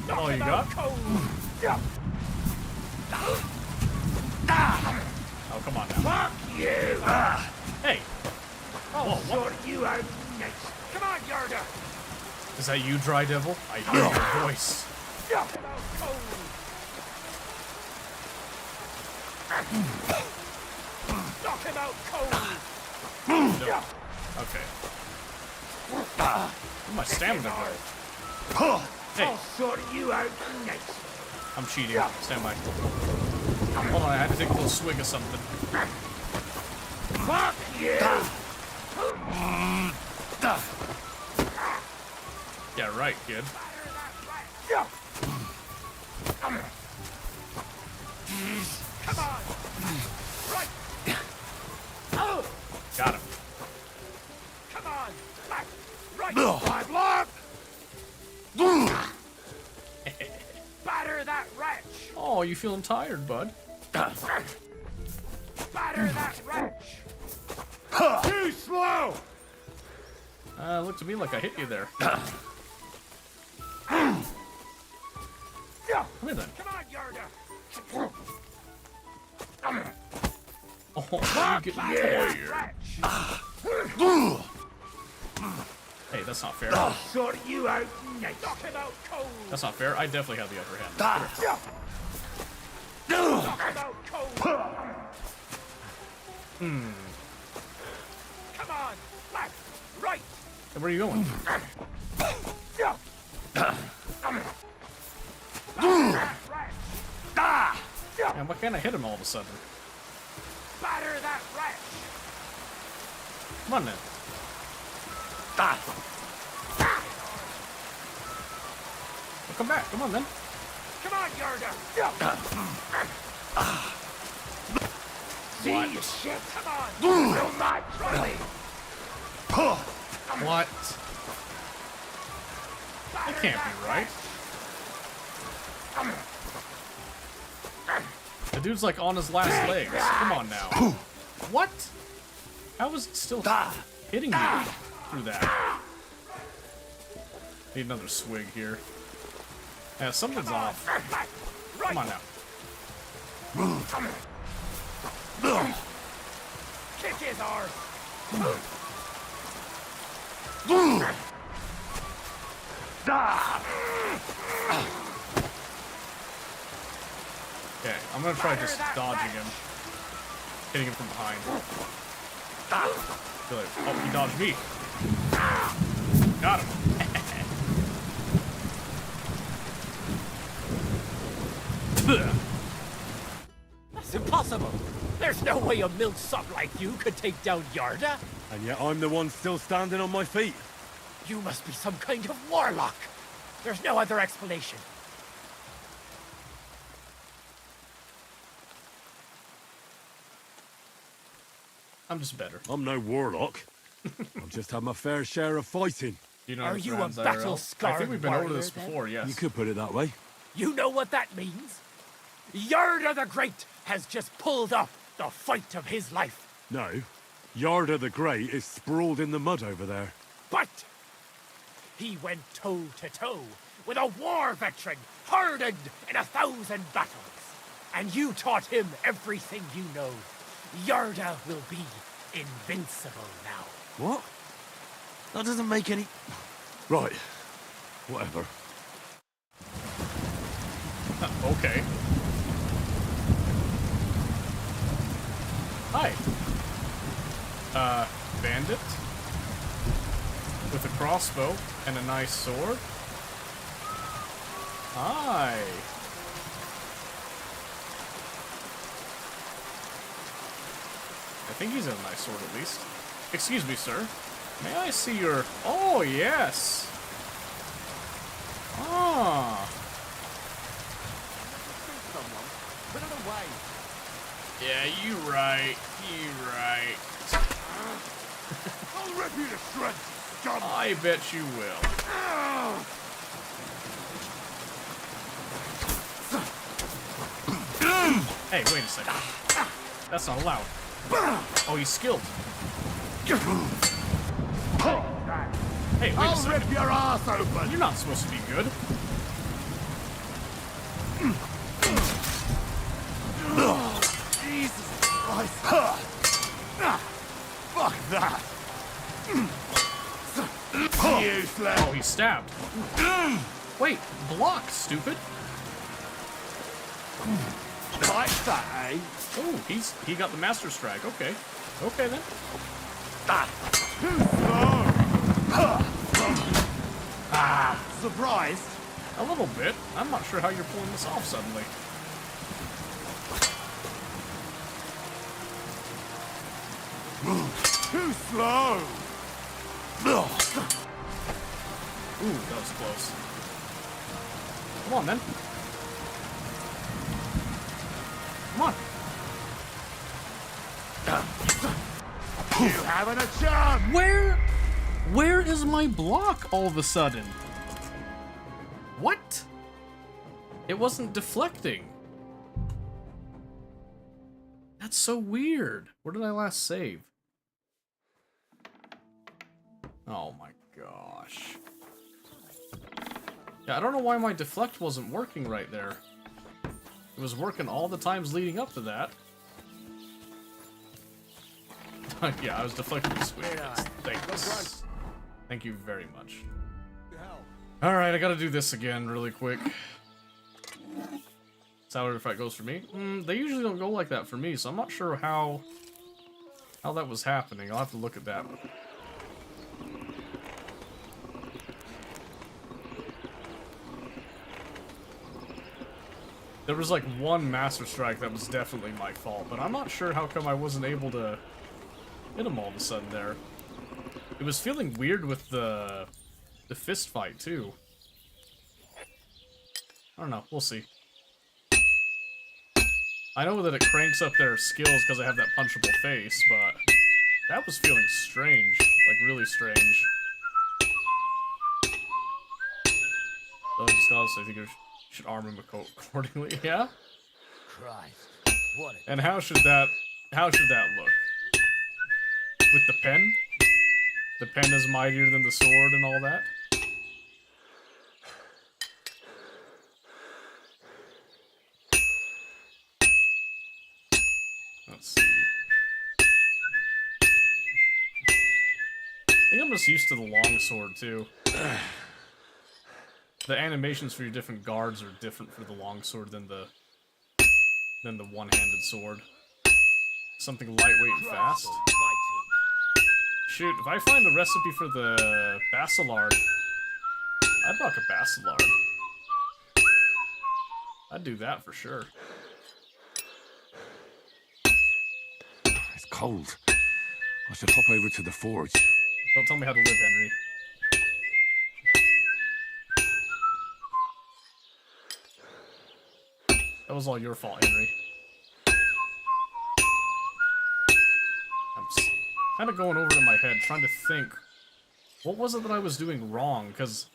Knock Oh, you him got? out cold! Oh, come on now. Fuck you! Hey! I'll sort you out next. Come on, Yarda! Is that you, Dry Devil? I hear your voice. Knock him out cold! Knock him out cold! No. Okay. My stamina go. Hey, I'll sort you out next. I'm cheating. Stand by. Hold on, I had to take a little swig of something. Fuck you! Yeah, right, kid. Come on! Right! Got him. Come on! Back! Right! Bad luck! Batter that wretch! Oh, you feeling tired, bud? Batter that wretch! Too slow! Looked to me like I hit you there. Come here then. Come on, Yarda! Oh, you get Batter tired. that wretch! Hey, that's not fair. Sort you out next. Knock him out cold! That's not fair. I definitely have the upper hand. Knock him out cold! Come on! Left! Right! Hey, where are you going? That wretch! Man, why can't I hit him all of a sudden? Batter that wretch! Come on then. Well, come back. Come on then. Come on, Yarda! See you shit! Come on! Will not try! What? That can't be right. The dude's like on his last legs. Come on now. What? How is it still hitting me through that? Need another swig here. Yeah, something's off. Come on now. Kick his arse! Okay, I'm gonna try just dodging him. Hitting him from behind. Feel like, oh, he dodged me. Got him. That's impossible! There's no way a milksop like you could take down Yarda! And yet I'm the one still standing on my feet. You must be some kind of warlock! There's no other explanation. I'm just better. I'm no warlock. I've just had my fair share of fighting. You know, Are you a I battle-scarred think we've been over this warrior, then? before, yes. You could put it that way. You know what that means? Yarda the Great has just pulled off the fight of his life. No. Yarda the Great is sprawled in the mud over there. But he went toe-to-toe with a war veteran hardened in 1,000 battles. And you taught him everything you know. Yarda will be invincible now. What? That doesn't make any... Right. Whatever. Okay. Hi. Bandit? With a crossbow and a nice sword? Hi. I think he's a nice sword at least. Excuse me, sir. May I see your... Oh, yes! Ah. Put it away. Yeah, you right. You right. I'll rip you to shreds, scum! I bet you will. Hey, wait a second. That's not allowed. Oh, he's skilled. Hey, wait a I'll second. rip your ass open! You're not supposed to be good. Jesus Christ! Fuck that! Useless! Oh, he's stabbed. Wait, block, stupid. Like that, eh? Oh, he got the master strike. Okay. Okay then. Too slow! Surprised? A little bit. I'm not sure how you're pulling this off suddenly. Too slow! Ooh, that was close. Come on, then. Come on. You having a chance? Where is my block all of a sudden? What? It wasn't deflecting. That's so weird. Where did I last save? Oh my gosh. Yeah, I don't know why my deflect wasn't working right there. It was working all the times leading up to that. Yeah, I was deflecting this week. Thanks. Thank you very much. Alright, I gotta do this again really quick. Salary fight goes for me. They usually don't go like that for me, so I'm not sure how that was happening. I'll have to look at that. There was like one Master Strike that was definitely my fault, but I'm not sure how come I wasn't able to hit him all of a sudden there. It was feeling weird with the fist fight too. I don't know. We'll see. I know that it cranks up their skills because I have that punchable face, but that was feeling strange. Like, really strange. So I think I should arm him accordingly. Yeah? Christ, what a... And how should that look? With the pen? The pen is mightier than the sword and all that? Let's see. I think I'm just used to the longsword too. The animations for your different guards are different for the longsword than the one-handed sword. Something lightweight and fast. Shoot, if I find a recipe for the Basilard, I'd rock a Basilard. I'd do that for sure. It's cold. I should hop over to the forge. Don't tell me how to live, Henry. That was all your fault, Henry. I'm kind of going over it in my head, trying to think. What was it that I was doing wrong? Because,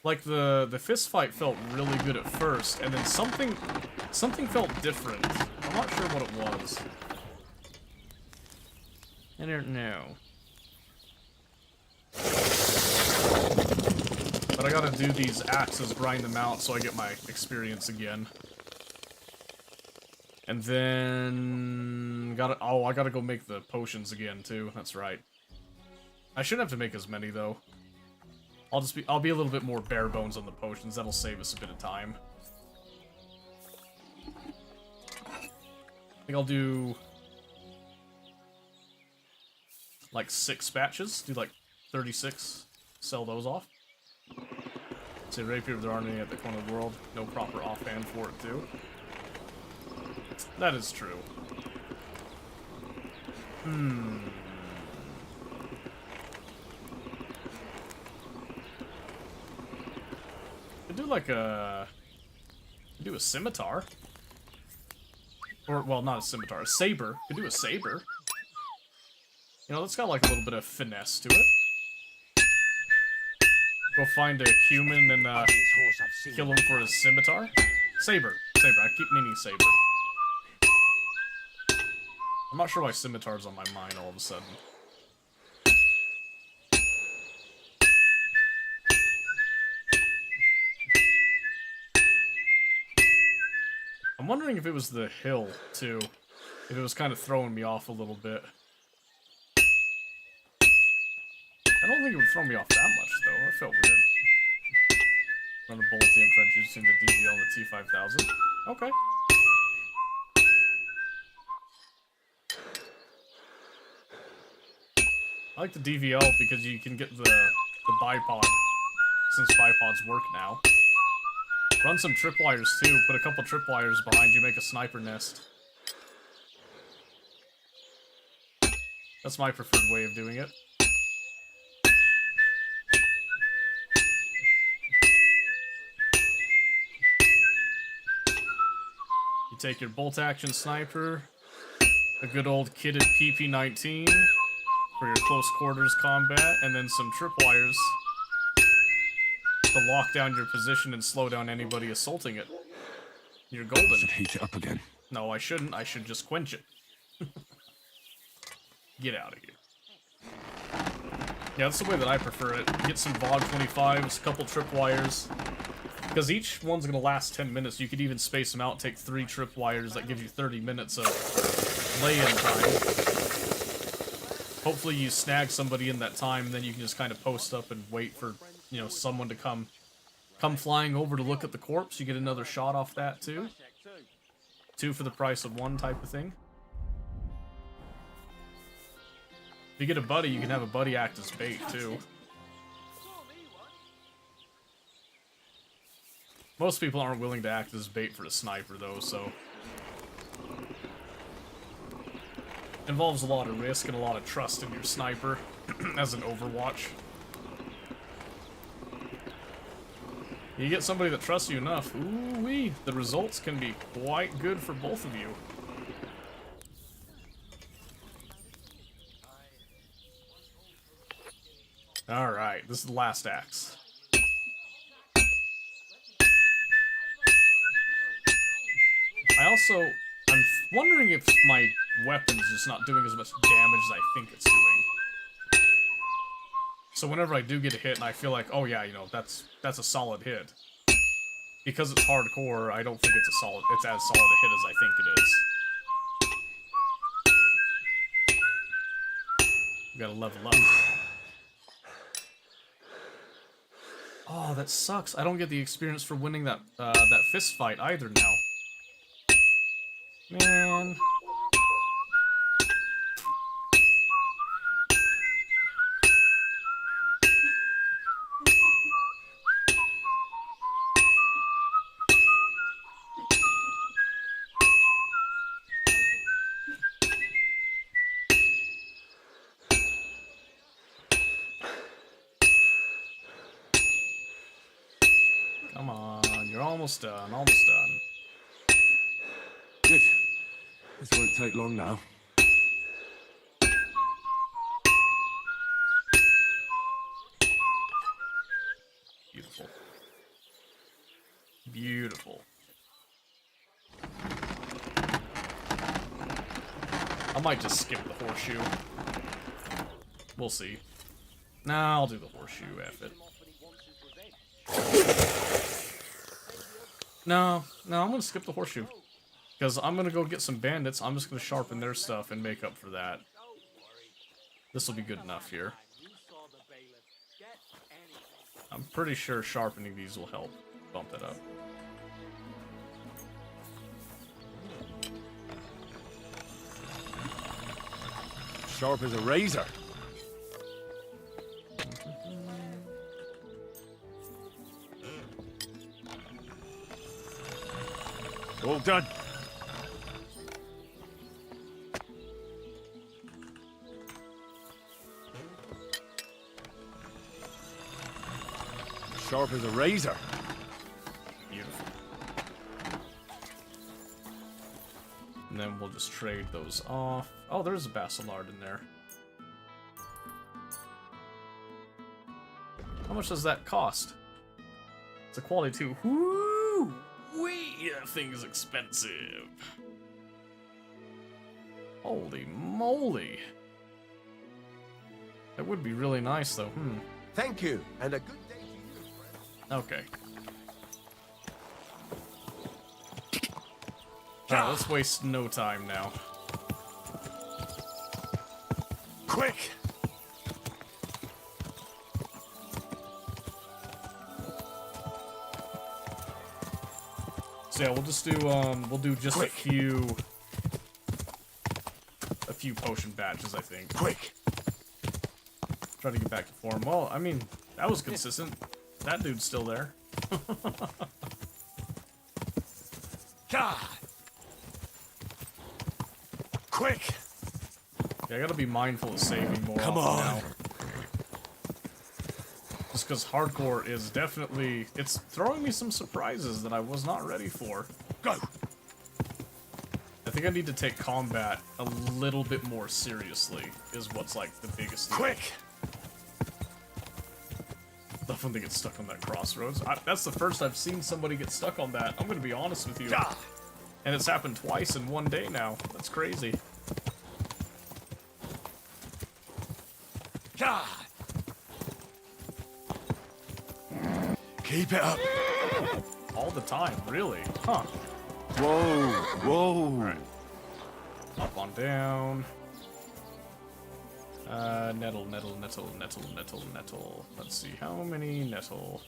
like, the fist fight felt really good at first, and then something felt different. I'm not sure what it was. I don't know. But I gotta do these axes, grind them out, so I get my experience again. And then... I gotta go make the potions again, too. That's right. I shouldn't have to make as many, though. I'll be a little bit more bare bones on the potions. That'll save us a bit of time. I think I'll do... like 6 batches. Do like 36. Sell those off. Say rapier of the army at the corner of the world. No proper offhand for it, too. That is true. Could do like a... Could do a scimitar. Or, well, not a scimitar. A saber. Could do a saber. You know, that's got like a little bit of finesse to it. Go find a human and kill him for his scimitar. Saber. Saber. I keep meaning saber. I'm not sure why scimitar's on my mind all of a sudden. I'm wondering if it was the hill, too. If it was kind of throwing me off a little bit. I don't think it would throw me off that much, though. It felt weird. Run a Boltium trench using the DVL and the T5000. Okay. I like the DVL because you can get the bipod, since bipods work now. Run some tripwires too. Put a couple tripwires behind you, make a sniper nest. That's my preferred way of doing it. You take your bolt action sniper, a good old kitted PP-19 for your close quarters combat, and then some tripwires to lock down your position and slow down anybody assaulting it. You're golden. I should heat it up again. No, I shouldn't. I should just quench it. Get out of here. Yeah, that's the way that I prefer it. Get some VOG 25s, a couple tripwires. Because each one's going to last 10 minutes. You could even space them out, take 3 tripwires. That gives you 30 minutes of lay-in time. Hopefully you snag somebody in that time, then you can just kind of post up and wait for, you know, someone to come flying over to look at the corpse. You get another shot off that, too. 2 for the price of 1 type of thing. If you get a buddy, you can have a buddy act as bait, too. Most people aren't willing to act as bait for a sniper, though, so... Involves a lot of risk and a lot of trust in your sniper, as an Overwatch. You get somebody that trusts you enough, ooh-wee, the results can be quite good for both of you. Alright, this is the last axe. I'm wondering if my weapon's just not doing as much damage as I think it's doing. So whenever I do get a hit and I feel like, oh yeah, you know, that's a solid hit. Because it's hardcore, I don't think it's as solid a hit as I think it is. We gotta level up. Oh, that sucks. I don't get the experience for winning that fist fight either now. Man. Come on, you're almost done, almost done. Good. This won't take long now. Beautiful. Beautiful. I might just skip the horseshoe. We'll see. Nah, I'll do the horseshoe, F it. No, I'm gonna skip the horseshoe. Because I'm gonna go get some bandits, I'm just gonna sharpen their stuff and make up for that. This will be good enough here. I'm pretty sure sharpening these will help bump it up. Sharp as a razor. All done. Sharp as a razor. Beautiful. And then we'll just trade those off. Oh, there's a Basilard in there. How much does that cost? It's a quality 2. Woo! Wee! That thing is expensive. Holy moly. That would be really nice, though. Thank you, and a good day to you, friend. Okay. Alright, let's waste no time now. Quick! So yeah, we'll just do just a few potion batches, I think. Quick! Try to get back to form. Well, I mean, that was consistent. That dude's still there. God! Quick! Yeah, I gotta be mindful of saving more Come often on. now. Just because hardcore is definitely... It's throwing me some surprises that I was not ready for. Go! I think I need to take combat a little bit more seriously, is what's like the biggest thing. Quick! Love when they get stuck on that crossroads. That's the first I've seen somebody get stuck on that. I'm gonna be honest with you. God. And it's happened twice in one day now. That's crazy. God. Keep it up. All the time, really? Huh. Whoa, whoa. Alright. Up on down. Nettle. Let's see, how many nettle?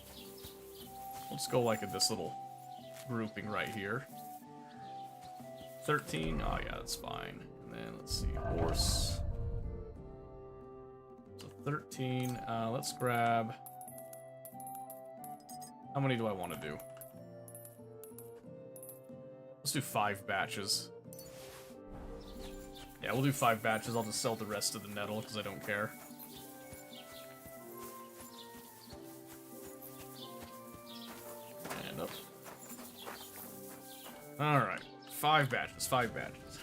Let's go like at this little grouping right here. 13? Oh yeah, that's fine. And then let's see, horse. So 13. Let's grab... How many do I want to do? Let's do 5 batches. Yeah, we'll do 5 batches. I'll just sell the rest of the nettle because I don't care. Alright. 5 badges, 5 badges.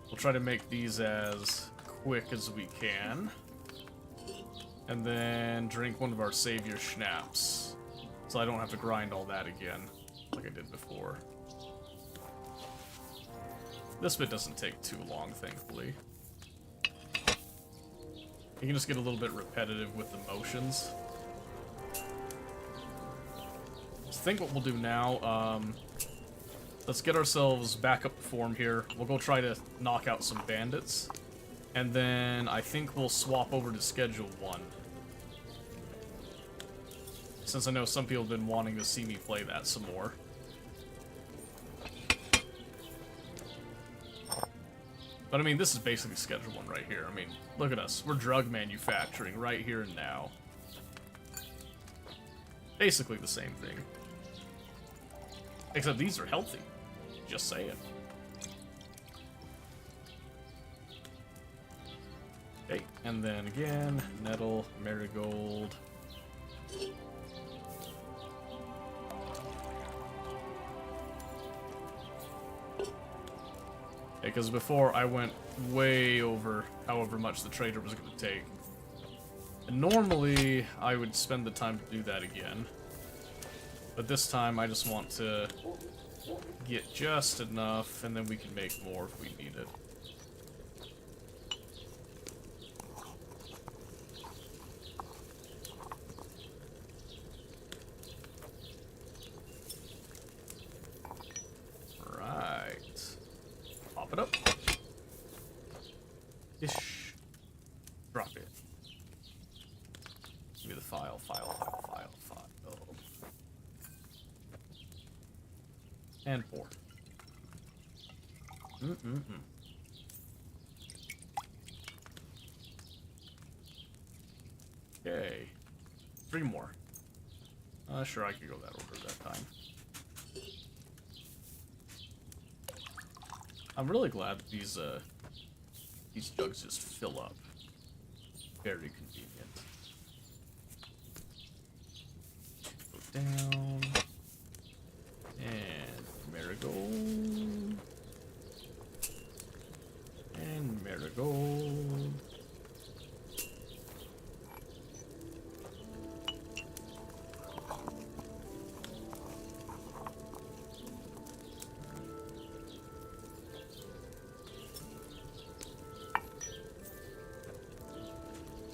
We'll try to make these as quick as we can. And then drink one of our savior schnapps. So I don't have to grind all that again, like I did before. This bit doesn't take too long, thankfully. You can just get a little bit repetitive with the motions. So I think what we'll do now, let's get ourselves back up to form here. We'll go try to knock out some bandits. And then I think we'll swap over to Schedule 1. Since I know some people have been wanting to see me play that some more. But I mean, this is basically Schedule 1 right here. I mean, look at us. We're drug manufacturing right here and now. Basically the same thing. Except these are healthy. Just saying. Okay, and then again, nettle, marigold. Because before I went way over however much the trader was going to take. And normally I would spend the time to do that again. But this time I just want to get just enough and then we can make more if we need it. Pop it up. Ish. Drop it. Give me the file. And pour. Okay. 3 more. Sure, I could go that order that time. I'm really glad that these jugs just fill up. Very convenient. Go down. And marigold. And marigold.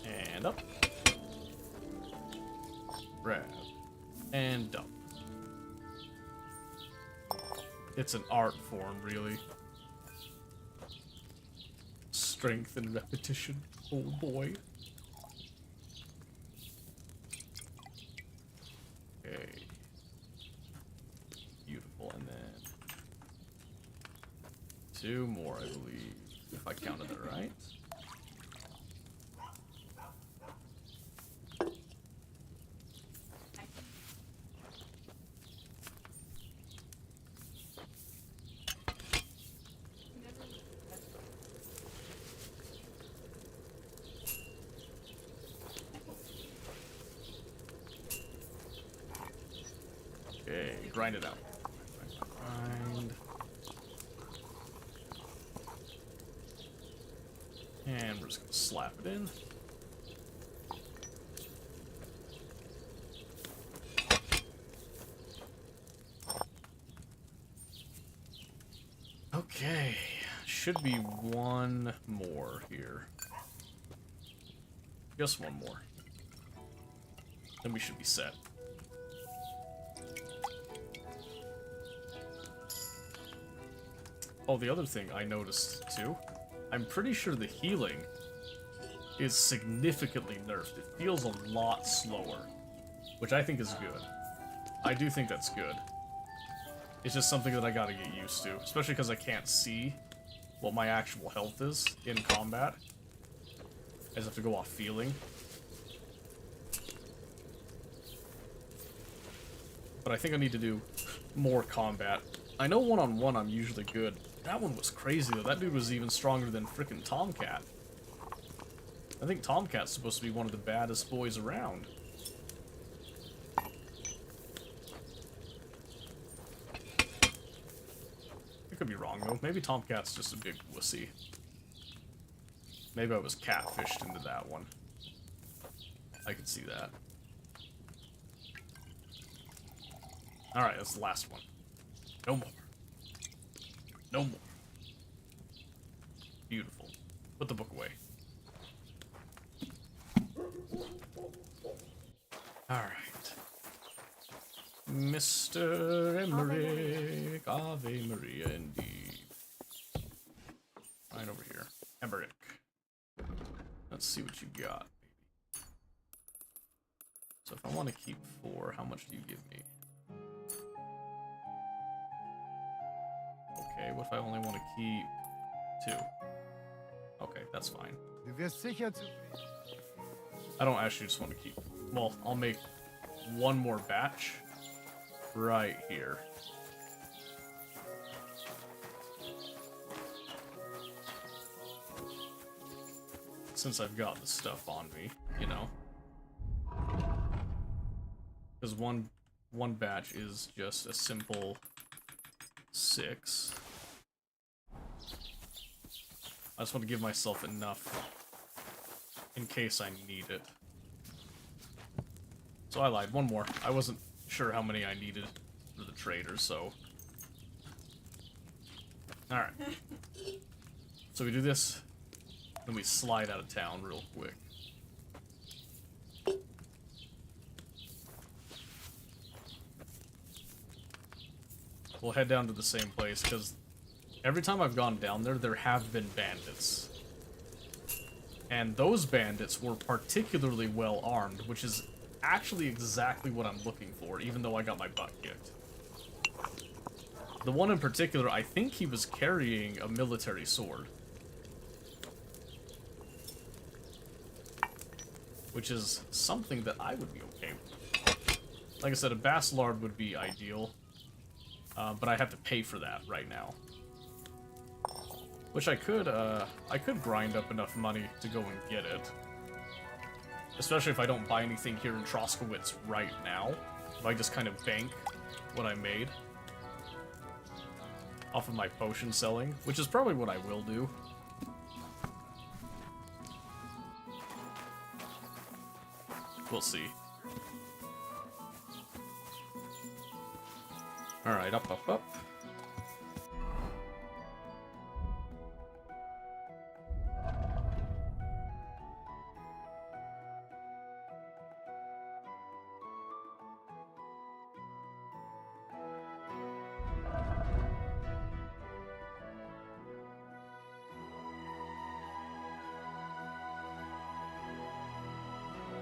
And up. Grab. And dump. It's an art form, really. Strength and repetition. Oh boy. Okay. Beautiful, and then 2 more, I believe, if I counted it right. Okay, grind it out. Grind. And we're just gonna slap it in. Okay, should be 1 more here. Just 1 more. Then we should be set. Oh, the other thing I noticed, too, I'm pretty sure the healing is significantly nerfed. It feels a lot slower, which I think is good. I do think that's good. It's just something that I gotta get used to, especially because I can't see what my actual health is in combat. I just have to go off feeling. But I think I need to do more combat. I know one-on-one I'm usually good. That one was crazy, though. That dude was even stronger than frickin' Tomcat. I think Tomcat's supposed to be one of the baddest boys around. could be wrong, though. Maybe Tomcat's just a big wussy. Maybe I was catfished into that one. I could see that. Alright, that's the last one. No more. No more. Beautiful. Put the book away. Alright. Mr. Emmerich. Ave Maria, indeed. Right over here. Emmerich. Let's see what you got, baby. So if I want to keep 4, how much do you give me? Okay, what if I only want to keep 2? Okay, that's fine. Du wirst sicher zu. I don't actually just want to keep... Well, I'll make 1 more batch right here. Since I've got the stuff on me, you know. Because one batch is just a simple 6. I just want to give myself enough in case I need it. So I lied, 1 more. I wasn't sure how many I needed for the trader, so... Alright. So we do this, then we slide out of town real quick. We'll head down to the same place, because every time I've gone down there, there have been bandits. And those bandits were particularly well armed, which is actually exactly what I'm looking for, even though I got my butt kicked. The one in particular, I think he was carrying a military sword. Which is something that I would be okay with. Like I said, a Bastard would be ideal. But I have to pay for that right now. Which I could grind up enough money to go and get it. Especially if I don't buy anything here in Troskowitz right now. If I just kind of bank what I made off of my potion selling, which is probably what I will do. We'll see. Alright, up, up, up.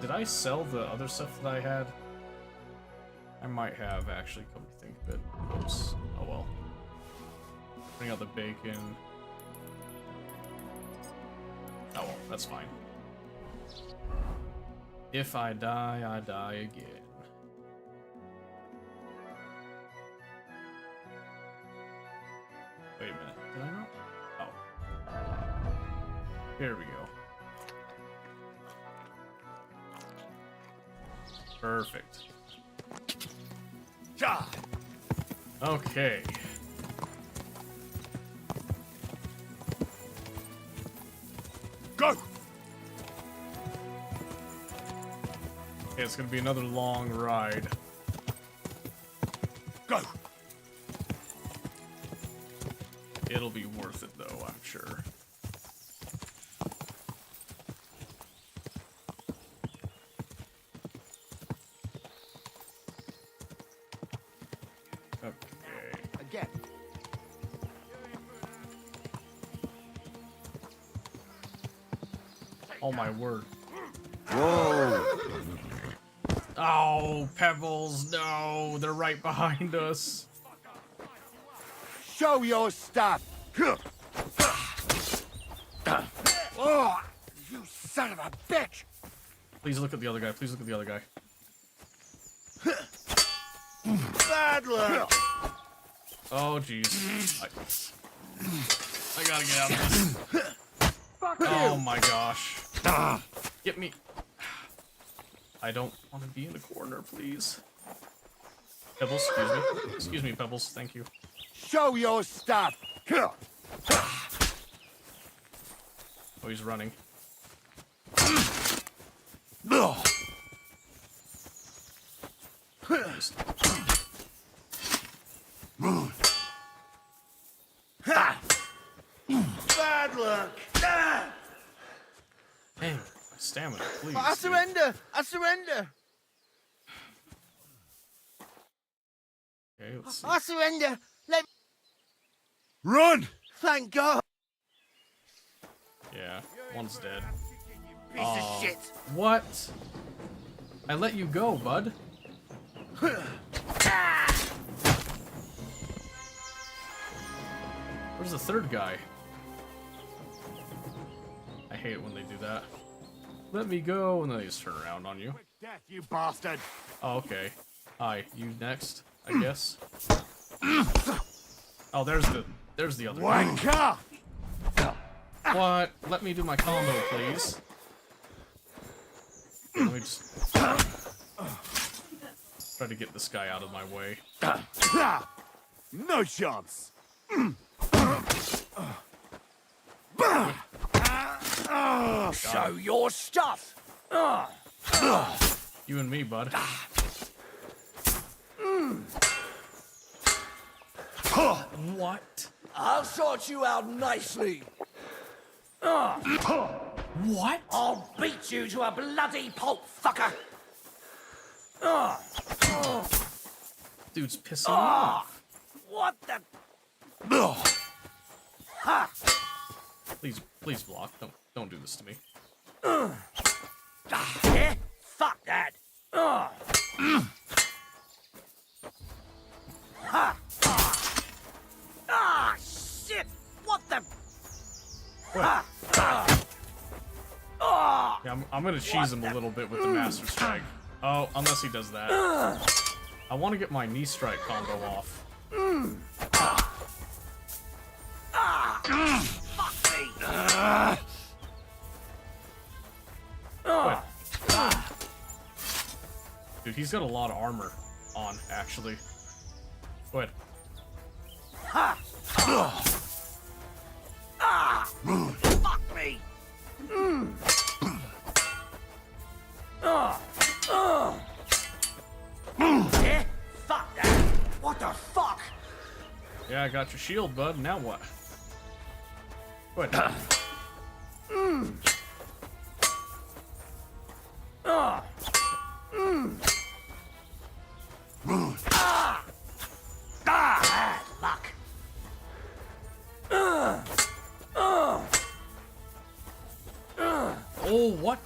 Did I sell the other stuff that I had? I might have, actually, come to think of it. Oops. Oh well. Bring out the bacon. Oh well, that's fine. If I die, I die again. Wait a minute, did I not? Oh. Here we go. Perfect. Okay. Go! Okay, it's gonna be another long ride. Go! It'll be worth it though, I'm sure. Again. Oh my word. Whoa! Oh, Pebbles, no, they're right behind us. Show your stuff! Oh, you son of a bitch! Please look at the other guy, please look at the other guy. Bad luck! Oh, jeez. I gotta get out of this. Oh my gosh. Get me. I don't want to be in the corner, please. Pebbles, excuse me. Excuse me, Pebbles, thank you. Show your stuff! Oh, he's running. Just- Bad luck. Dang, my stamina, please. I dude. surrender. I surrender. Okay, let's see. I surrender. Let. Run! Thank God. Yeah, one's dead. Piece of shit. What? I let you go, bud. Where's the third guy? I hate it when they do that. Let me go, and then they just turn around on you. Death, you bastard! Oh, okay. Hi, you next, I guess. Oh, there's the other guy. Wanker! What? Let me do my combo, please. Let me just try to get this guy out of my way. No chance! Show your stuff. You and me, bud. What? I'll sort you out nicely. What? I'll beat you to a bloody pulp, fucker. Dude's pissing me off. What the? Please block. Don't do this to me. Yeah? Fuck that. Ah, shit. What the? What? Yeah, I'm gonna cheese him a little bit with the Master Strike. Oh, unless he does that. I want to get my knee strike combo off. Fuck me. What? Dude, he's got a lot of armor on, actually. Go ahead. Fuck me. Yeah? Fuck that. What the fuck? Yeah, I got your shield, bud. Now what? Go ahead. Bad luck. Oh, what?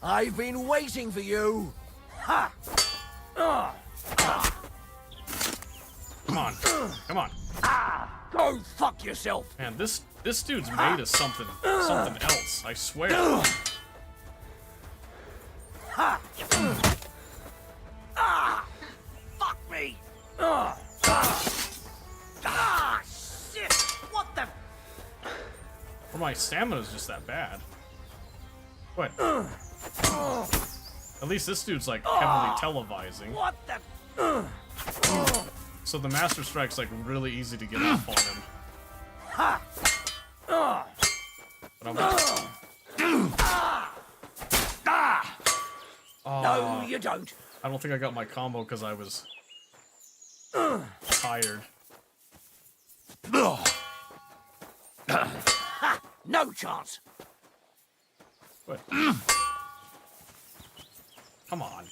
I've been waiting for you. Ha! Come on. Come on. Go fuck yourself. Man, this dude's made of something else, I swear. Fuck me. Shit. What the? Or my stamina's just that bad. What? At least this dude's like heavily televising. What the? So the Master Strike's like really easy to get off on him. But I'm No, you don't. I don't think I got my combo because I was tired. No chance. What? Come on.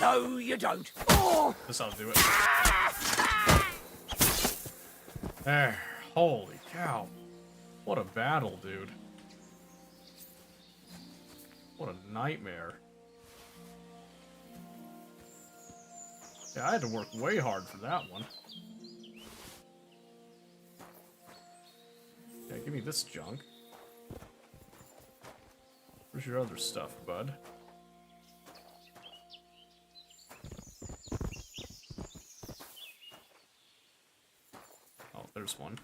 No, you don't. This ought to do it. There. Holy cow. What a battle, dude. What a nightmare. Yeah, I had to work way hard for that one. Yeah, give me this junk. Where's your other stuff, bud? Oh, there's one.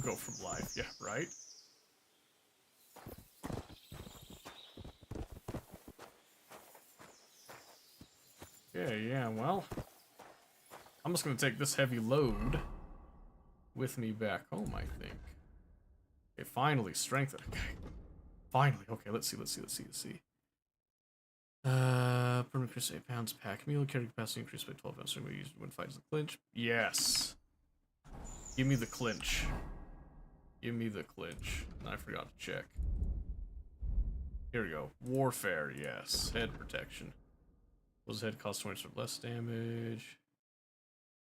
Go from life, yeah, right? Yeah, well, I'm just gonna take this heavy load with me back home, I think. Okay, finally, strengthen. Okay, finally. Okay, let's see. Permanent increase 8 pounds. Pack meal carry capacity increased by 12 pounds. So we use when fights the clinch. Yes. Give me the clinch. Give me the clinch. I forgot to check. Here we go. Warfare. Yes. Head protection. Those head cost 20% less damage.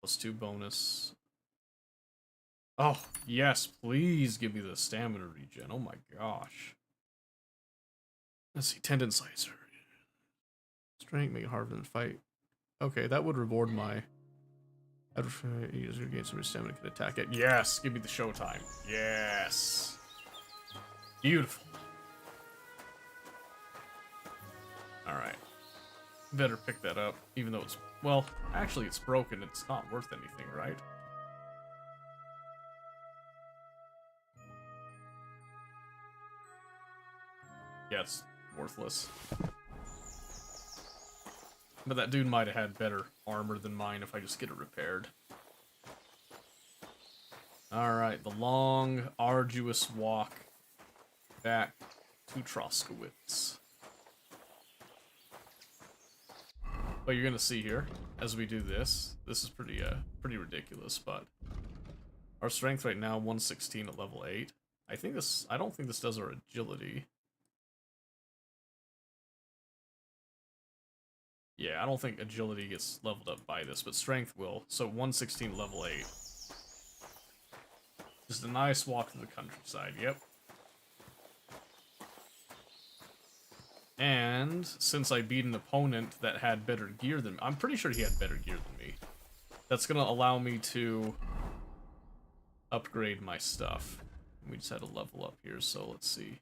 +2 bonus. Oh, yes, please give me the stamina regen. Oh my gosh. Let's see, tendon slicer. Strength, make it harder than fight. Okay, that would reward my... User gains some stamina can attack it. Yes, give me the showtime. Yes. Beautiful. Alright. Better pick that up, even though it's... Well, actually it's broken. It's not worth anything, right? Yeah, it's worthless. But that dude might have had better armor than mine if I just get it repaired. Alright, the long, arduous walk back to Troskowitz. What you're gonna see here, as we do this is pretty ridiculous, but our strength right now, 116 at level 8. I don't think this does our agility. Yeah, I don't think agility gets leveled up by this, but strength will. So 116 level 8. Just a nice walk through the countryside, yep. And since I beat an opponent that had better gear than me, I'm pretty sure he had better gear than me. That's gonna allow me to upgrade my stuff. We just had to level up here, so let's see.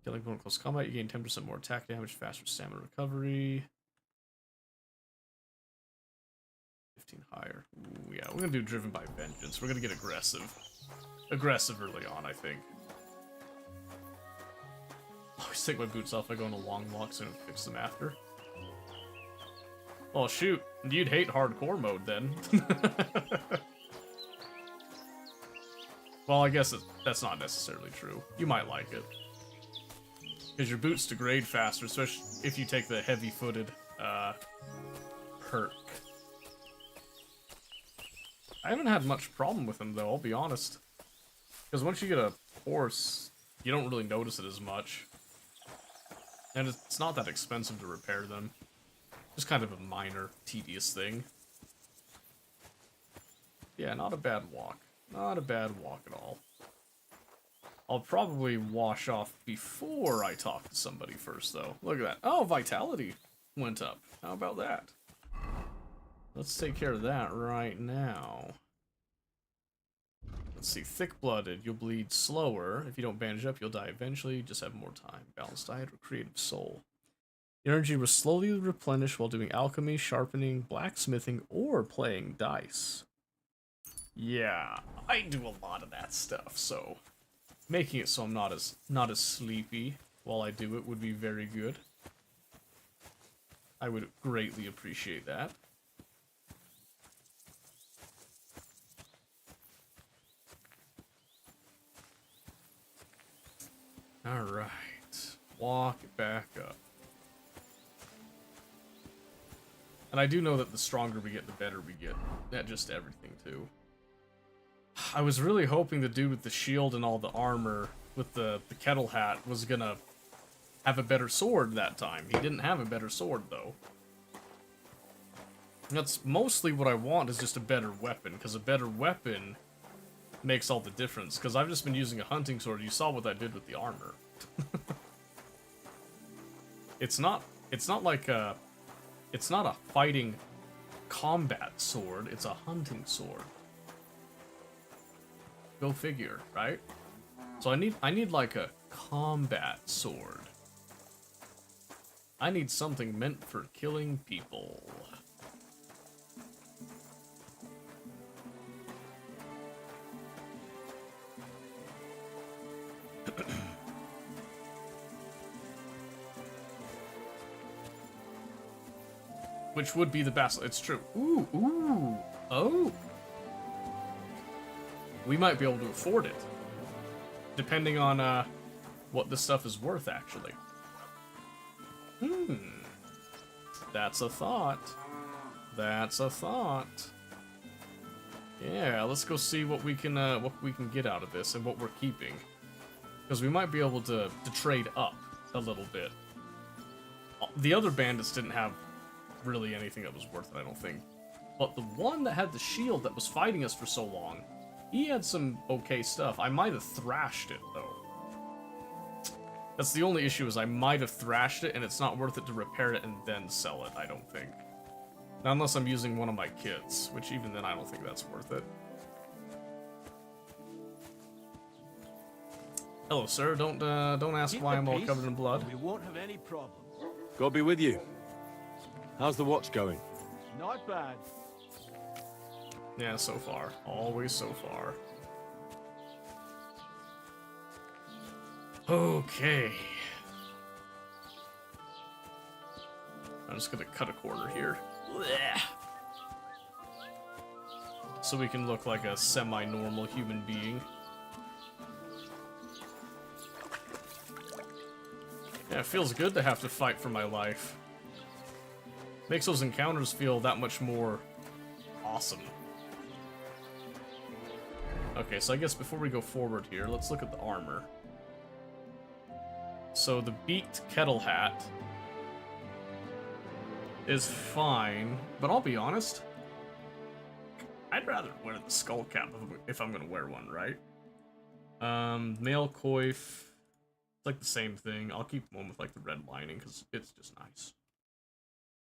Killing opponent close combat, you gain 10% more attack damage, faster stamina recovery. 15 higher. Ooh, yeah, we're gonna do Driven by Vengeance. We're gonna get aggressive. Aggressive early on, I think. Always take my boots off. I go on a long walk so I don't fix them after. Oh shoot, you'd hate hardcore mode then. Well, I guess that's not necessarily true. You might like it. Because your boots degrade faster, especially if you take the heavy-footed perk. I haven't had much problem with them, though, I'll be honest. Because once you get a horse, you don't really notice it as much. And it's not that expensive to repair them. Just kind of a minor, tedious thing. Yeah, not a bad walk. Not a bad walk at all. I'll probably wash off before I talk to somebody first, though. Look at that. Oh, vitality went up. How about that? Let's take care of that right now. Let's see. Thick-blooded. You'll bleed slower. If you don't bandage up, you'll die eventually. Just have more time. Balanced diet or creative soul. Your energy will slowly replenish while doing alchemy, sharpening, blacksmithing, or playing dice. Yeah, I do a lot of that stuff, so... Making it so I'm not as sleepy while I do it would be very good. I would greatly appreciate that. Alright. Walk it back up. And I do know that the stronger we get, the better we get at just everything, too. I was really hoping the dude with the shield and all the armor with the kettle hat was gonna have a better sword that time. He didn't have a better sword, though. That's mostly what I want, is just a better weapon, because a better weapon makes all the difference. Because I've just been using a hunting sword. You saw what I did with the armor. It's not like a... It's not a fighting combat sword, it's a hunting sword. Go figure, right? So I need like a combat sword. I need something meant for killing people. which would be the best. It's true. Ooh, ooh, oh. We might be able to afford it, depending on what this stuff is worth, actually. That's a thought. That's a thought. Yeah, let's go see what we can get out of this and what we're keeping, because we might be able to trade up a little bit. The other bandits didn't have really anything that was worth it, I don't think. But the one that had the shield that was fighting us for so long, he had some okay stuff. I might have thrashed it, though. That's the only issue, is I might have thrashed it, and it's not worth it to repair it and then sell it, I don't think. Now, unless I'm using one of my kits, which even then I don't think that's worth it. Hello, sir. Don't ask why I'm all covered in blood. We won't have any problem. God be with you. How's the watch going? Not bad. Yeah, so far. Always so far. Okay. I'm just gonna cut a quarter here. Blech. So we can look like a semi-normal human being. Yeah, it feels good to have to fight for my life. Makes those encounters feel that much more awesome. Okay, so I guess before we go forward here, let's look at the armor. So the beaked kettle hat is fine, but I'll be honest, I'd rather wear the skull cap if I'm gonna wear one, right? Mail coif, it's like the same thing. I'll keep one with like the red lining because it's just nice.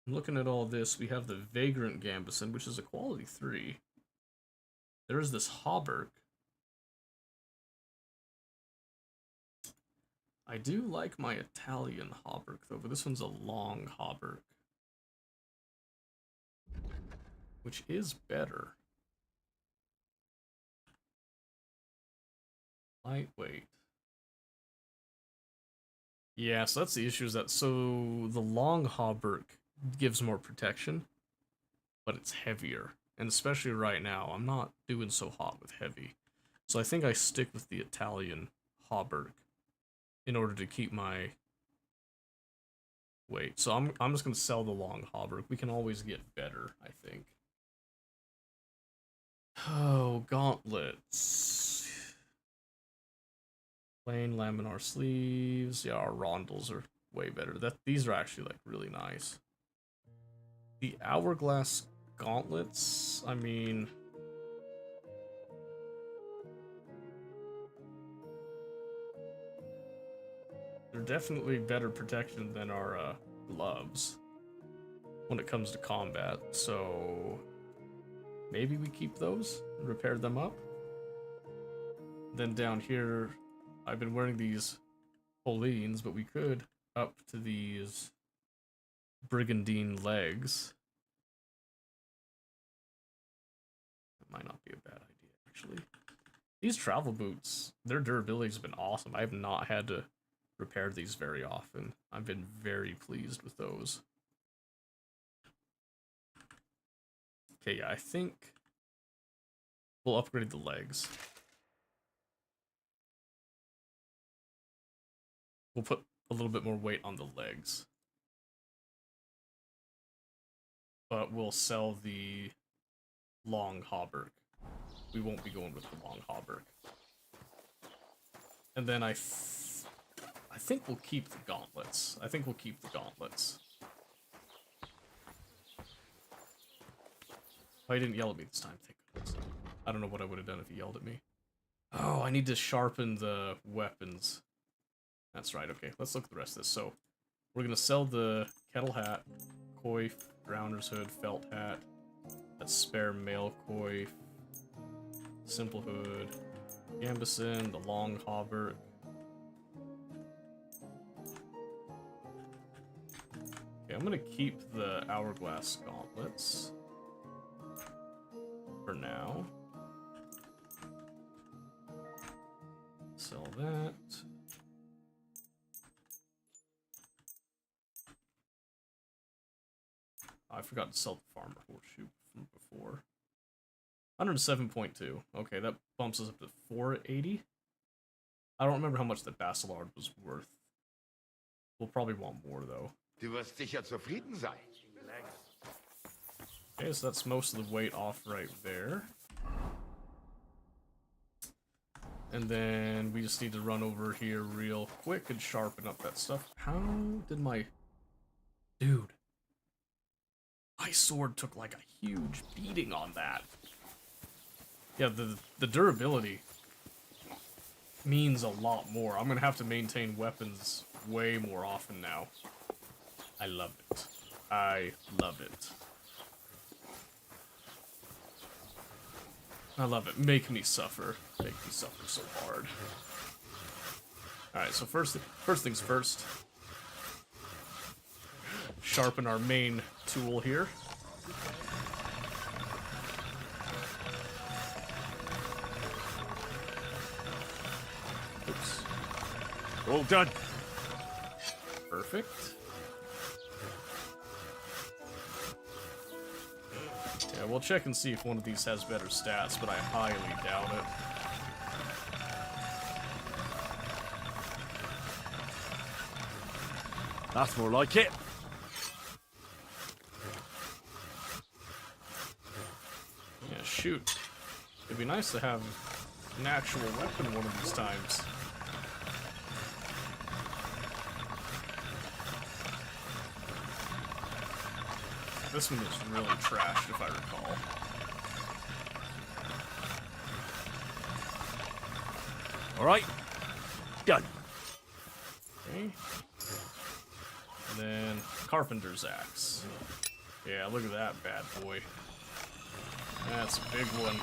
I'm looking at all this. We have the Vagrant Gambeson, which is a quality 3. There is this hauberk. I do like my Italian hauberk though, but this one's a long hauberk, which is better. Lightweight. Yeah, so that's the issue, is that so the long hauberk gives more protection, but it's heavier. And especially right now, I'm not doing so hot with heavy. So I think I stick with the Italian hauberk in order to keep my weight. So I'm just gonna sell the long hauberk. We can always get better, I think. Oh, gauntlets. Plain laminar sleeves. Yeah, our rondels are way better. These are actually like really nice. The hourglass gauntlets, I mean, they're definitely better protection than our gloves when it comes to combat, so maybe we keep those and repair them up. Then down here, I've been wearing these Polines, but we could up to these Brigandine legs. That might not be a bad idea, actually. These travel boots, their durability has been awesome. I have not had to repair these very often. I've been very pleased with those. Okay, yeah, I think we'll upgrade the legs. We'll put a little bit more weight on the legs. But we'll sell the long hauberk. We won't be going with the long hauberk. And then I think we'll keep the gauntlets. I think we'll keep the gauntlets. Oh, he didn't yell at me this time, thank goodness. I don't know what I would have done if he yelled at me. Oh, I need to sharpen the weapons. That's right, okay. Let's look at the rest of this. So, we're going to sell the kettle hat, coif, drowner's hood, felt hat, that spare mail coif, simple hood, gambeson, the long hauberk. Okay, I'm going to keep the hourglass gauntlets for now. Sell that. I forgot to sell the farmer horseshoe from before. 107.2. Okay, that bumps us up to 480. I don't remember how much the Basilard was worth. We'll probably want more, though. Du wirst sicher zufrieden sein. Okay, so that's most of the weight off right there. And then we just need to run over here real quick and sharpen up that stuff. How did my... Dude. My sword took like a huge beating on that. Yeah, the durability means a lot more. I'm gonna have to maintain weapons way more often now. I love it. I love it. I love it. Make me suffer. Make me suffer so hard. Alright, so first things first. Sharpen our main tool here. Oops. All done. Perfect. Yeah, we'll check and see if one of these has better stats, but I highly doubt it. That's more like it. Yeah, shoot. It'd be nice to have an actual weapon one of these times. This one is really trashed, if I recall. Alright. Done. Okay. And then Carpenter's Axe. Yeah, look at that bad boy. That's a big one.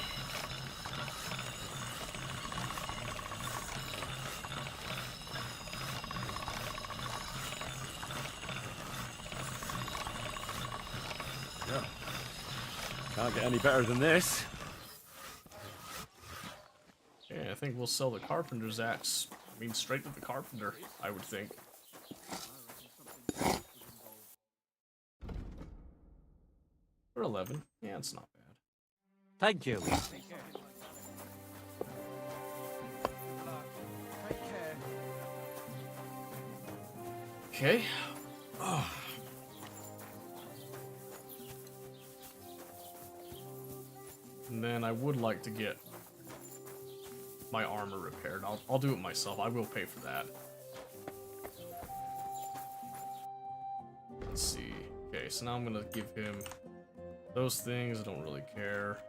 Yeah. Can't get any better than this. Yeah, I think we'll sell the Carpenter's Axe. I mean, straight to the Carpenter, I would think. For 11. Yeah, it's not bad. Thank you. Okay. And then I would like to get my armor repaired. I'll do it myself. I will pay for that. Let's see. Okay, so now I'm gonna give him those things. I don't really care.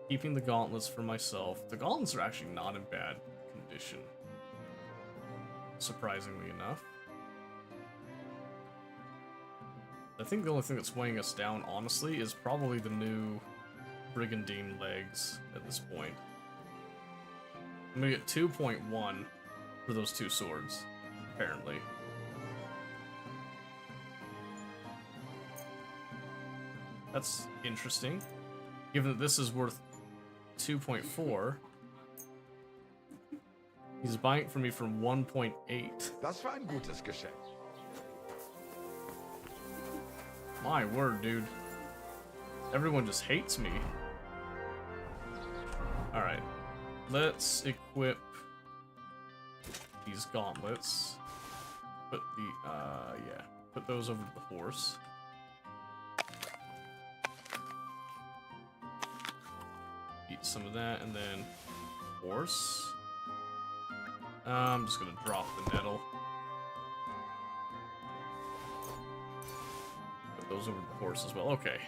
Keeping the gauntlets for myself. The gauntlets are actually not in bad condition, surprisingly enough. I think the only thing that's weighing us down, honestly, is probably the new Brigandine legs at this point. I'm gonna get 2.1 for those two swords, apparently. That's interesting, given that this is worth 2.4. He's buying it from me for 1.8. Das war ein gutes Geschäft. My word, dude. Everyone just hates me. Alright. Let's equip these gauntlets. Put the, yeah. Put those over to the horse. Eat some of that, and then horse. I'm just gonna drop the nettle. Put those over the horse as well. Okay.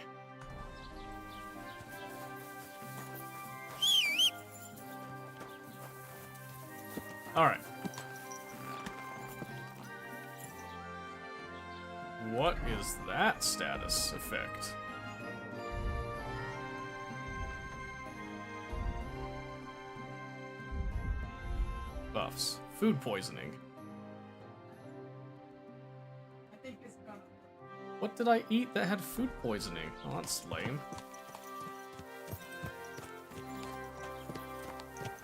Alright. What is that status effect? Buffs. Food poisoning. I think it's gonna. What did I eat that had food poisoning? Oh, that's lame.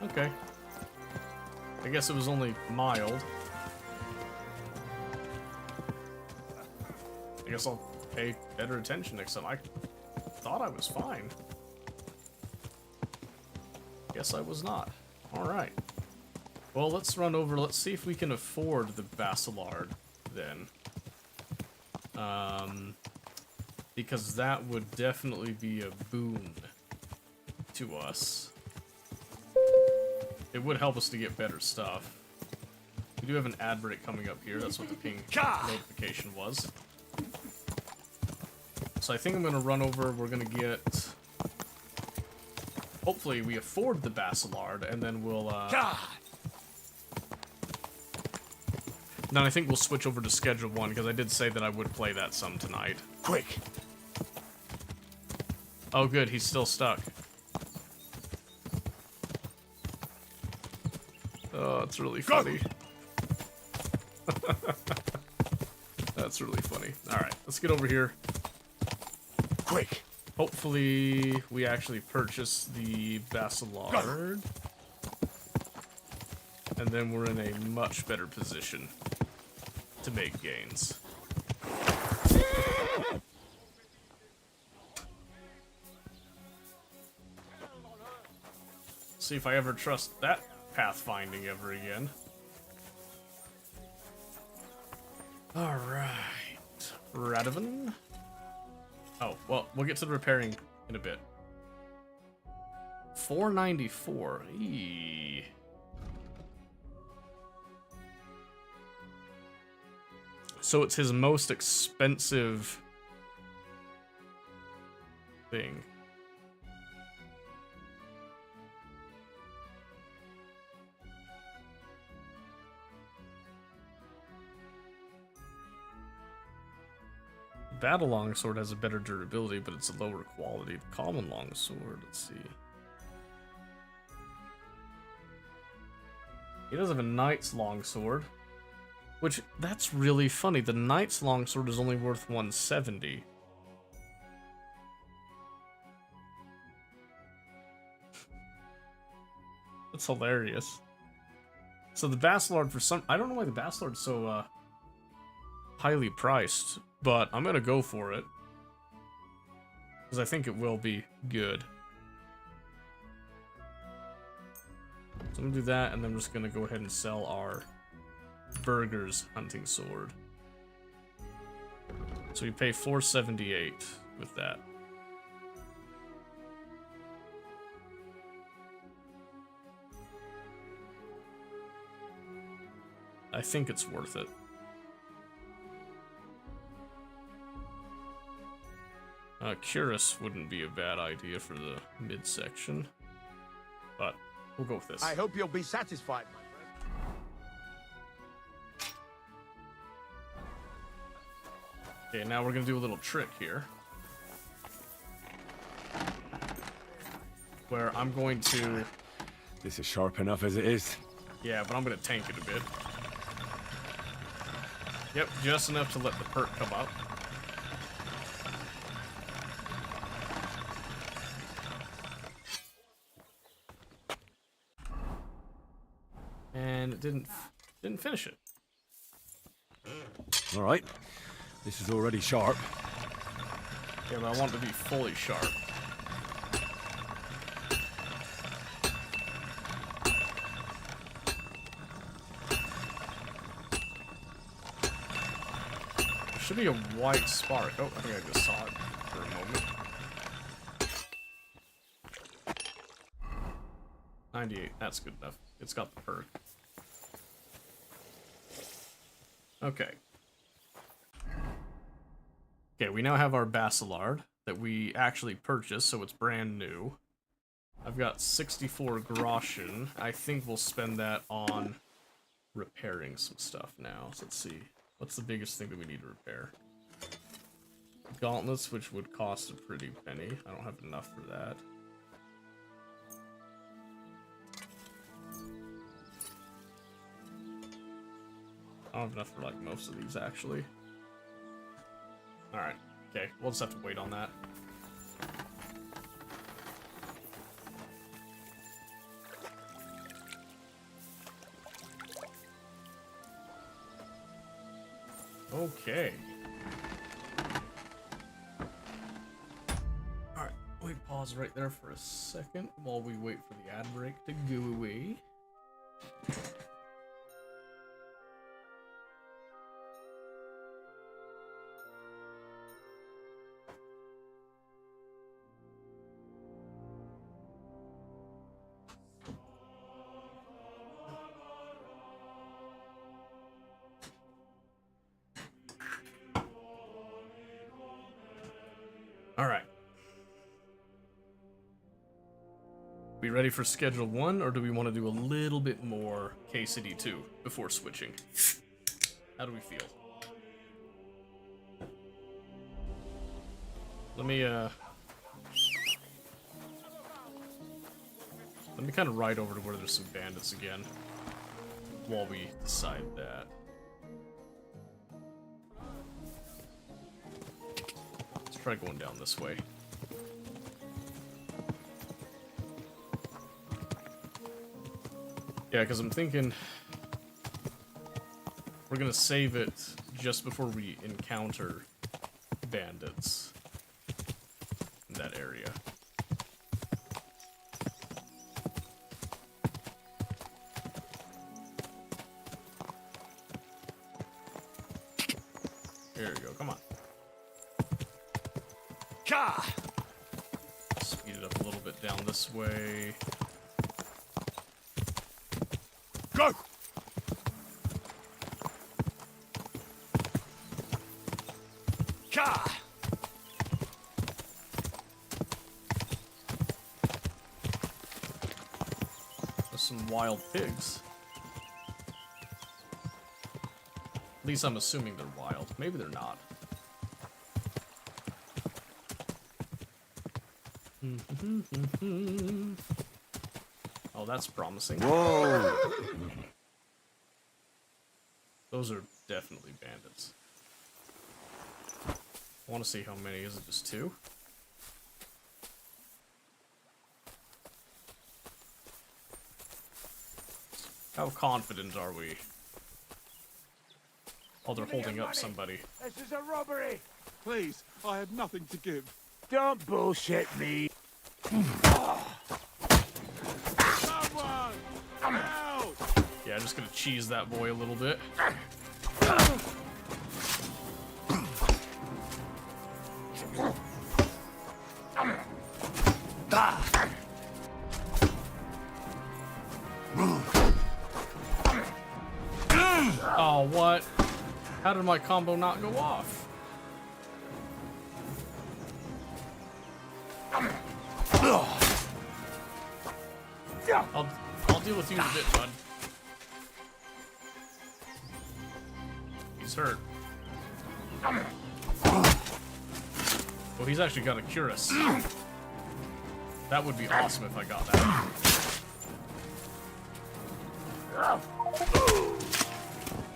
Okay. I guess it was only mild. I guess I'll pay better attention next time. I thought I was fine. Guess I was not. Alright. Well, let's run over. Let's see if we can afford the Bacillard, then. Because that would definitely be a boon to us. It would help us to get better stuff. We do have an ad break coming up here. That's what the ping notification was. So I think I'm going to run over. We're going to get... Hopefully we afford the Bacillard, and then we'll... Then I think we'll switch over to Schedule 1, because I did say that I would play that some tonight. Quick! Oh good, he's still stuck. Oh, it's really funny. That's really funny. Alright, let's get over here. Quick! Hopefully we actually purchase the Bacillard. And then we're in a much better position to make gains. See if I ever trust that pathfinding ever again. Alright. Radovan. Oh, well, we'll get to the repairing in a bit. 494. Eee. So it's his most expensive thing. Battle Longsword has a better durability, but it's a lower quality. The Common Longsword, let's see. He does have a Knight's Longsword, which, that's really funny. The Knight's Longsword is only worth 170. That's hilarious. So the Bacillard, for some... I don't know why the Bacillard's so, highly priced, but I'm gonna go for it. Because I think it will be good. So I'm gonna do that, and then I'm just gonna go ahead and sell our Burger's hunting sword. So we pay 478 with that. I think it's worth it. Cuirass wouldn't be a bad idea for the midsection, but we'll go with this. I hope you'll be satisfied, my friend. Okay, now we're gonna do a little trick here. Where I'm going to... This is sharp enough as it is. Yeah, but I'm gonna tank it a bit. Yep, just enough to let the perk come up. And it didn't finish it. All right, this is already sharp. Yeah, but I want it to be fully sharp. There should be a white spark. Oh, I think I just saw it for a moment. 98, that's good enough. It's got the perk. Okay. Okay, we now have our Bacillard that we actually purchased, so it's brand new. I've got 64 groschen. I think we'll spend that on repairing some stuff now. So let's see. What's the biggest thing that we need to repair? Gauntlets, which would cost a pretty penny. I don't have enough for that. I don't have enough for, like, most of these, actually. Alright. Okay, we'll just have to wait on that. Okay. pause right there for a second while we wait for the ad break to go away. Alright. We ready for schedule 1, or do we want to do a little bit more K-City 2 before switching? How do we feel? Let me kind of ride over to where there's some bandits again while we decide that. Let's try going down this way. Yeah, because I'm thinking we're gonna save it just before we encounter bandits in that area. There we go, come on. Speed it up a little bit down this way. Go! There's some wild pigs. At least I'm assuming they're wild. Maybe they're not. Oh, that's promising. Whoa! Those are definitely bandits. I want to see how many. Is it just 2? How confident are we? Oh, they're holding up somebody. This is a robbery! Please, I have nothing to give. Don't bullshit me. Someone! Help! Yeah, I'm just gonna cheese that boy a little bit. Oh, what? How did my combo not go off? I'll deal with you in a bit, bud. He's hurt. Well, he's actually got a cuirass. That would be awesome if I got that.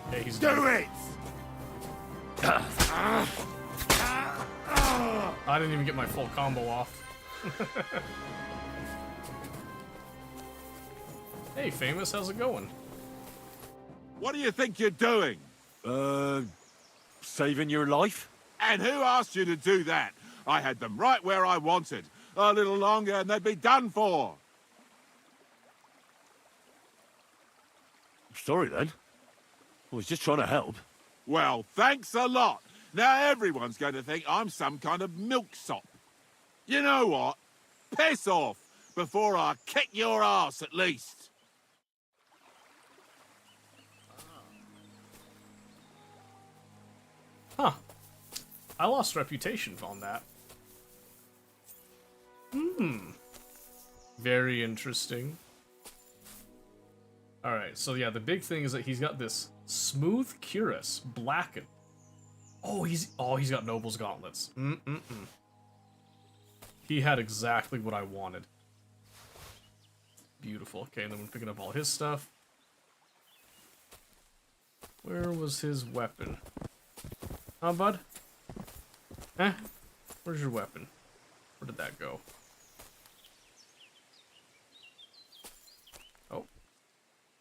Okay, he's dead. Do it! I didn't even get my full combo off. Hey, Famous, how's it going? What do you think you're doing? Saving your life? And who asked you to do that? I had them right where I wanted. A little longer and they'd be done for. Sorry then. I was just trying to help. Well, thanks a lot. Now everyone's going to think I'm some kind of milksop. You know what? Piss off before I kick your ass at least. Huh. I lost reputation on that. Very interesting. Alright, so yeah, the big thing is that he's got this smooth cuirass, blackened. Oh, he's got Noble's gauntlets. He had exactly what I wanted. Beautiful. Okay, and then we're picking up all his stuff. Where was his weapon? Huh, bud? Eh? Where's your weapon? Where did that go? Oh.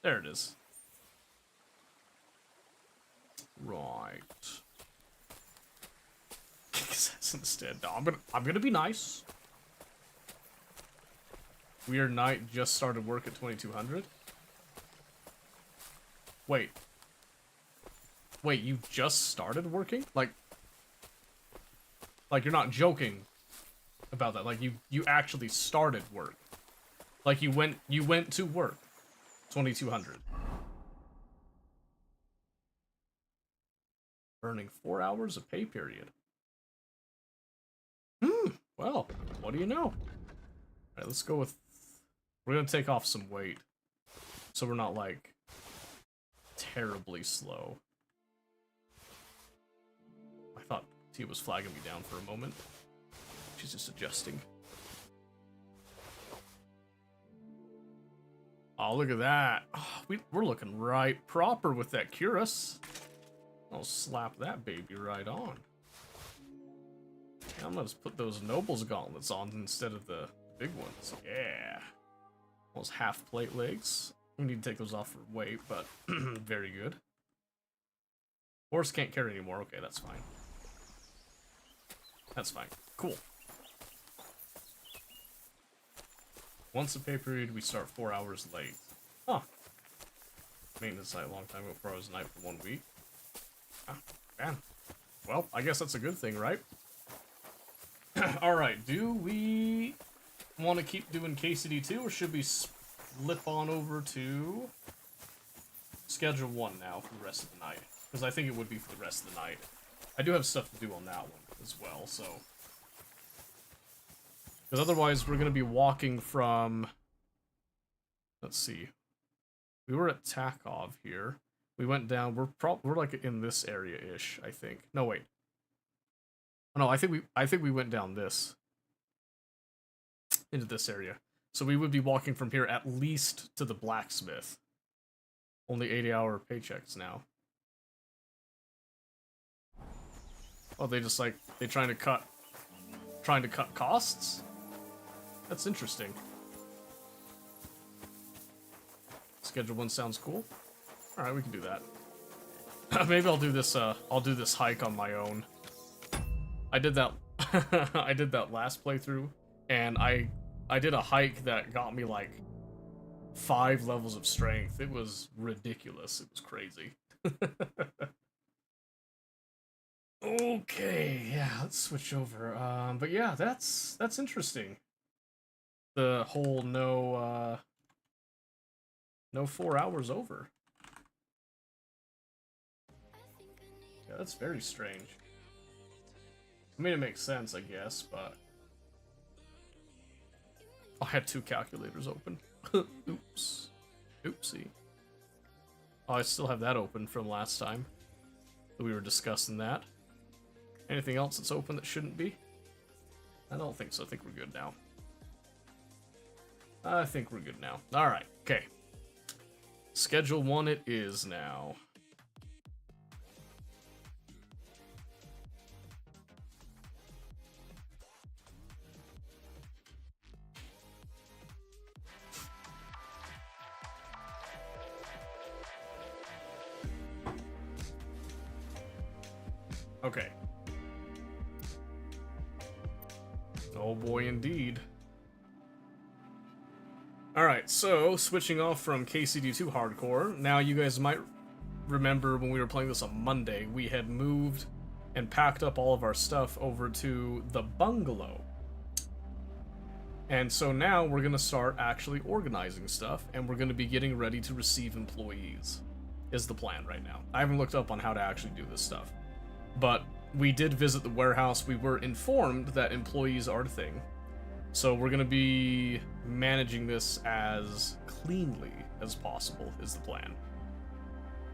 There it is. Right. Kick his ass instead. No, I'm gonna be nice. Weird Knight just started work at 2200? Wait. Wait, you just started working? Like you're not joking about that. Like you actually started work. Like you went to work. 2200. Earning 4 hours of pay period. Well, what do you know? Alright, let's go with... We're gonna take off some weight. So we're not, like, terribly slow. I thought T was flagging me down for a moment. She's just adjusting. Oh, look at that. Oh, we're looking right proper with that Cuirass. I'll slap that baby right on. I'm gonna just put those Nobles gauntlets on instead of the big ones. Yeah. Those half plate legs. We need to take those off for weight, but very good. Horse can't carry anymore. Okay, that's fine. That's fine. Cool. Once a pay period, we start 4 hours late. Huh. Maintenance site a long time ago, 4 hours a night for 1 week. Ah, man. Well, I guess that's a good thing, right? Alright, do we want to keep doing KCD2, or should we slip on over to Schedule 1 now for the rest of the night? Because I think it would be for the rest of the night. I do have stuff to do on that one as well, so... Because otherwise, we're going to be walking from... Let's see. We were at Takov here. We went down. We're like in this area-ish, I think. No, wait. Oh, no, I think we went down this. Into this area. So we would be walking from here at least to the blacksmith. Only 80-hour paychecks now. Oh, they just like trying to cut costs? That's interesting. Schedule 1 sounds cool. Alright, we can do that. Maybe I'll do this hike on my own. I did that I did that last playthrough, and I did a hike that got me like 5 levels of strength. It was ridiculous. It was crazy. Okay, yeah, let's switch over. But yeah, that's interesting. The whole no 4 hours over. Yeah, that's very strange. I mean, it makes sense, I guess, but... I had 2 calculators open. Oops. Oopsie. Oh, I still have that open from last time. We were discussing that. Anything else that's open that shouldn't be? I don't think so. I think we're good now. I think we're good now. Alright, okay. Schedule 1 it is now. Okay. Oh boy, indeed. Alright, so, switching off from KCD2 Hardcore, now you guys might remember when we were playing this on Monday, we had moved and packed up all of our stuff over to the bungalow. And so now we're going to start actually organizing stuff, and we're going to be getting ready to receive employees, is the plan right now. I haven't looked up on how to actually do this stuff. But we did visit the warehouse. We were informed that employees are a thing. So we're going to be managing this as cleanly as possible is the plan.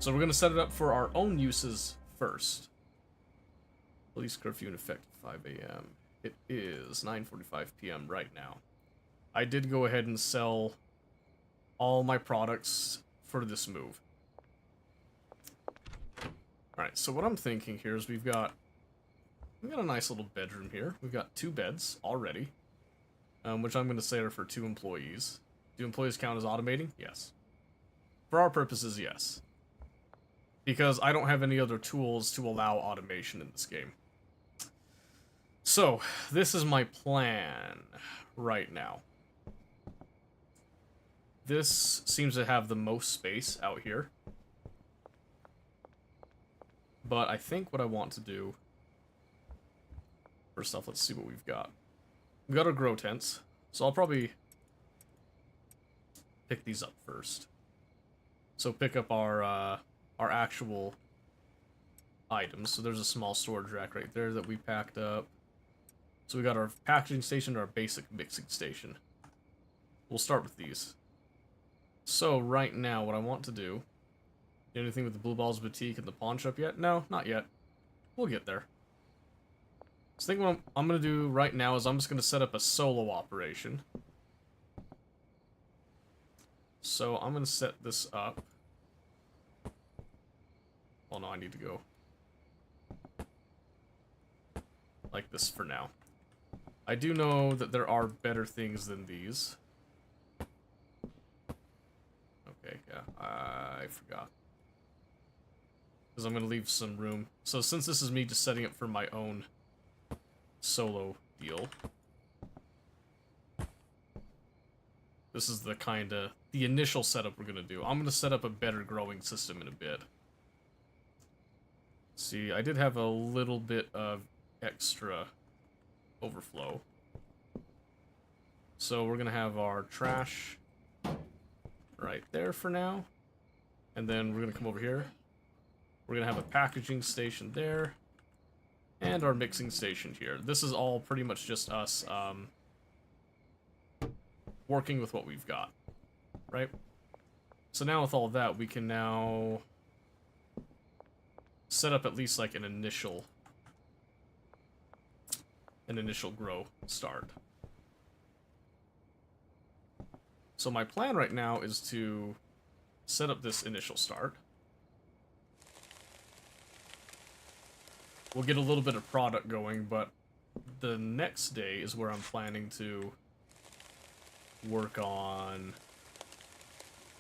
So we're going to set it up for our own uses first. Police curfew in effect at 5 a.m. It is 9:45 p.m. right now. I did go ahead and sell all my products for this move. Alright, so what I'm thinking here is we've got a nice little bedroom here. We've got 2 beds already, which I'm going to say are for 2 employees. Do employees count as automating? Yes. For our purposes, yes. Because I don't have any other tools to allow automation in this game. So, this is my plan right now. this seems to have the most space out here. But I think what I want to do... First off, let's see what we've got. We've got our grow tents, so I'll probably pick these up first. So pick up our actual items. So there's a small storage rack right there that we packed up. So we got our packaging station and our basic mixing station. We'll start with these. So right now, what I want to do... Anything with the Blue Balls Boutique and the pawn shop yet? No, not yet. We'll get there. So I think what I'm going to do right now is I'm just going to set up a solo operation. So I'm going to set this up. Well, no, I need to go like this for now. I do know that there are better things than these. Okay, yeah, I forgot. Because I'm going to leave some room. So since this is me just setting up for my own solo deal, this is the initial setup we're going to do. I'm going to set up a better growing system in a bit. See, I did have a little bit of extra overflow. So we're going to have our trash right there for now. And then we're going to come over here. We're going to have a packaging station there. And our mixing station here. This is all pretty much just us working with what we've got. Right? So now with all of that, we can now set up at least like an initial grow start. So my plan right now is to set up this initial start. We'll get a little bit of product going, but the next day is where I'm planning to work on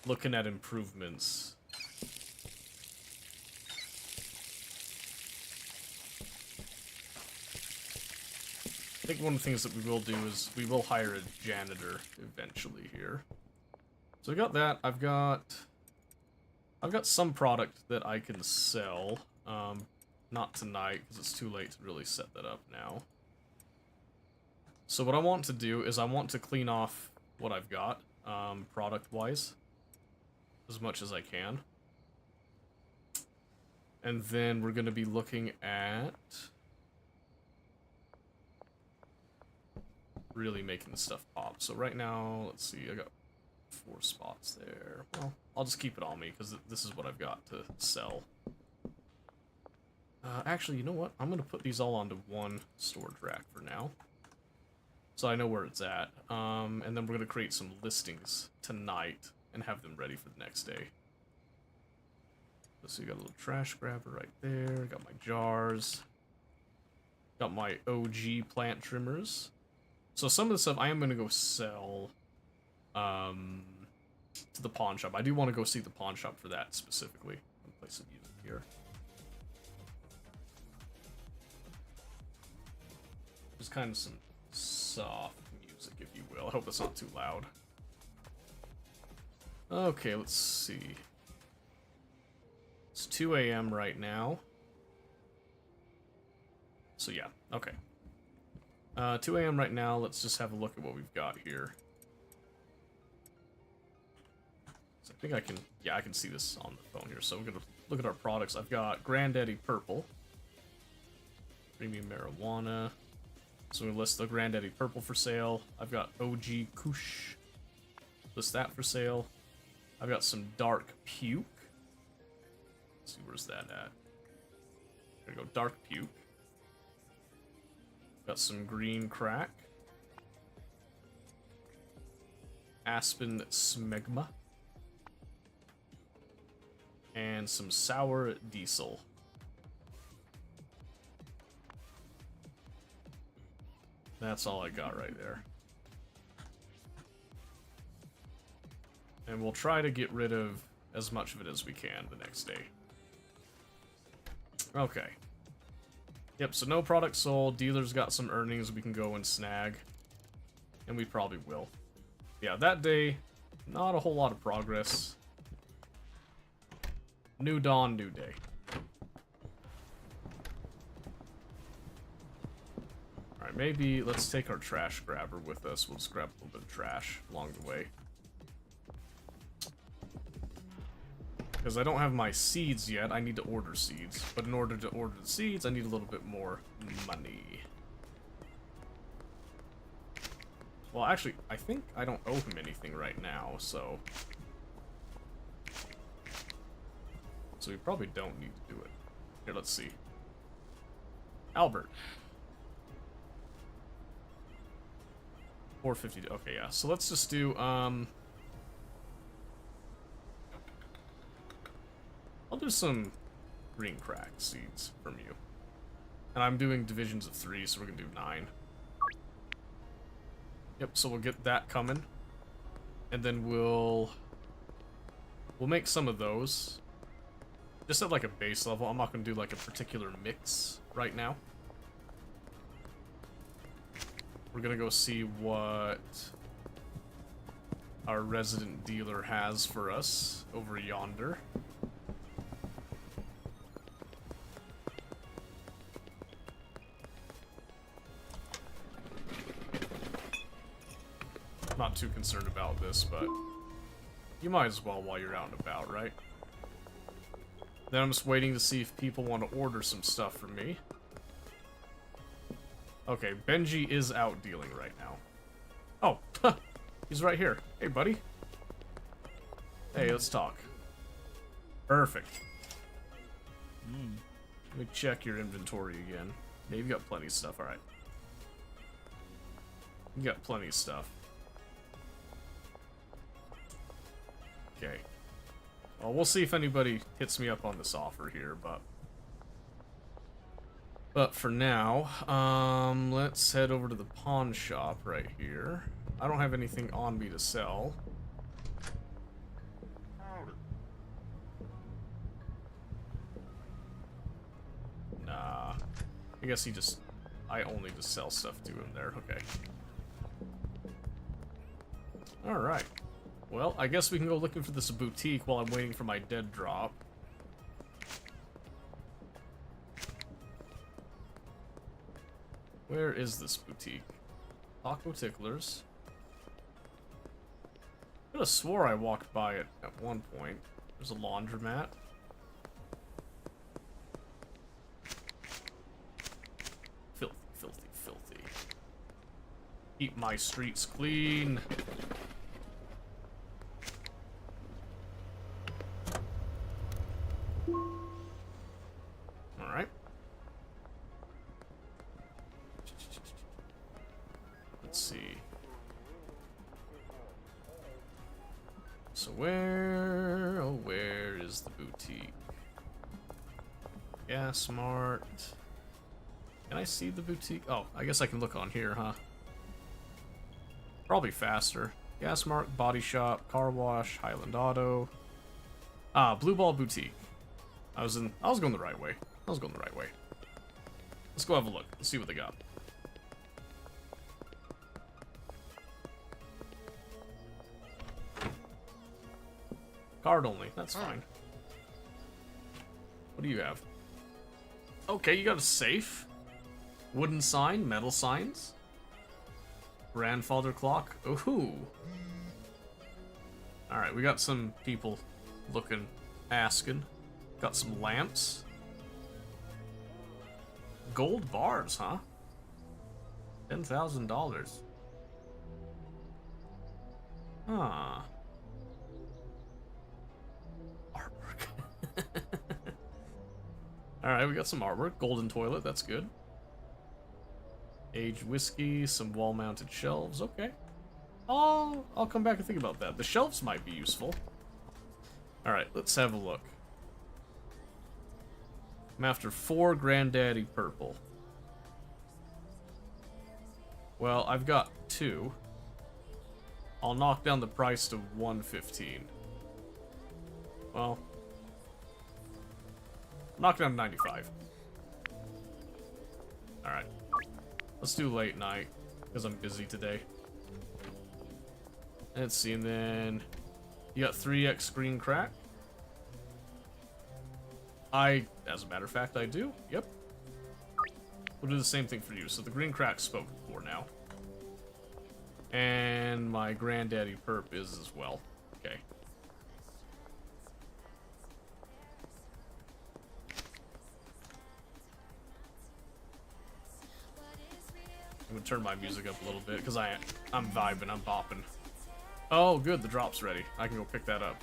looking at improvements. I think one of the things that we will do is we will hire a janitor eventually here. So I got that. I've got some product that I can sell. Not tonight, because it's too late to really set that up now. So what I want to do is I want to clean off what I've got, product-wise, as much as I can. And then we're going to be looking at really making the stuff pop. So right now, let's see, I got 4 spots there. Well, I'll just keep it on me, because this is what I've got to sell. Actually, you know what? I'm going to put these all onto one storage rack for now. So I know where it's at. And then we're going to create some listings tonight and have them ready for the next day. So you got a little trash grabber right there. Got my jars. Got my OG plant trimmers. So some of the stuff I am going to go sell to the pawn shop. I do want to go see the pawn shop for that specifically. I'm going to play some music here. Just kind of some soft music, if you will. I hope that's not too loud. Okay, let's see. It's 2 a.m. right now. So yeah, okay. 2 a.m. right now, let's just have a look at what we've got here. So I think I can, yeah, I can see this on the phone here. So we're gonna look at our products. I've got Granddaddy Purple. Premium Marijuana. So we list the Granddaddy Purple for sale. I've got OG Kush. List that for sale. I've got some Dark Puke. Let's see, where's that at? There we go, Dark Puke. Got some Green Crack. Aspen Smegma. And some Sour Diesel. That's all I got right there. And we'll try to get rid of as much of it as we can the next day. Okay. Yep, so no product sold. Dealer's got some earnings we can go and snag. And we probably will. Yeah, that day, Not a whole lot of progress. New dawn, new day. Alright, maybe let's take our trash grabber with us. We'll just grab a little bit of trash along the way. Because I don't have my seeds yet, I need to order seeds. But in order to order the seeds, I need a little bit more money. Well, actually, I think I don't owe him anything right now, so... So we probably don't need to do it. Here, let's see. Albert. 450. Okay, yeah. So let's just do, I'll do some green crack seeds from you. And I'm doing divisions of 3, so we're gonna do 9. Yep, so we'll get that coming. And then we'll make some of those. Just at like a base level. I'm not gonna do like a particular mix right now. We're gonna go see what our resident dealer has for us over yonder. Not too concerned about this, but you might as well while you're out and about, right? Then I'm just waiting to see if people want to order some stuff from me. Okay, Benji is out dealing right now. Oh, he's right here. Hey, buddy. Hey, let's talk. Perfect. Let me check your inventory again. Yeah, you've got plenty of stuff, alright. You got plenty of stuff. Okay. Well, we'll see if anybody hits me up on this offer here, but for now, let's head over to the pawn shop right here. I don't have anything on me to sell. Nah. I guess I only just sell stuff to him there. Okay. Alright. Well, I guess we can go looking for this boutique while I'm waiting for my dead drop. Where is this boutique? Taco Ticklers. I could have swore I walked by it at one point. There's a laundromat. Filthy, filthy, filthy. Keep my streets clean. Alright. Let's see. So where is the boutique? Gas Mart. Can I see the boutique? Oh, I guess I can look on here, huh? Probably faster. Gas Mart, Body Shop, Car Wash, Highland Auto. Ah, Blue Ball Boutique. I was going the right way. Let's go have a look. Let's see what they got. Card only. That's fine. What do you have? Okay, you got a safe. Wooden sign, metal signs. Grandfather clock. Ooh. Alright, we got some people looking, asking. Got some lamps. Gold bars, huh? $10,000. Huh. Artwork. Alright, we got some artwork. Golden toilet, that's good. Aged whiskey, some wall-mounted shelves. Okay. I'll come back and think about that. The shelves might be useful. Alright, let's have a look. I'm after 4 Granddaddy Purple. Well, I've got 2. I'll knock down the price to 115. Well, knock down to 95. Alright. Let's do late night, because I'm busy today. Let's see, and then You got 3x green crack. As a matter of fact, I do. Yep. We'll do the same thing for you. So the green crack's spoken for now. And my granddaddy perp is as well. Okay. I'm gonna turn my music up a little bit because I'm vibing, I'm bopping. Oh, good, the drop's ready. I can go pick that up.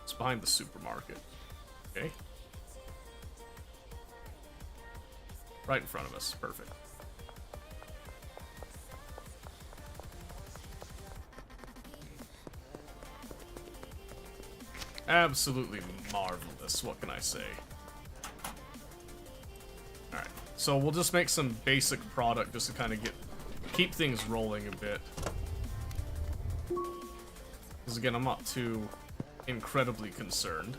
It's behind the supermarket. Okay. Right in front of us. Perfect. Absolutely marvelous. What can I say? Alright. So we'll just make some basic product just to kind of keep things rolling a bit. Because again, I'm not too incredibly concerned.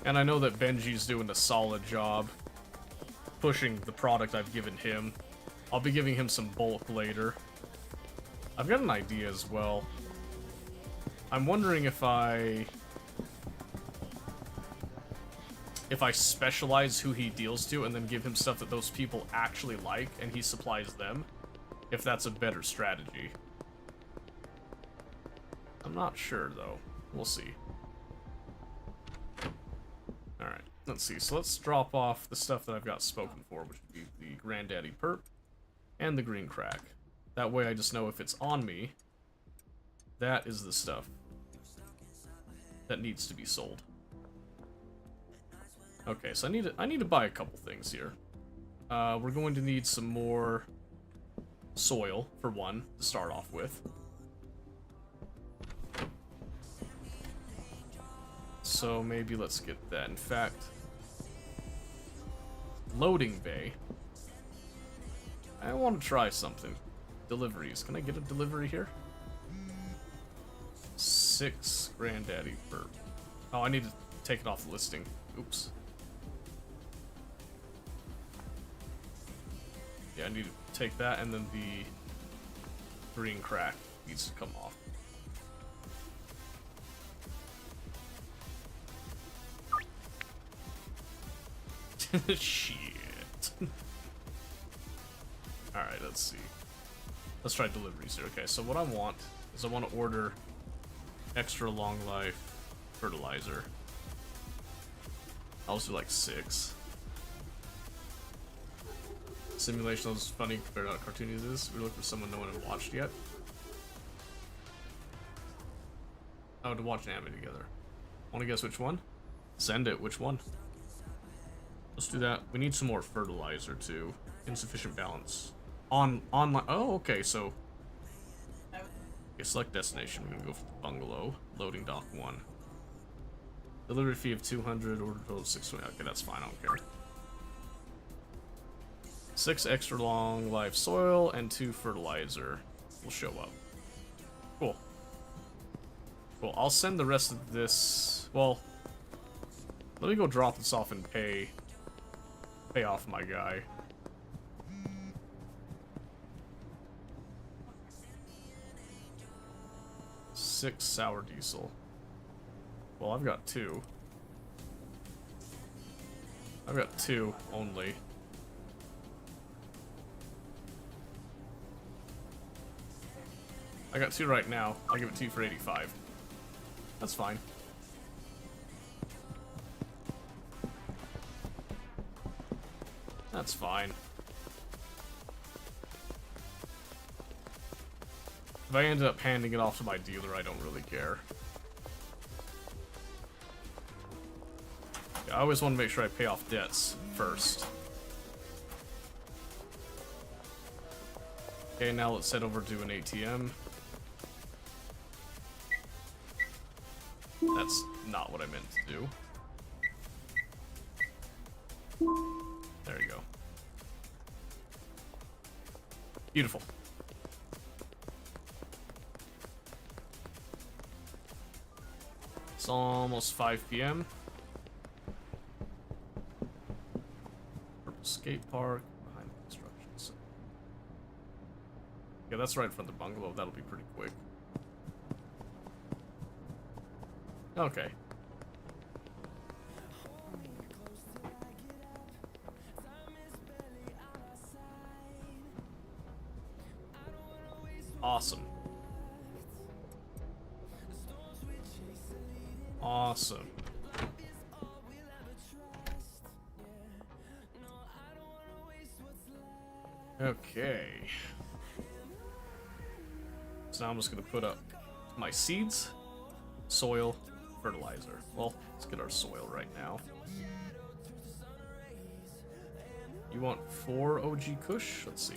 And I know that Benji's doing a solid job pushing the product I've given him. I'll be giving him some bulk later. I've got an idea as well. I'm wondering if I specialize who he deals to and then give him stuff that those people actually like and he supplies them, if that's a better strategy. I'm not sure though. We'll see. Alright, let's see. So let's drop off the stuff that I've got spoken for, which would be the Granddaddy Perp and the green crack. That way I just know if it's on me, that is the stuff that needs to be sold. Okay, so I need to buy a couple things here. We're going to need some more soil, for one, to start off with. So maybe let's get that. In fact, loading bay. I want to try something. Deliveries. Can I get a delivery here? 6 Granddaddy Perp. Oh, I need to take it off the listing. Oops. Yeah, I need to take that, and then the green crack needs to come off. Shit. Alright, let's see. Let's try deliveries here. Okay, so what I want is I want to order extra long life fertilizer. I'll just do like 6. Simulation is funny compared to how cartoony it is. We're looking for someone no one had watched yet. Oh, to watch an anime together. Want to guess which one? Send it. Which one? Let's do that. We need some more fertilizer too. Insufficient balance. Online. Oh, okay. So, okay, select destination. We're gonna go for the bungalow. Loading dock 1. Delivery fee of 200. Order total 620. Okay, that's fine. I don't care. 6 extra long life soil and 2 fertilizer will show up. Cool. Cool. I'll send the rest of this. Well, let me go drop this off and pay off my guy. Six sour diesel. Well, I've got 2. I've got 2 only. I got 2 right now. I'll give it to you for 85. That's fine. That's fine. If I end up handing it off to my dealer, I don't really care. Yeah, I always want to make sure I pay off debts first. Okay, now let's head over to an ATM. That's not what I meant to do. There you go. Beautiful. It's almost 5 p.m. Purple skate park behind the construction site. Yeah, that's right in front of the bungalow. That'll be pretty quick. Okay. Awesome. Awesome. Okay. So now I'm just gonna put up my seeds, soil, fertilizer. Well, let's get our soil right now. You want 4 OG Kush? Let's see.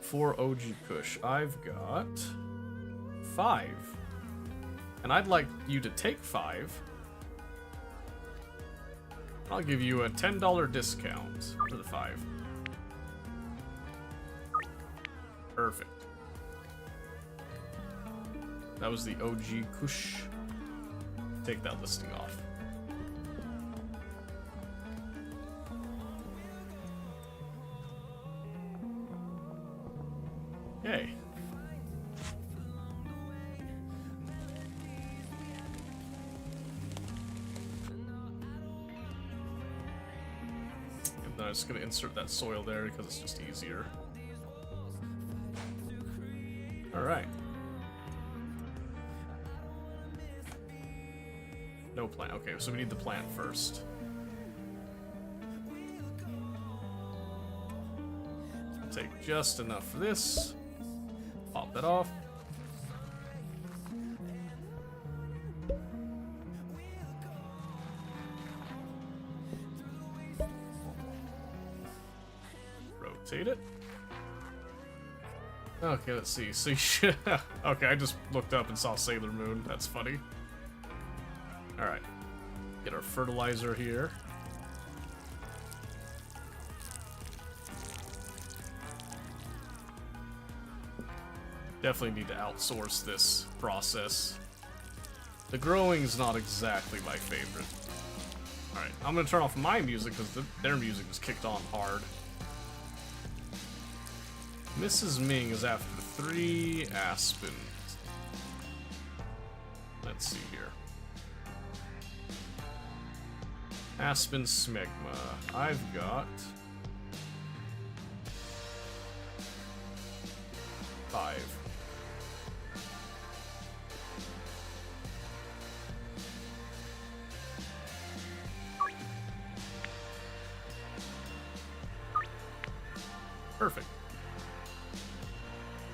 4 OG Kush. I've got 5. And I'd like you to take 5. I'll give you a $10 discount for the 5. Perfect. That was the OG Kush. Take that listing off. Okay. And then I'm just gonna insert that soil there because it's just easier. Alright. No plant. Okay, so we need the plant first. Take just enough for this. Pop that off. Rotate it. Okay, let's see. So you should... Okay, I just looked up and saw Sailor Moon. That's funny. Alright. Get our fertilizer here. Definitely need to outsource this process. The growing's not exactly my favorite. Alright, I'm gonna turn off my music because their music was kicked on hard. Mrs. Ming is after 3 Aspen. Let's see here. Aspen Smegma. I've got 5. Perfect.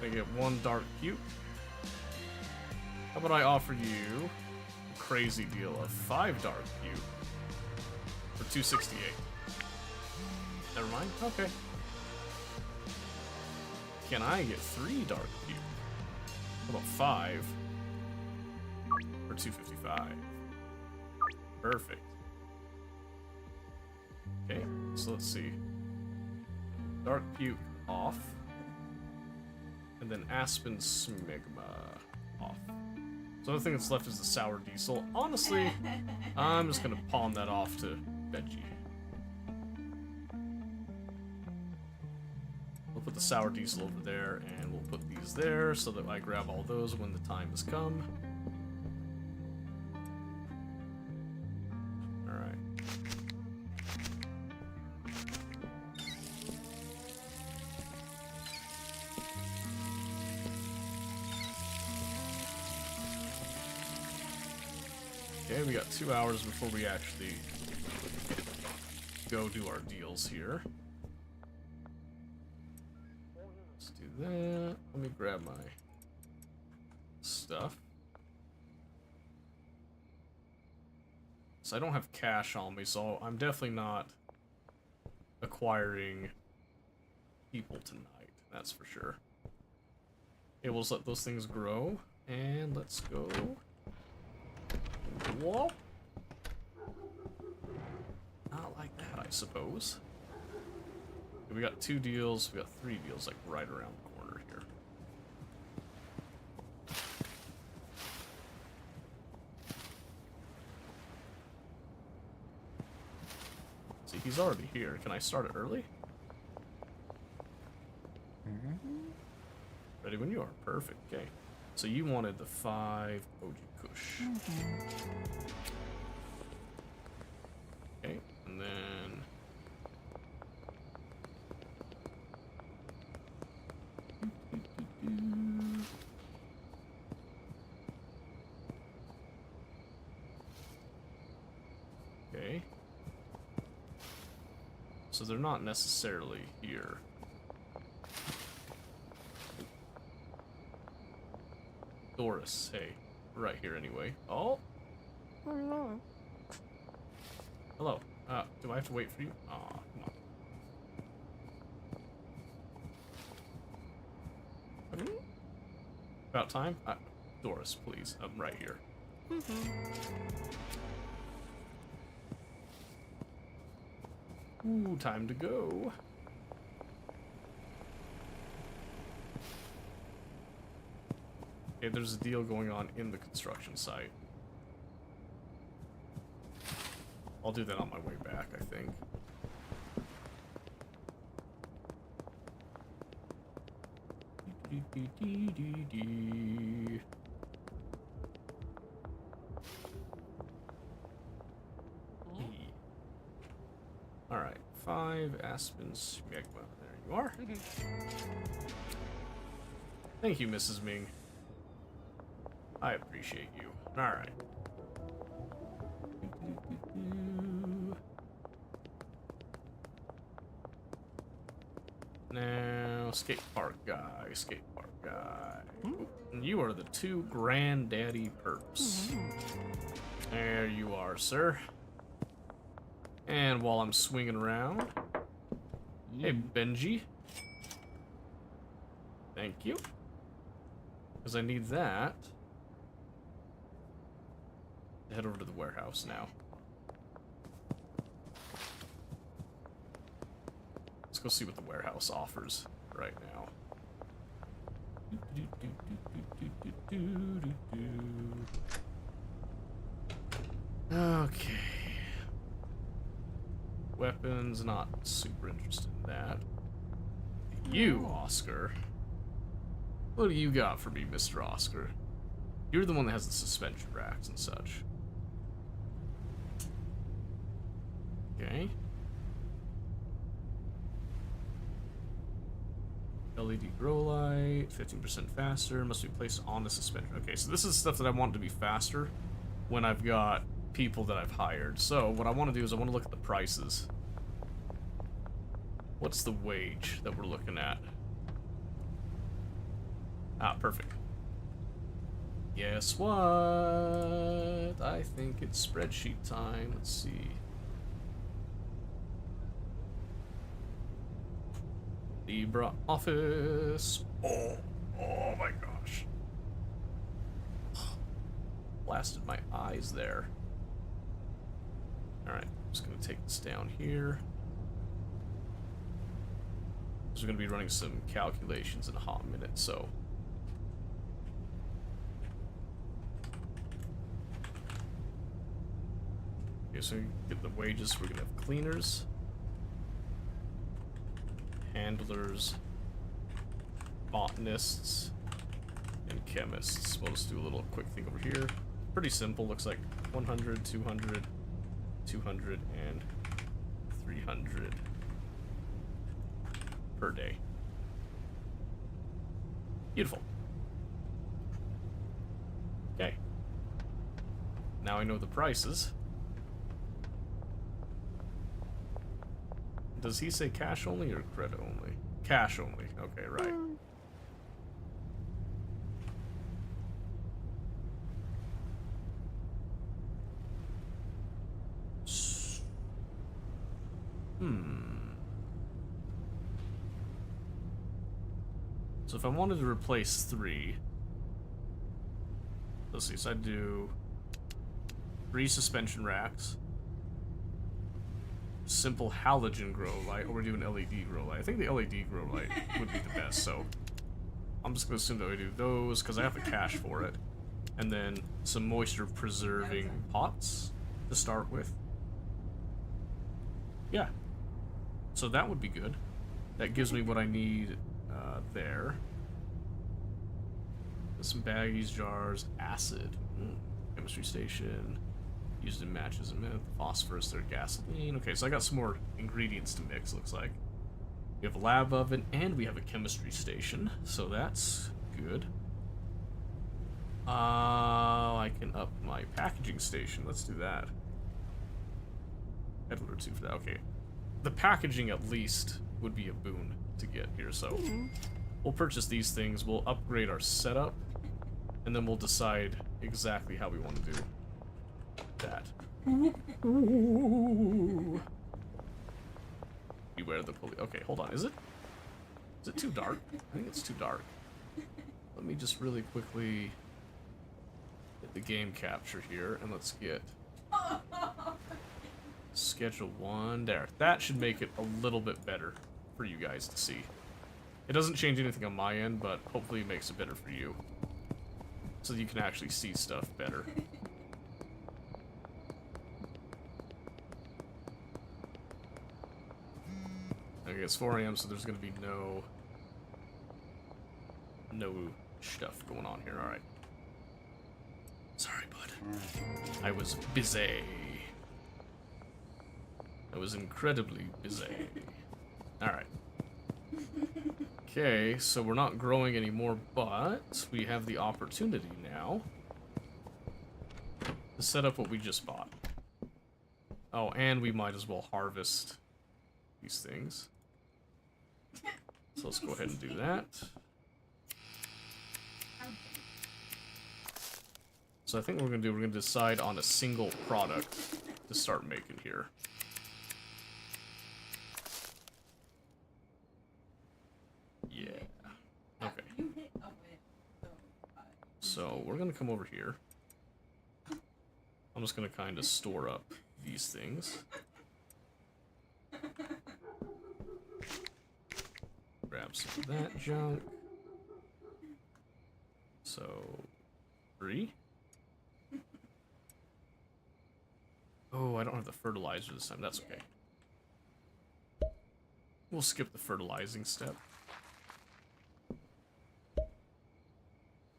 I get 1 dark puke. How about I offer you a crazy deal of 5 dark puke for 268? Never mind. Okay. Can I get 3 dark puke? How about 5 for 255? Perfect. Okay, so let's see. Dark puke off. And then Aspen Smegma off. So the only thing that's left is the sour diesel. Honestly, I'm just gonna pawn that off to Veggie. We'll put the sour diesel over there, and we'll put these there so that I grab all those when the time has come. Alright. Okay, we got 2 hours before we actually go do our deals here. Let's do that. Let me grab my stuff. So I don't have cash on me, so I'm definitely not acquiring people tonight. That's for sure. Okay, we'll just let those things grow. And let's go. Whoa. Not like that, I suppose. Okay, we got 2 deals. We got 3 deals, like right around the corner here. See, he's already here. Can I start it early? Ready when you are. Perfect. Okay. So you wanted the 5 OG Kush. Okay, and then... Okay. So they're not necessarily here. Doris, hey, right here anyway. Oh! Hello. Hello. Do I have to wait for you? Aw, come on. Okay. About time? Doris, please. I'm right here. Ooh, time to go. Okay, there's a deal going on in the construction site. I'll do that on my way back, I think. Alright, 5 Aspen Smegma. There you are. Thank you, Mrs. Ming. I appreciate you. Alright. Now, skate park guy, skate park guy. And you are the 2 granddaddy perps. There you are, sir. And while I'm swinging around, hey, Benji. Thank you. Because I need that. Head over to the warehouse now. Let's go see what the warehouse offers right now. Okay. Weapons, not super interested in that. You, Oscar. What do you got for me, Mr. Oscar? You're the one that has the suspension racks and such. Okay. LED grow light, 15% faster, must be placed on the suspension. Okay, so this is stuff that I want to be faster when I've got people that I've hired. So what I want to do is I want to look at the prices. What's the wage that we're looking at? Ah, perfect. Guess what? I think it's spreadsheet time. Let's see. Libra office. Oh my gosh. Blasted my eyes there. Alright, I'm just gonna take this down here. So we're gonna be running some calculations in a hot minute, so. Okay, so we get the wages. We're gonna have cleaners, handlers, botanists, and chemists. We'll just do a little quick thing over here. Pretty simple. Looks like 100, 200, 200, and 300 per day. Beautiful. Okay. Now I know the prices. Does he say cash only or credit only? Cash only. Okay, right. So if I wanted to replace 3, let's see, so I'd do 3 suspension racks, simple halogen grow light, or we're doing LED grow light. I think the LED grow light would be the best, so I'm just going to assume that we do those because I have the cash for it. And then some moisture preserving pots to start with. Yeah. So that would be good. That gives me what I need there. Some baggies, jars, acid, chemistry station, used in matches and meth, phosphorus, their gasoline. Okay, so I got some more ingredients to mix, looks like. We have a lab oven, and we have a chemistry station, so that's good. I can up my packaging station. Let's do that. Peddler 2 for that. Okay. The packaging, at least, would be a boon to get here, so we'll purchase these things, we'll upgrade our setup, and then we'll decide exactly how we want to do that. Beware the police. Okay, hold on. Is it too dark? I think it's too dark. Let me just really quickly hit the game capture here, and let's get schedule 1 there. That should make it a little bit better for you guys to see. It doesn't change anything on my end, but hopefully it makes it better for you, so you can actually see stuff better. Okay, it's 4 AM, so there's gonna be no stuff going on here. All right. Sorry, bud. I was busy. I was incredibly busy. All right. Okay, so we're not growing anymore, but we have the opportunity now to set up what we just bought. Oh, and we might as well harvest these things. So let's go ahead and do that. So I think what we're gonna decide on a single product to start making here. Yeah. Okay. So we're gonna come over here. I'm just gonna kind of store up these things. Grab some of that junk. So 3. Oh, I don't have the fertilizer this time. That's okay. We'll skip the fertilizing step.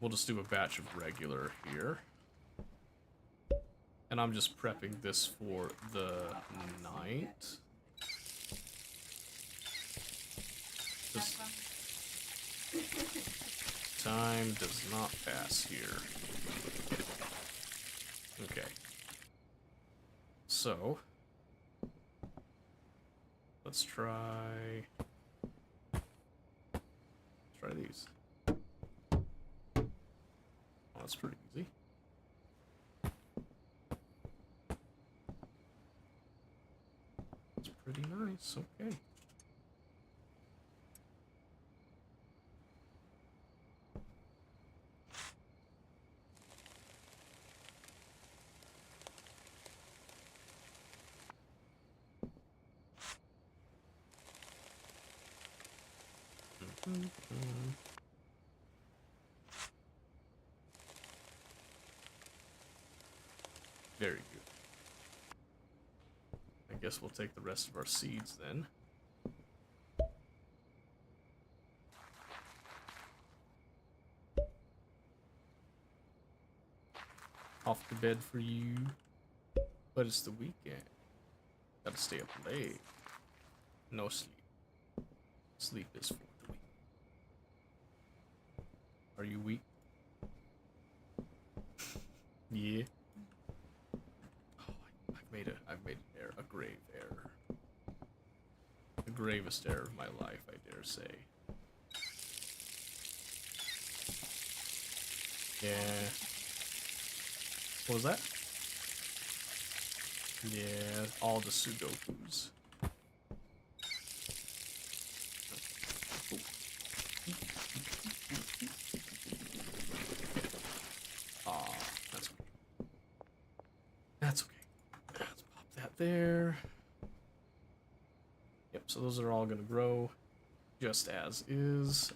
We'll just do a batch of regular here. And I'm just prepping this for the night. Just time does not pass here. Okay. So, let's try these. Oh, that's pretty easy. It's pretty nice, okay. Very good. I guess we'll take the rest of our seeds then. Off to bed for you. But it's the weekend. Gotta stay up late. No sleep. Sleep is for the weak. Are you weak? Yeah. Oh, I've made an error, a grave error. The gravest error of my life, I dare say. Yeah. What was that? Yeah, all the Sudokus. That's okay. Let's pop that there. Yep, so those are all gonna grow just as is.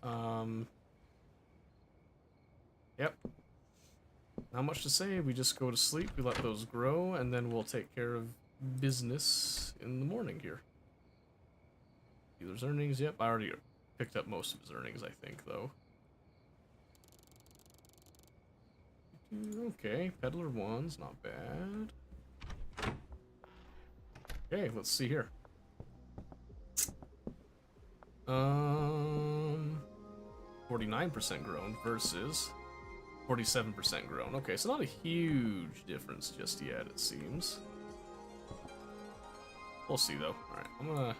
Yep. Not much to say, we just go to sleep, we let those grow, and then we'll take care of business in the morning here. Dealer's earnings, yep, I already picked up most of his earnings, I think, though. Okay, Peddler 1's not bad. Okay, let's see here. 49% grown versus 47% grown. Okay, so not a huge difference just yet, it seems. We'll see, though. Alright, I'm gonna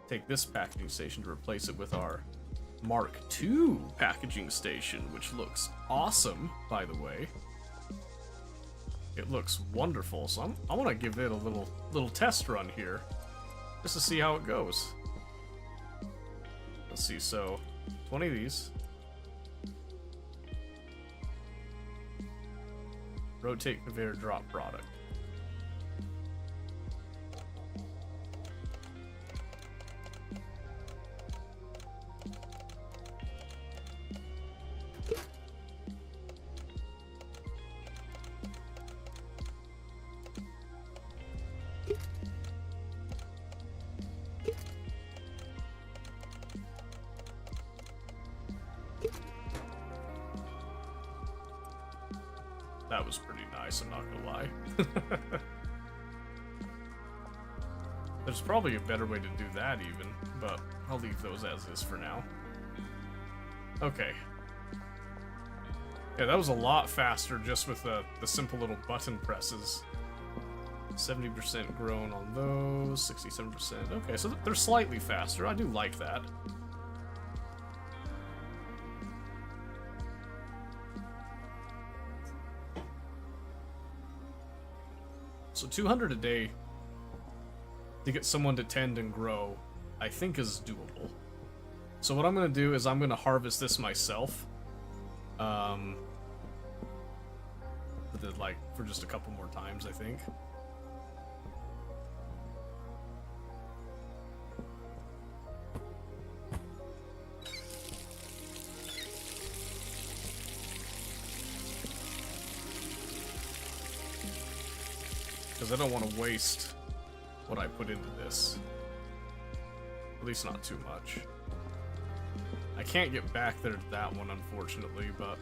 take this packaging station to replace it with our Mark II packaging station, which looks awesome, by the way. It looks wonderful, so I want to give it a little test run here, just to see how it goes. Let's see, so 20 of these. Rotate conveyor drop product. That was pretty nice, I'm not gonna lie. There's probably a better way to do that even, but I'll leave those as is for now. Okay. Yeah, that was a lot faster just with the simple little button presses. 70% grown on those, 67%. Okay, so they're slightly faster. I do like that. So 200 a day to get someone to tend and grow, I think is doable. So what I'm going to do is I'm going to harvest this myself. For just a couple more times, I think. Because I don't want to waste what I put into this. At least not too much. I can't get back there to that one, unfortunately, but...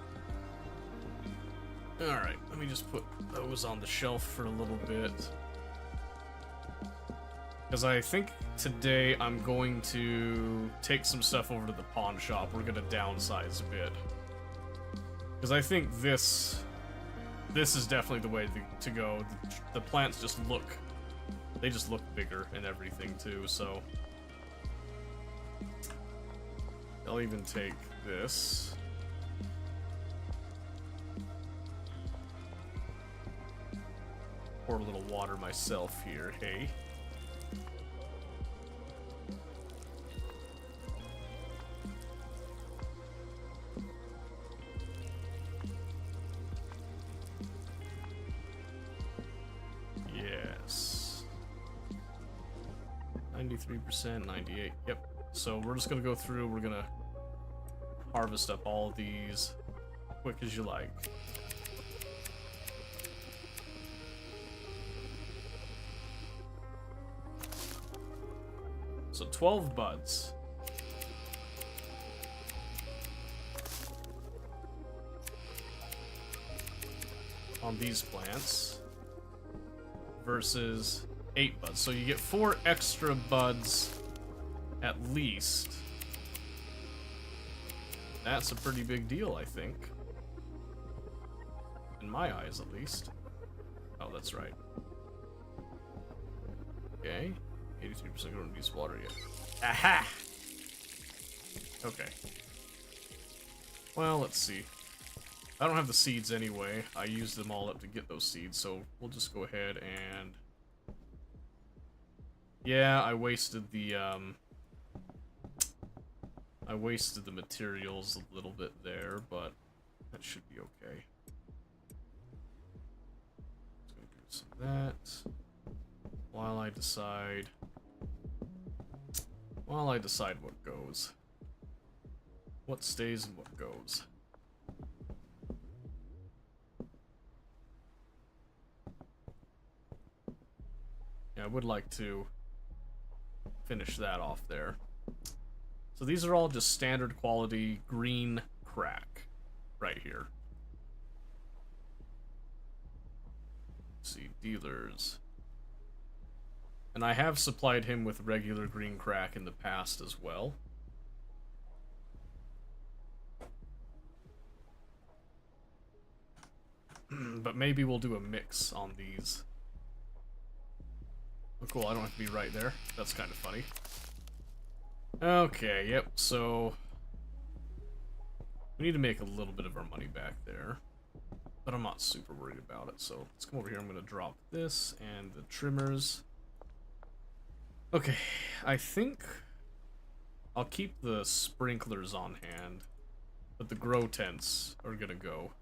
Alright, let me just put those on the shelf for a little bit. Because I think today I'm going to take some stuff over to the pawn shop. We're going to downsize a bit. Because I think this is definitely the way to go. The plants just look... They just look bigger and everything, too, so... I'll even take this. Pour a little water myself here, hey. Yes. 93%, 98, yep. So we're just gonna go through, we're gonna harvest up all of these quick as you like. So 12 buds. On these plants versus 8 buds. So you get 4 extra buds at least. That's a pretty big deal, I think. In my eyes, at least. Oh, that's right. Okay. 83% going to use water yet. Aha! Okay. Well, let's see. I don't have the seeds anyway. I used them all up to get those seeds, so we'll just go ahead and... Yeah, I wasted the materials a little bit there, but that should be okay. Just gonna do some of that while I decide what goes. What stays and what goes. Yeah, I would like to finish that off there. So these are all just standard quality green crack right here. Let's see, dealers. And I have supplied him with regular green crack in the past as well. But maybe we'll do a mix on these. Oh, cool, I don't have to be right there. That's kind of funny. Okay, yep, so... we need to make a little bit of our money back there. But I'm not super worried about it, so let's come over here. I'm going to drop this and the trimmers. Okay, I think I'll keep the sprinklers on hand, but the grow tents are going to go.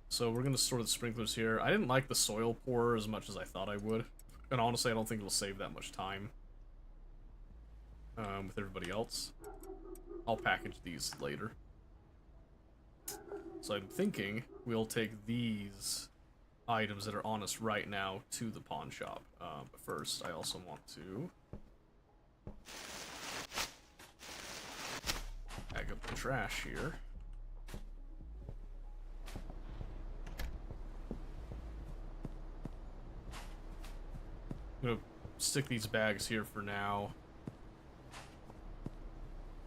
So we're going to store the sprinklers here. I didn't like the soil pourer as much as I thought I would. And honestly, I don't think it'll save that much time with everybody else. I'll package these later. So I'm thinking we'll take these items that are on us right now to the pawn shop. But first, I also want to bag up the trash here. I'm gonna stick these bags here for now.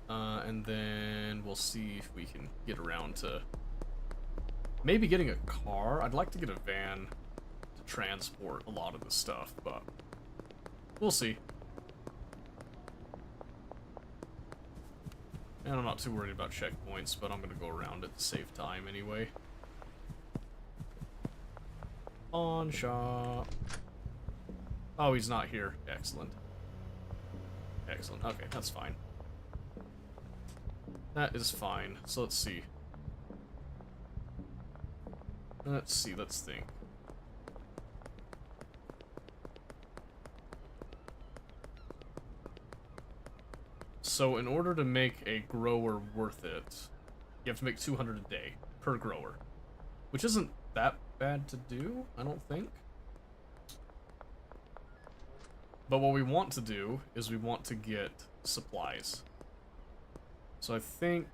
And then we'll see if we can get around to maybe getting a car. I'd like to get a van to transport a lot of the stuff, but we'll see. And I'm not too worried about checkpoints, but I'm gonna go around it to save time anyway. Pawn shop. Oh, he's not here. Excellent. Excellent. Okay, that's fine. That is fine. So let's see. Let's think. So in order to make a grower worth it, you have to make 200 a day per grower. Which isn't that bad to do, I don't think. But what we want to do is we want to get supplies. So I think...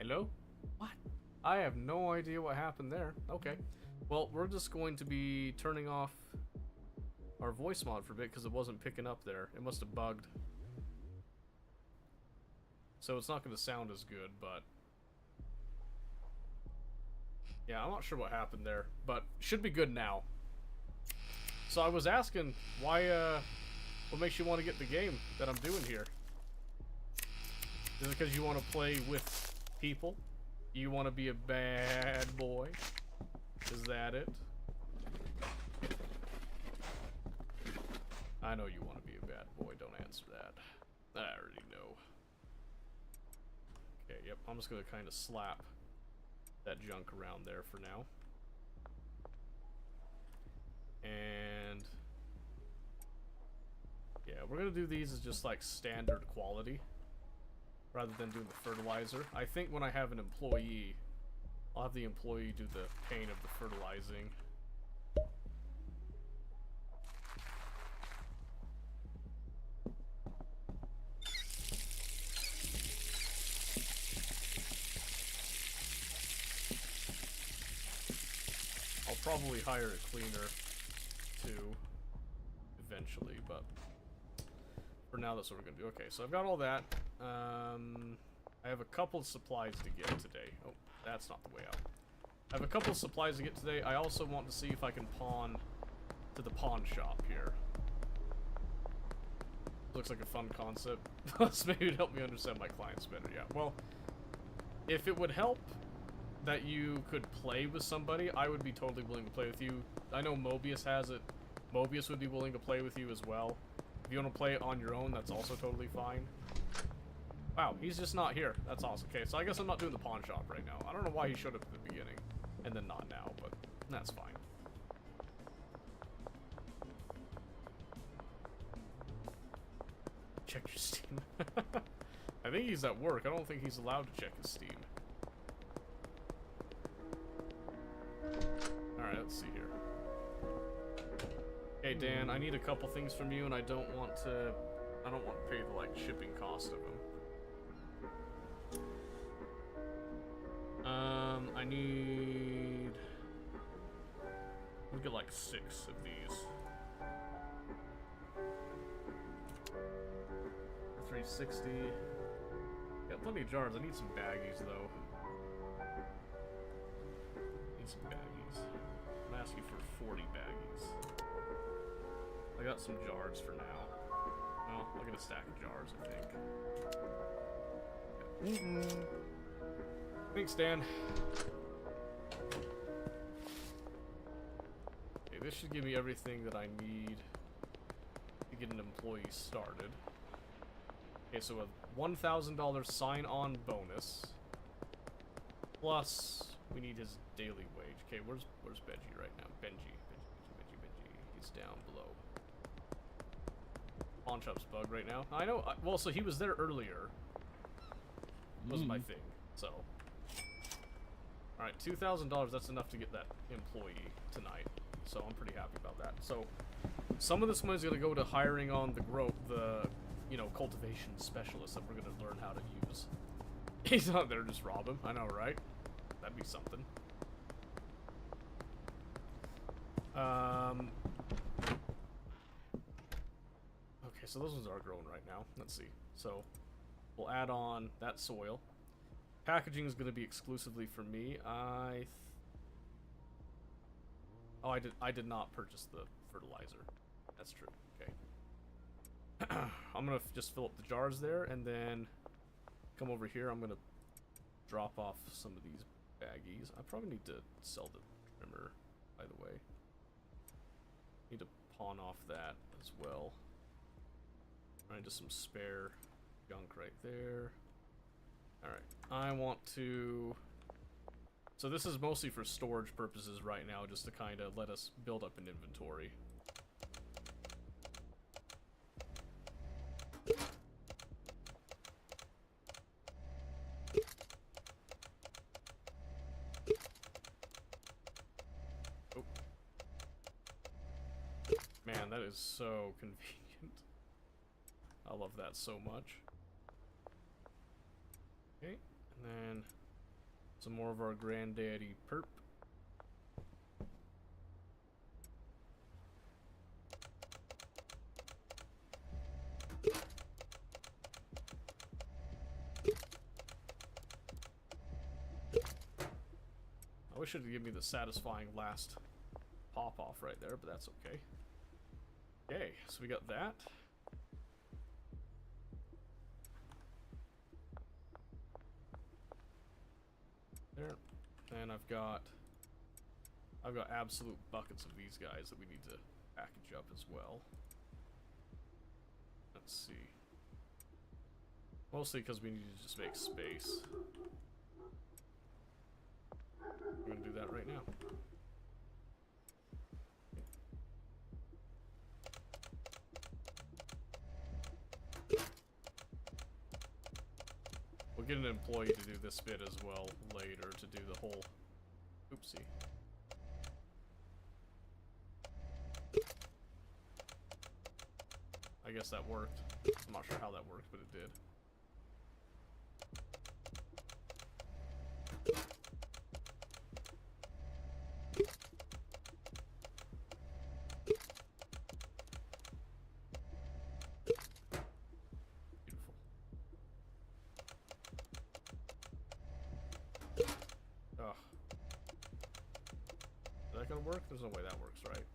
Hello? What? I have no idea what happened there. Okay. Well, we're just going to be turning off our voice mod for a bit because it wasn't picking up there. It must have bugged. So it's not going to sound as good, but... yeah, I'm not sure what happened there, but should be good now. So I was asking, why, what makes you want to get the game that I'm doing here? Is it because you want to play with people? You want to be a bad boy? Is that it? I know you want to be a bad boy, don't answer that. I already know. Okay, yep, I'm just going to kind of slap that junk around there for now. And yeah, we're gonna do these as just like standard quality rather than doing the fertilizer. I think when I have an employee, I'll have the employee do the pain of the fertilizing. I'll probably hire a cleaner too, eventually, but for now that's what we're gonna do. Okay, so I've got all that. I have a couple of supplies to get today. Oh, that's not the way out. I have a couple of supplies to get today. I also want to see if I can pawn to the pawn shop here. Looks like a fun concept. Plus, maybe it'd help me understand my clients better. Yeah, well, if it would help that you could play with somebody, I would be totally willing to play with you. I know Mobius has it. Mobius would be willing to play with you as well. If you want to play it on your own, that's also totally fine. Wow, he's just not here. That's awesome. Okay, so I guess I'm not doing the pawn shop right now. I don't know why he showed up at the beginning and then not now, but that's fine. Check your Steam. I think he's at work. I don't think he's allowed to check his Steam. Alright, let's see here. Hey Dan, I need a couple things from you and I don't want to pay the like shipping cost of them. I need... we'll get like 6 of these. For 360. Got plenty of jars. I need some baggies though. Need some baggies. I'm asking for 40 baggies. I got some jars for now. Well, I'll get a stack of jars, I think. Thanks, Dan. Okay, this should give me everything that I need to get an employee started. Okay, so a $1,000 sign-on bonus. Plus, we need his daily wage. Okay, where's Benji right now? Benji. He's down below. Pawn shop's bugged right now. I know. Well, so he was there earlier. Was my thing. So, all right, $2,000. That's enough to get that employee tonight. So I'm pretty happy about that. So, some of this money's gonna go to hiring on the cultivation specialist that we're gonna learn how to use. He's not there, just rob him. I know, right? That'd be something. Okay, so those ones are growing right now. Let's see. So, we'll add on that soil. Packaging is going to be exclusively for me. I did not purchase the fertilizer. That's true. Okay. I'm going to just fill up the jars there, and then come over here. I'm going to drop off some of these baggies. I probably need to sell the trimmer, by the way. Need to pawn off that as well. Alright, just some spare junk right there. Alright, I want to... so this is mostly for storage purposes right now, just to kind of let us build up an inventory. Oh. Man, that is so convenient. I love that so much. Okay, and then Some more of our granddaddy perp. I wish it would give me the satisfying last pop-off right there, but that's okay. Okay, so we got that. There. And I've got absolute buckets of these guys that we need to package up as well. Let's see. Mostly because we need to just make space. We're gonna do that right now. We'll get an employee to do this bit as well later to do the whole... Oopsie. I guess that worked. I'm not sure how that worked, but it did. Beautiful. Ugh. Is that gonna work? There's no way that works, right?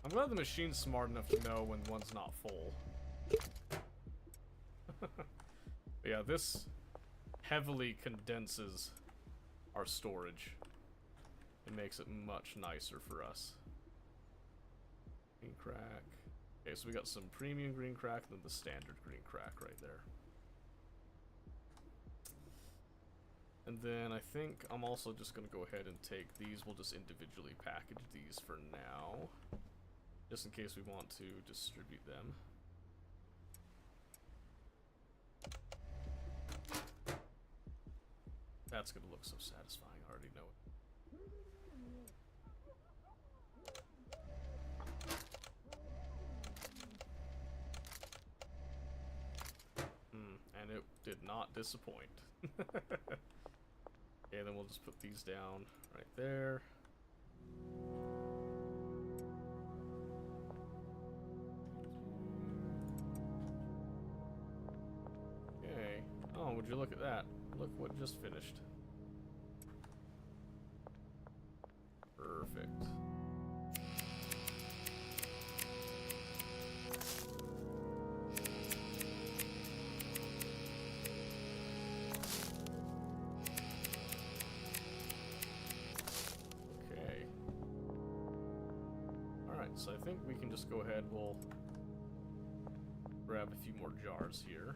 I'm glad the machine's smart enough to know when one's not full. But yeah, this heavily condenses our storage. It makes it much nicer for us. Green crack. Okay, so we got some premium green crack and then the standard green crack right there. And then I think I'm also just going to go ahead and take these. We'll just individually package these for now. Just in case we want to distribute them. That's gonna look so satisfying, I already know it. And it did not disappoint. Okay, then we'll just put these down right there. Oh, would you look at that? Look what just finished. Perfect. Okay. Alright, so I think we can just go ahead, we'll grab a few more jars here.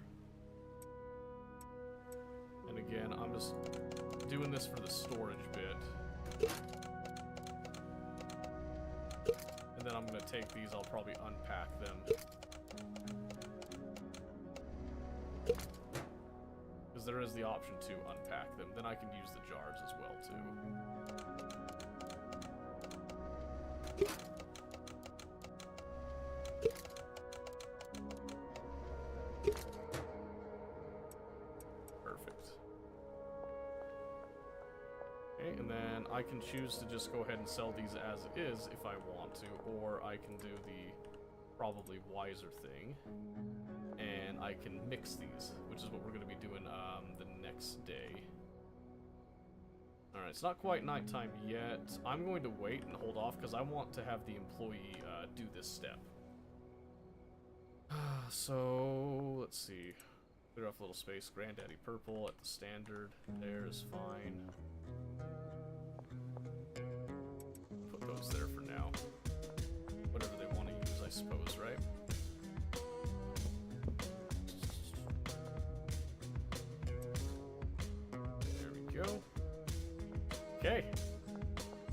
And again, I'm just doing this for the storage bit. And then I'm going to take these, I'll probably unpack them. Because there is the option to unpack them. Then I can use the jars as well, too. And then I can choose to just go ahead and sell these as is if I want to, or I can do the probably wiser thing, and I can mix these, which is what we're going to be doing the next day. Alright, it's not quite nighttime yet. I'm going to wait and hold off because I want to have the employee do this step. So, let's see. Clear off a little space. Granddaddy Purple at the standard. There's fine. Put those there for now. Whatever they want to use, I suppose, right? There we go. Okay.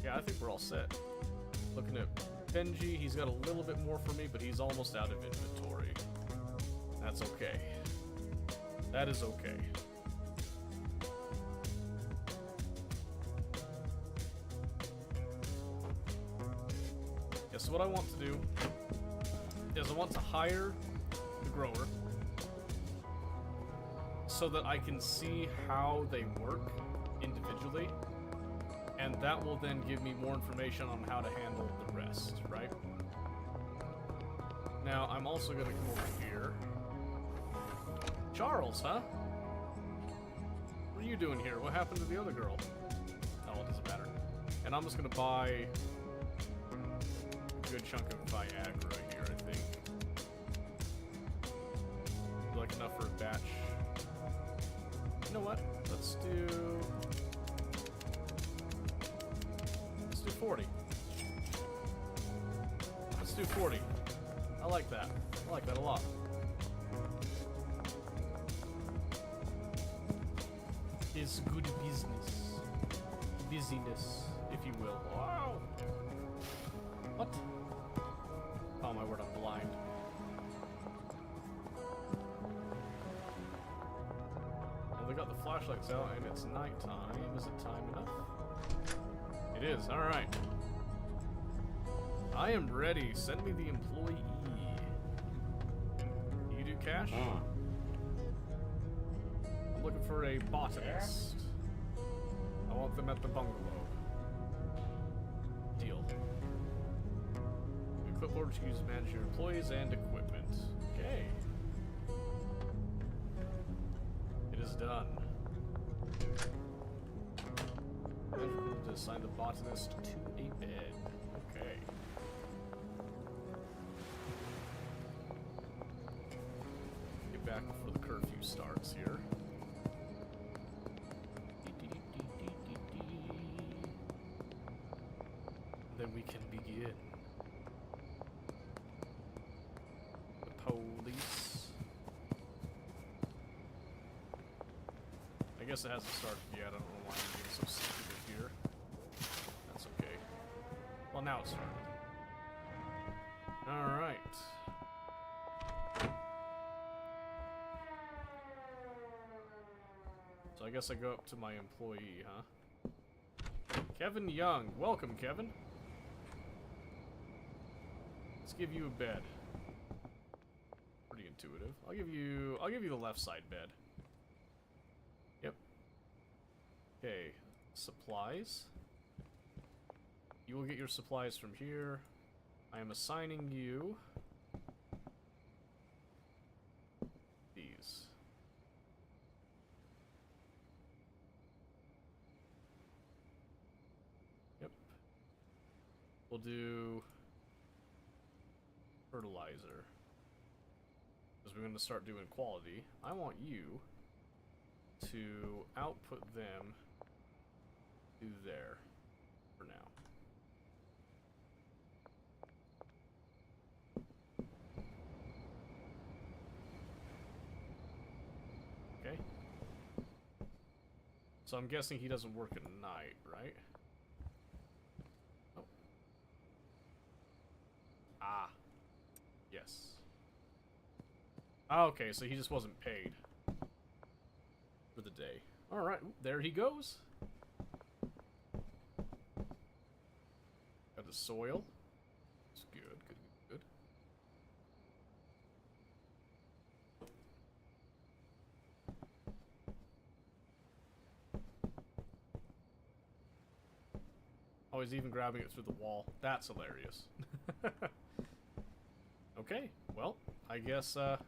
Yeah, I think we're all set. Looking at Benji, he's got a little bit more for me, but he's almost out of inventory. That's okay. That is okay. Yeah, so what I want to do is I want to hire the grower. so that I can see how they work individually, and that will then give me more information on how to handle the rest, right? Now, I'm also going to come over here. Charles, huh? What are you doing here? What happened to the other girl? Oh, it doesn't matter. And I'm just going to buy a good chunk of Viagra here, I think. Like enough for a batch. You know what? Let's do 40. Let's do 40. I like that. I like that a lot. It's good business. Busyness, if you will. Wow! What? Oh my word, I'm blind. Well, they got the flashlights out and it's nighttime. Is it time enough? It is, alright. I am ready. Send me the employee. You do cash? I'm looking for a botanist. I want them at the bungalow. Deal. The clipboard to use to manage your employees and equipment. Okay. It is done. To assign the botanist to a bed. Okay. Get back before the curfew starts here. Then we can begin. The police. I guess it hasn't started yet. I don't know why I'm being so secretive here. That's okay. Well, now it's started. Alright. So I guess I go up to my employee, huh? Kevin Young. Welcome, Kevin. Let's give you a bed. Pretty intuitive. I'll give you the left side bed. Yep. Okay. Supplies. You will get your supplies from here. I am assigning you these. Yep. We'll do fertilizer. Because we're going to start doing quality. I want you to output them to there for now. Okay. So I'm guessing he doesn't work at night, right? Oh. Ah. Yes. Okay, so he just wasn't paid for the day. Alright, there he goes. Got the soil. It's good, good, good, good. Oh, he's even grabbing it through the wall. That's hilarious. Okay, well, I guess, so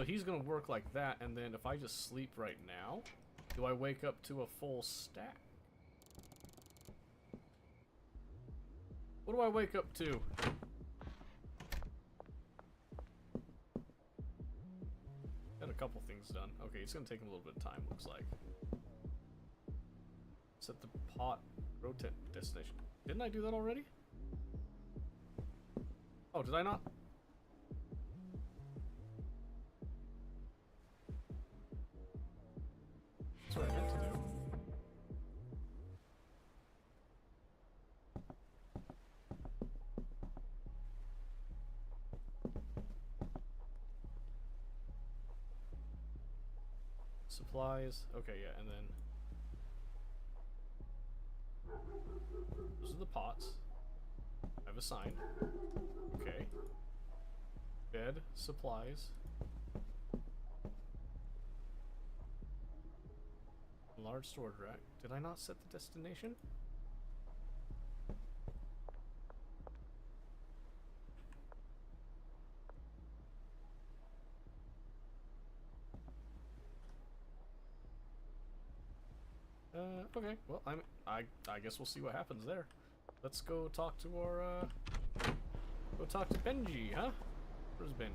he's gonna work like that, and then if I just sleep right now, do I wake up to a full stack? What do I wake up to? Got a couple things done. Okay, it's gonna take him a little bit of time, looks like. Set the pot rotate destination. Didn't I do that already? Oh, did I not? That's what I meant to do. Supplies. Okay, yeah, and then those are the pots I've assigned. Okay. Bed, supplies. Large storage rack. Did I not set the destination? Okay. Well, I guess we'll see what happens there. Let's go talk to our go talk to Benji, huh? Where's Benji?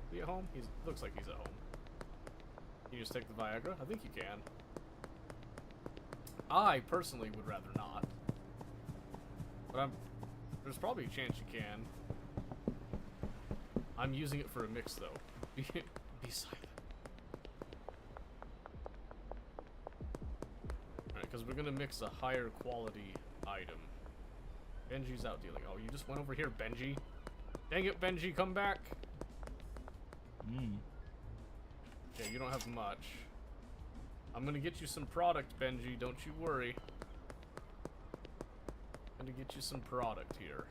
Is he at home? Looks like he's at home. Can you just take the Viagra? I think you can. I personally would rather not. But there's probably a chance you can. I'm using it for a mix though. Be silent. Alright, because we're gonna mix a higher quality item. Benji's out dealing. Oh, you just went over here, Benji. Dang it, Benji, come back. Yeah, you don't have much. I'm gonna get you some product, Benji, don't you worry. I'm gonna get you some product here.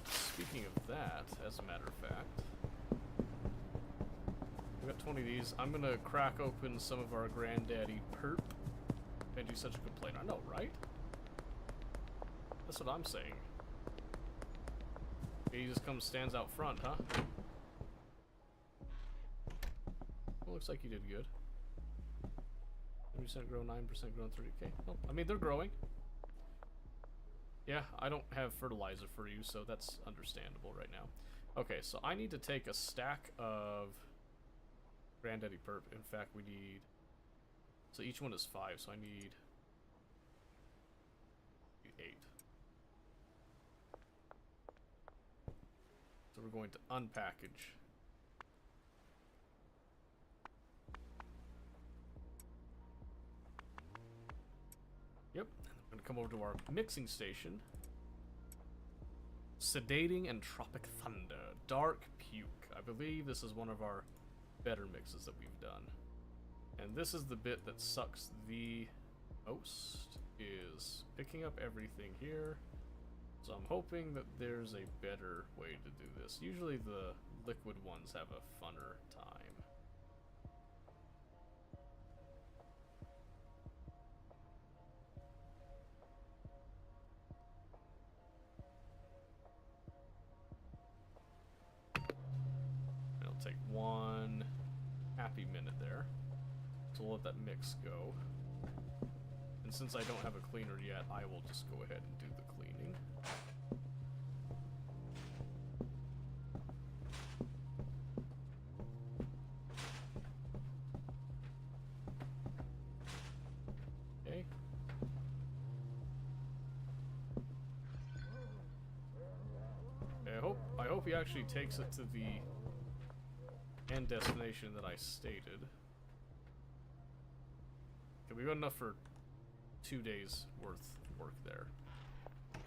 Speaking of that, as a matter of fact, we got 20 of these. I'm gonna crack open some of our granddaddy perp. Benji's such a complainer. I know, right? That's what I'm saying. He just stands out front, huh? Well, looks like you did good. 10% grow, 9% grow, 30k. Well, I mean, they're growing. Yeah, I don't have fertilizer for you, so that's understandable right now. Okay, so I need to take a stack of Granddaddy Perp. In fact, we need... So each one is 5, so I need 8. So we're going to unpackage. Yep, I'm going to come over to our mixing station. Sedating and Tropic Thunder. Dark Puke. I believe this is one of our better mixes that we've done. And this is the bit that sucks the most, is picking up everything here. So I'm hoping that there's a better way to do this. Usually the liquid ones have a funner time. It'll take 1 happy minute there. So we'll let that mix go. And since I don't have a cleaner yet, I will just go ahead and do the cleaning. Okay. I hope he actually takes it to the end destination that I stated. Okay, we got enough for 2 days worth of work there.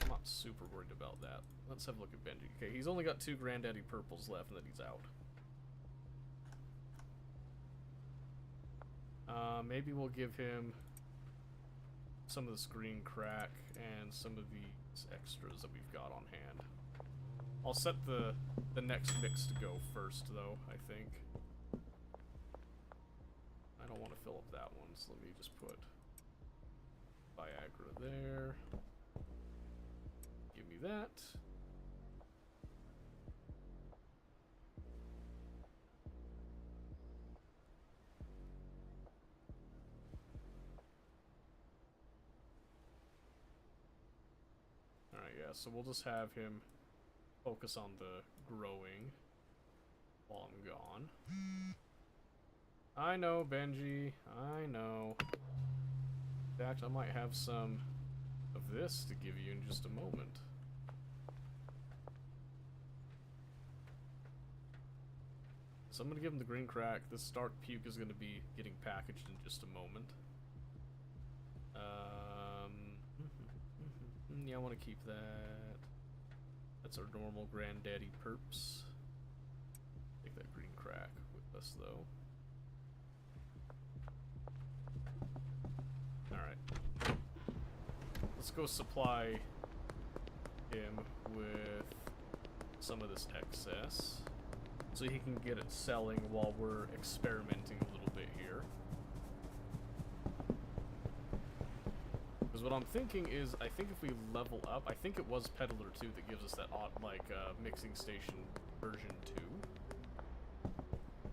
I'm not super worried about that. Let's have a look at Benji. Okay, he's only got 2 Granddaddy Purples left and then he's out. Maybe we'll give him some of this green crack and some of these extras that we've got on hand. I'll set the next mix to go first though, I think. I don't want to fill up that one, so let me just put Viagra there. Give me that. Alright, yeah, so we'll just have him focus on the growing while I'm gone. I know, Benji. I know. In fact, I might have some of this to give you in just a moment. So I'm going to give him the green crack. This dark puke is going to be getting packaged in just a moment. Yeah, I want to keep that. That's our normal Granddaddy Perps. Take that green crack with us, though. Alright. Let's go supply him with some of this excess so he can get it selling while we're experimenting a little bit here. Because what I'm thinking is, I think if we level up, I think it was Peddler 2 that gives us that mixing station version 2.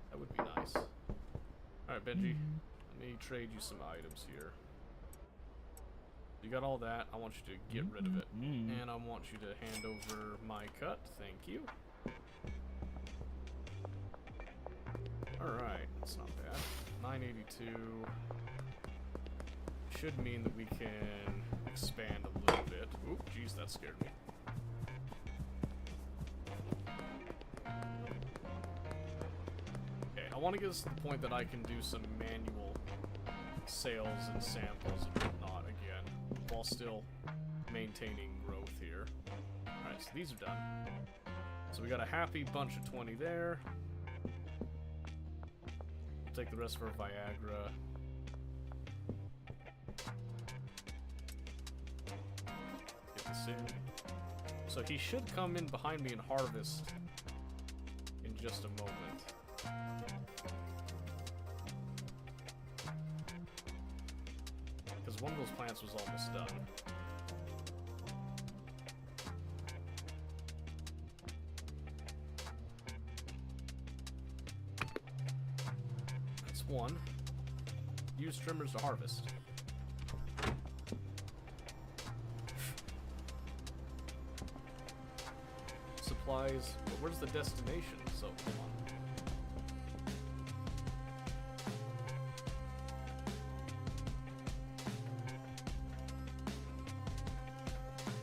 That would be nice. Alright, Benji. Let me trade you some items here. You got all that. I want you to get rid of it. And I want you to hand over my cut. Thank you. Alright, that's not bad. 982 should mean that we can expand a little bit. Oop, jeez, that scared me. Okay, I want to get us to the point that I can do some manual sales and samples and whatnot again, while still maintaining growth here. Alright, so these are done. So we got a happy bunch of 20 there. Take the rest for Viagra. Get this in. So he should come in behind me and harvest in just a moment. Because one of those plants was almost done. One. Use trimmers to harvest. Supplies, but where's the destination? So, hold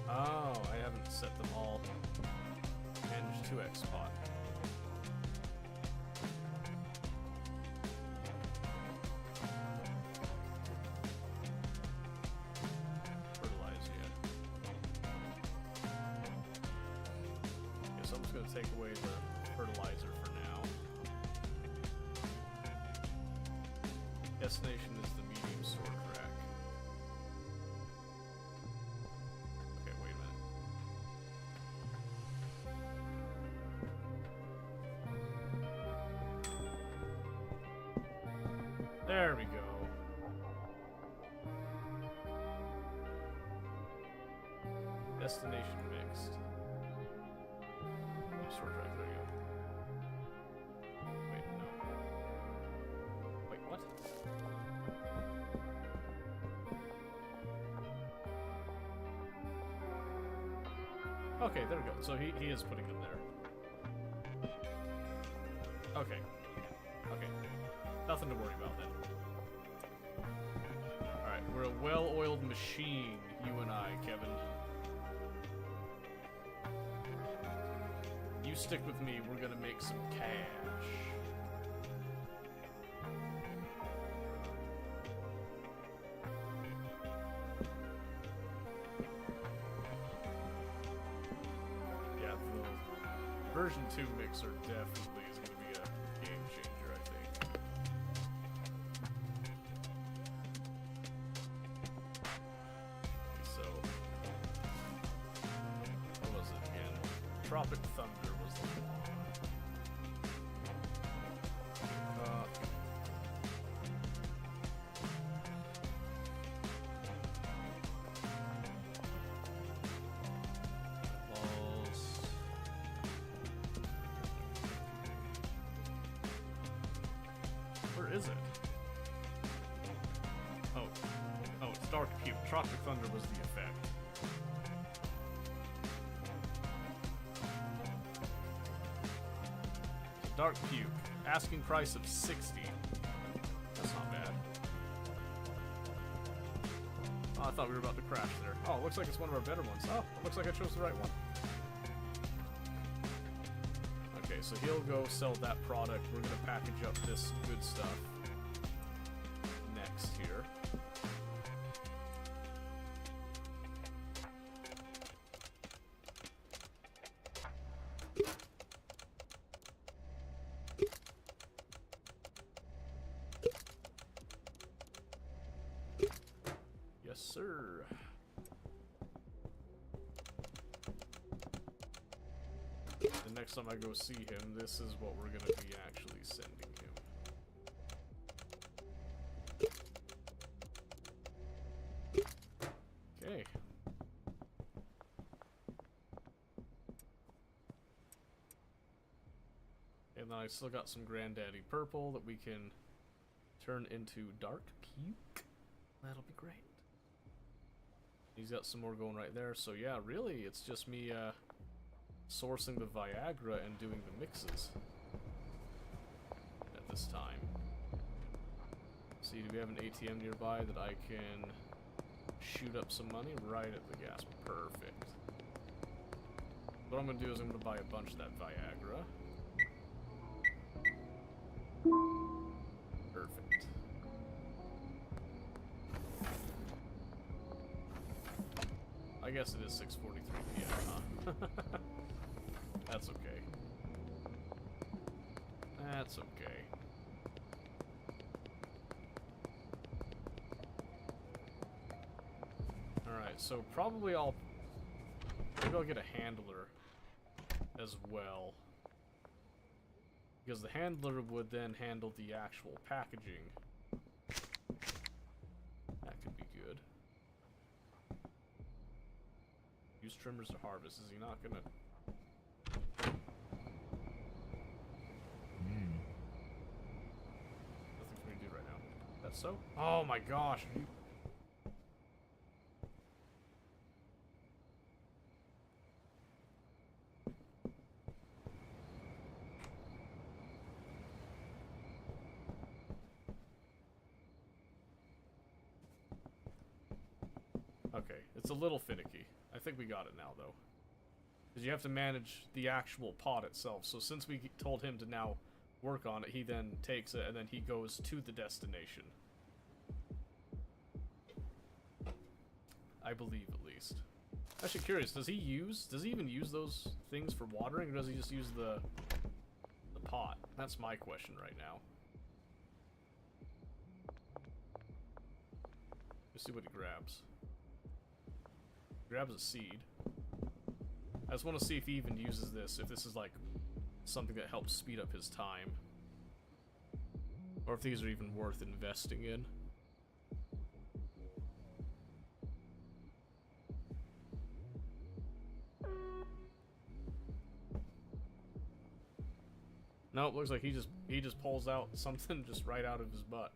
on. Oh, I haven't set them all. Manage 2x spot. Take away the fertilizer for now. Destination is the medium sword rack. Okay, wait a minute. There we go. Destination mixed. Sword rack, there you go. Wait, no. Wait, what? Okay, there we go. So he is putting them there. Okay. Okay. Nothing to worry about then. Alright, we're a well-oiled machine, you and I, Kevin. You stick with me, we're gonna make some cash. Yeah, the version 2 mixer definitely is gonna be a game changer, I think. So, what was it again? Tropic Thunder was the one. Where is it? Oh, it's Dark Puke. Tropic Thunder was the effect. Dark Puke. Asking price of 60. That's not bad. Oh, I thought we were about to crash there. Oh, it looks like it's one of our better ones. Oh, it looks like I chose the right one. Okay, so he'll go sell that product. We're going to package up this good stuff next here. Yes, sir. The next time I go see him, this is what we're gonna be actually sending him. I still got some Granddaddy Purple that we can turn into Dark Puke. That'll be great. He's got some more going right there. So yeah, really, it's just me sourcing the Viagra and doing the mixes at this time. See, do we have an ATM nearby that I can shoot up some money right at the gas? Perfect. What I'm going to do is I'm going to buy a bunch of that Viagra. Perfect. I guess it is 6:43 p.m., huh? That's okay. That's okay. Alright, so probably maybe I'll get a handler as well. Because the handler would then handle the actual packaging. That could be good. Use trimmers to harvest. Is he not gonna... Nothing for me to do right now. That's so? Oh my gosh! Okay, it's a little finicky. I think we got it now, though. Because you have to manage the actual pod itself. So since we told him to now work on it, he then takes it and then he goes to the destination. I believe, at least. Actually curious, does he even use those things for watering, or does he just use the pot? That's my question right now. Let's see what he grabs. Grabs a seed. I just want to see if he even uses this, if this is like something that helps speed up his time. Or if these are even worth investing in. No, it looks like he just pulls out something just right out of his butt.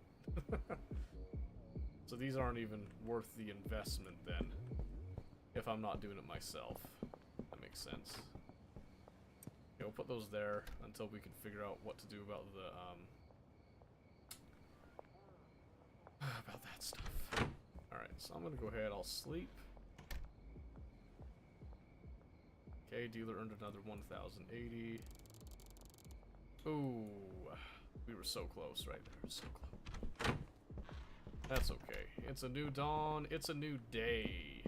So these aren't even worth the investment then. If I'm not doing it myself. That makes sense. Okay, we'll put those there until we can figure out what to do about the, about that stuff. Alright, so I'm gonna go ahead, I'll sleep. Okay, dealer earned another 1,080. Ooh, we were so close right there, so close. That's okay. It's a new dawn, it's a new day.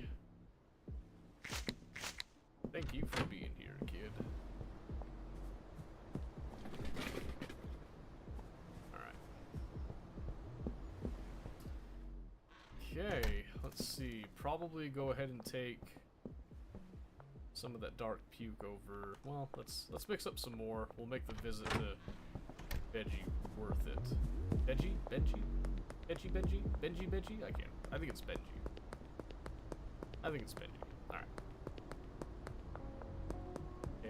Thank you for being here, kid. Alright. Okay, let's see. Probably go ahead and take some of that dark puke over. Well, let's mix up some more. We'll make the visit to Benji worth it. Benji? Benji? Benji? Benji? Benji? I can't. I think it's Benji. I think it's Benji. Alright.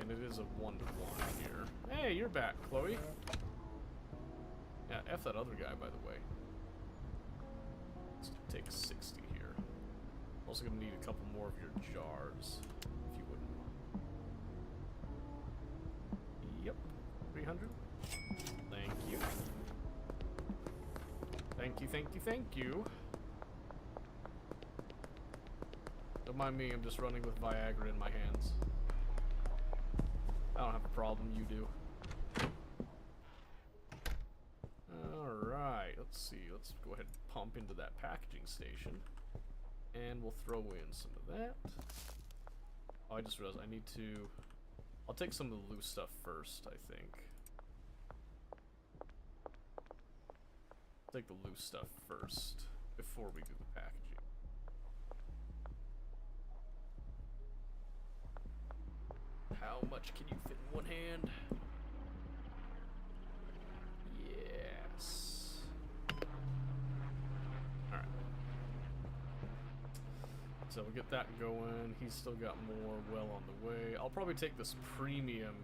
And it is a 1-to-1 here. Hey, you're back, Chloe. Yeah, F that other guy, by the way. Let's take 60 here. Also gonna need a couple more of your jars, if you wouldn't mind. Yep, 300. Thank you. Thank you, thank you, thank you. Don't mind me, I'm just running with Viagra in my hands. I don't have a problem, you do. Alright, let's see. Let's go ahead and pump into that packaging station. And we'll throw in some of that. Oh, I just realized I need to... I'll take some of the loose stuff first, I think. Take the loose stuff first, before we do the packaging. How much can you fit in one hand? Yes. Alright. So we'll get that going. He's still got more well on the way. I'll probably take this premium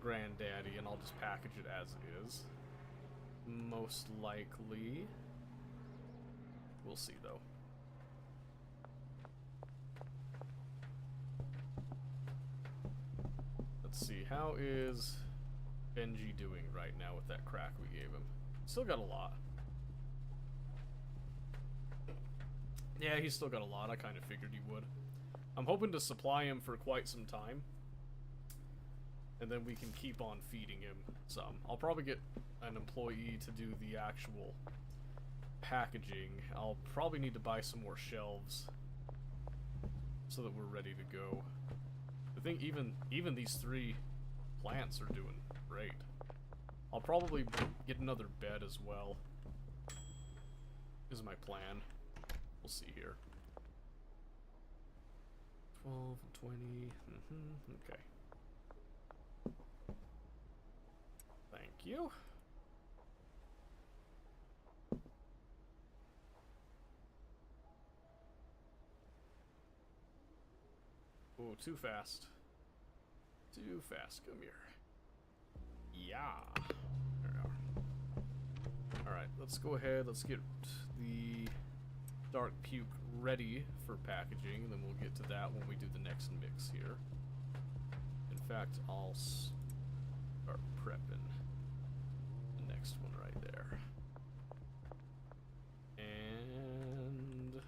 Granddaddy, and I'll just package it as it is. Most likely. We'll see, though. Let's see, how is Benji doing right now with that crack we gave him? Still got a lot. Yeah, he's still got a lot. I kind of figured he would. I'm hoping to supply him for quite some time. And then we can keep on feeding him some. I'll probably get an employee to do the actual packaging. I'll probably need to buy some more shelves so that we're ready to go. I think even these 3 plants are doing great. I'll probably get another bed as well. Is my plan. We'll see here. 12 and 20. Okay. Thank you. Oh, too fast. Too fast. Come here. Yeah. There we are. Alright, let's go ahead. Let's get the dark puke ready for packaging, and then we'll get to that when we do the next mix here. In fact, I'll start prepping the next one right there. And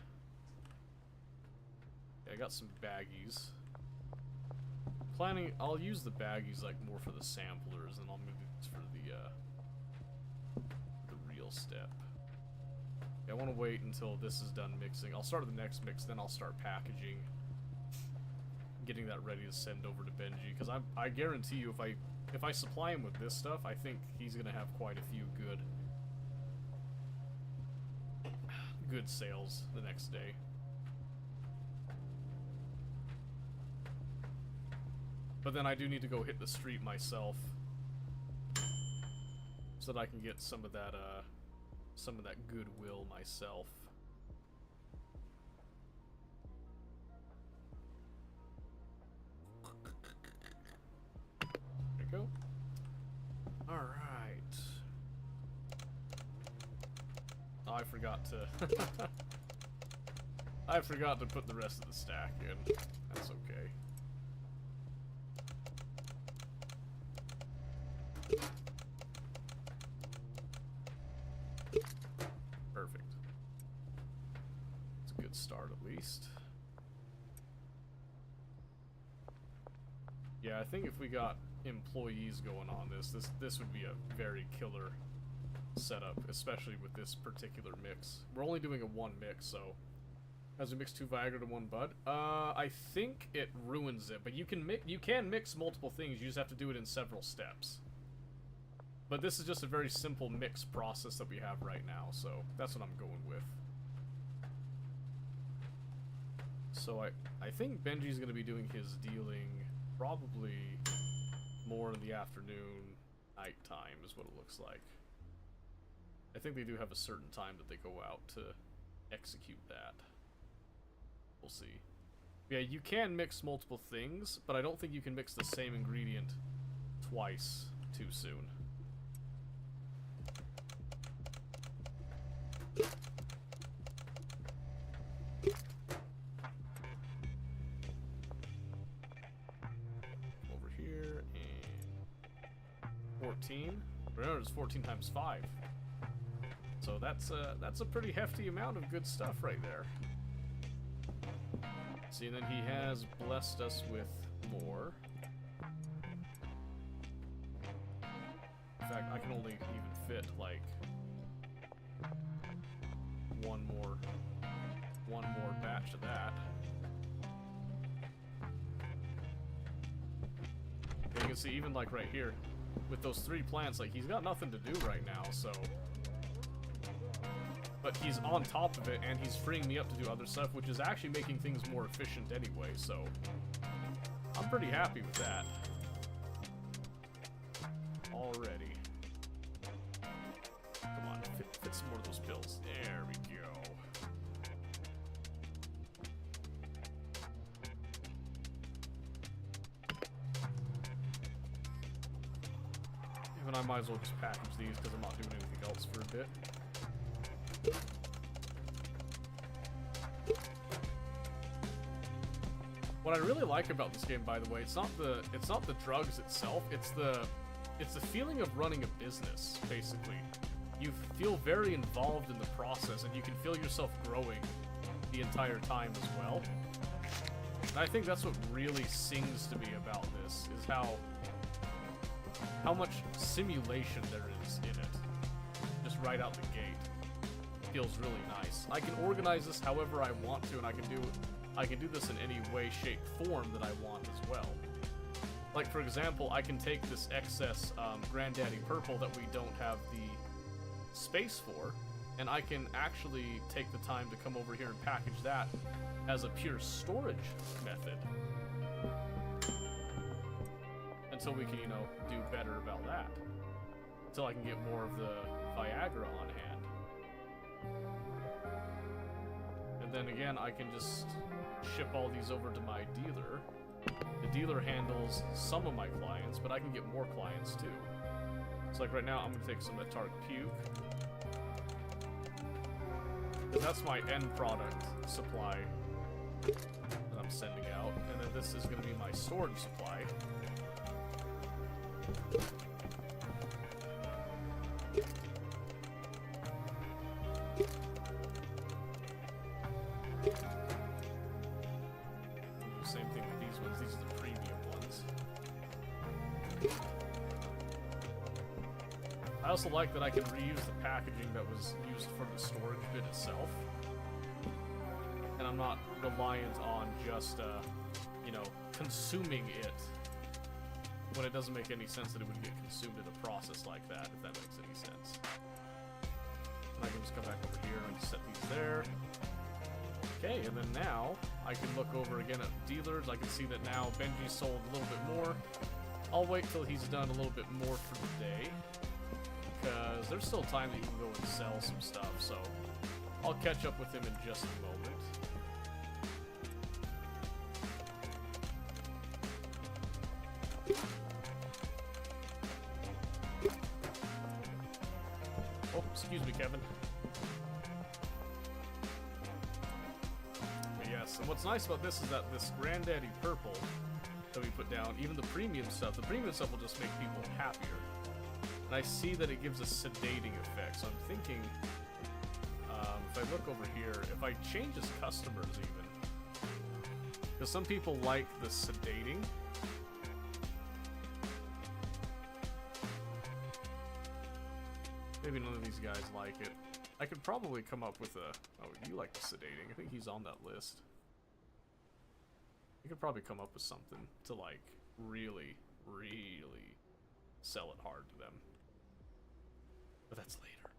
yeah, I got some baggies. I'll use the baggies like more for the samplers, and I'll move these for the real step. Yeah, I want to wait until this is done mixing. I'll start the next mix, then I'll start packaging, getting that ready to send over to Benji. Because I guarantee you, if I supply him with this stuff, I think he's gonna have quite a few good sales the next day. But then I do need to go hit the street myself, so that I can get some of that goodwill myself. There you go. All right. Oh, I forgot to. I forgot to put the rest of the stack in. That's okay. Perfect. It's a good start at least. Yeah, I think if we got employees going on this would be a very killer setup, especially with this particular mix. We're only doing a 1 mix, so as we mix 2 Viagra to 1 bud. I think it ruins it, but you can mix multiple things. You just have to do it in several steps. But this is just a very simple mix process that we have right now, so that's what I'm going with. So I think Benji's going to be doing his dealing probably more in the afternoon, nighttime is what it looks like. I think they do have a certain time that they go out to execute that. We'll see. Yeah, you can mix multiple things, but I don't think you can mix the same ingredient twice too soon. Over here, and 14. Remember, it's 14 times 5. So that's a pretty hefty amount of good stuff right there. See, then he has blessed us with more. In fact, I can only even fit like one more batch of that. And you can see even like right here with those 3 plants, like he's got nothing to do right now, so. But he's on top of it, and he's freeing me up to do other stuff, which is actually making things more efficient anyway, so I'm pretty happy with that. Already. Come on, fit some more of those pills. There we go. And I might as well just package these because I'm not doing anything else for a bit. What I really like about this game, by the way, it's not the drugs itself, it's the feeling of running a business, basically. You feel very involved in the process, and you can feel yourself growing the entire time as well. And I think that's what really sings to me about this, is how much simulation there is in it. Just right out the gate. It feels really nice. I can organize this however I want to, and I can do this in any way, shape, form that I want as well. Like, for example, I can take this excess Granddaddy Purple that we don't have the space for, and I can actually take the time to come over here and package that as a pure storage method. Until we can, you know, do better about that. Until I can get more of the Viagra on hand. And then again, I can just ship all these over to my dealer. The dealer handles some of my clients, but I can get more clients too. So like right now, I'm gonna take some Atark Puke. Because that's my end product supply that I'm sending out. And then this is gonna be my storage supply. Same thing with these ones. These are the premium ones. I also like that I can reuse the packaging that was used for the storage bit itself. And I'm not reliant on just, you know, consuming it when it doesn't make any sense that it would get consumed in a process like that, if that makes any sense. And I can just come back over here and set these there. Okay, and then now, I can look over again at dealers. I can see that now Benji sold a little bit more. I'll wait till he's done a little bit more for the day, because there's still time that he can go and sell some stuff, so I'll catch up with him in just a moment. Oh, excuse me, Kevin. But yes, and what's nice about this is that this Granddaddy Purple that we put down, even the premium stuff will just make people happier. And I see that it gives a sedating effect, so I'm thinking, if I look over here, if I change his customers even, because some people like the sedating. Maybe none of these guys like it. I could probably come up with a... Oh, you like the sedating. I think he's on that list. You could probably come up with something to, like, really, really sell it hard to them. But that's later.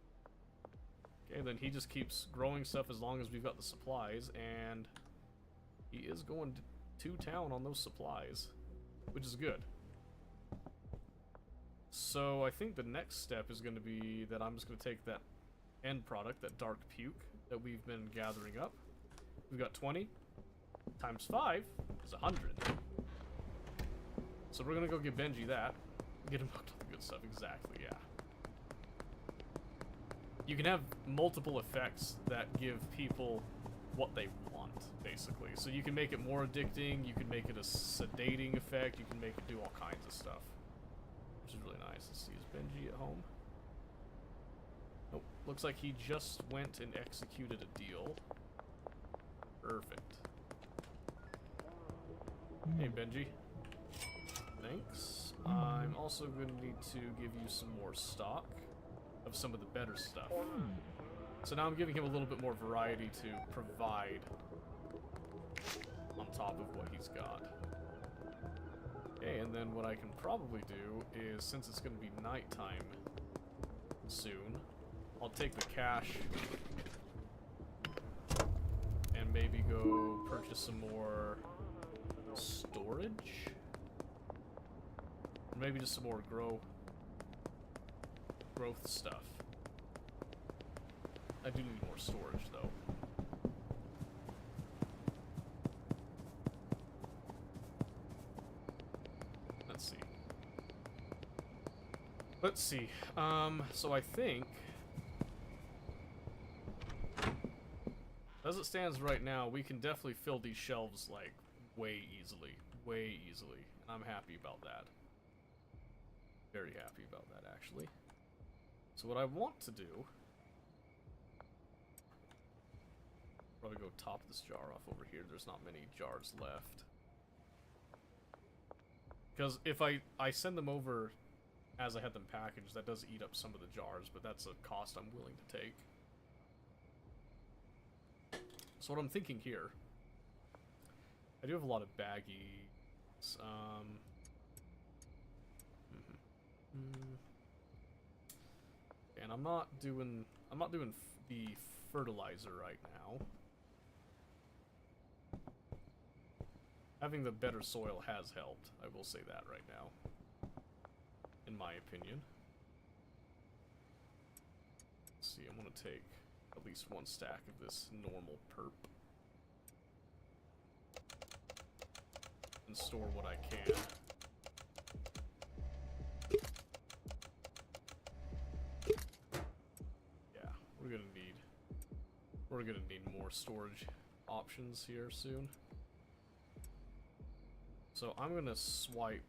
Okay, then he just keeps growing stuff as long as we've got the supplies, and he is going to town on those supplies, which is good. So I think the next step is going to be that I'm just going to take that end product, that Dark Puke, that we've been gathering up. We've got 20 times 5 is 100. So we're going to go give Benji that. Get him hooked on the good stuff, exactly, yeah. You can have multiple effects that give people what they want, basically. So you can make it more addicting, you can make it a sedating effect, you can make it do all kinds of stuff. Which is really nice. Let's see, is Benji at home? Nope. Looks like he just went and executed a deal. Perfect. Hey, Benji. Thanks. I'm also going to need to give you some more stock of some of the better stuff. So now I'm giving him a little bit more variety to provide on top of what he's got. Okay, and then what I can probably do is, since it's going to be nighttime soon, I'll take the cash and maybe go purchase some more storage? Or maybe just some more growth stuff. I do need more storage, though. Let's see. So I think, as it stands right now, we can definitely fill these shelves, like, way easily. Way easily. And I'm happy about that. Very happy about that, actually. So what I want to do... Probably go top this jar off over here. There's not many jars left. Because if I send them over as I had them packaged, that does eat up some of the jars, but that's a cost I'm willing to take. So what I'm thinking here... I do have a lot of baggies. And I'm not doing the fertilizer right now. Having the better soil has helped. I will say that right now. In my opinion. Let's see, I'm gonna take at least one stack of this normal perp. And store what I can. Yeah, we're gonna need more storage options here soon. So I'm gonna swipe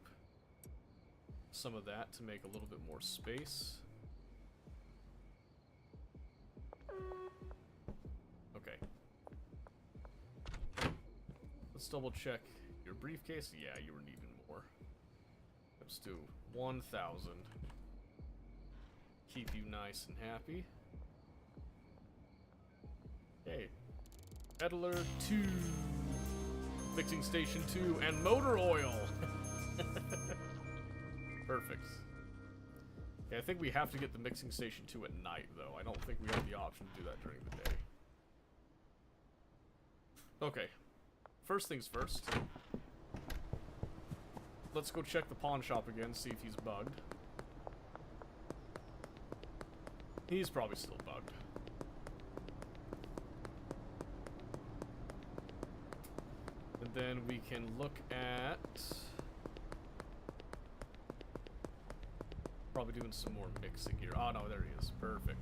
some of that to make a little bit more space. Okay. Let's double check your briefcase. Yeah, you were needing more. Let's do 1,000. Keep you nice and happy. Okay. Peddler 2. Fixing station 2 and motor oil. Perfect. Yeah, I think we have to get the mixing station 2 at night, though. I don't think we have the option to do that during the day. Okay. First things first. Let's go check the pawn shop again, see if he's bugged. He's probably still bugged. And then we can look at... Probably doing some more mixing here. Oh no, there he is. Perfect.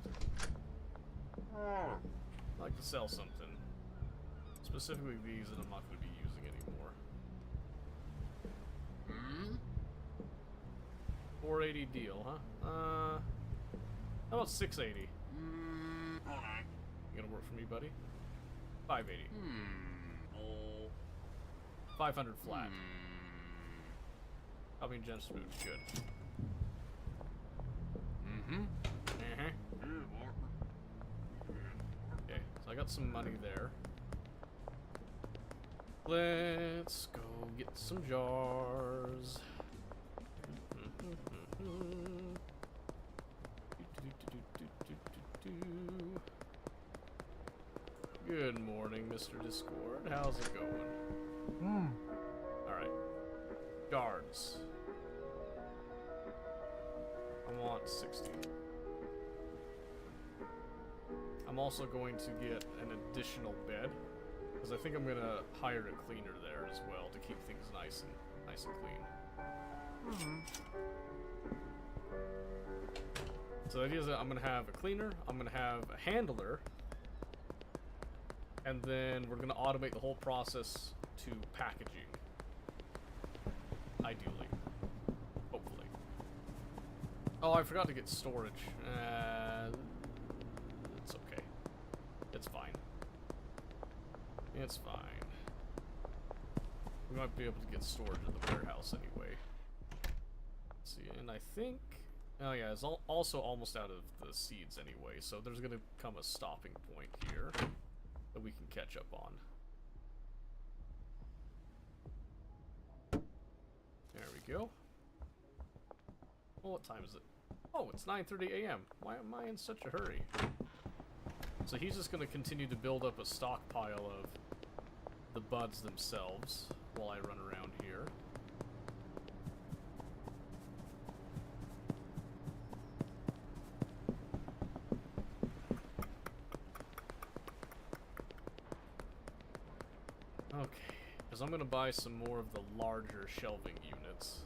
I'd like to sell something. Specifically these that I'm not going to be using anymore. 480 deal, huh? How about 680? You gonna work for me, buddy? 580. 500 flat. I mean, Jen's food. Good. Okay, so I got some money there. Let's go get some jars. Good morning, Mr. Discord. How's it going? Alright. Jars. I want 60. I'm also going to get an additional bed, because I think I'm gonna hire a cleaner there as well to keep things nice and clean. So the idea is that I'm gonna have a cleaner, I'm gonna have a handler, and then we're gonna automate the whole process to packaging. Ideally. Hopefully. Oh, I forgot to get storage. It's okay. It's fine. It's fine. We might be able to get storage in the warehouse anyway. Let's see, and I think... Oh yeah, it's also almost out of the seeds anyway, so there's gonna come a stopping point here that we can catch up on. There we go. Well, what time is it? Oh, it's 9:30 a.m. Why am I in such a hurry? So he's just gonna continue to build up a stockpile of the buds themselves while I run around here. Okay, because I'm going to buy some more of the larger shelving units.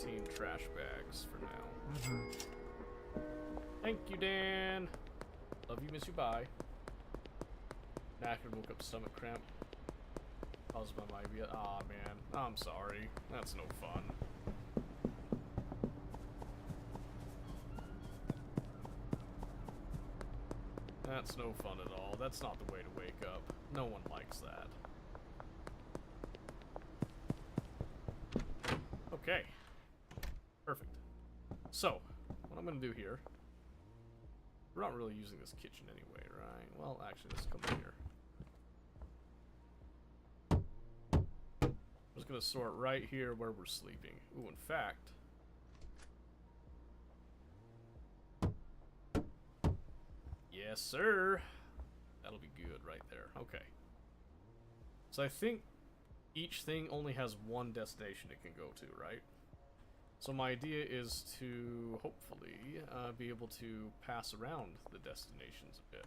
15 trash bags for now. Thank you, Dan. Love you, miss you, bye. Knackered, woke up stomach cramp. Caused by my IBS. Aw, man. I'm sorry. That's no fun. That's no fun at all. That's not the way to wake up. No one likes that. Okay. Perfect. So, what I'm gonna do here... We're not really using this kitchen anyway, right? Well, actually, let's come here. I'm just gonna store it right here where we're sleeping. Ooh, in fact... Yes, sir! That'll be good right there. Okay. So I think each thing only has one destination it can go to, right? So my idea is to, hopefully, be able to pass around the destinations a bit.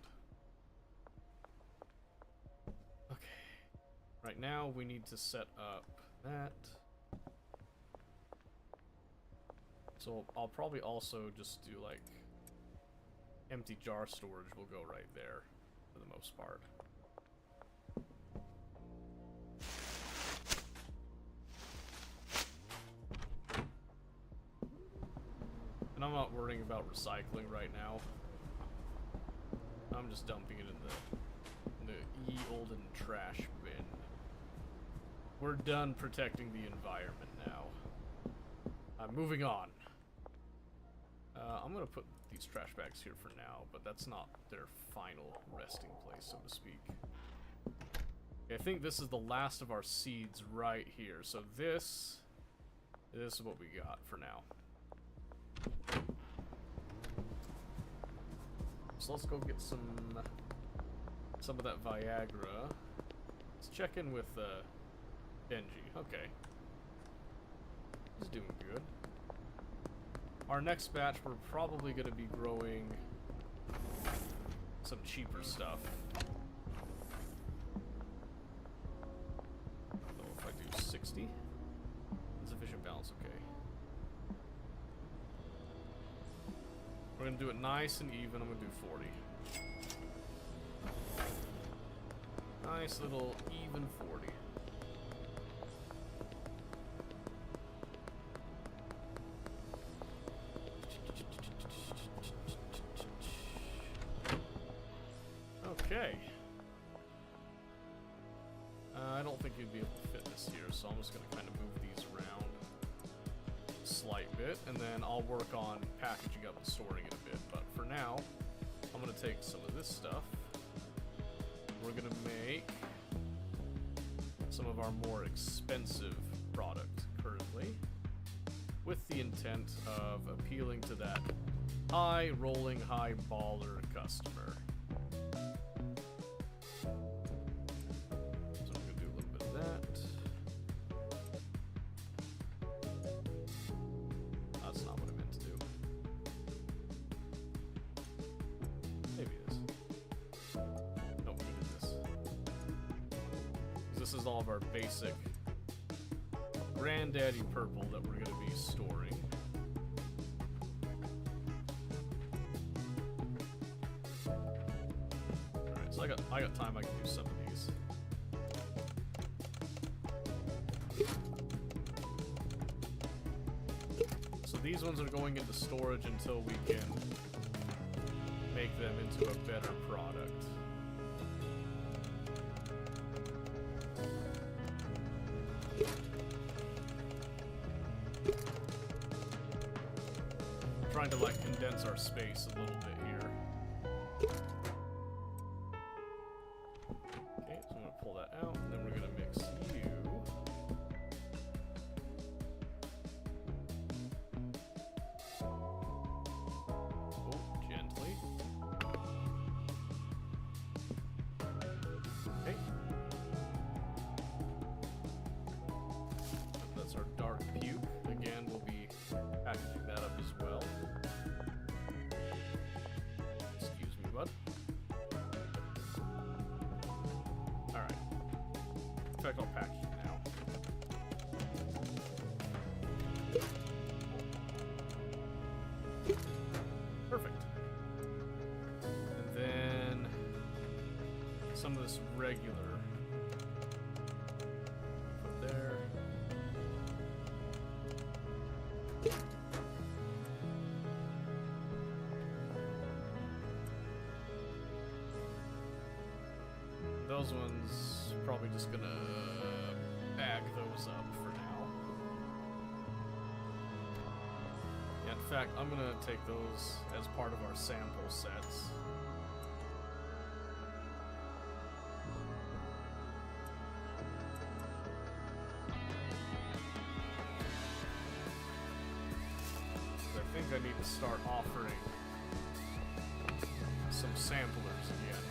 Okay. Right now, we need to set up that. So I'll probably also just do, like, empty jar storage will go right there, for the most part. And I'm not worrying about recycling right now. I'm just dumping it in the ye-olden trash bin. We're done protecting the environment now. Moving on. I'm gonna put these trash bags here for now, but that's not their final resting place, so to speak. Okay, I think this is the last of our seeds right here. So this is what we got for now. So let's go get some of that Viagra. Let's check in with Benji. Okay. He's doing good. Our next batch, we're probably going to be growing some cheaper stuff. So if I do 60, insufficient balance, okay. We're going to do it nice and even. I'm going to do 40. Nice little even 40. Okay. I don't think you'd be able to fit this here, so I'm just going to kind of move these around a slight bit, and then I'll work on packaging up and storing it a bit. But for now, I'm going to take some of this stuff. We're going to make some of our more expensive product currently, with the intent of appealing to that high-rolling, high-baller customer. So I'm going to do a little bit of that. That's not what I meant to do. Maybe it is. Nope, we did this. This is all of our basic Granddaddy purple that we're going to be storing. Alright, so I got time, I can do some of these. So these ones are going into storage until we can make them into a better product. Trying to like condense our space a little bit here. Okay, so I'm gonna pull that out, and then we're gonna mix you. Oh, gently. Okay. That's our dark puke. Again, we'll be packaging that up as well. Excuse me, bud. Alright. In fact, I'll package it now. regular. Put there. Those ones, probably just gonna bag those up for now. Yeah, in fact, I'm gonna take those as part of our sample sets. I think I need to start offering some samplers again.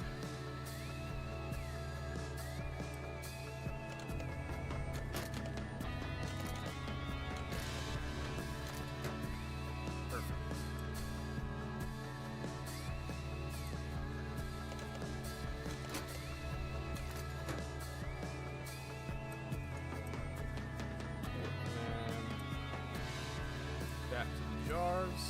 Back to the jars.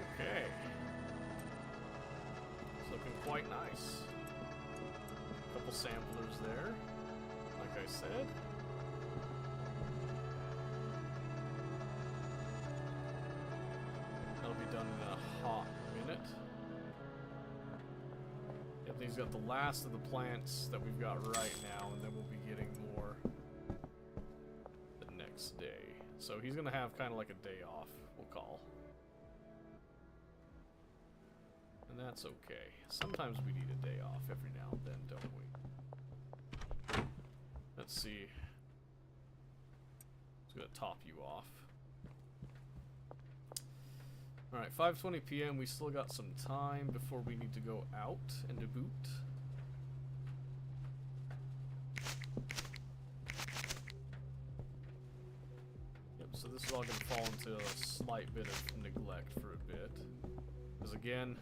Okay. It's looking quite nice. A couple samplers there, like I said. That'll be done in a hot minute. Yep, he's got the last of the plants that we've got right now, and then we'll be getting more the next day. So he's gonna have kind of like a day off, we'll call. And that's okay. Sometimes we need a day off every now and then, don't we? Let's see. Just gonna top you off. Alright, 5:20 p.m. We still got some time before we need to go out and deboot. Yep, so this is all going to fall into a slight bit of neglect for a bit. Because again,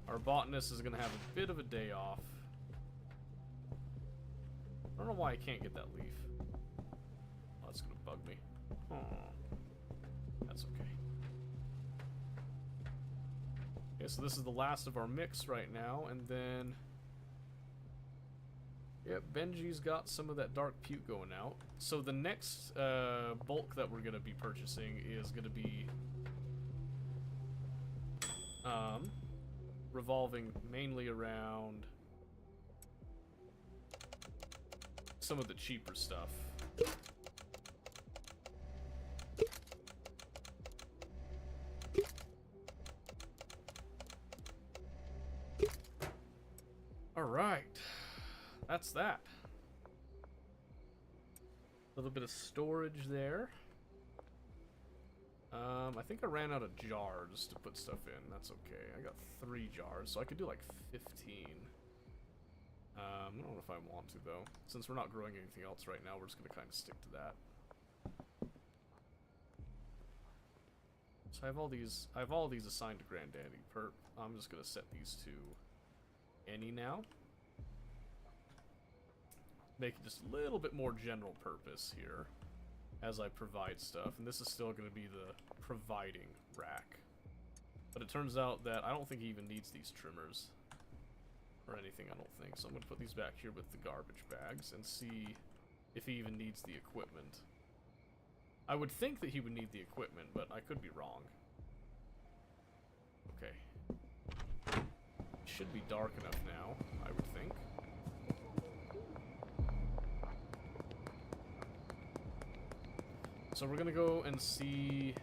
our botanist is going to have a bit of a day off. I don't know why I can't get that leaf. Oh, that's going to bug me. Oh. That's okay. Okay, so this is the last of our mix right now, and then... Yep, Benji's got some of that dark puke going out. So the next bulk that we're going to be purchasing is going to be... revolving mainly around... some of the cheaper stuff. Alright, that's that. A little bit of storage there. I think I ran out of jars to put stuff in. That's okay. I got 3 jars, so I could do like 15. I don't know if I want to, though. Since we're not growing anything else right now, we're just going to kind of stick to that. So I have all these assigned to Granddaddy Perp. I'm just going to set these to any now. Make it just a little bit more general purpose here as I provide stuff. And this is still going to be the providing rack. But it turns out that I don't think he even needs these trimmers or anything, I don't think. So I'm going to put these back here with the garbage bags and see if he even needs the equipment. I would think that he would need the equipment, but I could be wrong. Okay. It should be dark enough now, I would think. So we're gonna go and see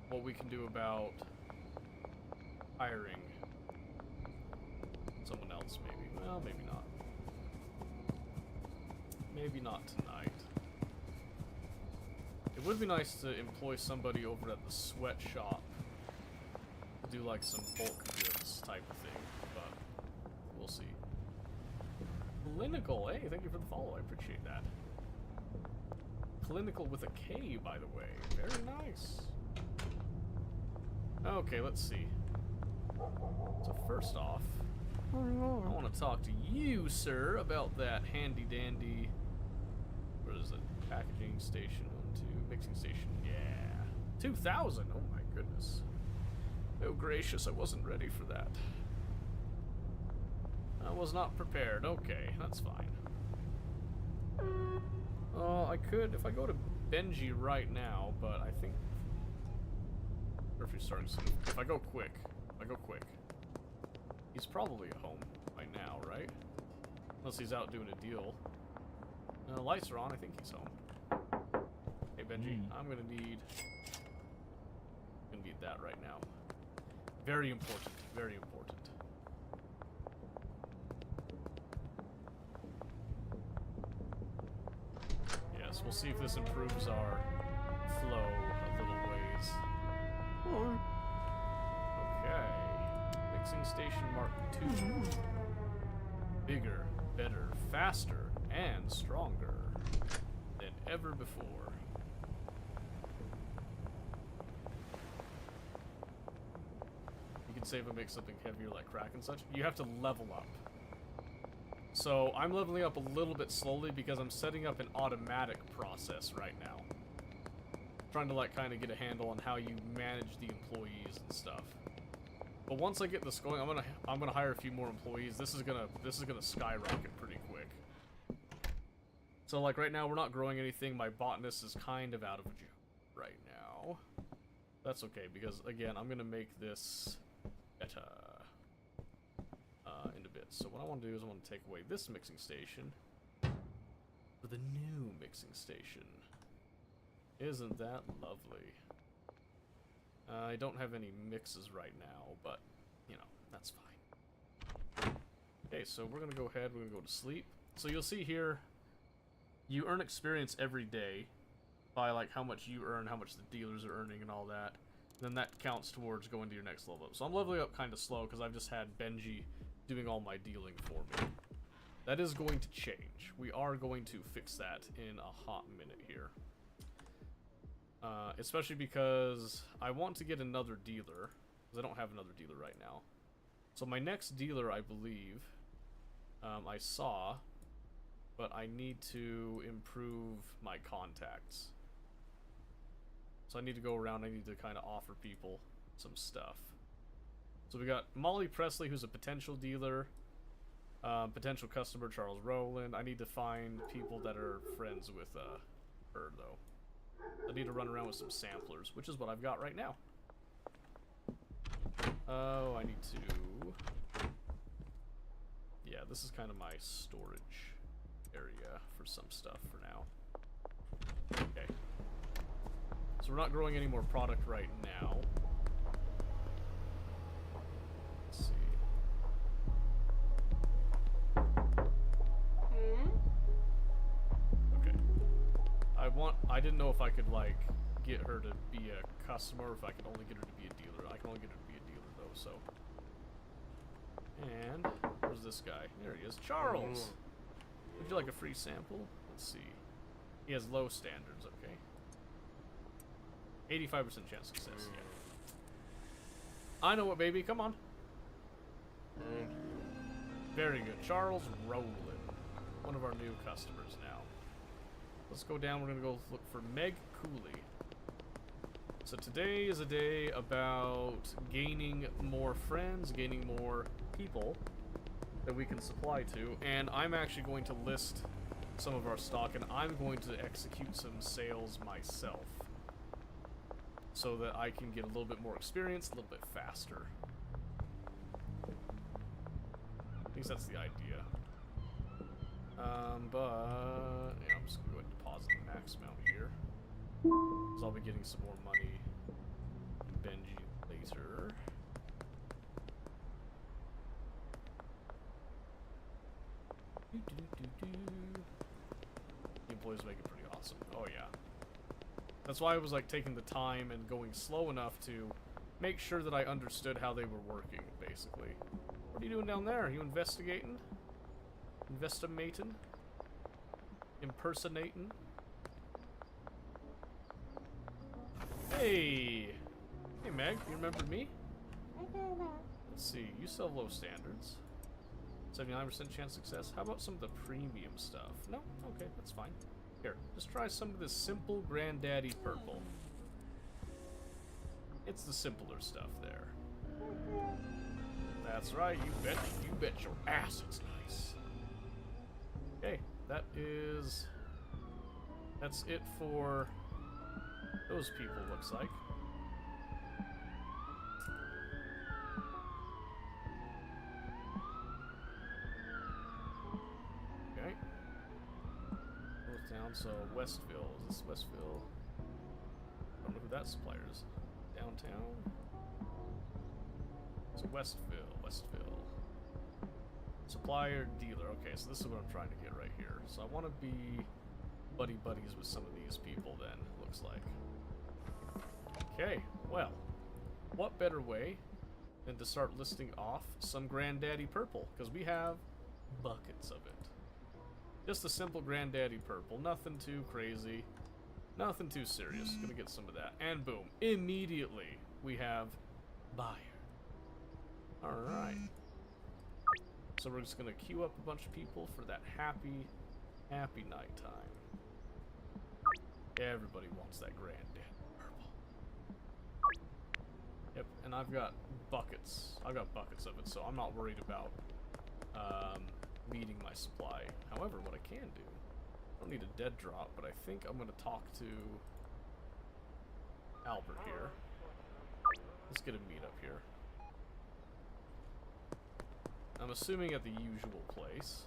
what we can do about hiring someone else, maybe. Well, maybe not. Maybe not tonight. It would be nice to employ somebody over at the sweatshop to do like some bulk goods type of thing, but we'll see. Clinical, hey, thank you for the follow, I appreciate that. Clinical with a K, by the way. Very nice. Okay, let's see. So first off, I want to talk to you, sir, about that handy-dandy... What is it? Packaging station, 1, 2, mixing station, yeah. 2,000, oh my goodness. Oh gracious, I wasn't ready for that. I was not prepared, okay, that's fine. I could, if I go to Benji right now, but I think... Or if he starts, if I go quick, he's probably at home by now, right? Unless he's out doing a deal. The lights are on, I think he's home. Hey Benji, I'm gonna need that right now. Very important, very important. Yes, we'll see if this improves our flow a little ways. Okay. Mixing station Mark II. Bigger, better, faster, and stronger than ever before. You can save and make something heavier like crack and such. You have to level up. So I'm leveling up a little bit slowly because I'm setting up an automatic process right now. Trying to like kind of get a handle on how you manage the employees and stuff. But once I get this going, I'm gonna hire a few more employees. This is gonna skyrocket pretty quick. So like right now we're not growing anything. My botanist is kind of out of a job right now. That's okay because again I'm gonna make this better in a bit. So what I want to do is I want to take away this mixing station for the new mixing station. Isn't that lovely? I don't have any mixes right now, but, you know, that's fine. Okay, so we're going to go ahead, we're going to go to sleep. So you'll see here, you earn experience every day by, like, how much you earn, how much the dealers are earning and all that. Then that counts towards going to your next level up. So I'm leveling up kind of slow because I've just had Benji doing all my dealing for me. That is going to change. We are going to fix that in a hot minute here. Especially because I want to get another dealer, because I don't have another dealer right now. So my next dealer, I believe, I saw, but I need to improve my contacts. So I need to go around, I need to kind of offer people some stuff. So we got Molly Presley, who's a potential dealer, potential customer, Charles Rowland. I need to find people that are friends with her, though. I need to run around with some samplers, which is what I've got right now. Oh, I need to... Yeah, this is kind of my storage area for some stuff for now. Okay. So we're not growing any more product right now. Let's see. Okay. I didn't know if I could, like, get her to be a customer or if I could only get her to be a dealer. I can only get her to be a dealer, though, so... And... where's this guy? There he is. Charles! Would you like a free sample? Let's see. He has low standards, okay. 85% chance of success, yeah. I know what, baby. Come on. Very good. Charles Rowland. One of our new customers now. Let's go down. We're going to go look for Meg Cooley. So today is a day about gaining more friends, gaining more people that we can supply to. And I'm actually going to list some of our stock, and I'm going to execute some sales myself, so that I can get a little bit more experience, a little bit faster. I think that's the idea. But yeah, I'm just gonna go ahead and deposit the max amount here, because I'll be getting some more money in Benji later. The employees make it pretty awesome. Oh yeah. That's why I was like taking the time and going slow enough to make sure that I understood how they were working, basically. What are you doing down there? Are you investigating? Investimating? Impersonating? Hey! Hey Meg, you remember me? Let's see, you still have low standards. 79% chance of success. How about some of the premium stuff? No? Okay, that's fine. Here, just try some of this simple Granddaddy Purple. It's the simpler stuff there. That's right, you bet your ass it's nice. Okay, that's it for those people, looks like. Okay. Goes down, so Westville. Is this Westville? I don't know who that supplier is. Downtown? So Westville. Supplier, dealer. Okay, so this is what I'm trying to get right here. So I want to be buddies with some of these people then, looks like. Okay, well, what better way than to start listing off some Granddaddy Purple, because we have buckets of it. Just a simple Granddaddy Purple, nothing too crazy, nothing too serious. Gonna get some of that, and boom, immediately we have buyer. Alright. So we're just gonna queue up a bunch of people for that happy nighttime. Everybody wants that Granddaddy Purple. Yep, and I've got buckets. I've got buckets of it, so I'm not worried about meeting my supply. However, what I can do, I don't need a dead drop, but I think I'm gonna talk to Albert here. Let's get a meet up here. I'm assuming at the usual place.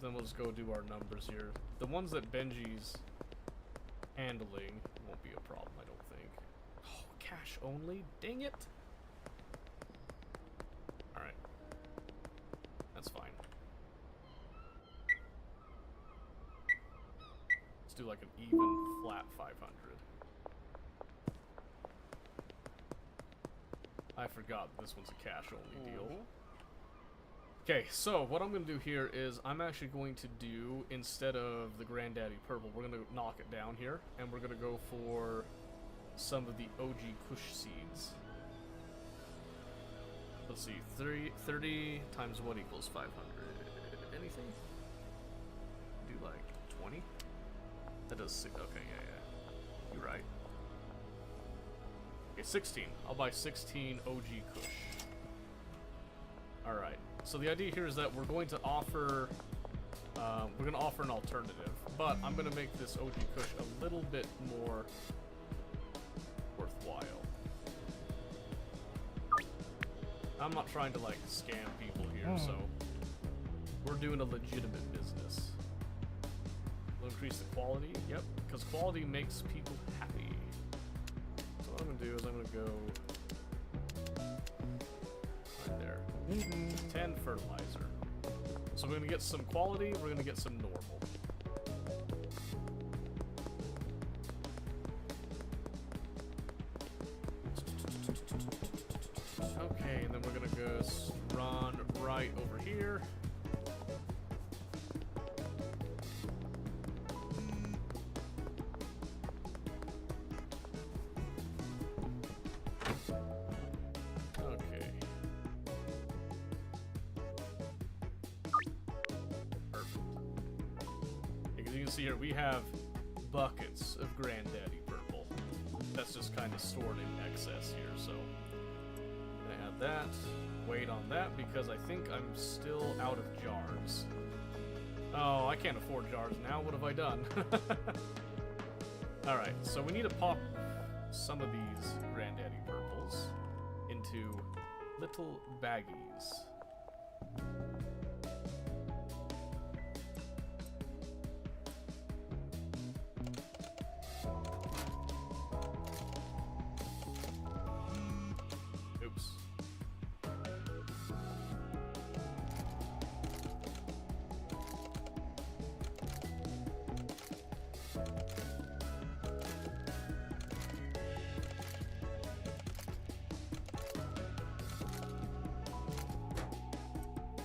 Then we'll just go do our numbers here. The ones that Benji's handling won't be a problem, I don't think. Oh, cash only? Dang it! Alright. That's fine. Let's do like an even, flat 500. I forgot this one's a cash only deal. Okay, so what I'm going to do here is I'm actually going to do, instead of the Granddaddy Purple, we're going to knock it down here, and we're going to go for some of the OG Kush seeds. Let's see, 30 times what equals 500? Anything? Do like 20? That does 6. Okay, yeah. You're right. Okay, 16. I'll buy 16 OG Kush. Alright. So the idea here is that we're going to offer an alternative, but I'm going to make this OG Kush a little bit more worthwhile. I'm not trying to like scam people here, so we're doing a legitimate business. We'll increase the quality, yep, because quality makes people happy. So what I'm going to do is I'm going to go right there. 10 fertilizer. So we're going to get some quality, we're going to get some normal. Okay, and then we're going to go run right over here. Here we have buckets of Granddaddy Purple. That's just kind of stored in excess here, so I'm gonna add that. Wait on that because I think I'm still out of jars. Oh, I can't afford jars now. What have I done? Alright, so we need to pop some of these Granddaddy Purples into little baggies.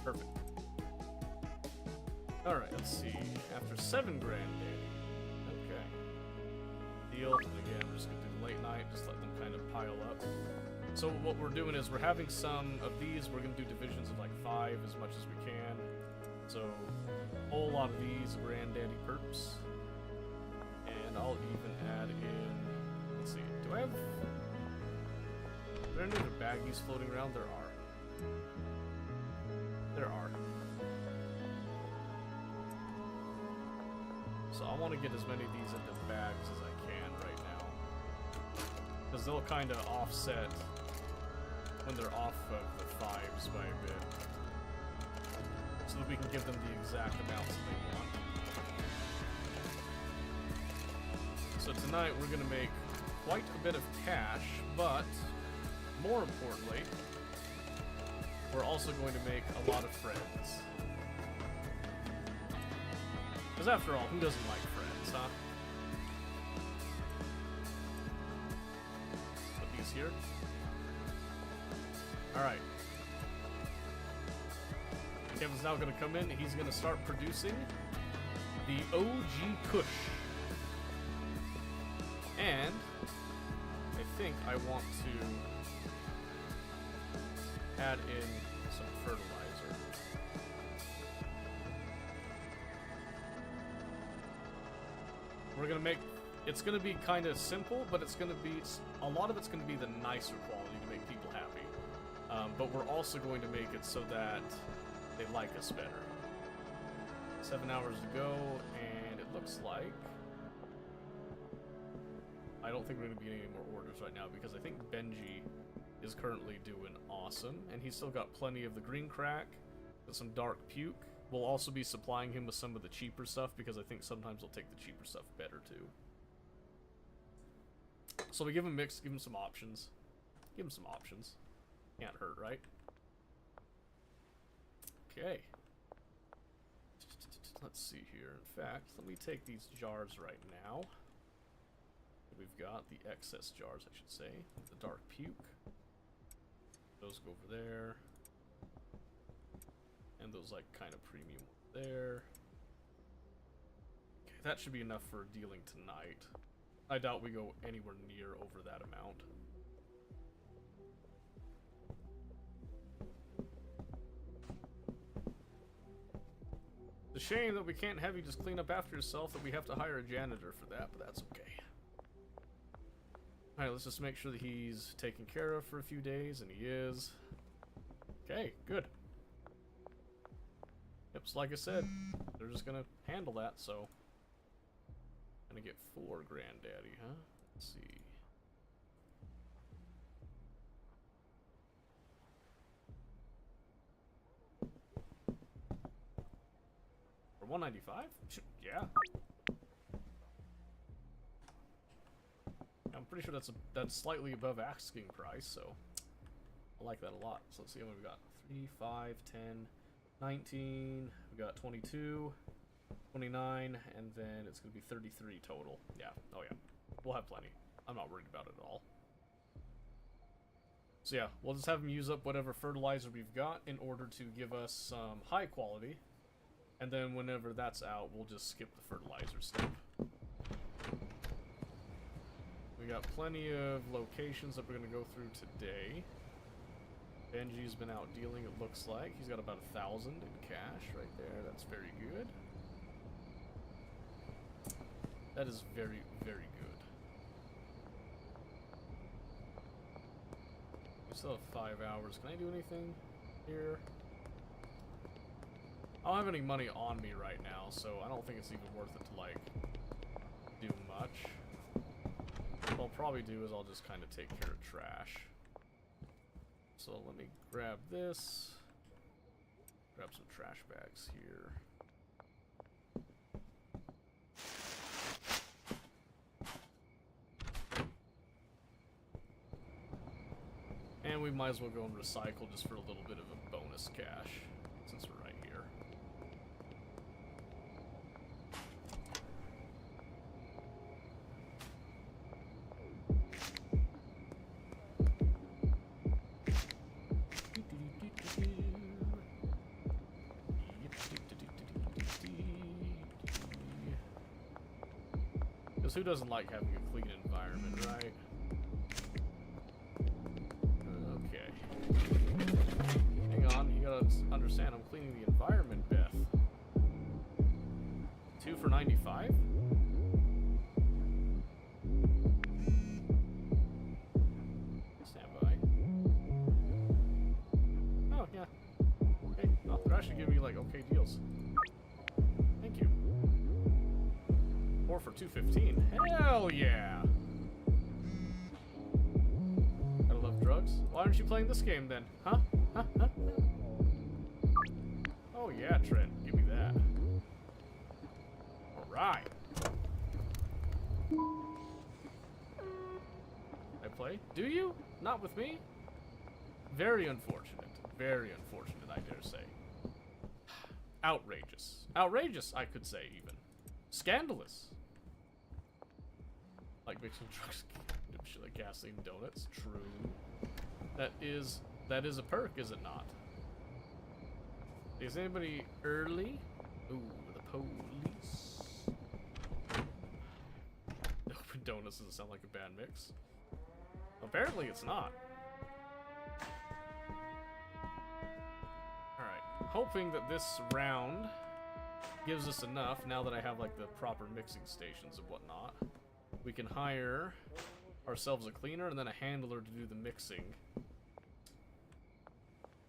Perfect. Alright, let's see. After 7 Granddaddy. Okay. deal. And again, we're just gonna do the late night, just let them kind of pile up. So what we're doing is we're having some of these. We're gonna do divisions of like 5 as much as we can. So a whole lot of these Granddaddy perps, and I'll even add in. Let's see. Do I have? Are there any other baggies floating around? There are. There are. So I want to get as many of these into bags as I can right now, because they'll kind of offset when they're off of the 5s by a bit, so that we can give them the exact amounts that they want. So tonight we're going to make quite a bit of cash, but more importantly, we're also going to make a lot of friends. Because after all, who doesn't like friends, huh? Put these here. Alright. Kevin's now going to come in. He's going to start producing the OG Kush. And I think I want to add in some fertilizer. We're gonna make, it's gonna be kind of simple, but it's gonna be, a lot of it's gonna be the nicer quality to make people happy. But we're also going to make it so that they like us better. 7 hours to go, and it looks like I don't think we're gonna be getting any more orders right now, because I think Benji is currently doing awesome, and he's still got plenty of the green crack, and some dark puke. We'll also be supplying him with some of the cheaper stuff, because I think sometimes he'll take the cheaper stuff better too. So we give him mix, give him some options. Give him some options. Can't hurt, right? Okay. Let's see here. In fact, let me take these jars right now. We've got the excess jars, I should say, with the dark puke. Those go over there. And those, like, kind of premium there. Okay, that should be enough for dealing tonight. I doubt we go anywhere near over that amount. It's a shame that we can't have you just clean up after yourself, that we have to hire a janitor for that, but that's okay. Alright, let's just make sure that he's taken care of for a few days, and he is. Okay, good. Yep, so like I said, they're just gonna handle that, so. Gonna get 4 Granddaddy, huh? Let's see. For 195? Yeah. I'm pretty sure that's slightly above asking price, so I like that a lot. So let's see what we've got. 3, 5, 10, 19. We got 22, 29, and then it's gonna be 33 total. Yeah. Oh yeah. We'll have plenty. I'm not worried about it at all. So yeah, we'll just have them use up whatever fertilizer we've got in order to give us some high quality. And then whenever that's out, we'll just skip the fertilizer step. We got plenty of locations that we're going to go through today. Benji's been out dealing, it looks like. He's got about 1,000 in cash right there. That's very good. That is very, very good. We still have 5 hours. Can I do anything here? I don't have any money on me right now, so I don't think it's even worth it to, like, do much. What I'll probably do is I'll just kind of take care of trash. So let me grab this. Grab some trash bags here. And we might as well go and recycle just for a little bit of a bonus cash, since we're right here. who doesn't like having a clean environment, right? Okay. Hang on, you gotta understand, I'm cleaning the environment, Beth. 2 for 95? Stand by. Oh, yeah. Okay, well, they're actually giving me, like, okay deals. Thank you. 4 for 215. Hell yeah! Gotta love drugs. Why aren't you playing this game then? Huh? Huh? Huh? Oh yeah, Trent. Give me that. Alright. I play? Do you? Not with me? Very unfortunate. Very unfortunate, I dare say. Outrageous. Outrageous, I could say, even. Scandalous. Like mixing drugs, like gasoline donuts. True. That is a perk, is it not? Is anybody early? Ooh, the police. Open donuts doesn't sound like a bad mix. Apparently it's not. Alright. Hoping that this round gives us enough, now that I have like the proper mixing stations and whatnot. We can hire ourselves a cleaner and then a handler to do the mixing.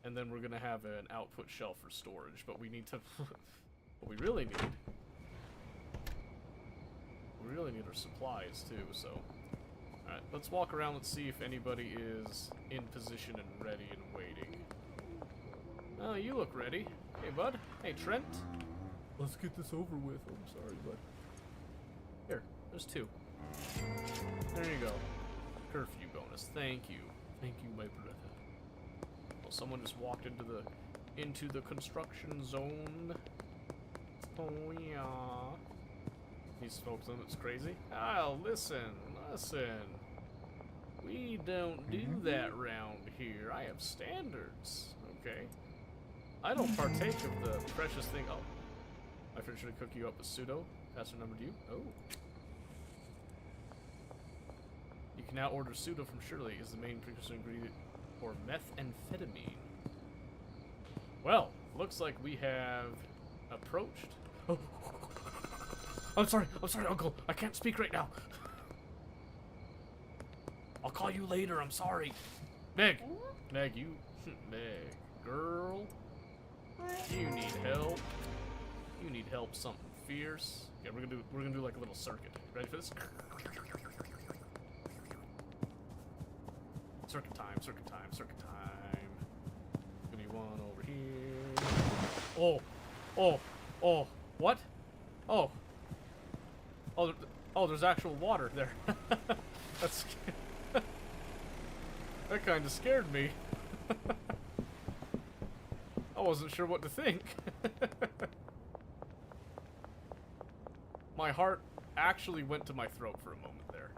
And then we're gonna have an output shelf for storage, but we need to what we really need our supplies too, so alright, let's walk around, let's see if anybody is in position and ready and waiting. Oh, you look ready. Hey bud. Hey Trent. Let's get this over with. Oh, I'm sorry, bud. Here, there's 2. There you go. Curfew bonus. Thank you. Thank you, my brother. Well, someone just walked into the construction zone. Oh yeah. These folks think it's crazy. Oh, listen. We don't do that round here. I have standards. Okay. I don't partake of the precious thing. Oh. I should cook you up a pseudo. Pass her number to you. Oh. You can now order pseudo from Shirley is the main precursor ingredient for methamphetamine. Well, looks like we have approached. Oh. I'm sorry, Uncle. I can't speak right now. I'll call you later. I'm sorry. Meg, you, Meg, girl, you need help. You need help. Something fierce. Yeah, we're gonna do like a little circuit. Ready for this? Circuit time. Give me one over here. Oh, what? Oh, there's actual water there. That's that kind of scared me. I wasn't sure what to think. My heart actually went to my throat for a moment there.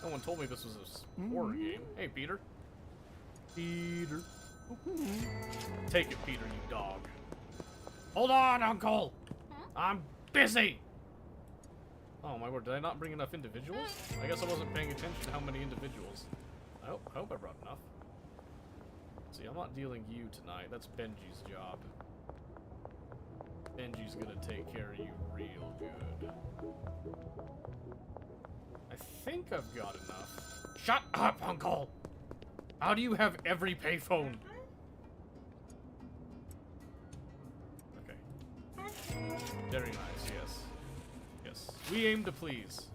No one told me this was a horror game. Hey, Peter. Take it, Peter, you dog. Hold on, Uncle! I'm busy! Oh, my word, did I not bring enough individuals? I guess I wasn't paying attention to how many individuals. I hope I brought enough. See, I'm not dealing you tonight. That's Benji's job. Benji's gonna take care of you real good. I think I've got enough. Shut up, Uncle! How do you have every payphone? Okay. Very nice, yes. Yes. We aim to please.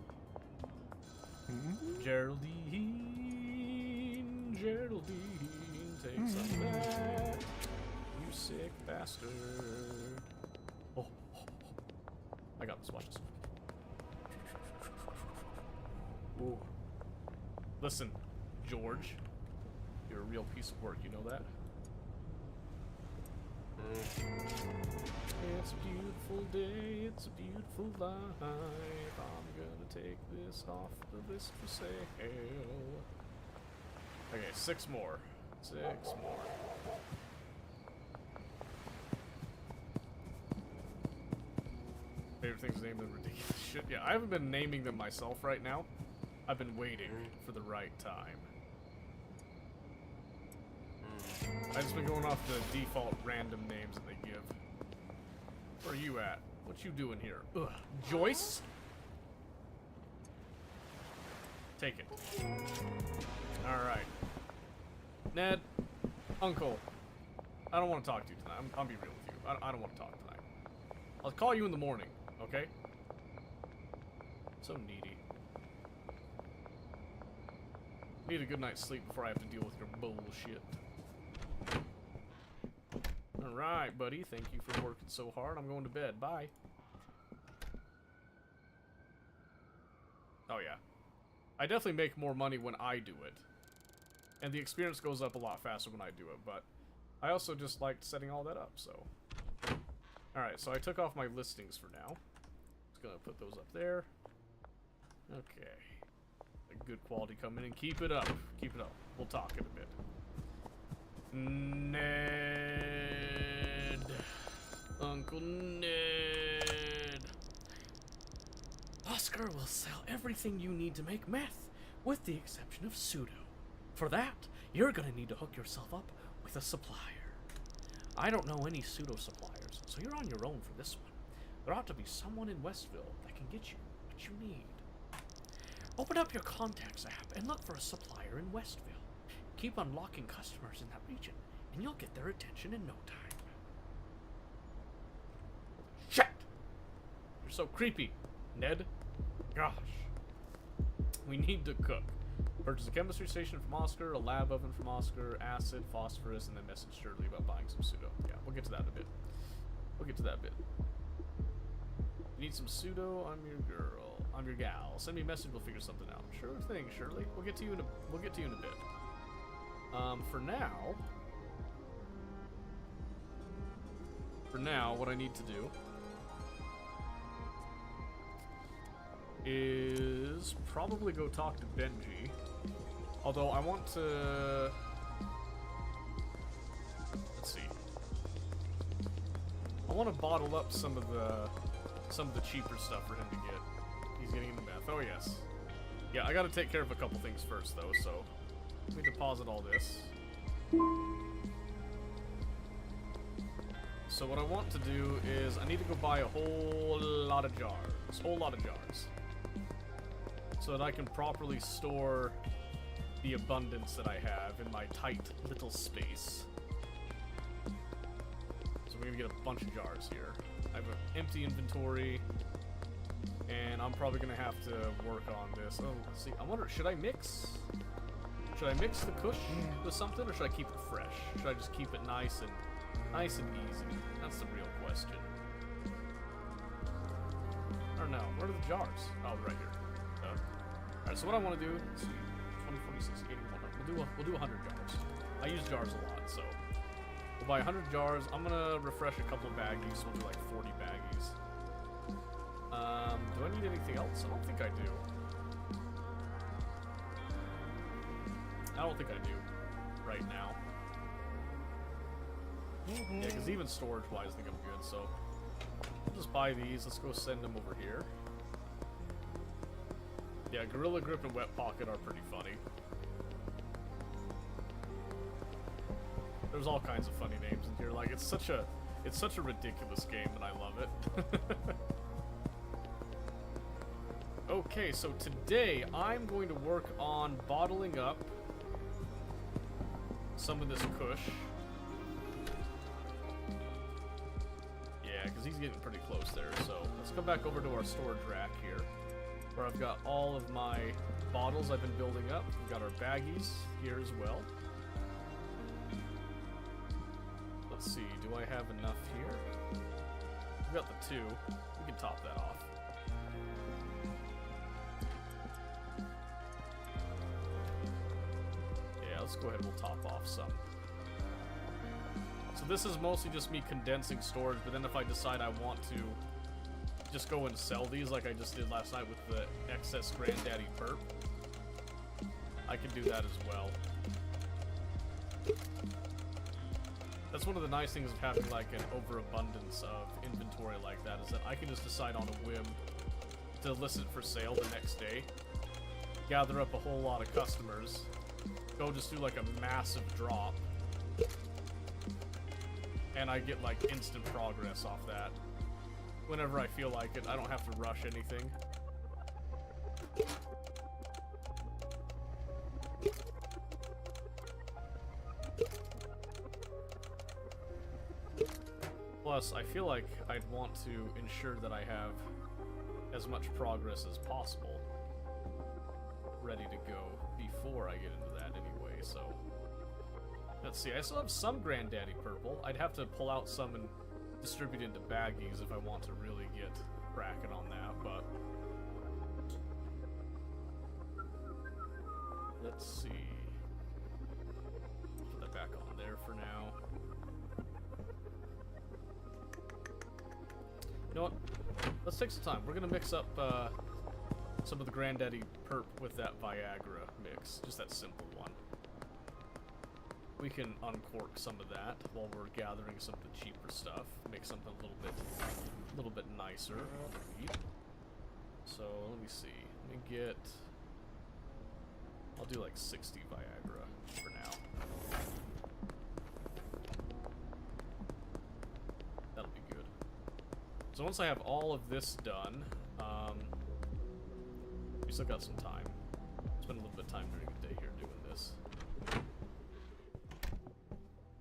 Geraldine, take some back, you sick bastard. Oh. I got this, watch this. Ooh. Listen, George, you're a real piece of work, you know that? It's a beautiful day, it's a beautiful life. I'm gonna take this off the list for sale. Okay, 6 more. 6 more. Favorite things named them ridiculous shit. Yeah, I haven't been naming them myself right now. I've been waiting for the right time. I've just been going off the default random names that they give. Where are you at? What you doing here? Ugh. Joyce? Take it. Alright. Ned. Uncle. I don't want to talk to you tonight. I'll be real with you. I don't want to talk tonight. I'll call you in the morning, okay? So needy. Need a good night's sleep before I have to deal with your bullshit. Alright, buddy. Thank you for working so hard. I'm going to bed. Bye. Oh, yeah. I definitely make more money when I do it. And the experience goes up a lot faster when I do it, but I also just liked setting all that up, so. Alright, so I took off my listings for now. Just gonna put those up there. Okay. A good quality coming in. Keep it up. Keep it up. We'll talk in a bit. Ned. Uncle Ned. Oscar will sell everything you need to make meth, with the exception of pseudo. For that, you're gonna need to hook yourself up with a supplier. I don't know any pseudo suppliers, so you're on your own for this one. There ought to be someone in Westville that can get you what you need. Open up your contacts app and look for a supplier in Westville. Keep unlocking customers in that region, and you'll get their attention in no time. Shit! You're so creepy, Ned. Gosh. We need to cook. Purchase a chemistry station from Oscar, a lab oven from Oscar, acid, phosphorus, and then message Shirley about buying some pseudo. Yeah, we'll get to that in a bit. We'll get to that a bit. You need some pseudo? I'm your girl. I'm your gal. Send me a message, we'll figure something out. Sure thing, Shirley. We'll get to you in a bit. For now, what I need to do is probably go talk to Benji. Although I want to... Let's see. I want to bottle up some of the cheaper stuff for him to get. He's getting into meth. Oh, yes. Yeah, I gotta take care of a couple things first, though, so... Let me deposit all this. So what I want to do is I need to go buy a whole lot of jars. So that I can properly store the abundance that I have in my tight little space. So we're gonna get a bunch of jars here. I have an empty inventory, and I'm probably gonna have to work on this. Oh, let's see. I wonder, should I mix? Should I mix the kush with something, or should I keep it fresh? Should I just keep it nice and easy? That's the real question. Or no, where are the jars? Oh, right here. Alright, so what I want to do, let's see, 20, 46, 81, we'll do 100 jars. I use jars a lot, so we'll buy 100 jars. I'm gonna refresh a couple of baggies, so we'll do like 40 baggies. Do I need anything else? I don't think I do. I don't think I do right now. Yeah, because even storage-wise, I think I'm good, so we'll just buy these. Let's go send them over here. Yeah, Gorilla Grip and Wet Pocket are pretty funny. There's all kinds of funny names in here. Like, it's such a ridiculous game, and I love it. Okay, so today I'm going to work on bottling up some of this kush. Yeah, because he's getting pretty close there. So let's go back over to our storage rack here, where I've got all of my bottles I've been building up. We've got our baggies here as well. Let's see, do I have enough here? We've got the 2. We can top that off. Yeah, let's go ahead and we'll top off some. So this is mostly just me condensing storage, but then if I decide I want to just go and sell these like I just did last night with the excess Granddaddy Perp, I can do that as well. That's one of the nice things of having like an overabundance of inventory like that, is that I can just decide on a whim to list it for sale the next day, gather up a whole lot of customers, go just do like a massive drop, and I get like instant progress off that. Whenever I feel like it, I don't have to rush anything. Plus, I feel like I'd want to ensure that I have as much progress as possible ready to go before I get into that anyway, so... Let's see, I still have some Granddaddy Purple. I'd have to pull out some and distribute into baggies if I want to really get cracking on that, but... Let's see... Put that back on there for now. You know what? Let's take some time. We're gonna mix up some of the Granddaddy Perp with that Viagra mix. Just that simple one. We can uncork some of that while we're gathering some of the cheaper stuff. Make something a little bit nicer. So let me see. Let me get. I'll do like 60 Viagra for now. That'll be good. So once I have all of this done, we still got some time. Spend a little bit of time during the day here doing this.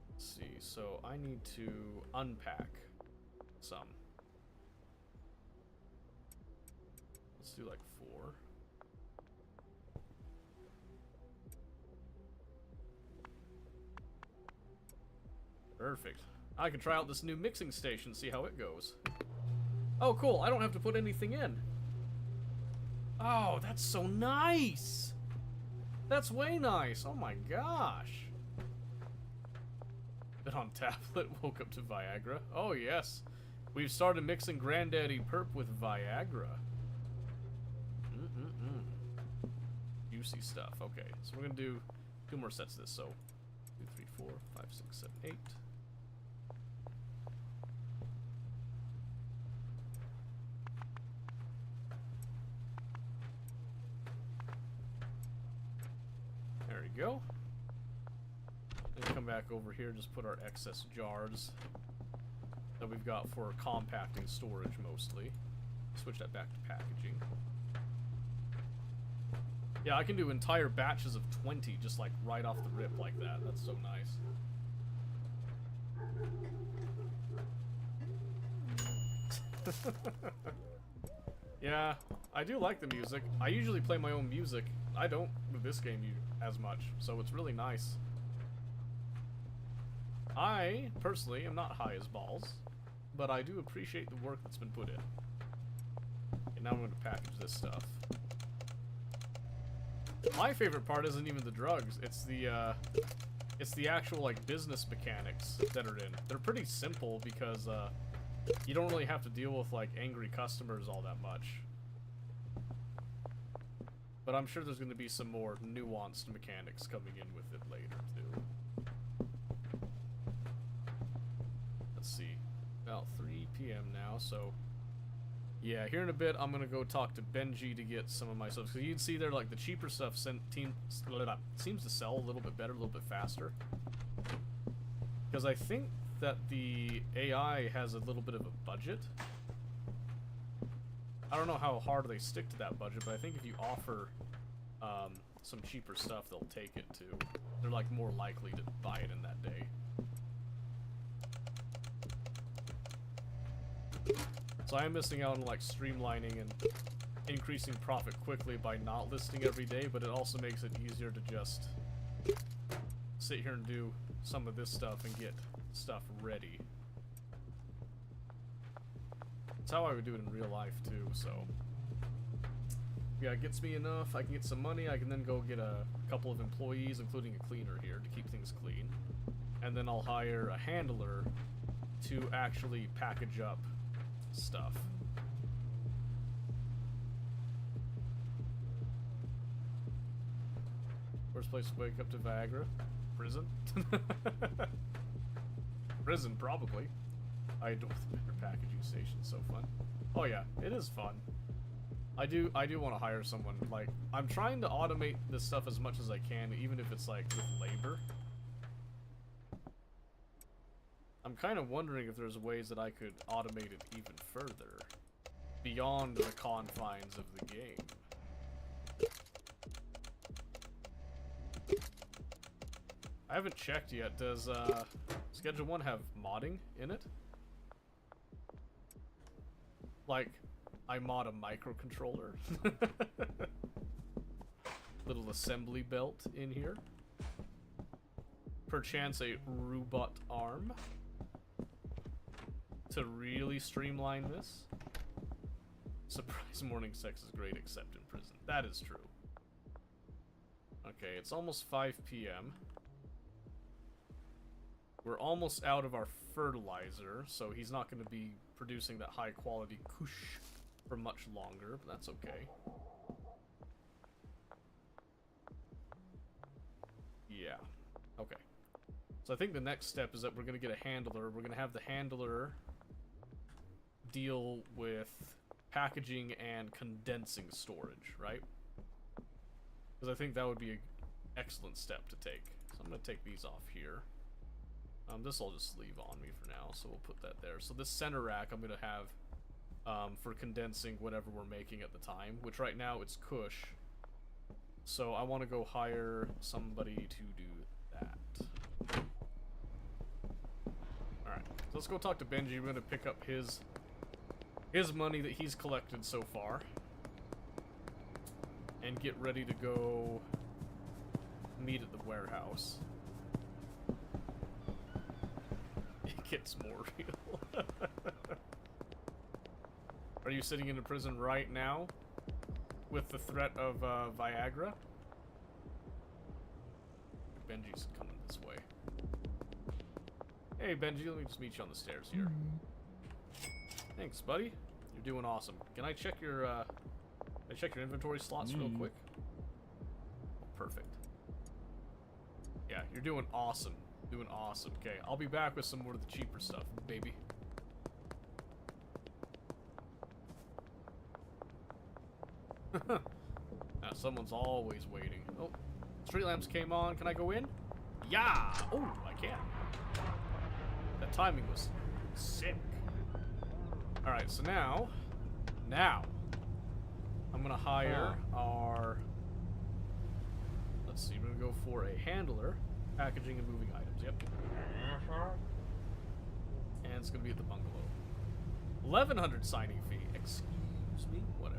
Let's see, so I need to unpack some. Let's do like 4. Perfect. I can try out this new mixing station, see how it goes. Oh, cool. I don't have to put anything in. Oh, that's so nice. That's way nice. Oh my gosh. Been on tablet, woke up to Viagra. Oh, yes. We've started mixing Granddaddy Perp with Viagra. Juicy stuff. Okay, so we're going to do 2 more sets of this. So, 2, 3, 4, 5, 6, 7, 8. There we go. Then come back over here, just put our excess jars that we've got for compacting storage mostly. Switch that back to packaging. Yeah, I can do entire batches of 20 just like right off the rip like that. That's so nice. Yeah, I do like the music. I usually play my own music. I don't with this game as much, so it's really nice. I, personally, am not high as balls, but I do appreciate the work that's been put in. And now I'm going to package this stuff. My favorite part isn't even the drugs, it's the actual, like, business mechanics that are in. They're pretty simple because, you don't really have to deal with, like, angry customers all that much. But I'm sure there's going to be some more nuanced mechanics coming in with it later, too. Let's see. About 3 p.m. now, so... Yeah, here in a bit, I'm going to go talk to Benji to get some of my stuff. Because you can see there, like, the cheaper stuff seems to sell a little bit better, a little bit faster. Because I think that the AI has a little bit of a budget. I don't know how hard they stick to that budget, but I think if you offer some cheaper stuff, they'll take it too. They're like more likely to buy it in that day. So I am missing out on like streamlining and increasing profit quickly by not listing every day, but it also makes it easier to just sit here and do some of this stuff and get stuff ready. That's how I would do it in real life too, so yeah, it gets me enough, I can get some money, I can then go get a couple of employees, including a cleaner here, to keep things clean. And then I'll hire a handler to actually package up stuff. Worst place to wake up to Viagra? Prison? prison, probably. I adore the better packaging station. So fun. Oh yeah, it is fun. I do want to hire someone. Like, I'm trying to automate this stuff as much as I can, even if it's like with labor. I'm kind of wondering if there's ways that I could automate it even further beyond the confines of the game. I haven't checked yet. Does Schedule 1 have modding in it? Like, I mod a microcontroller. Little assembly belt in here. Perchance a robot arm. To really streamline this. Surprise morning sex is great except in prison. That is true. Okay, it's almost 5 p.m. We're almost out of our fertilizer, so he's not going to be producing that high quality kush for much longer, but that's okay. Yeah. Okay. So I think the next step is that we're going to get a handler. We're going to have the handler deal with packaging and condensing storage, right? Because I think that would be an excellent step to take. So I'm going to take these off here. This I'll just leave on me for now, so we'll put that there. So this center rack I'm going to have for condensing whatever we're making at the time, which right now it's Kush. So I want to go hire somebody to do that. Alright, so let's go talk to Benji. We're going to pick up his money that he's collected so far. And get ready to go meet at the warehouse. It gets more real. Are you sitting in a prison right now? With the threat of Viagra? Benji's coming this way. Hey Benji, let me just meet you on the stairs here. Thanks, buddy. You're doing awesome. Can I check your inventory slots real quick? Oh, perfect. Yeah, you're doing awesome. Doing awesome. Okay, I'll be back with some more of the cheaper stuff, baby. Now, someone's always waiting. Oh, street lamps came on. Can I go in? Yeah! Oh, I can. That timing was sick. Alright, so now, I'm gonna hire our, let's see, we're gonna go for a handler, packaging and moving items, yep. And it's gonna be at the bungalow. 1,100 signing fee, excuse me, whatever.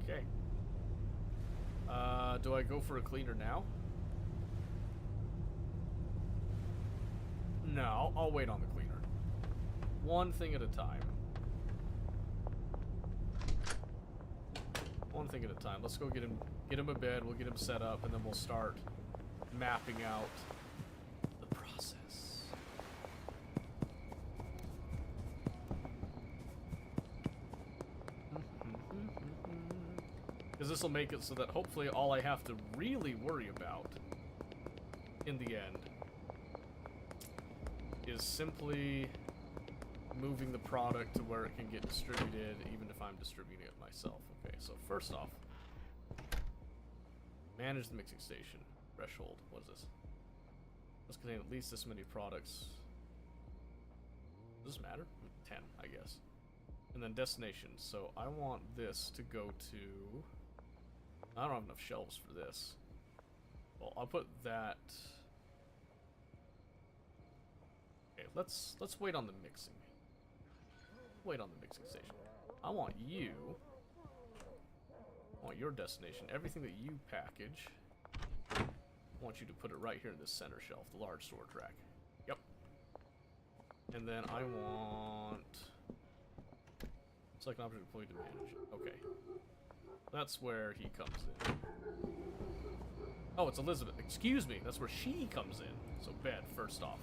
Okay. Do I go for a cleaner now? No, I'll wait on the cleaner. One thing at a time. One thing at a time. Let's go get him a bed, we'll get him set up, and then we'll start mapping out the process. Because this will make it so that hopefully all I have to really worry about in the end is simply moving the product to where it can get distributed, even if I'm distributing it myself. Okay, so first off, manage the mixing station. Threshold. What is this? Must contain at least this many products. Does this matter? 10, I guess. And then destination. So I want this to go to... I don't have enough shelves for this. Well, I'll put that... Okay, let's wait on the mixing. Wait on the mixing station. I want you... I want your destination. Everything that you package... I want you to put it right here in this center shelf, the large storage rack. Yep. And then I want... Select an object employee to manage. Okay. That's where he comes in. Oh, it's Elizabeth. Excuse me. That's where she comes in. So bed, first off.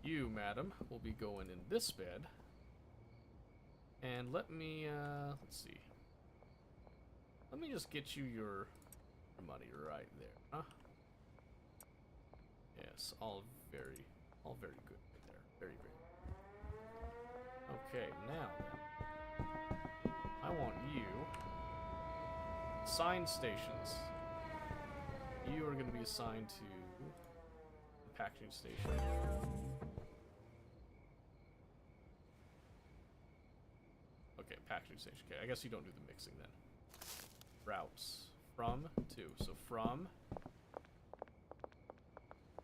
You, madam, will be going in this bed. And let me, let's see. Let me just get you your money right there, huh? That's all very good right there. Very, very good. Okay, now I want you assigned stations. You are going to be assigned to the packaging station. Okay, packaging station. Okay, I guess you don't do the mixing then. Routes. From to. So from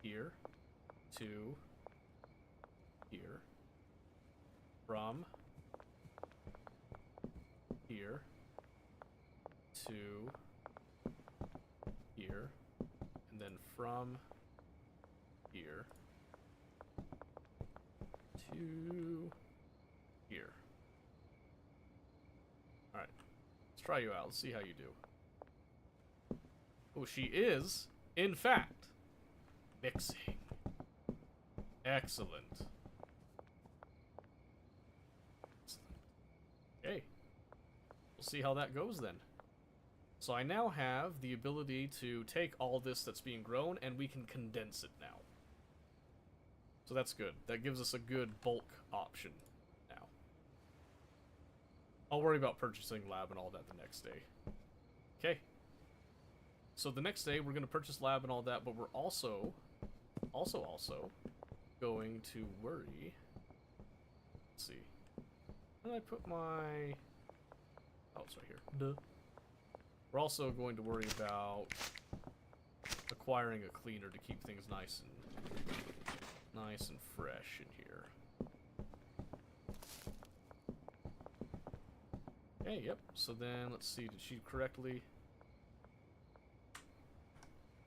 here to here. From here to here. And then from here to here. Alright. Let's try you out. Let's see how you do. Oh, she is, in fact, mixing. Excellent. Okay. We'll see how that goes then. So I now have the ability to take all this that's being grown and we can condense it now. So that's good. That gives us a good bulk option now. I'll worry about purchasing lab and all that the next day. Okay. So the next day we're going to purchase lab and all that, but we're also going to worry. Let's see. Where did I put my... Oh, it's right here. Duh. We're also going to worry about acquiring a cleaner to keep things nice and fresh in here. Okay, yep. So then let's see, did she correctly?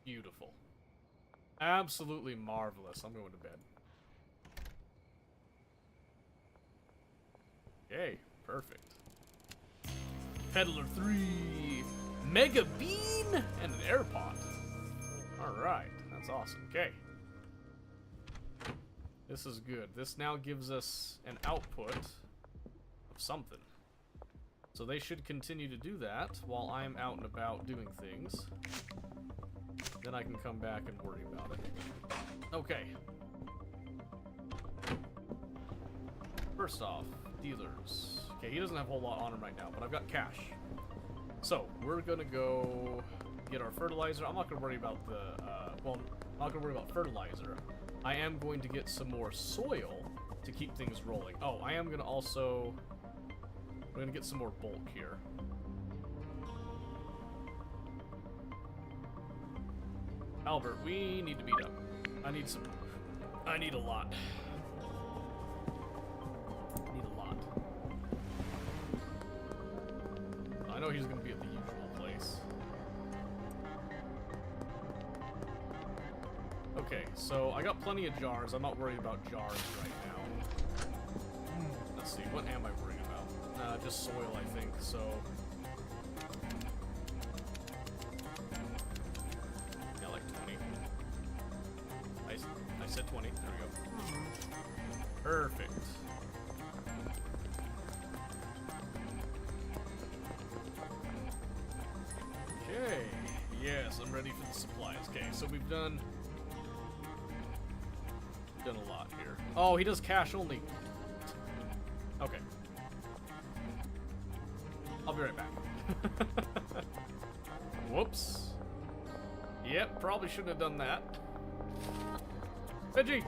Beautiful. Absolutely marvelous. I'm going to bed. Okay, perfect. Peddler 3, Mega Bean, and an air pot. Alright, that's awesome. Okay. This is good. This now gives us an output of something. So they should continue to do that while I'm out and about doing things. Then I can come back and worry about it. Okay. First off, dealers. Okay, he doesn't have a whole lot on him right now, but I've got cash. So, we're gonna go get our fertilizer. I'm not gonna worry about the, well, I'm not gonna worry about fertilizer. I am going to get some more soil to keep things rolling. Oh, I am gonna also... We're gonna get some more bulk here. Albert, we need to meet up. I need a lot. I need a lot. I know he's gonna be at the usual place. Okay, so I got plenty of jars. I'm not worried about jars right now. Let's see, what am I worried about? Just soil, I think, so... Yeah, like 20. I said 20. There we go. Perfect. Okay. Yes, I'm ready for the supplies. Okay, so we've done a lot here. Oh, he does cash only. Okay. I'll be right back. Whoops. Yep, probably shouldn't have done that. Veggie!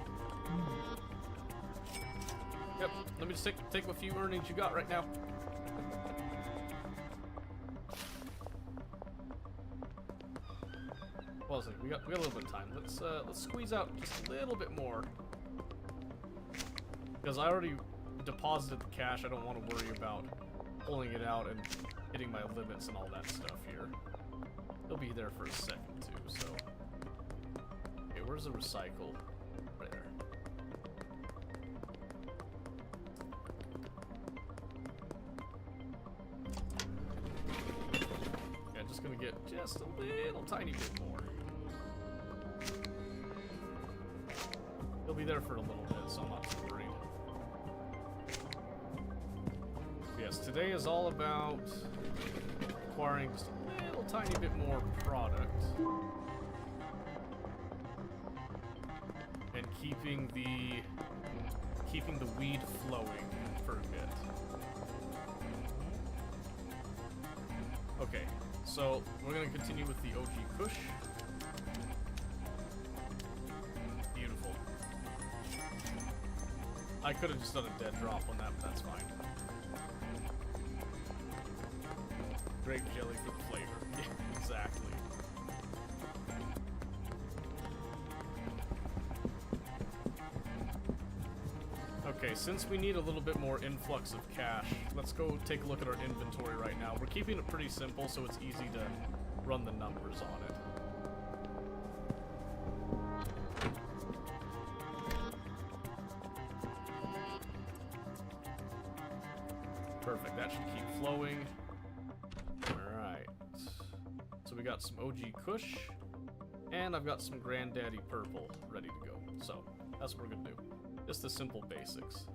Yep, let me just take what few earnings you got right now. Well, we got a little bit of time. Let's squeeze out just a little bit more. Because I already deposited the cash, I don't want to worry about pulling it out and hitting my limits and all that stuff here. He'll be there for a second too, so... Okay, where's the recycle? Right there. Yeah, just gonna get just a little tiny bit more. He'll be there for a little bit, so I'm not too worried. Yes, today is all about acquiring just a little tiny bit more product. keeping the weed flowing for a bit. Okay, so we're gonna continue with the OG Kush. Beautiful. I could have just done a dead drop on that, but that's fine. Grape jelly for the flavor. Yeah, exactly. Okay, since we need a little bit more influx of cash, let's go take a look at our inventory right now. We're keeping it pretty simple, so it's easy to run the numbers on it. Perfect, that should keep flowing. Alright. So we got some OG Kush, and I've got some Granddaddy Purple ready to go. So, that's what we're gonna do. Just the simple basics.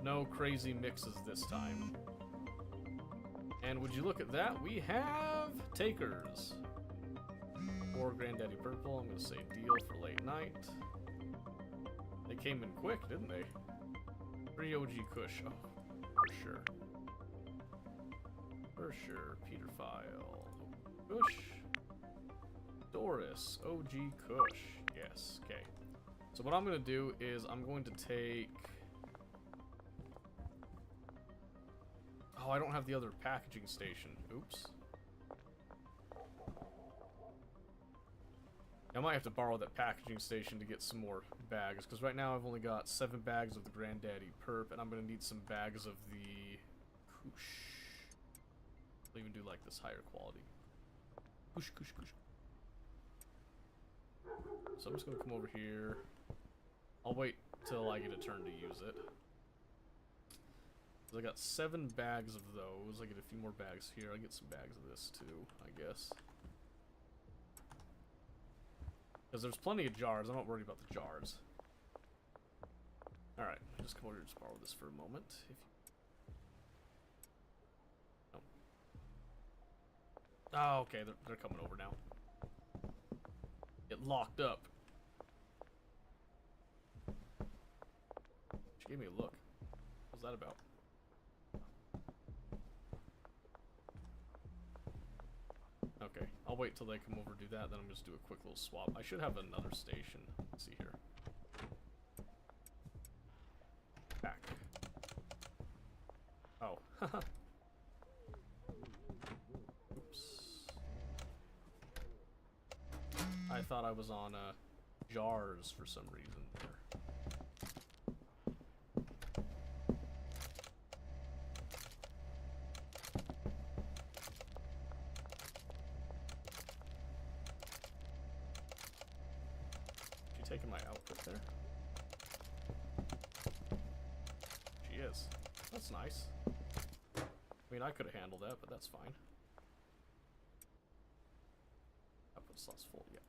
No crazy mixes this time. And would you look at that, we have takers. 4 Granddaddy Purple, I'm gonna say deal for late night. They came in quick, didn't they? 3 OG Kush, oh, for sure. For sure, Peter File, Kush. Doris, OG Kush, yes, okay. So what I'm going to do is I'm going to take... Oh, I don't have the other packaging station. Oops. I might have to borrow that packaging station to get some more bags, because right now I've only got 7 bags of the Granddaddy Perp, and I'm going to need some bags of the Kush. I'll even do like this higher quality. Kush, Kush, Kush. So I'm just going to come over here. I'll wait till I get a turn to use it. I got 7 bags of those. I get a few more bags here. I get some bags of this too, I guess. Because there's plenty of jars. I'm not worried about the jars. Alright, just come over here and just borrow this for a moment. If you... Oh, okay, they're coming over now. Get locked up. She gave me a look. What's that about? Okay, I'll wait till they come over to do that, then I'm just do a quick little swap. I should have another station. Let's see here. Back. Oh, oops. I thought I was on jars for some reason there. Taking my output there? She is. That's nice. I mean, I could have handled that, but that's fine. Output slot's full, yeah.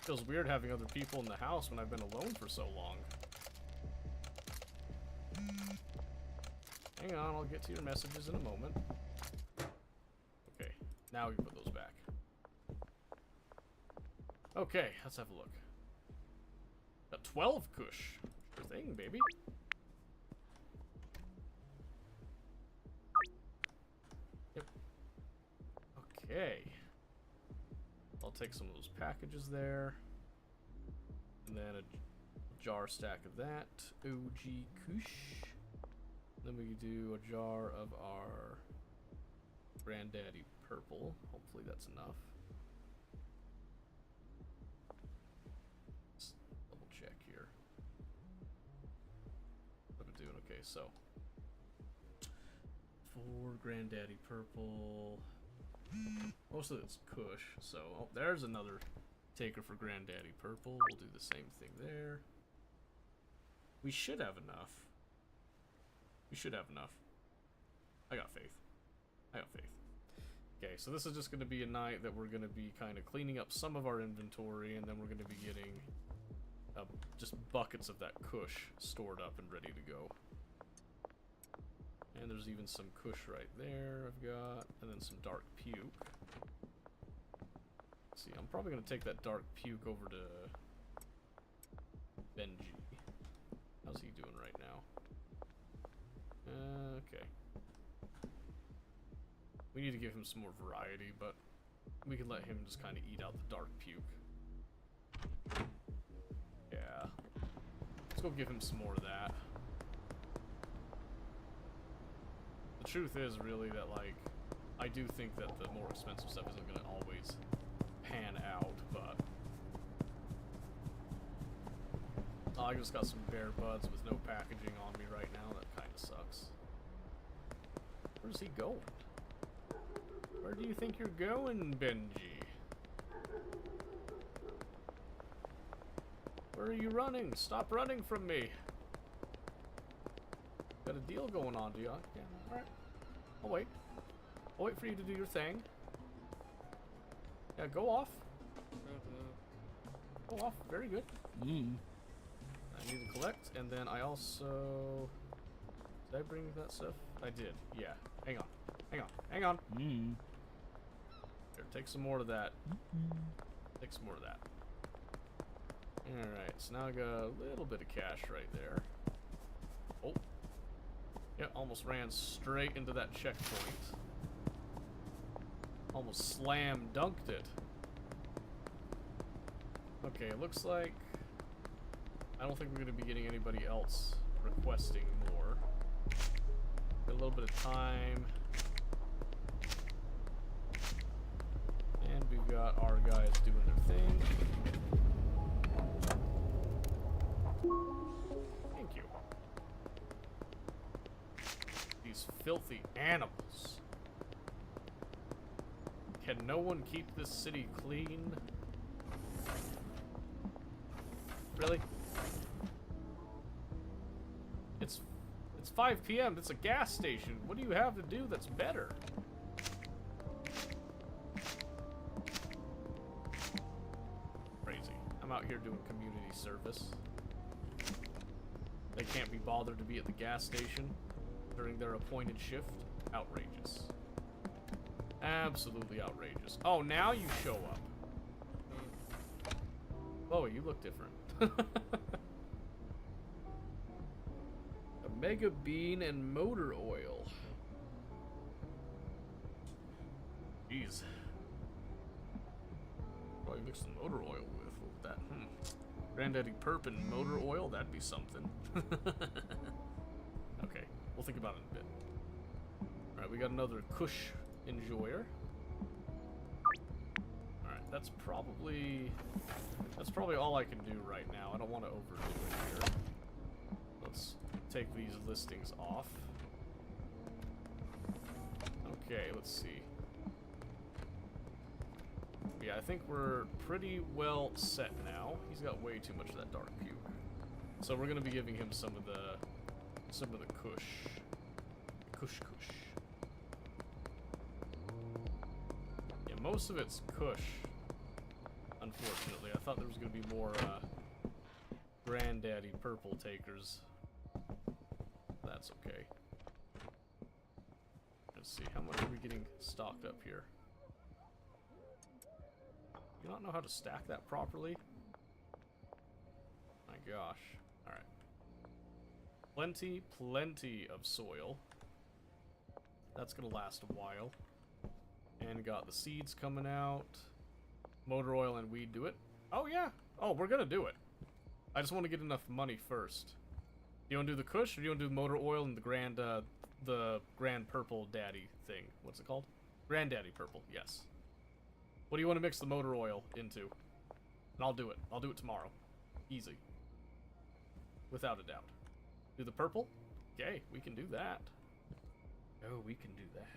Feels weird having other people in the house when I've been alone for so long. Hang on, I'll get to your messages in a moment. Okay, now we put those back. Okay, let's have a look. Got 12 Kush. Sure thing, baby. Yep. Okay. I'll take some of those packages there. And then a jar stack of that. OG Kush. Then we do a jar of our Granddaddy Purple. Hopefully that's enough. Let's double check here. What am I doing? Okay, so 4 Granddaddy Purple. Most of it's Kush, so oh, there's another taker for Granddaddy Purple. We'll do the same thing there. We should have enough. We should have enough. I got faith. I got faith. Okay, so this is just going to be a night that we're going to be kind of cleaning up some of our inventory, and then we're going to be getting just buckets of that Kush stored up and ready to go. And there's even some kush right there I've got. And then some dark puke. Let's see, I'm probably going to take that dark puke over to Benji. How's he doing right now? Okay. We need to give him some more variety, but we can let him just kind of eat out the dark puke. Yeah. Let's go give him some more of that. The truth is really that, like, I do think that the more expensive stuff isn't going to always pan out, but... Oh, I just got some bear buds with no packaging on me right now. That kind of sucks. Where's he going? Where do you think you're going, Benji? Where are you running? Stop running from me. Got a deal going on, do you? Yeah, alright. I'll wait. I'll wait for you to do your thing. Yeah, go off. Go off. Very good. I need to collect, and then I also... Did I bring that stuff? I did, yeah. Hang on. Hang on. Hang on. Here, take some more of that. Take some more of that. Alright, so now I got a little bit of cash right there. Oh. Yeah, almost ran straight into that checkpoint. Almost slam dunked it. Okay, it looks like... I don't think we're going to be getting anybody else requesting more. Got a little bit of time. And we've got our guys doing their thing. Thank you. These filthy animals. Can no one keep this city clean? Really? It's 5 p.m. It's a gas station. What do you have to do that's better? Crazy. I'm out here doing community service. They can't be bothered to be at the gas station during their appointed shift. Outrageous. Absolutely outrageous. Oh, now you show up. Chloe, you look different. Mega bean and motor oil. Jeez. What do you mix the motor oil with that? Granddaddy Perp and motor oil? That'd be something. Okay, we'll think about it in a bit. Alright, we got another Kush enjoyer. Alright, that's probably all I can do right now. I don't want to overdo it here. Let's take these listings off. Okay, let's see. Yeah, I think we're pretty well set now. He's got way too much of that dark puke. So we're gonna be giving him some of the kush. Kush. Yeah, most of it's kush. Unfortunately, I thought there was gonna be more Granddaddy Purple takers. That's okay. Let's see, how much are we getting stocked up here? You not know how to stack that properly? My gosh. Alright. Plenty of soil. That's gonna last a while. And got the seeds coming out. Motor oil and weed do it. Oh yeah! Oh, we're gonna do it. I just want to get enough money first. You want to do the kush, or do you want to do motor oil and the grand purple daddy thing? What's it called? Granddaddy Purple, yes. What do you want to mix the motor oil into? And I'll do it. I'll do it tomorrow. Easy. Without a doubt. Do the purple? Okay, we can do that. Oh, we can do that.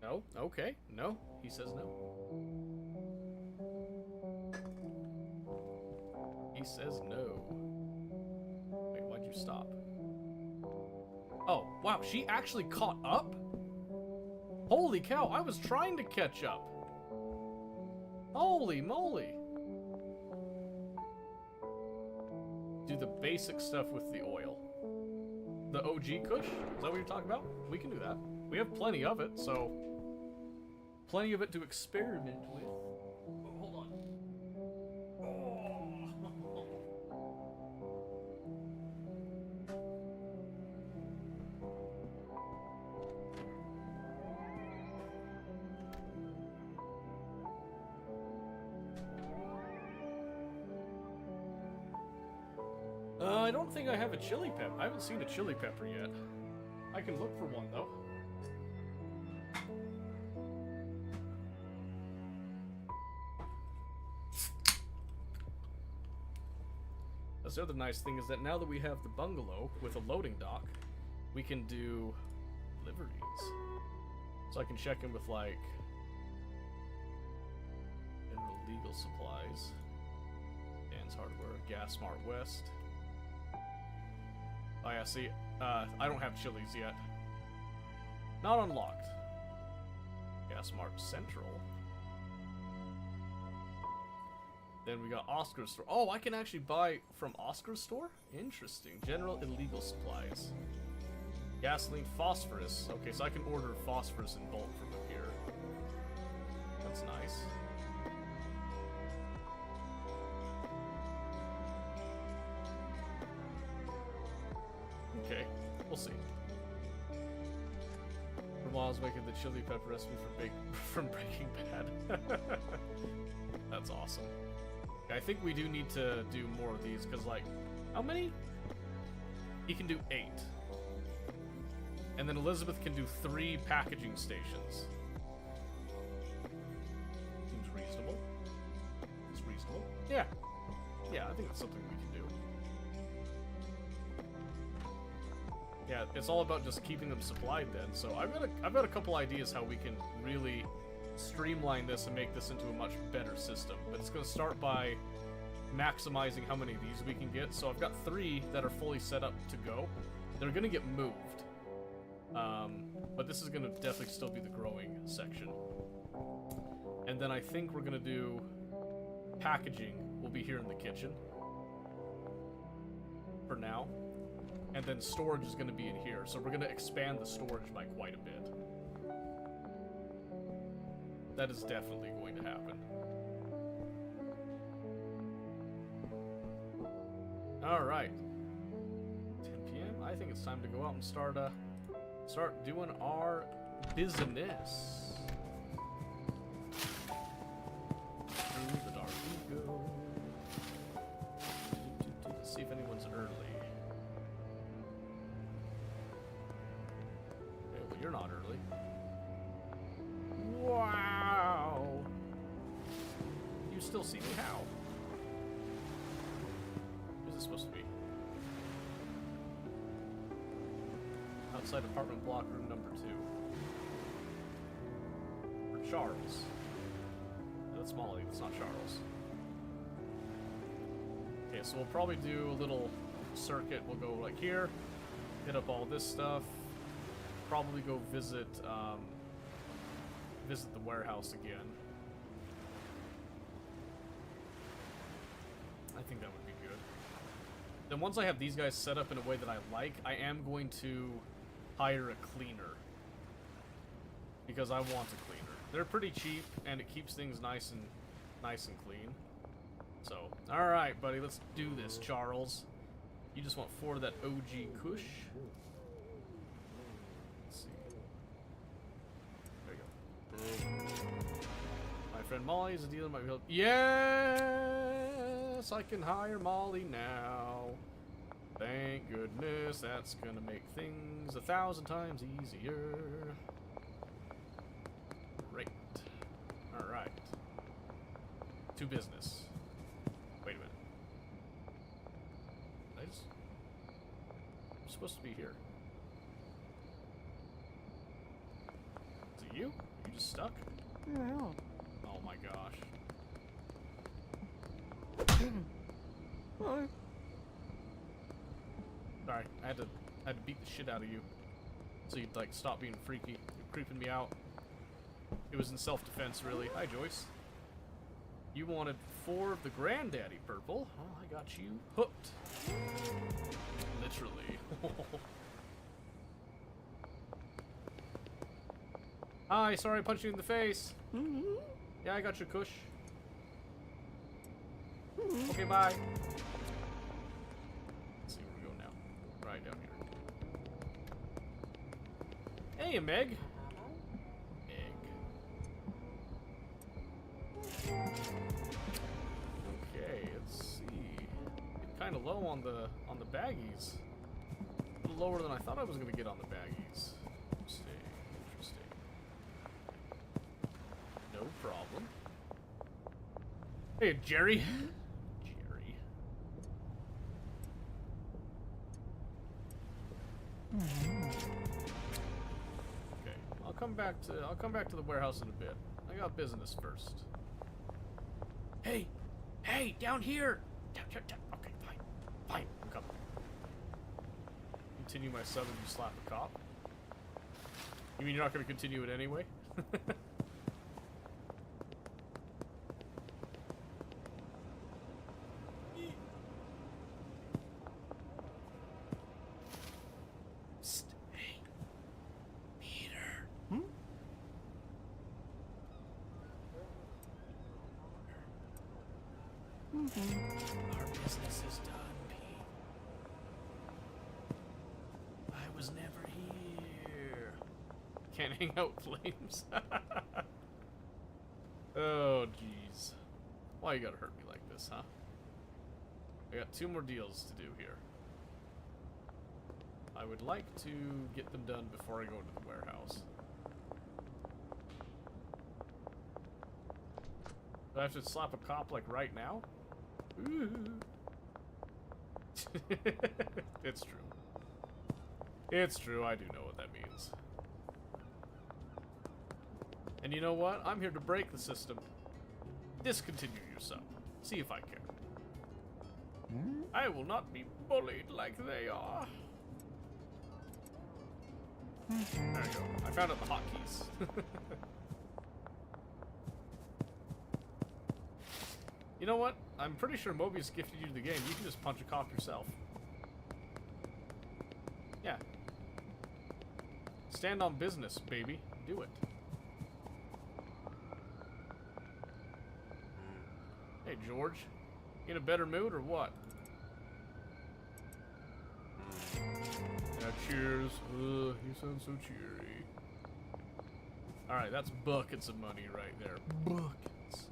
No? Okay. No. He says no. He says no. Wait, why'd you stop? Oh, wow, she actually caught up? Holy cow, I was trying to catch up. Holy moly. Do the basic stuff with the oil. The OG Kush? Is that what you're talking about? We can do that. We have plenty of it, so... Plenty of it to experiment with. Oh, hold on. I don't think I have a chili pepper. I haven't seen a chili pepper yet. I can look for one, though. That's the other nice thing is that now that we have the bungalow with a loading dock, we can do deliveries. So I can check in with, like, general legal supplies, Dan's Hardware, Gas Smart West. Oh yeah, see, I don't have Chili's yet. Not unlocked. Gas Smart Central. Then we got Oscar's Store. Oh, I can actually buy from Oscar's Store? Interesting. General illegal supplies. Gasoline, phosphorus. Okay, so I can order phosphorus in bulk from up here. That's nice. Okay, we'll see. For a while I was making the chili pepper recipe from Breaking Bad. That's awesome. I think we do need to do more of these, because, like, how many? He can do 8. And then Elizabeth can do 3 packaging stations. Seems reasonable. It's reasonable. Yeah. Yeah, I think that's something we can do. Yeah, it's all about just keeping them supplied then. So I've got a couple ideas how we can really streamline this and make this into a much better system. But it's going to start by maximizing how many of these we can get. So I've got 3 that are fully set up to go. They're going to get moved. But this is going to definitely still be the growing section. And then I think we're going to do packaging will be here in the kitchen for now. And then storage is going to be in here. So we're going to expand the storage by quite a bit. That is definitely going to happen. Alright. 10 p.m. I think it's time to go out and start doing our business. Through the dark we go. Let's see if anyone's early. Okay, well, you're not early. Wow! You still see me? How? Who's this supposed to be? Outside apartment block room number 2. For Charles. No, that's Molly, that's not Charles. Okay, so we'll probably do a little circuit. We'll go like here, hit up all this stuff, probably go visit visit the warehouse again. I think that would be good. Then once I have these guys set up in a way that I like, I am going to hire a cleaner. Because I want a cleaner. They're pretty cheap and it keeps things nice and clean. So, alright buddy, let's do this, Charles. You just want 4 of that OG Kush. Let's see. There you go. My friend Molly is a dealer. Might be help. Yes, I can hire Molly now. Thank goodness. That's gonna make things 1,000 times easier. Great. All right. To business. Wait a minute. I'm supposed to be here. Is it you? Are you just stuck? No. Oh my gosh. Sorry, I had to beat the shit out of you. So you'd like stop being freaky. You're creeping me out. It was in self-defense, really. Hi, Joyce. You wanted 4 of the Granddaddy purple. Well, I got you hooked. Literally. Hi, sorry I punched you in the face. Yeah, I got your kush. Okay, bye. Let's see where we go now. Right down here. Hey, Meg. Okay, let's see. Getting kind of low on the baggies. A little lower than I thought I was gonna get on the baggies. Interesting. Interesting. No problem. Hey, Jerry. Jerry. Okay, I'll come back to the warehouse in a bit. I got business first. Hey, hey, down here. Down. Okay, fine, I'm coming. Continue my sub and you slap a cop. You mean you're not going to continue it anyway? Our business is done, Pete. I was never here. Can't hang out flames. Oh, jeez. Why you gotta hurt me like this, huh? I got 2 more deals to do here. I would like to get them done before I go into the warehouse. Do I have to slap a cop, like, right now? Ooh. It's true. It's true, I do know what that means. And you know what? I'm here to break the system. Discontinue yourself. See if I care. I will not be bullied like they are. There we go. I found out the hotkeys. You know what? I'm pretty sure Mobius gifted you the game. You can just punch a cop yourself. Yeah. Stand on business, baby. Do it. Hey, George. In a better mood or what? Yeah, cheers. You sound so cheery. Alright, that's buckets of money right there. Buckets.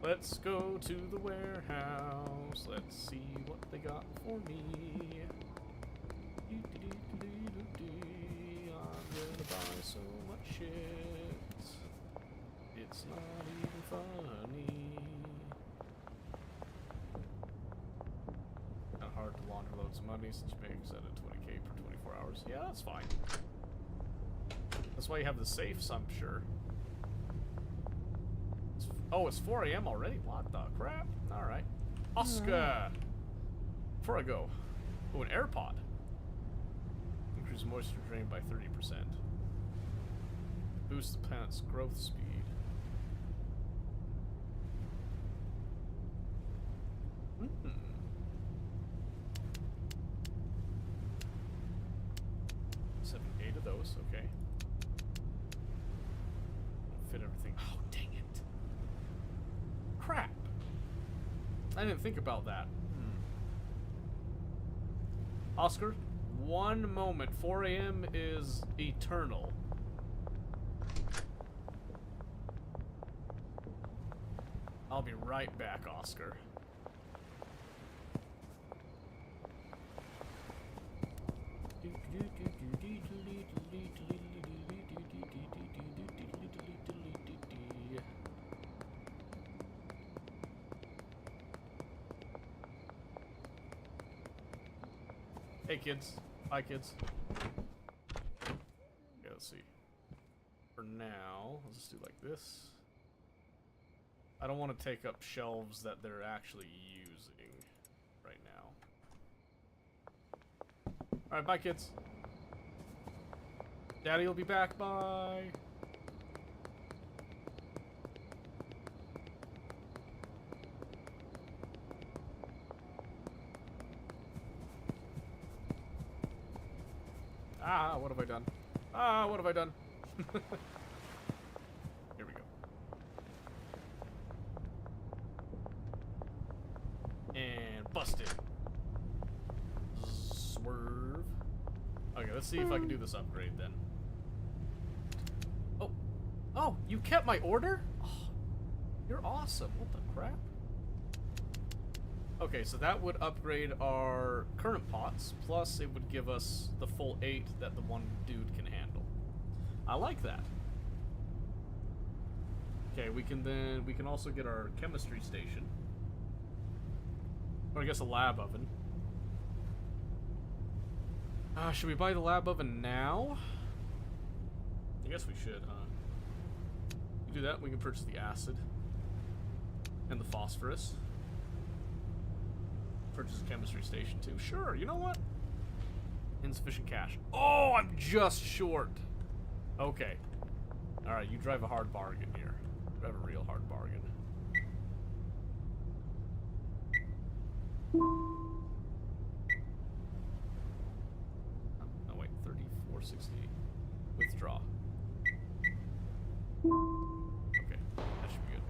Let's go to the warehouse. Let's see what they got for me. I'm gonna buy so much shit. It's not even funny. Not hard to launder loads of money since you make set at 20k per 24 hours. Yeah, that's fine. That's why you have the safes, I'm sure. Oh, it's 4 AM already? What the crap? Alright. Oscar! Before I go. Oh, an AirPod. Increase moisture drain by 30%. Boost the planet's growth speed. Hmm. Eight of those, okay. Fit everything. Oh, dang it. Crap. I didn't think about that. Oscar, 1 moment. 4 AM is eternal. I'll be right back, Oscar. Hey kids. Hi kids. Okay, let's see. For now, let's just do like this. I don't want to take up shelves that they're actually using right now. Alright, bye kids. Daddy will be back, bye. Ah, what have I done? Ah, what have I done? Here we go. And busted. Swerve. Okay, let's see if I can do this upgrade then. Oh. Oh, you kept my order? Oh, you're awesome. What the crap? Okay, so that would upgrade our current pots, plus it would give us the full 8 that the one dude can handle. I like that. Okay, we can also get our chemistry station. Or I guess a lab oven. Should we buy the lab oven now? I guess we should, huh? We do that, we can purchase the acid. And the phosphorus. Purchase a chemistry station too. Sure, you know what? Insufficient cash. Oh, I'm just short. Okay. Alright, you drive a hard bargain here. Drive a real hard bargain. Oh, wait, 3460. Withdraw. Okay, that should be good.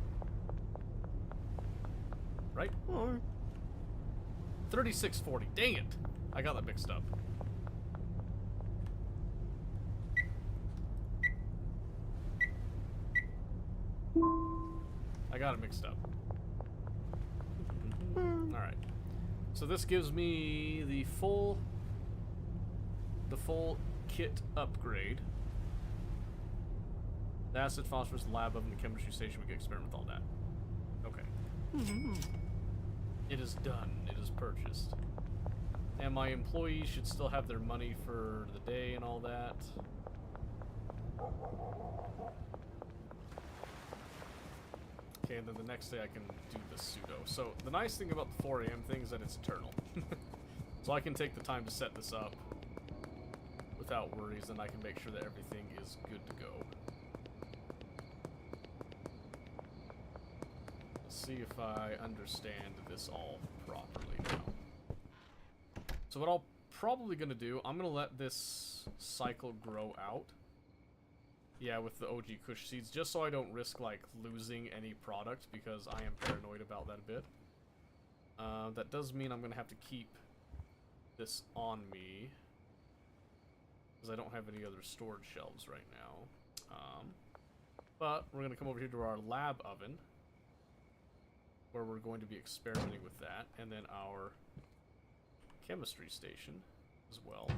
Right? 3640. Dang it! I got that mixed up. I got it mixed up. Alright. So this gives me the full kit upgrade. The acid, phosphorus, lab oven, the chemistry station, we can experiment with all that. Okay. It is done. It is purchased. And my employees should still have their money for the day and all that. Okay, and then the next day I can do the pseudo. So the nice thing about the 4 AM thing is that it's eternal. So I can take the time to set this up without worries, and I can make sure that everything is good to go. Let's see if I understand this all properly now. So what I'll probably gonna do, I'm gonna let this cycle grow out. Yeah, with the OG Kush seeds, just so I don't risk, like, losing any product, because I am paranoid about that a bit. That does mean I'm gonna have to keep this on me, because I don't have any other storage shelves right now. But we're gonna come over here to our lab oven, where we're going to be experimenting with that, and then our chemistry station as well.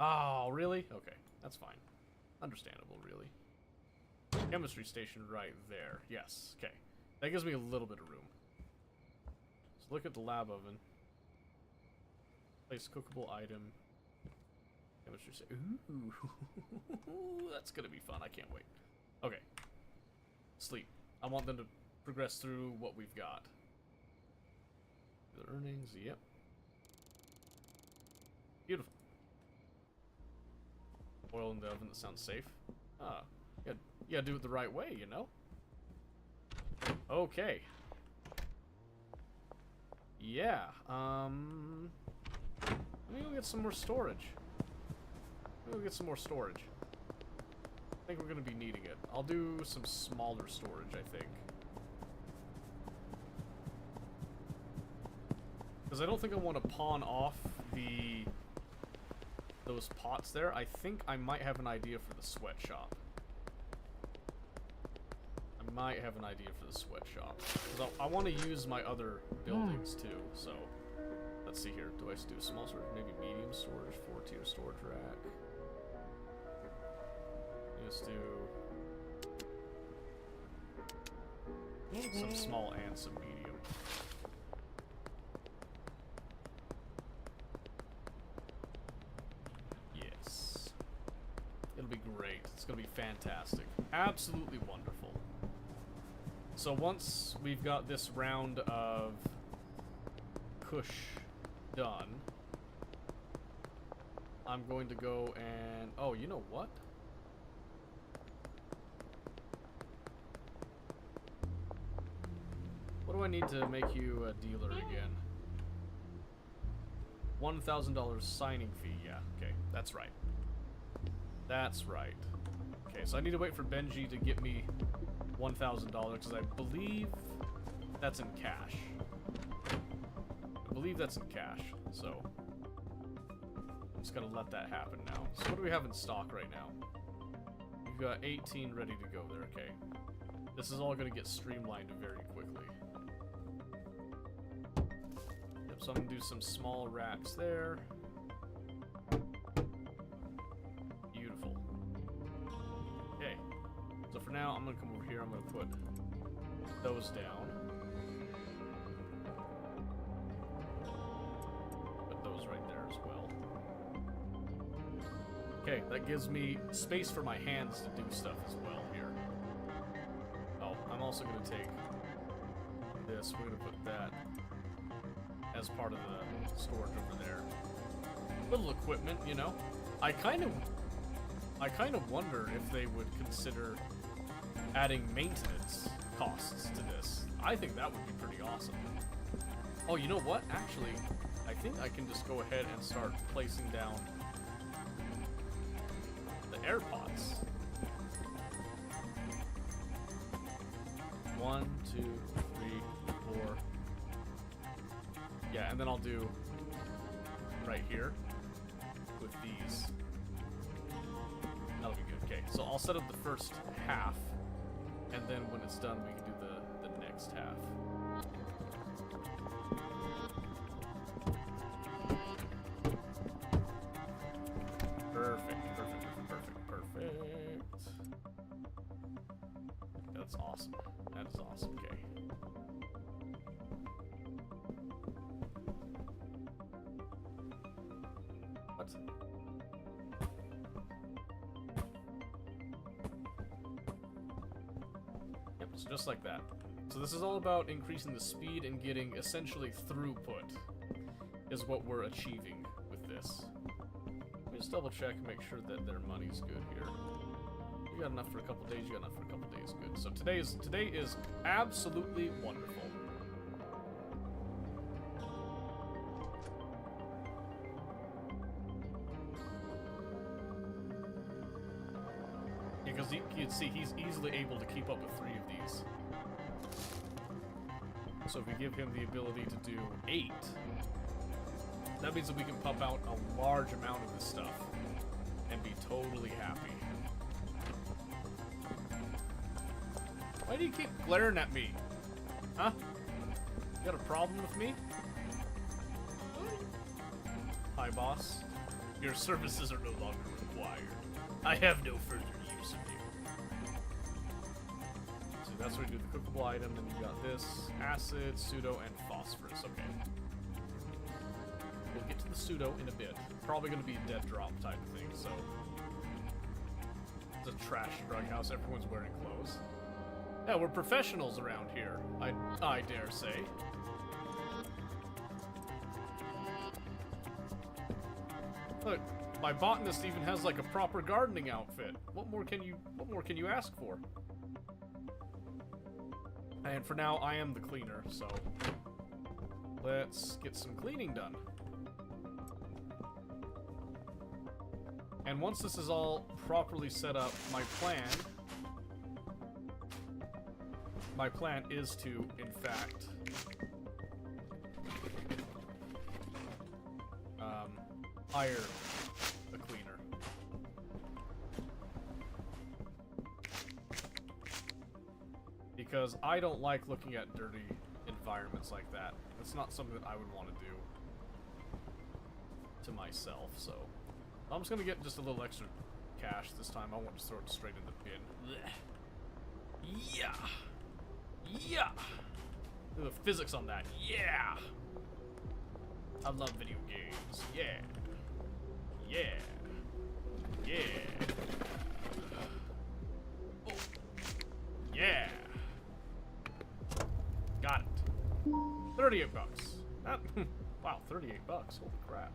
Oh, really? Okay, that's fine. Understandable, really. Chemistry station right there. Yes, okay. That gives me a little bit of room. So look at the lab oven. Place cookable item. Chemistry station. Ooh, that's gonna be fun. I can't wait. Okay. Sleep. I want them to progress through what we've got. The earnings, yep. Beautiful. Oil in the oven, that sounds safe. Ah, you gotta do it the right way, you know? Okay. Yeah, let me go get some more storage. Let me go get some more storage. I think we're gonna be needing it. I'll do some smaller storage, I think. Because I don't think I want to pawn off those pots there. I think I might have an idea for the sweatshop. I might have an idea for the sweatshop. Because I want to use my other buildings too, so... Let's see here. Do I do small storage? Maybe medium storage? 4-tier storage rack? Let's do... some small and some medium. It'll be great. It's gonna be fantastic. Absolutely wonderful. So once we've got this round of Kush done, I'm going to go and... Oh, you know what? What do I need to make you a dealer again? $1,000 signing fee. Yeah, okay. That's right. That's right. Okay, so I need to wait for Benji to get me $1,000 because I believe that's in cash. I believe that's in cash, so I'm just gonna let that happen now. So what do we have in stock right now? We've got 18 ready to go there, okay. This is all gonna get streamlined very quickly. Yep, so I'm gonna do some small racks there. Beautiful. Okay, so for now, I'm gonna come over here, I'm gonna put those down. Put those right there as well. Okay, that gives me space for my hands to do stuff as well here. Oh, I'm also gonna take this, we're gonna put that as part of the storage over there. Little equipment, you know? I kind of wonder if they would consider adding maintenance costs to this. I think that would be pretty awesome. Oh, you know what? Actually, I think I can just go ahead and start placing down the AirPods. 1, 2, 3, 4. Yeah, and then I'll do right here with these. That'll be good. Okay, so I'll set up the first half, and then when it's done, we can do the next half. Perfect, perfect, perfect, perfect. That's awesome. That is awesome. Okay. What? Yep, so just like that. So this is all about increasing the speed and getting essentially throughput is what we're achieving with this. Let me just double check and make sure that their money's good here. You got enough for a couple days, you got enough for a couple days, good. So today is absolutely wonderful. Because you can see he's easily able to keep up with 3 of these. So if we give him the ability to do 8, that means that we can pump out a large amount of this stuff and be totally happy. Why do you keep glaring at me? Huh? You got a problem with me? Hi, boss. Your services are no longer required. I have no further use of you. So that's where you do the cookable item, then you got this, acid, pseudo, and phosphorus. Okay. We'll get to the pseudo in a bit. Probably going to be a dead drop type of thing, so... It's a trash drug house, everyone's wearing clothes. Yeah, we're professionals around here, I dare say. Look, my botanist even has like a proper gardening outfit. What more can you ask for? And for now, I am the cleaner, so let's get some cleaning done. And once this is all properly set up, my plan is to, in fact, hire a cleaner. Because I don't like looking at dirty environments like that. It's not something that I would want to do to myself, so... I'm just gonna get just a little extra cash this time. I won't just throw it straight in the bin. Blech. Yeah! Yeah! Look at the physics on that. Yeah! I love video games. Yeah. Yeah. Yeah. Oh. Yeah. Got it. 38 bucks. Wow, 38 bucks. Holy crap.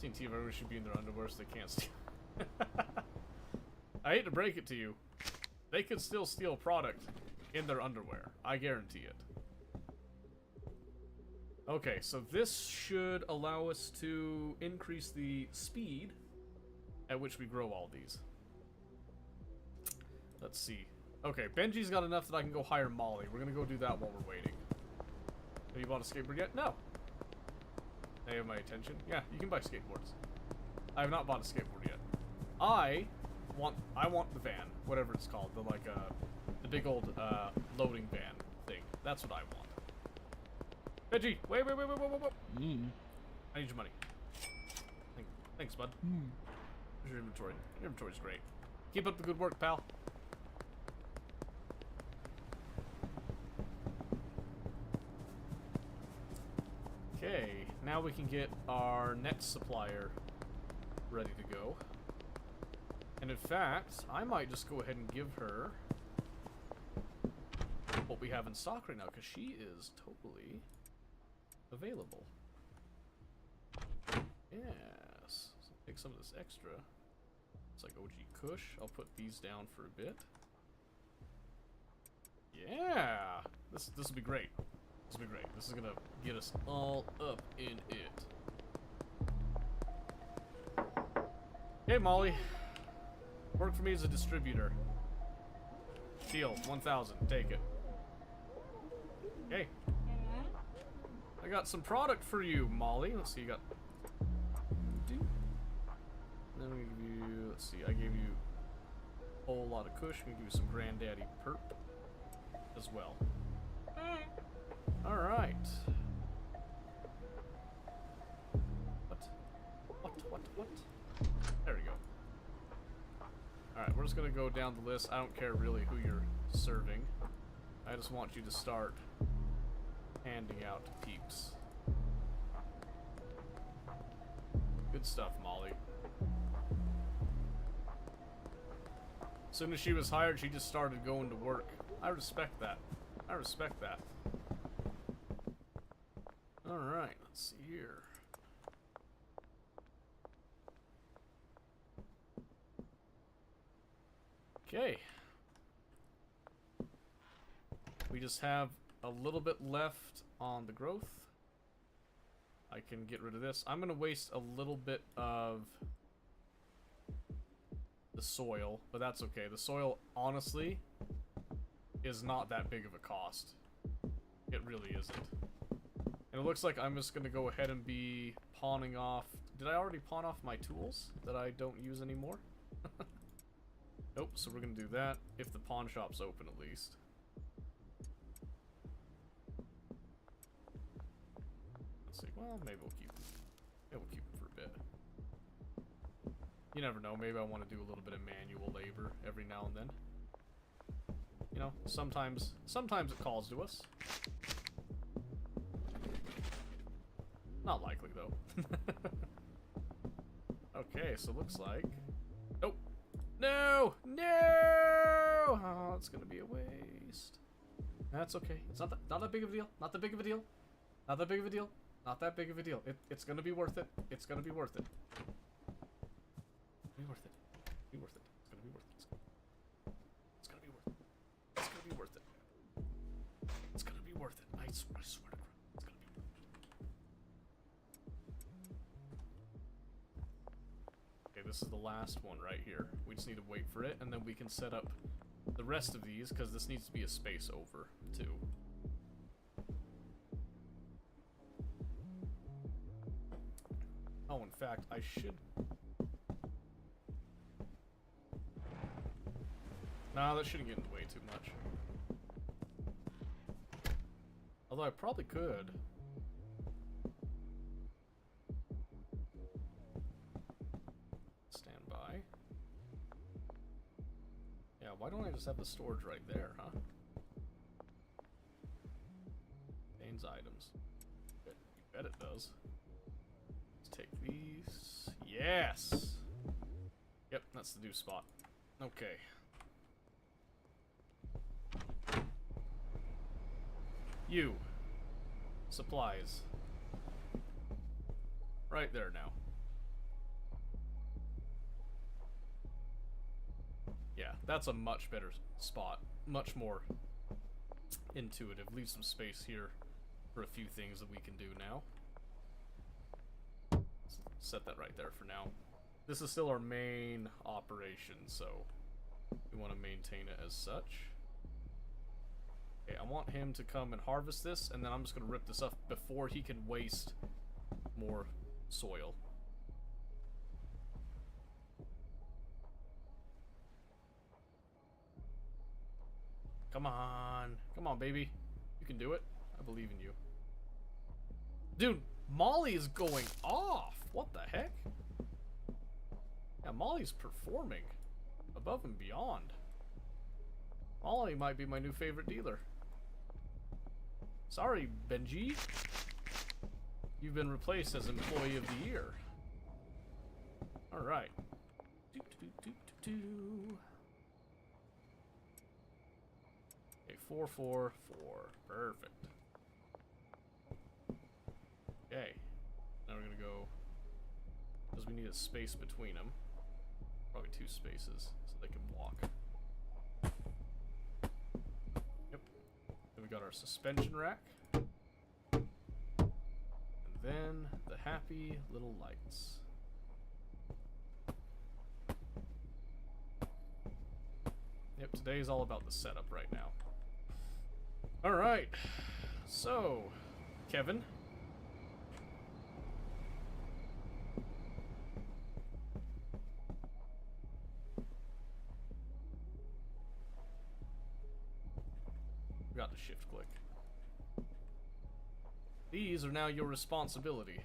TNT, everyone should be in their underwear so they can't steal. I hate to break it to you. They could still steal product in their underwear. I guarantee it. Okay, so this should allow us to increase the speed at which we grow all these. Let's see. Okay, Benji's got enough that I can go hire Molly. We're gonna go do that while we're waiting. Have you bought a skateboard yet? No. They have my attention. Yeah, you can buy skateboards. I have not bought a skateboard yet. I want the van, whatever it's called, the big old loading van thing. That's what I want. Benji, wait. I need your money. Thanks, bud. Here's your inventory. Your inventory's great. Keep up the good work, pal. Okay, now we can get our next supplier ready to go. And in fact, I might just go ahead and give her what we have in stock right now, because she is totally available. Yes. So take some of this extra. It's like OG Kush. I'll put these down for a bit. Yeah! This will be great. This will be great. This is gonna get us all up in it. Hey, Molly. Work for me as a distributor. Deal. 1,000. Take it. Hey. I got some product for you, Molly. Let's see, you got... Then we give you... Let's see, I gave you a whole lot of Kush. We give you some Granddaddy Perp as well. Alright. What? There we go. Alright, we're just gonna go down the list. I don't care really who you're serving. I just want you to start handing out to peeps. Good stuff, Molly. As soon as she was hired, she just started going to work. I respect that. I respect that. Alright, let's see here. Okay. We just have a little bit left on the growth. I can get rid of this. I'm going to waste a little bit of the soil, but that's okay. The soil, honestly, is not that big of a cost. It really isn't. And it looks like I'm just going to go ahead and be pawning off... Did I already pawn off my tools that I don't use anymore? Nope, so we're going to do that if the pawn shop's open at least. Let's see, well, maybe we'll keep them. Maybe we'll keep them for a bit. You never know, maybe I want to do a little bit of manual labor every now and then. You know, sometimes it calls to us. Not likely, though. Okay, so looks like... Nope. No! No! Oh, it's gonna be a waste. That's okay. It's not that big of a deal. Not that big of a deal. Not that big of a deal. Not that big of a deal. It's gonna be worth it. It's gonna be worth it. Be worth it. Be worth it. It's gonna be worth it. It's gonna be worth it. It's gonna be worth it. It's gonna be worth it. I swear to God. It's gonna be worth it. Okay, this is the last one right here. We just need to wait for it, and then we can set up the rest of these, because this needs to be a space over, too. Oh, in fact, I should... Nah, that shouldn't get in the way too much. Although I probably could. Stand by. Yeah, why don't I just have the storage right there, huh? Contains items. You bet it does. Let's take these. Yes! Yep, that's the new spot. Okay. You. Supplies. Right there now. Yeah, that's a much better spot. Much more intuitive. Leave some space here for a few things that we can do now. Set that right there for now. This is still our main operation, so we want to maintain it as such. Okay, I want him to come and harvest this, and then I'm just going to rip this up before he can waste more soil. Come on. Come on, baby. You can do it. I believe in you. Dude, Molly is going off. What the heck? Yeah, Molly's performing above and beyond. Molly might be my new favorite dealer. Sorry, Benji. You've been replaced as Employee of the Year. Alright. Okay, 4, 4, 4. Perfect. Okay. Now we're gonna go... because we need a space between them. Probably 2 spaces, so they can walk. Yep. Then we got our suspension rack. And then the happy little lights. Yep, today is all about the setup right now. Alright. So, Kevin. Got to shift click. These are now your responsibility.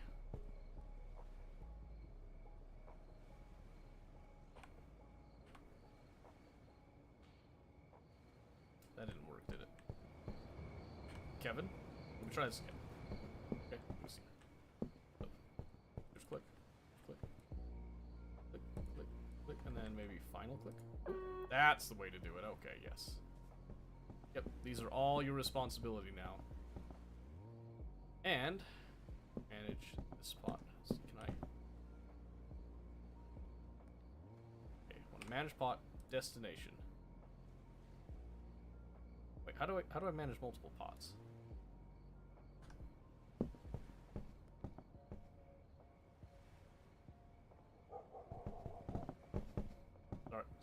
That didn't work, did it? Kevin? Let me try this again. Okay, let me see. Oh. Just click. Click. Click, click, click, and then maybe final click. That's the way to do it. Okay, yes. Yep, these are all your responsibility now. And manage this spot. So can I? Okay, want to manage pot destination. Wait, how do I manage multiple pots?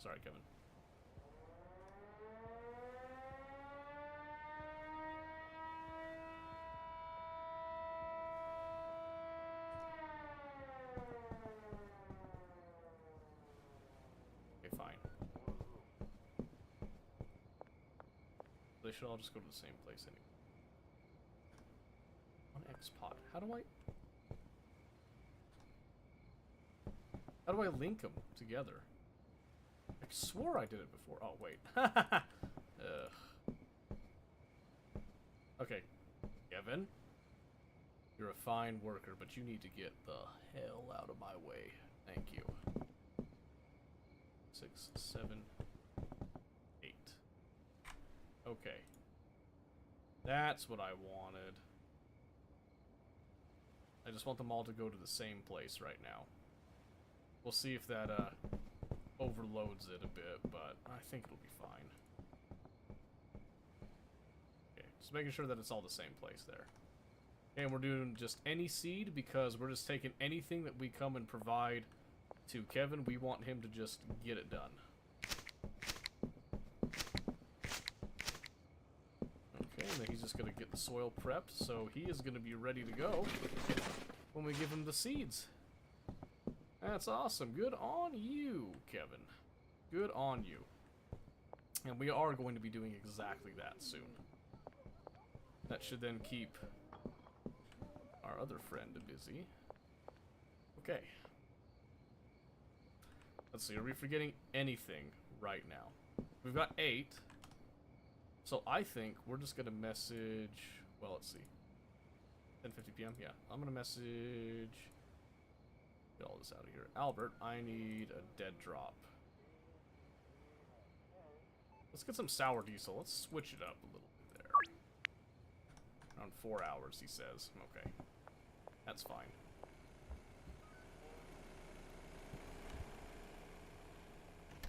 Sorry, Kevin. Okay, fine. They should all just go to the same place anyway. On X pot. How do I link them together? I swore I did it before. Oh, wait. Ugh. Okay. Kevin. You're a fine worker, but you need to get the hell out of my way. Thank you. 6, 7, 8. Okay. That's what I wanted. I just want them all to go to the same place right now. We'll see if that, overloads it a bit, but I think it'll be fine. Okay, just making sure that it's all the same place there. And we're doing just any seed because we're just taking anything that we come and provide to Kevin. We want him to just get it done. Okay, and then he's just going to get the soil prepped, so he is going to be ready to go when we give him the seeds. That's awesome. Good on you, Kevin. Good on you. And we are going to be doing exactly that soon. That should then keep our other friend busy. Okay. Let's see, are we forgetting anything right now? We've got 8. So I think we're just going to message... well, let's see. 10:50 p.m.? Yeah. I'm going to message... get all this out of here. Albert, I need a dead drop. Let's get some sour diesel. Let's switch it up a little bit there. Around 4 hours, he says. Okay. That's fine.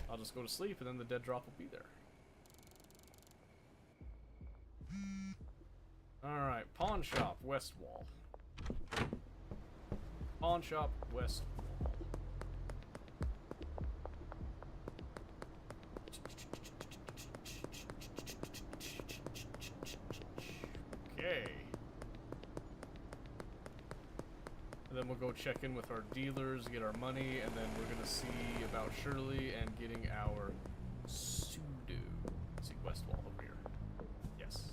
I'll just go to sleep and then the dead drop will be there. Alright, pawn shop, west wall. Pawn shop, west wall. we'll go check in with our dealers, get our money, and then we're gonna see about Shirley and getting our pseudo. Let's see, west wall over here. Yes.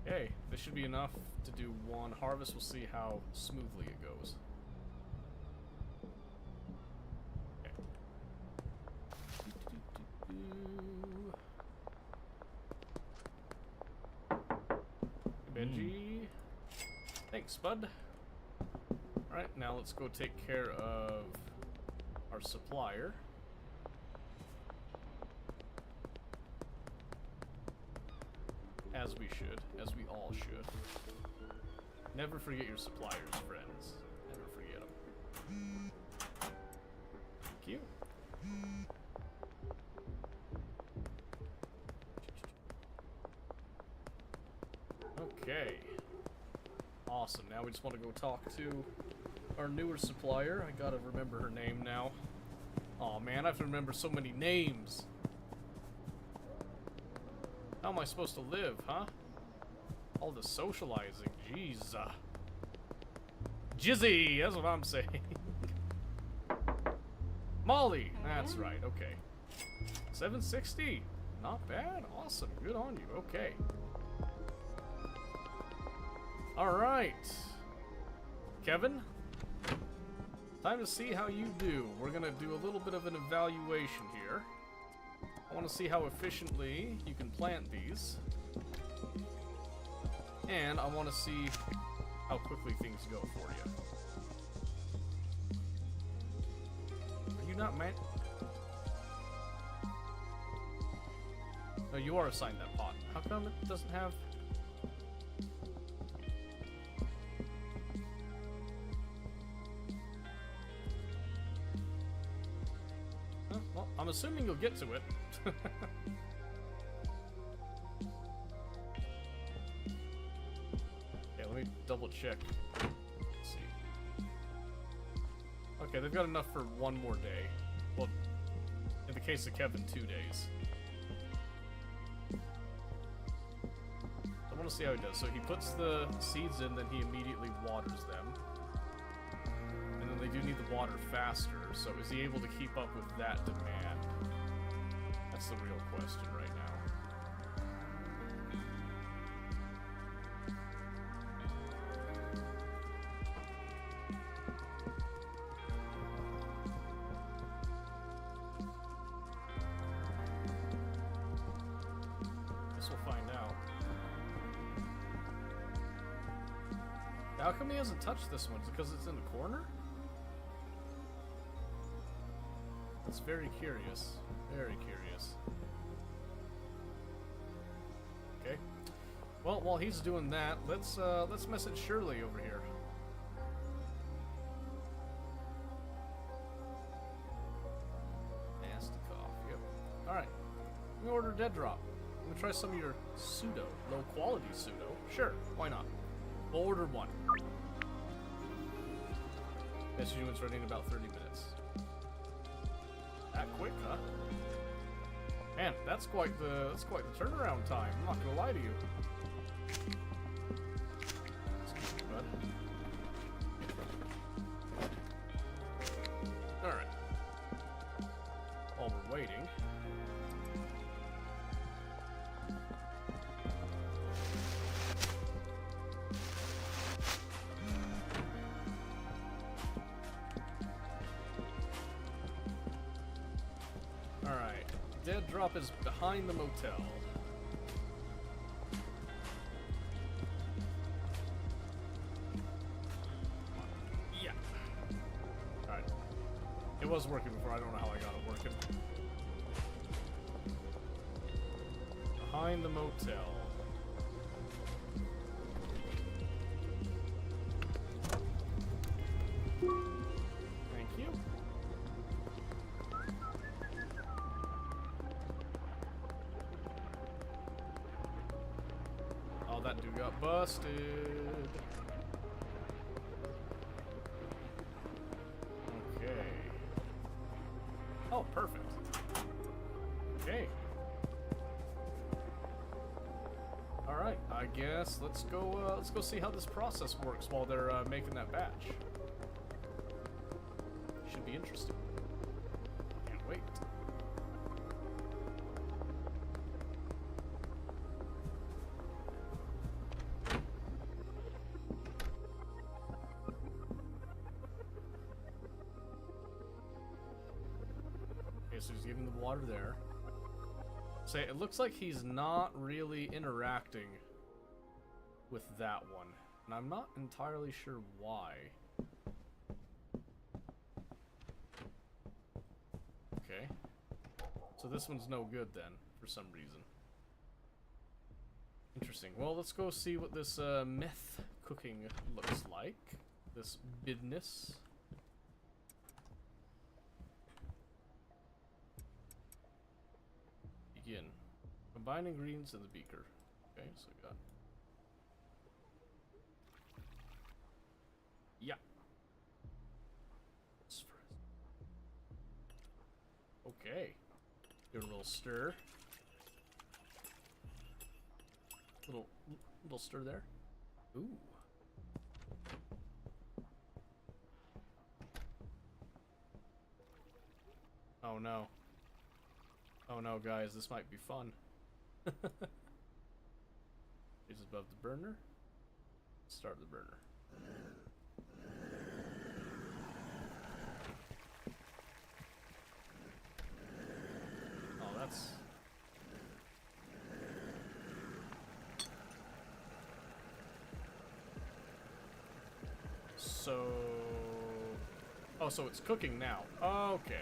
Okay, this should be enough to do one harvest. We'll see how smoothly it goes. Okay. Benji. Thanks, bud. Alright, now let's go take care of our supplier. As we should. As we all should. Never forget your suppliers, friends. Never forget them. Thank you. Okay. Awesome. Now we just want to go talk to our newer supplier. I gotta remember her name now. Aw, man, I have to remember so many names. How am I supposed to live, huh? All the socializing. Jeez. Jizzy! That's what I'm saying. Molly! That's right. Okay. 760. Not bad. Awesome. Good on you. Okay. Alright. Kevin? Time to see how you do. We're gonna do a little bit of an evaluation here. I want to see how efficiently you can plant these. And I want to see how quickly things go for you. Are you not man? No, you are assigned that pot. How come it doesn't have... Well, I'm assuming you'll get to it. Okay, let me double check. Let's see. Okay, they've got enough for one more day. Well, in the case of Kevin, 2 days. I want to see how he does. So he puts the seeds in, then he immediately waters them. And then they do need the water faster, so is he able to keep up with that demand? That's the real question right now. Guess we'll find out. How come he hasn't touched this one? Is it because it's in the corner? That's very curious. Very curious. Okay. Well, while he's doing that, let's message Shirley over here. Nasty cough. Yep. All right. Let me order Dead Drop. I'm gonna try some of your pseudo, low quality pseudo. Sure. Why not? We'll order one. Message you when it's ready in about 30 minutes. That quick, huh? Man, that's quite the turnaround time. I'm not gonna lie to you. Excuse me, bud. All right. While we're waiting. Dead Drop is behind the motel. Yeah. Alright. It was working before, I don't know how I got it working. Behind the motel. Thank you. That dude got busted. Okay. Oh, perfect. Okay. Alright, I I guess let's go see how this process works while they're making that batch. Should be interesting. Can't wait. Okay, so he's giving the water there. Say, it looks like he's not really interacting with that one, and I'm not entirely sure why. Okay. So this one's no good then, for some reason. Interesting. Well, let's go see what this meth cooking looks like. This business. Begin. Combine ingredients in the beaker. Okay, so we got... Yeah. Okay. Give it a little stir. Little stir there. Ooh. Oh no. Oh no, guys, this might be fun. It's above the burner. Start the burner. Oh, that's... So... Oh, so it's cooking now. Okay.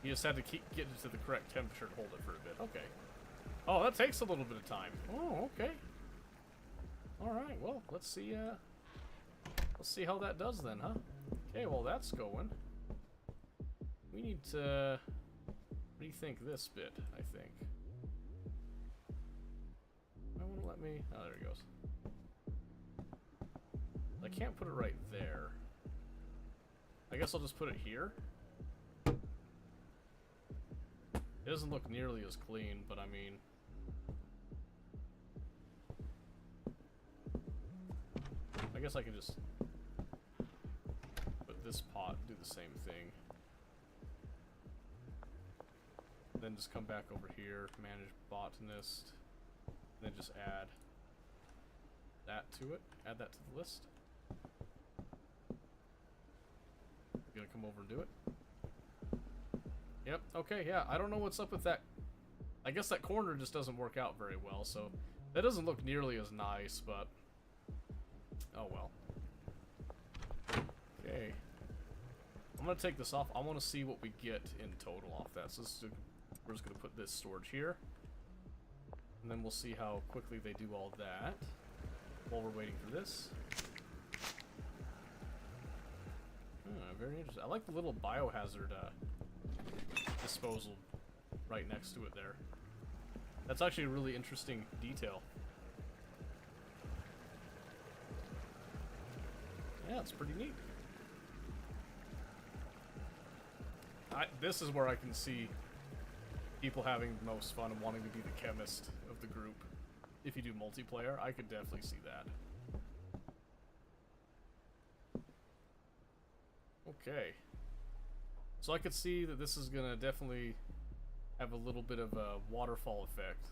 You just had to get it to the correct temperature to hold it for a bit. Okay. Oh, that takes a little bit of time. Oh, okay. Alright, well, let's see how that does then, huh? Okay, well, that's going. We need to rethink this bit, I think. I won't let me... Oh, there he goes. I can't put it right there. I guess I'll just put it here. It doesn't look nearly as clean, but I mean... I guess I can just put this pot, do the same thing. Then just come back over here, manage botanist, and then just add that to it. Add that to the list. I'm gonna come over and do it. Yep, okay, yeah, I don't know what's up with that. I guess that corner just doesn't work out very well, so that doesn't look nearly as nice, but oh well. Okay. I'm gonna take this off. I want to see what we get in total off that. So we're just gonna put this storage here. And then we'll see how quickly they do all that while we're waiting for this. Very interesting. I like the little biohazard disposal right next to it there. That's actually a really interesting detail. Yeah, it's pretty neat. This is where I can see people having the most fun and wanting to be the chemist of the group. If you do multiplayer, I could definitely see that. Okay. So I could see that this is gonna definitely have a little bit of a waterfall effect.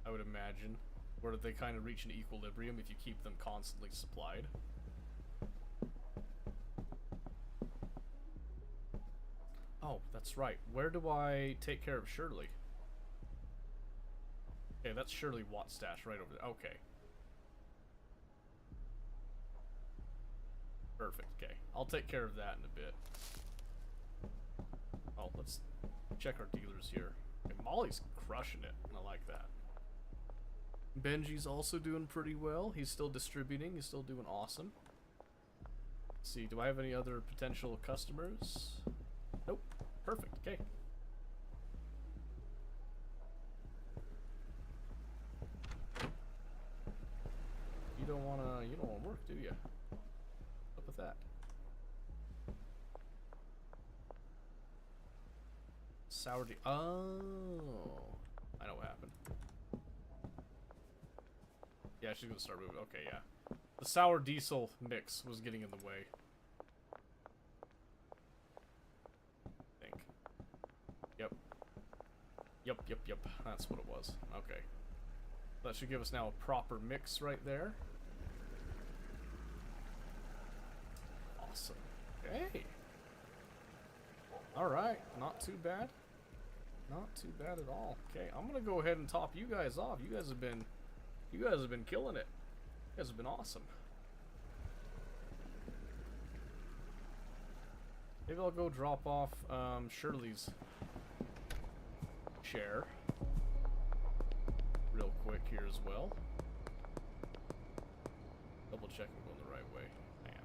I would imagine. Where they kind of reach an equilibrium if you keep them constantly supplied. Oh, that's right. Where do I take care of Shirley? Okay, that's Shirley Wattstash right over there. Okay. Perfect, okay. I'll take care of that in a bit. Oh, let's check our dealers here. Okay, Molly's crushing it, and I like that. Benji's also doing pretty well. He's still distributing. He's still doing awesome. Let's see, do I have any other potential customers? Nope. Perfect, okay. You don't wanna work, do you? What's up with that? Sour Oh, I know what happened. Yeah, she's gonna start moving. Okay, yeah. The sour diesel mix was getting in the way. I think. Yep. Yep. That's what it was. Okay. That should give us now a proper mix right there. Awesome. Okay. Alright, not too bad. Not too bad at all. Okay, I'm gonna go ahead and top you guys off. You guys have been killing it. You guys have been awesome. Maybe I'll go drop off Shirley's chair real quick here as well. Double check I'm going the right way. Man.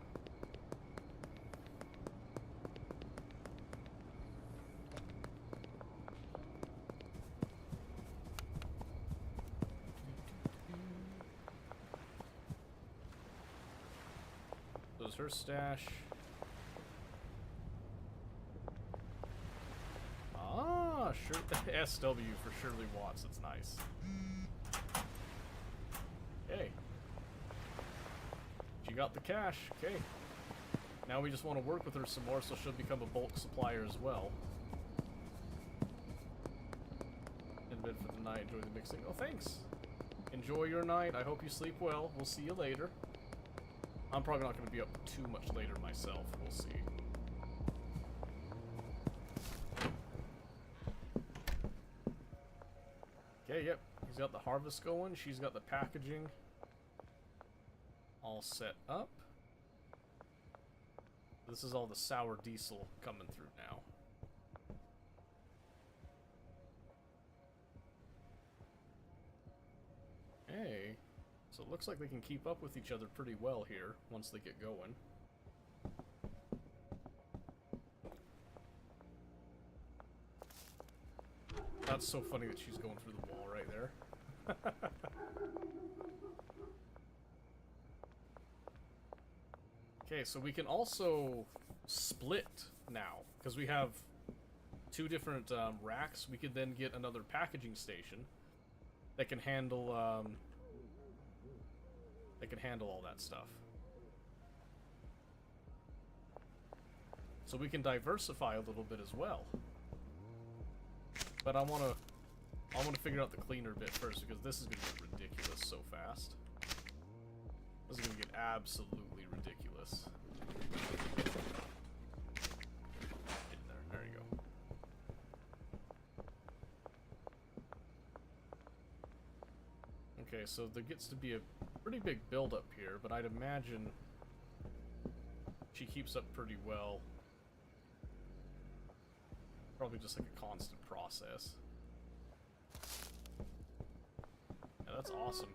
There's her stash. Ah, sure. SW for Shirley Watts. That's nice. Okay. She got the cash. Okay. Now we just want to work with her some more so she'll become a bulk supplier as well. In bed for the night. Enjoy the mixing. Oh, thanks. Enjoy your night. I hope you sleep well. We'll see you later. I'm probably not going to be up too much later myself. We'll see. Okay, yep. He's got the harvest going. She's got the packaging all set up. This is all the sour diesel coming through now. Hey. So it looks like they can keep up with each other pretty well here once they get going. That's so funny that she's going through the wall right there. Okay, so we can also split now, because we have two different racks. We could then get another packaging station that can handle all that stuff. So we can diversify a little bit as well. But I want to figure out the cleaner bit first, because this is going to get ridiculous so fast. This is going to get absolutely ridiculous. Get in there. There you go. Okay, so there gets to be a pretty big build-up here, but I'd imagine she keeps up pretty well. Probably just like a constant process. Yeah, that's awesome.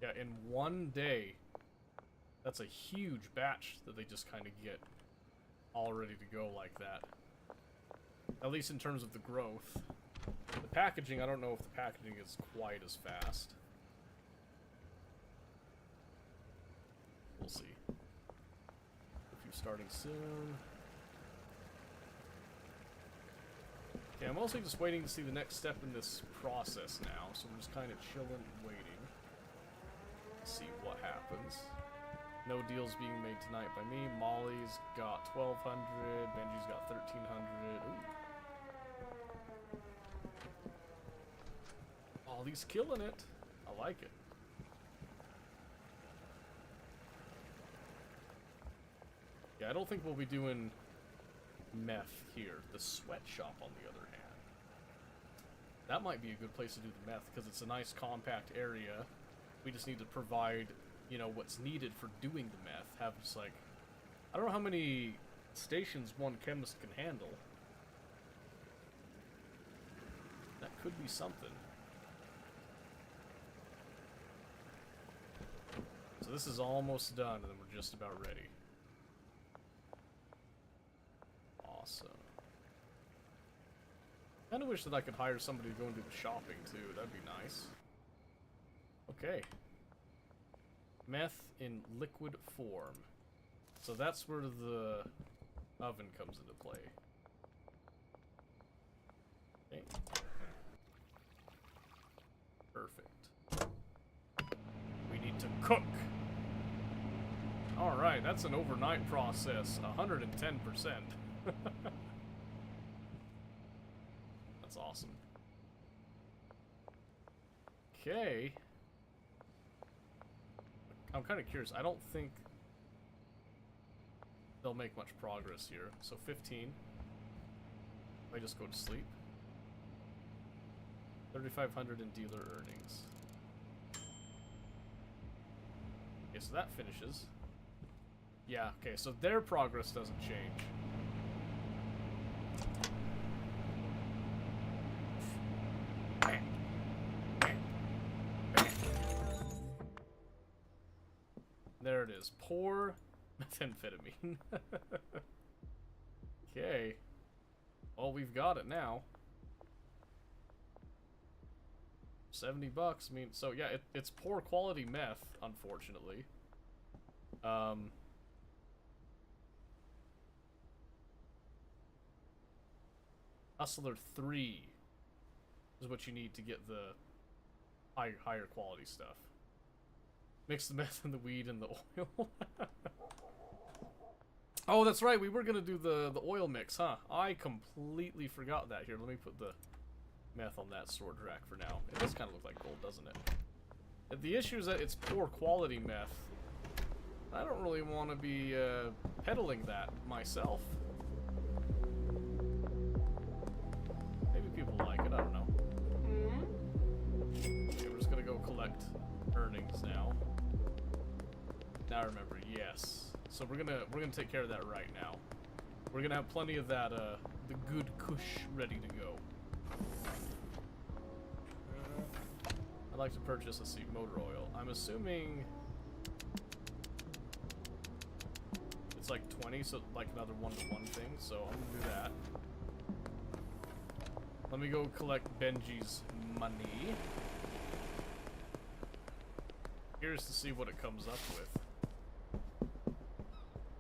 Yeah, in one day, that's a huge batch that they just kind of get all ready to go like that. At least in terms of the growth. The packaging, I don't know if the packaging is quite as fast. We'll see. A few starting soon. Okay, I'm mostly just waiting to see the next step in this process now, so we're just kind of chilling and waiting. See what happens. No deals being made tonight by me. Molly's got 1,200. Benji's got 1,300. Ooh. Ollie's killing it. I like it. Yeah, I don't think we'll be doing meth here. The sweatshop, on the other hand. That might be a good place to do the meth, because it's a nice compact area. We just need to provide, you know, what's needed for doing the meth. Have just like, I don't know how many stations one chemist can handle. That could be something. So this is almost done, and then we're just about ready. Awesome. I kinda wish that I could hire somebody to go and do the shopping too. That'd be nice. Okay. Meth in liquid form. So that's where the oven comes into play. Okay. Perfect. Cook. Alright, that's an overnight process. 110%. That's awesome. Okay. I'm kind of curious. I don't think they'll make much progress here. So 15. I just go to sleep. 3,500 in dealer earnings. Okay, so that finishes. Yeah, okay, so their progress doesn't change. There it is. Poor methamphetamine. Okay. Well, we've got it now. 70 bucks. I mean, so yeah, it's poor quality meth, unfortunately. Hustler 3 is what you need to get the higher quality stuff. Mix the meth and the weed and the oil. Oh, that's right. We were gonna do the oil mix, huh? I completely forgot that. Here, let me put the meth on that storage rack for now. It does kind of look like gold, doesn't it? The issue is that it's poor quality meth. I don't really want to be peddling that myself. Maybe people like it. I don't know. Okay, we're just gonna go collect earnings now. Now I remember, yes. So we're gonna take care of that right now. We're gonna have plenty of that the good kush ready to go. I'd like to purchase, let's see, motor oil. I'm assuming it's like 20, so like another 1-to-1 thing. So I'm gonna do that. Let me go collect Benji's money. Curious to see what it comes up with.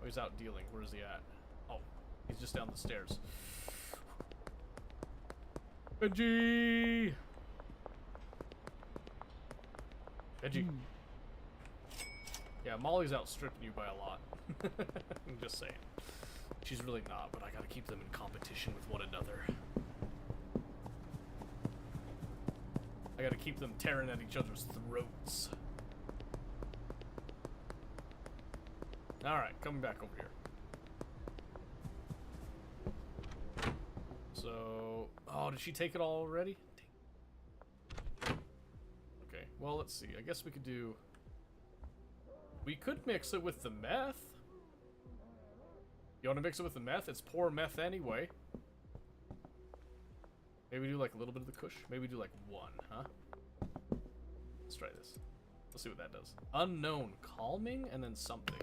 Oh, he's out dealing. Where is he at? Oh, he's just down the stairs. Benji! Benji. Yeah, Molly's outstripping you by a lot. I'm just saying. She's really not, but I gotta keep them in competition with one another. I gotta keep them tearing at each other's throats. Alright, coming back over here. So... Oh, did she take it all already? Okay, well, let's see. I guess we could do... We could mix it with the meth. You want to mix it with the meth? It's poor meth anyway. Maybe do like a little bit of the kush. Maybe do like 1, huh? Let's try this. Let's see what that does. Unknown. Calming and then something.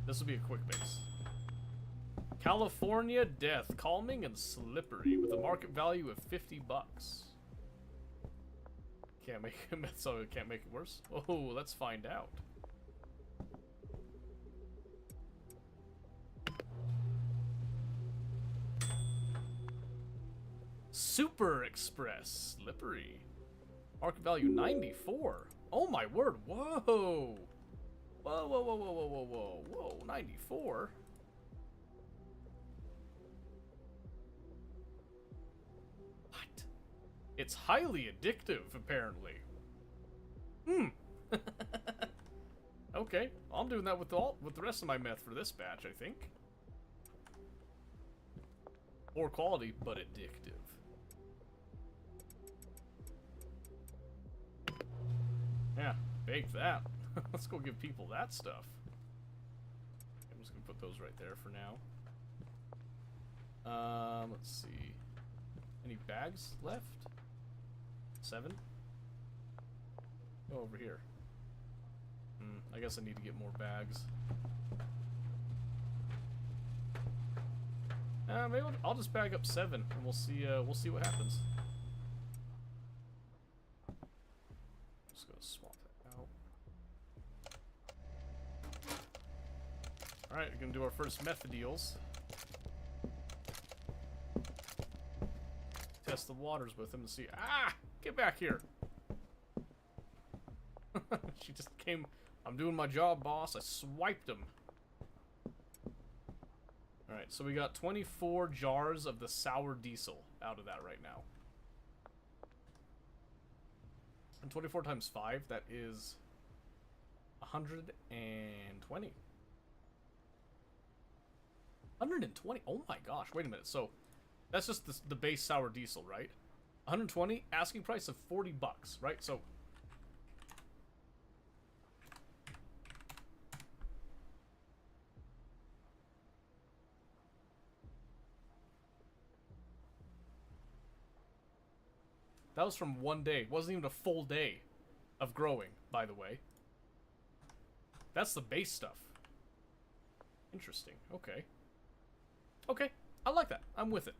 This will be a quick mix. California Death. Calming and slippery with a market value of 50 bucks. Can't make it, so it can't make it worse? Oh, let's find out. Super Express. Slippery. Market value 94. Oh my word. Whoa. Whoa, whoa, whoa, whoa, whoa, whoa, whoa, whoa. 94? What? It's highly addictive, apparently. Okay. I'm doing that with the rest of my meth for this batch, I think. Poor quality, but addictive. Yeah, bake that. Let's go give people that stuff. I'm just gonna put those right there for now. Let's see. Any bags left? 7? Go over here. I guess I need to get more bags. Maybe I'll just bag up 7 and we'll see what happens. Just gonna swap that out. Alright, we're gonna do our first method deals. Test the waters with him to see. Ah! Get back here! She just came... I'm doing my job, boss. I swiped him. Alright, so we got 24 jars of the sour diesel out of that right now. And 24 times 5, that is 120. 120? Oh my gosh, wait a minute. So, that's just the base sour diesel, right? 120, asking price of 40 bucks, right? So, that was from one day. It wasn't even a full day of growing, by the way. That's the base stuff. Interesting. Okay. Okay. I like that. I'm with it.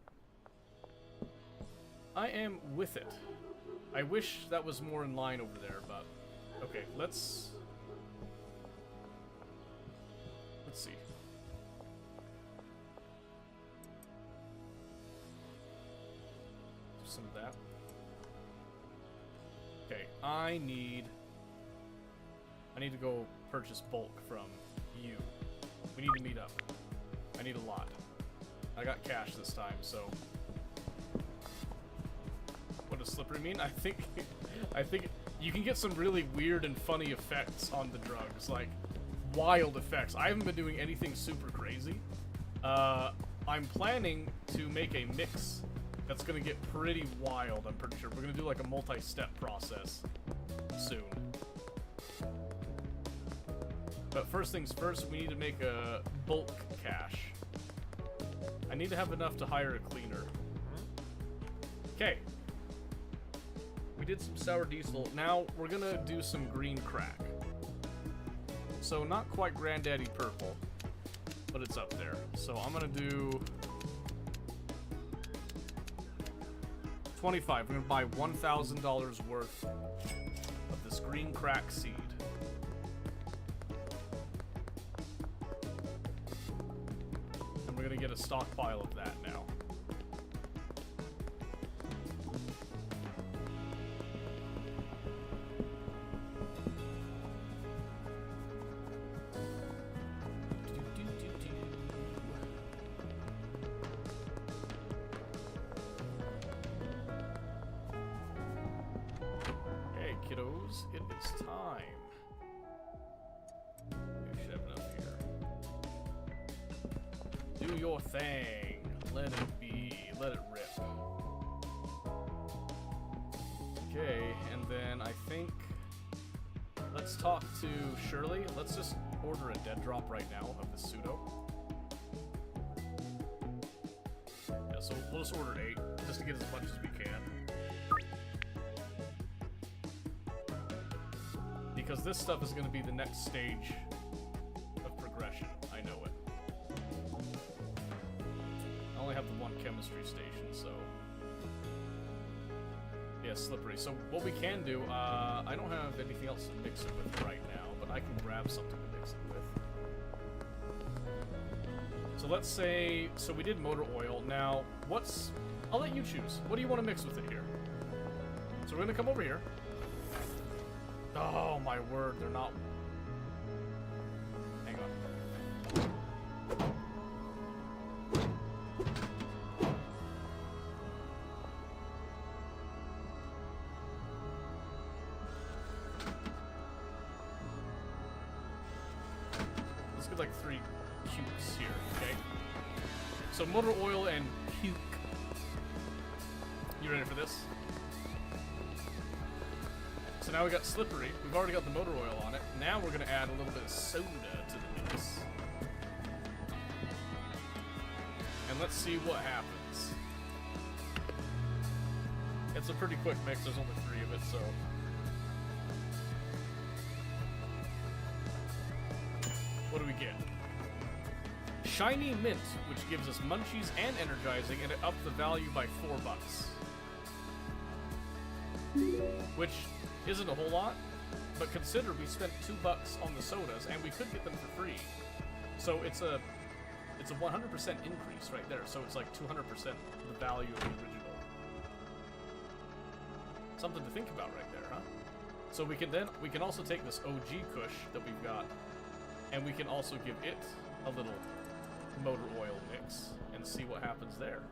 I am with it. I wish that was more in line over there, but... Okay, let's see. Do some of that. Okay, I need to go purchase bulk from you. We need to meet up. I need a lot. I got cash this time, so... What does slippery mean? I think you can get some really weird and funny effects on the drugs, like wild effects. I haven't been doing anything super crazy. I'm planning to make a mix that's gonna get pretty wild, I'm pretty sure. We're gonna do like a multi-step process soon. But first things first, we need to make a bulk cache. I need to have enough to hire a cleaner. Okay. We did some sour diesel. Now we're gonna do some green crack. So not quite Granddaddy Purple, but it's up there. So I'm gonna do 25. We're gonna buy $1,000 worth of this green crack seed. And we're gonna get a stockpile of that now. Kiddos, it is time. We should have enough here. Do your thing. Let it be. Let it rip. Okay, and then I think... Let's talk to Shirley. Let's just order a dead drop right now of the pseudo. Yeah, so we'll just order 8, just to get as much as we can. Because this stuff is going to be the next stage of progression. I know it. I only have the one chemistry station, so... Yeah, slippery. So what we can do, I don't have anything else to mix it with right now, but I can grab something to mix it with. So let's say... So we did motor oil. Now, what's... I'll let you choose. What do you want to mix with it here? So we're going to come over here. Oh my word, they're not... Hang on. Let's get like 3 cukes here, okay? So motor oil and puke. You ready for this? So now we got slippery. We've already got the motor oil on it. Now we're going to add a little bit of soda to the mix. And let's see what happens. It's a pretty quick mix. There's only 3 of it, so... What do we get? Shiny Mint, which gives us munchies and energizing, and it upped the value by $4. Which... isn't a whole lot, but consider we spent $2 on the sodas and we could get them for free. So it's a 100% increase right there. So it's like 200% the value of the original. Something to think about right there, huh? So we can also take this OG Kush that we've got, and we can also give it a little motor oil mix and see what happens there.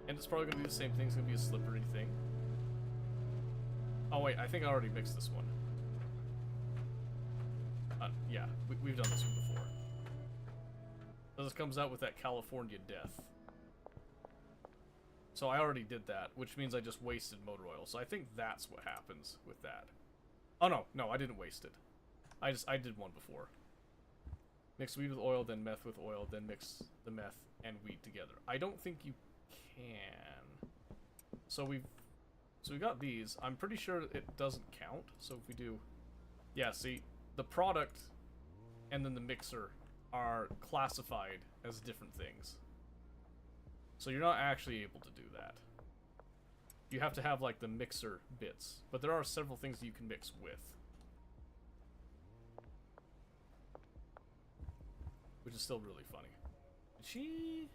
And it's probably gonna be the same thing. It's gonna be a slippery thing. Oh wait, I think I already mixed this one. Yeah, we've done this one before. So this comes out with that California Death. So I already did that, which means I just wasted motor oil. So I think that's what happens with that. Oh no, I didn't waste it. I did one before. Mix weed with oil, then meth with oil, then mix the meth and weed together. I don't think you can. So we got these. I'm pretty sure it doesn't count. So if we do, yeah, see, the product and then the mixer are classified as different things. So you're not actually able to do that. You have to have like the mixer bits, but there are several things that you can mix with, which is still really funny. Did she?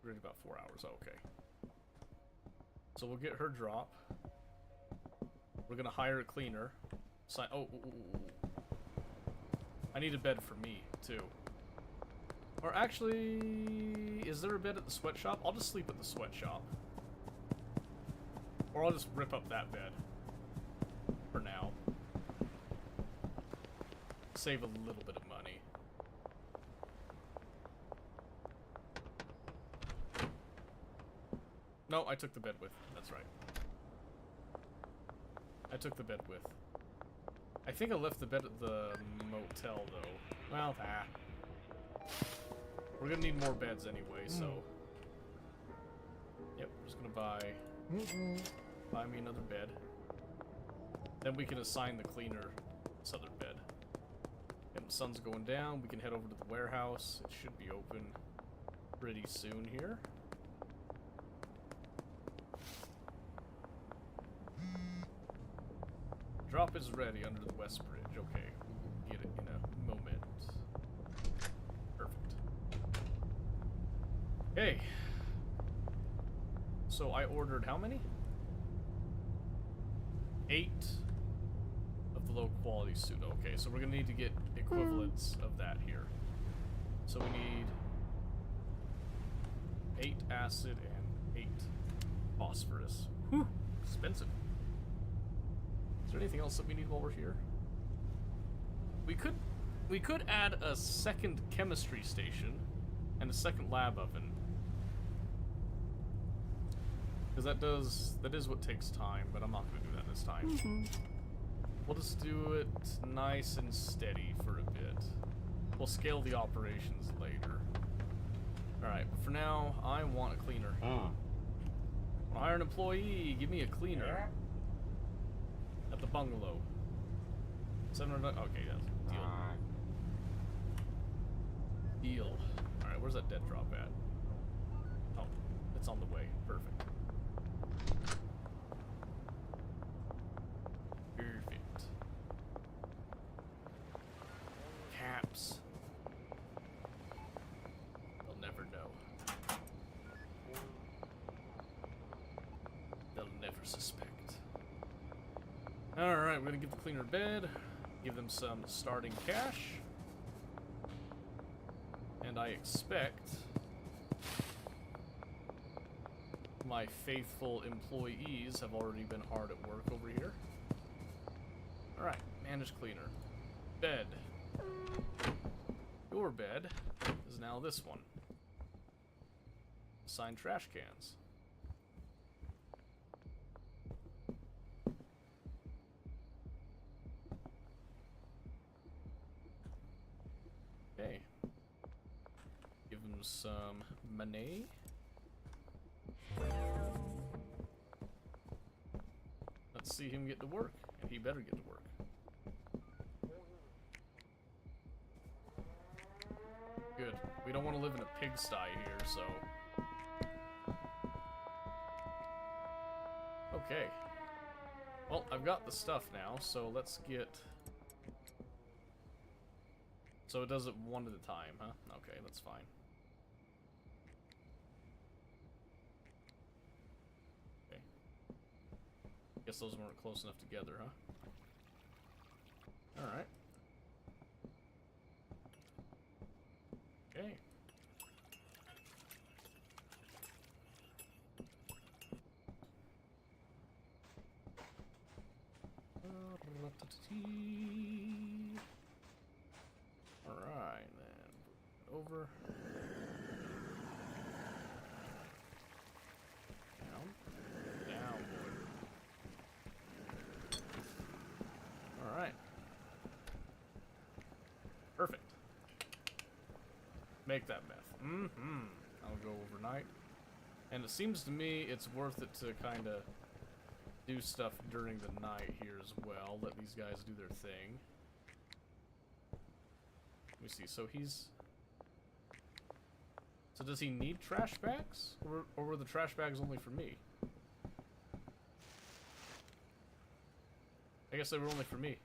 We're in about 4 hours. Oh, okay. So we'll get her drop. We're gonna hire a cleaner. Sign. Oh, I need a bed for me too. Or actually, is there a bed at the sweatshop? I'll just sleep at the sweatshop. Or I'll just rip up that bed. For now. Save a little bit of money. No, I took the bed with. That's right. I took the bed with. I think I left the bed at the motel, though. Well, we're gonna need more beds anyway, so... Yep, we're just gonna buy me another bed. Then we can assign the cleaner this other bed. And the sun's going down, we can head over to the warehouse. It should be open pretty soon here. Drop is ready under the west bridge. Okay, we'll get it in a moment. Perfect. Okay. So I ordered how many? 8 of the low quality suit. Okay, so we're gonna need to get equivalents of that here. So we need 8 acid and 8 phosphorus. Whew, expensive. Is there anything else that we need while we're here? We could add a second chemistry station and a second lab oven. Because that is what takes time, but I'm not going to do that this time. We'll just do it nice and steady for a bit. We'll scale the operations later. Alright, but for now, I want a cleaner. I'll hire an employee. Give me a cleaner. At the bungalow. 700. Okay, that's deal. Deal. Alright, where's that dead drop at? Oh, it's on the way. Perfect. Perfect. Caps. They'll never know. They'll never suspect. Alright, we're gonna give the cleaner bed, give them some starting cash, and I expect my faithful employees have already been hard at work over here. Alright, manage cleaner. Bed. Your bed is now this one. Assign trash cans. Okay. Give him some money. Let's see him get to work, and he better get to work. Good. We don't want to live in a pigsty here, so... Okay. Well, I've got the stuff now, so let's get... So it does it one at a time, huh? Okay, that's fine. Okay. Guess those weren't close enough together, huh? Alright. Okay. Alright, then. Over. Down. Down, boy. Alright. Perfect. Make that meth. Mm-hmm. I'll go overnight. And it seems to me it's worth it to kind of do stuff during the night here as well. Let these guys do their thing. Let me see. So he's... So does he need trash bags? Or were the trash bags only for me? I guess they were only for me.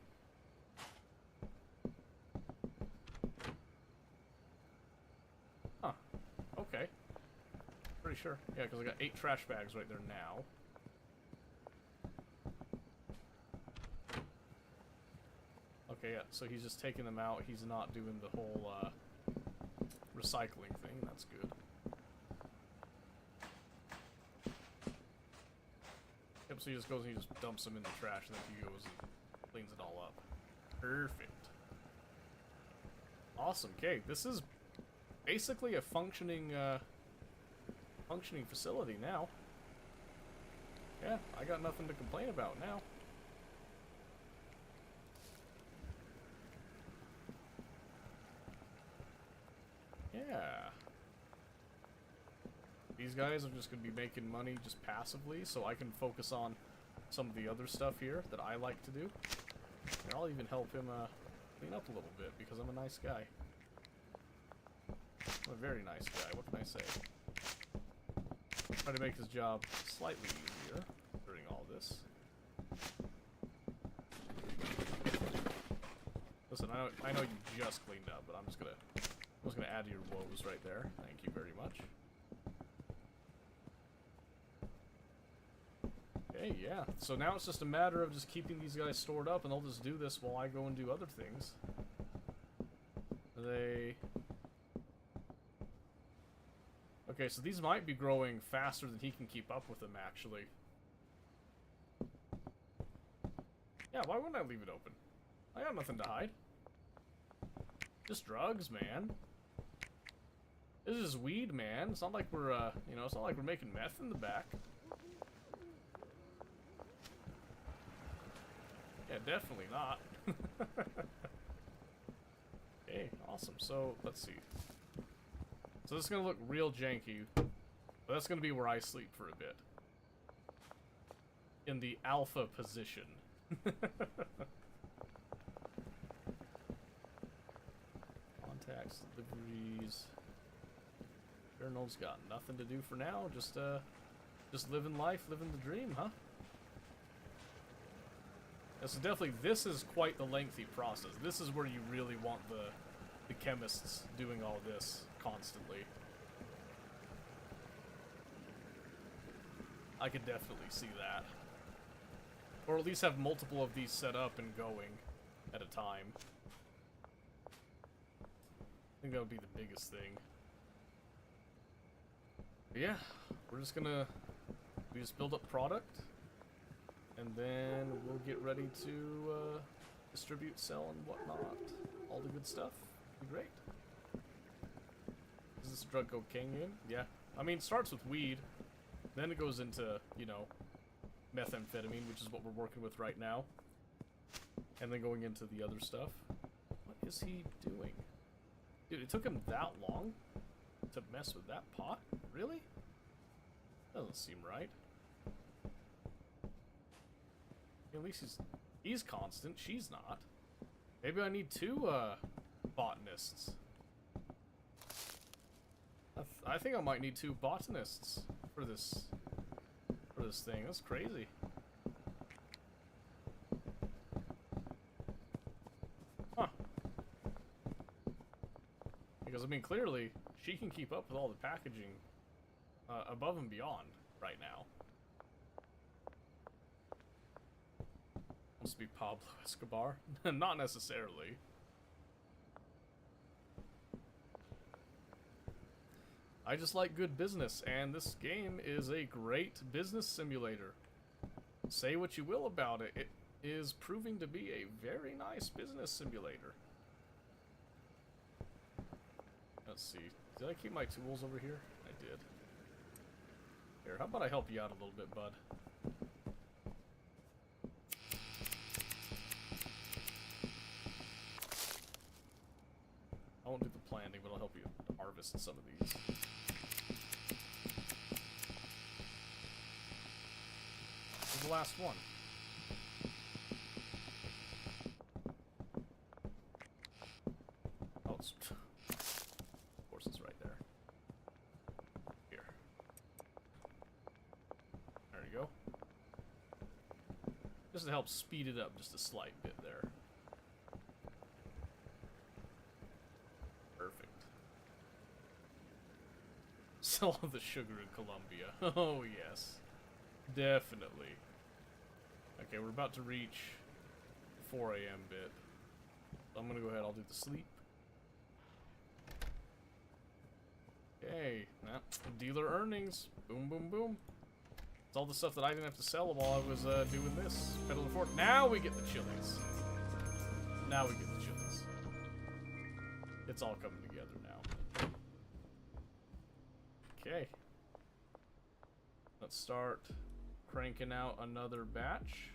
Huh. Okay. Pretty sure. Yeah, because I got 8 trash bags right there now. Okay, yeah, so he's just taking them out. He's not doing the whole, recycling thing. That's good. Yep, so he just goes and he just dumps them in the trash, and then he goes and cleans it all up. Perfect. Awesome. Okay, this is basically a functioning facility now. Yeah, I got nothing to complain about now. Yeah. These guys are just going to be making money just passively, so I can focus on some of the other stuff here that I like to do. And I'll even help him clean up a little bit, because I'm a nice guy. I'm a very nice guy, what can I say? Try to make his job slightly easier during all this. Listen, I know you just cleaned up, but I'm just gonna add to your woes right there. Thank you very much. Okay, yeah. So now it's just a matter of just keeping these guys stored up, and they'll just do this while I go and do other things. Okay, so these might be growing faster than he can keep up with them, actually. Yeah, why wouldn't I leave it open? I got nothing to hide. Just drugs, man. This is weed, man. It's not like we're, you know, it's not like we're making meth in the back. Yeah, definitely not. Okay, awesome. So, let's see. So this is going to look real janky, but that's going to be where I sleep for a bit. In the alpha position. Contacts, deliveries. Journal's got nothing to do for now. Just living life, living the dream, huh? Yeah, so definitely, this is quite the lengthy process. This is where you really want the chemists doing all this constantly. I could definitely see that. Or at least have multiple of these set up and going at a time. I think that would be the biggest thing. But yeah, we're just gonna... We just build up product. And then we'll get ready to distribute, sell, and whatnot. All the good stuff. Be great. Does this drug go king in? Yeah. I mean, it starts with weed. Then it goes into, you know, methamphetamine, which is what we're working with right now. And then going into the other stuff. What is he doing? Dude, it took him that long to mess with that pot? Really? Doesn't seem right. At least he's constant, she's not. Maybe I need 2 botanists. I think I might need 2 botanists for this thing. That's crazy. Huh. Because I mean, clearly she can keep up with all the packaging above and beyond right now. Wants to be Pablo Escobar? Not necessarily. I just like good business, and this game is a great business simulator. Say what you will about it, it is proving to be a very nice business simulator. Let's see. Did I keep my tools over here? I did. Here, how about I help you out a little bit, bud? I won't do the planting, but I'll help you harvest some of these. This is the last one. Oh, it's... Of course it's right there. Here. There you go. Just to help speed it up just a slight bit there. Perfect. Sell all the sugar in Colombia. Oh, yes. Definitely. Okay, we're about to reach the 4 a.m. bit. I'm gonna go ahead, I'll do the sleep. Okay, nah, dealer earnings. Boom, boom, boom. It's all the stuff that I didn't have to sell while I was doing this. Pedal to Fort. Now we get the chilies. Now we get the chilies. It's all coming together now. Okay. Let's start cranking out another batch.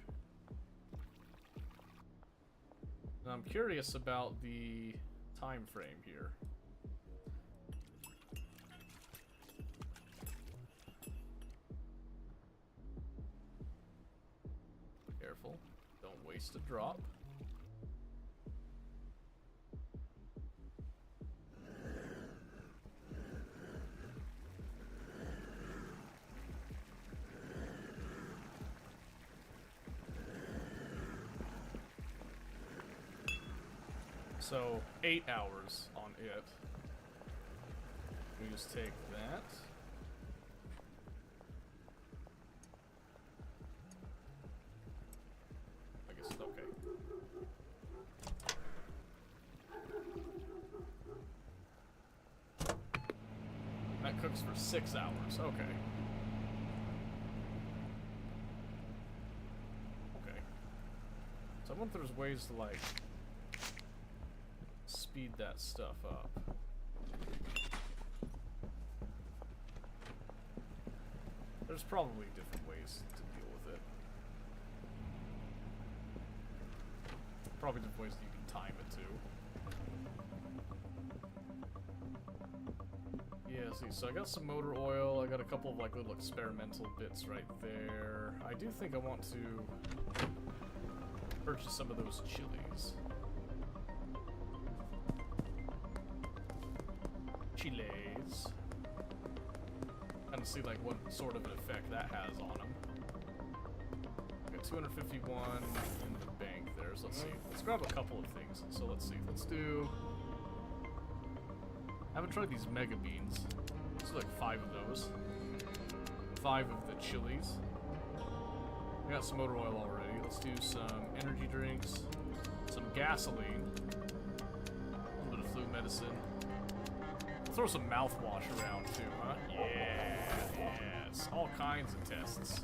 And I'm curious about the time frame here. Careful, don't waste a drop. So, 8 hours on it. We just take that. I guess, okay. That cooks for 6 hours, okay. Okay. So I wonder if there's ways to, like, speed that stuff up. There's probably different ways to deal with it. Probably different ways that you can time it too. Yeah, see, so I got some motor oil, I got a couple of like little experimental bits right there. I do think I want to purchase some of those chilies. Chiles. Kind of see like what sort of an effect that has on them. Got 251 in the bank there, so let's see. Let's grab a couple of things. So let's see. Let's do... I haven't tried these mega beans. Let's do like 5 of those. 5 of the chilies. We got some motor oil already. Let's do some energy drinks, some gasoline, a little bit of flu medicine. Throw some mouthwash around too, huh? Yeah, yes. All kinds of tests.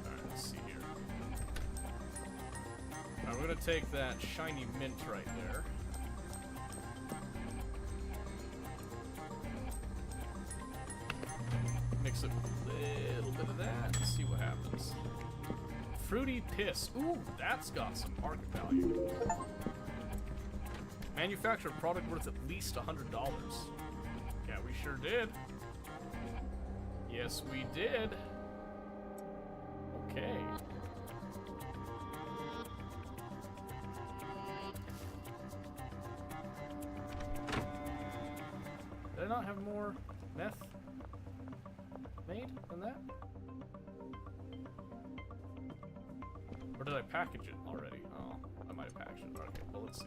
Alright, let's see here. Alright, we're gonna take that shiny mint right there. Mix it with a little bit of that. Let's see what happens. Fruity piss. Ooh, that's got some market value. Manufactured product worth at least $100. Yeah, we sure did. Yes, we did. Okay. Did I not have more meth made than that? Or did I package it already? Oh, I might have packaged it. Okay, well, let's see.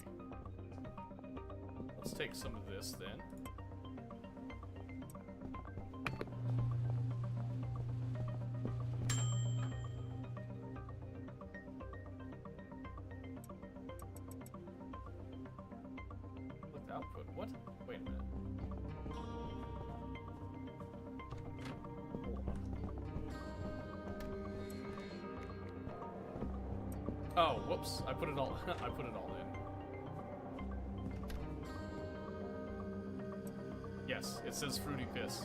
Let's take some of this then. Select output. What? Wait a minute. Hold on. Oh, whoops! I put it all. I put it all in. Yes, it says fruity piss.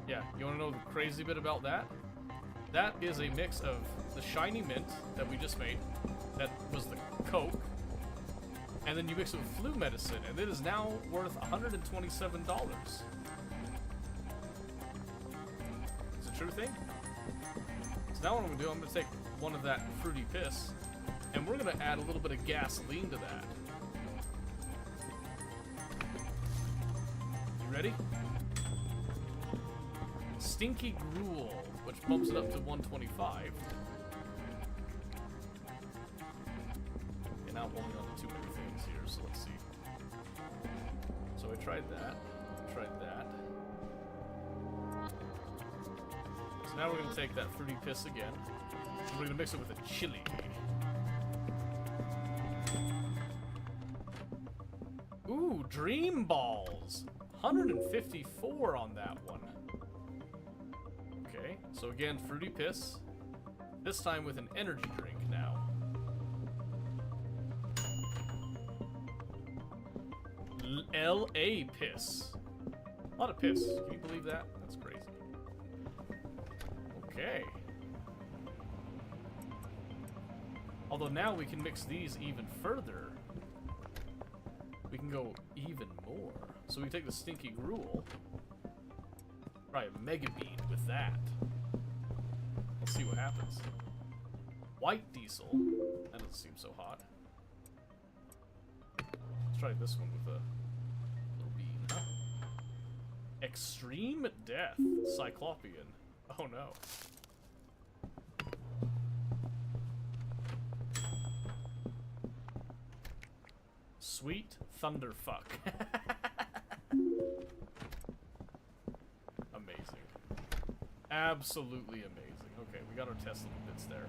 Yeah, you want to know the crazy bit about that? That is a mix of the shiny mint that we just made, that was the Coke, and then you mix it with flu medicine, and it is now worth $127. It's a true thing. So now what I'm going to do, I'm going to take one of that fruity piss, and we're going to add a little bit of gasoline to that. Ready? Stinky Gruel, which bumps it up to 125. And now I'm holding on to too many things here, so let's see. So I tried that. Tried that. So now we're going to take that fruity piss again. And we're going to mix it with a chili. Ooh, Dream Balls! 154 on that one. Okay, so again, fruity piss. This time with an energy drink now. LA piss. A lot of piss. Can you believe that? That's crazy. Okay. Although now we can mix these even further. We can go even more. So we take the Stinky Gruel. Try a Mega Bean with that. Let's see what happens. White Diesel. That doesn't seem so hot. Let's try this one with a little bean, huh? Extreme Death. Cyclopean. Oh no. Sweet Thunderfuck. Amazing. Absolutely amazing. Okay, we got our test little bits there.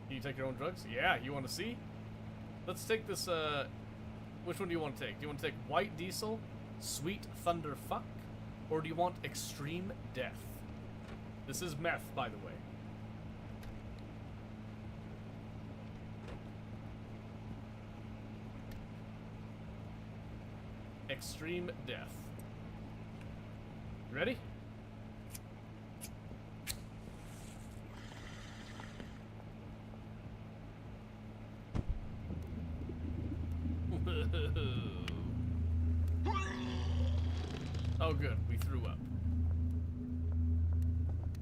Can you take your own drugs? Yeah, you want to see? Let's take this, which one do you want to take? Do you want to take White Diesel, Sweet Thunderfuck, or do you want Extreme Death? This is meth, by the way. Extreme Death. You ready? Oh good, we threw up.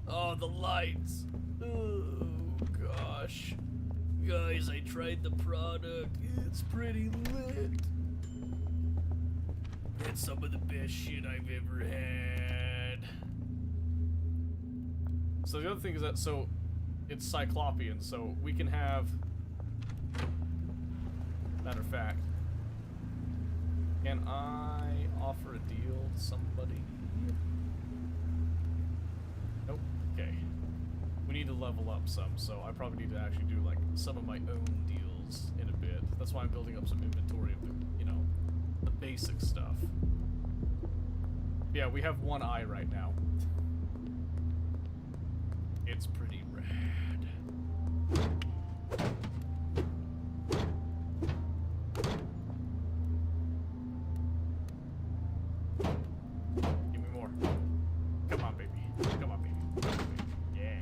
Oh, the lights. Oh gosh. Guys, I tried the product. It's pretty lit. It's some of the best shit I've ever had. So the other thing is that, so, it's Cyclopean, so we can have... Matter of fact, can I offer a deal to somebody? Nope. Okay. We need to level up some, so I probably need to actually do, like, some of my own deals in a bit. That's why I'm building up some inventory of the, you know, the basic stuff. Yeah, we have one eye right now. It's pretty rad. Give me more. Come on, baby. Come on, baby. Come on, baby. Yeah.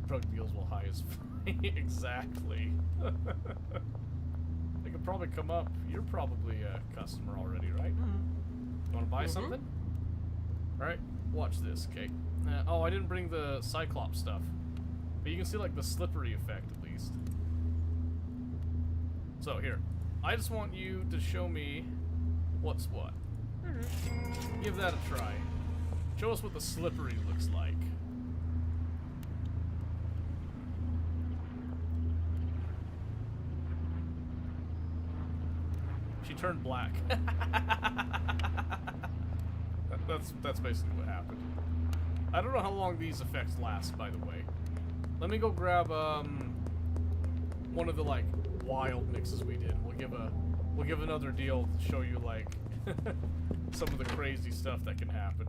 Drug deals will high as exactly. They could probably come up. You're probably a customer already, right? Mm-hmm. You want to buy something? All right, watch this, okay? Oh, I didn't bring the Cyclops stuff, but you can see like the slippery effect at least. So here, I just want you to show me what's what. Give that a try. Show us what the slippery looks like. She turned black. That's basically what happened. I don't know how long these effects last, by the way. Let me go grab one of the like wild mixes we did. We'll give another deal to show you like some of the crazy stuff that can happen.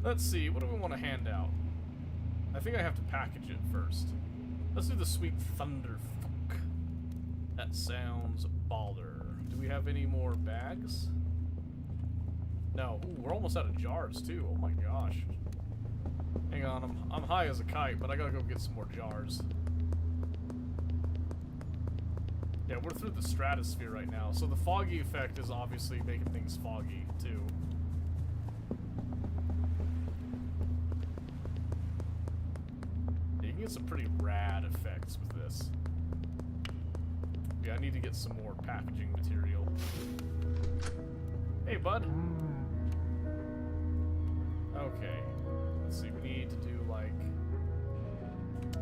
Let's see, what do we want to hand out? I think I have to package it first. Let's do the Sweet Thunderfuck. That sounds baller. Do we have any more bags? No. Ooh, we're almost out of jars too. Oh my gosh. Hang on, I'm high as a kite, but I gotta go get some more jars. Yeah, we're through the stratosphere right now, so the foggy effect is obviously making things foggy too. You can get some pretty rad effects with this. Yeah, I need to get some more packaging material. Hey, bud. Okay. Let's see, we need to do like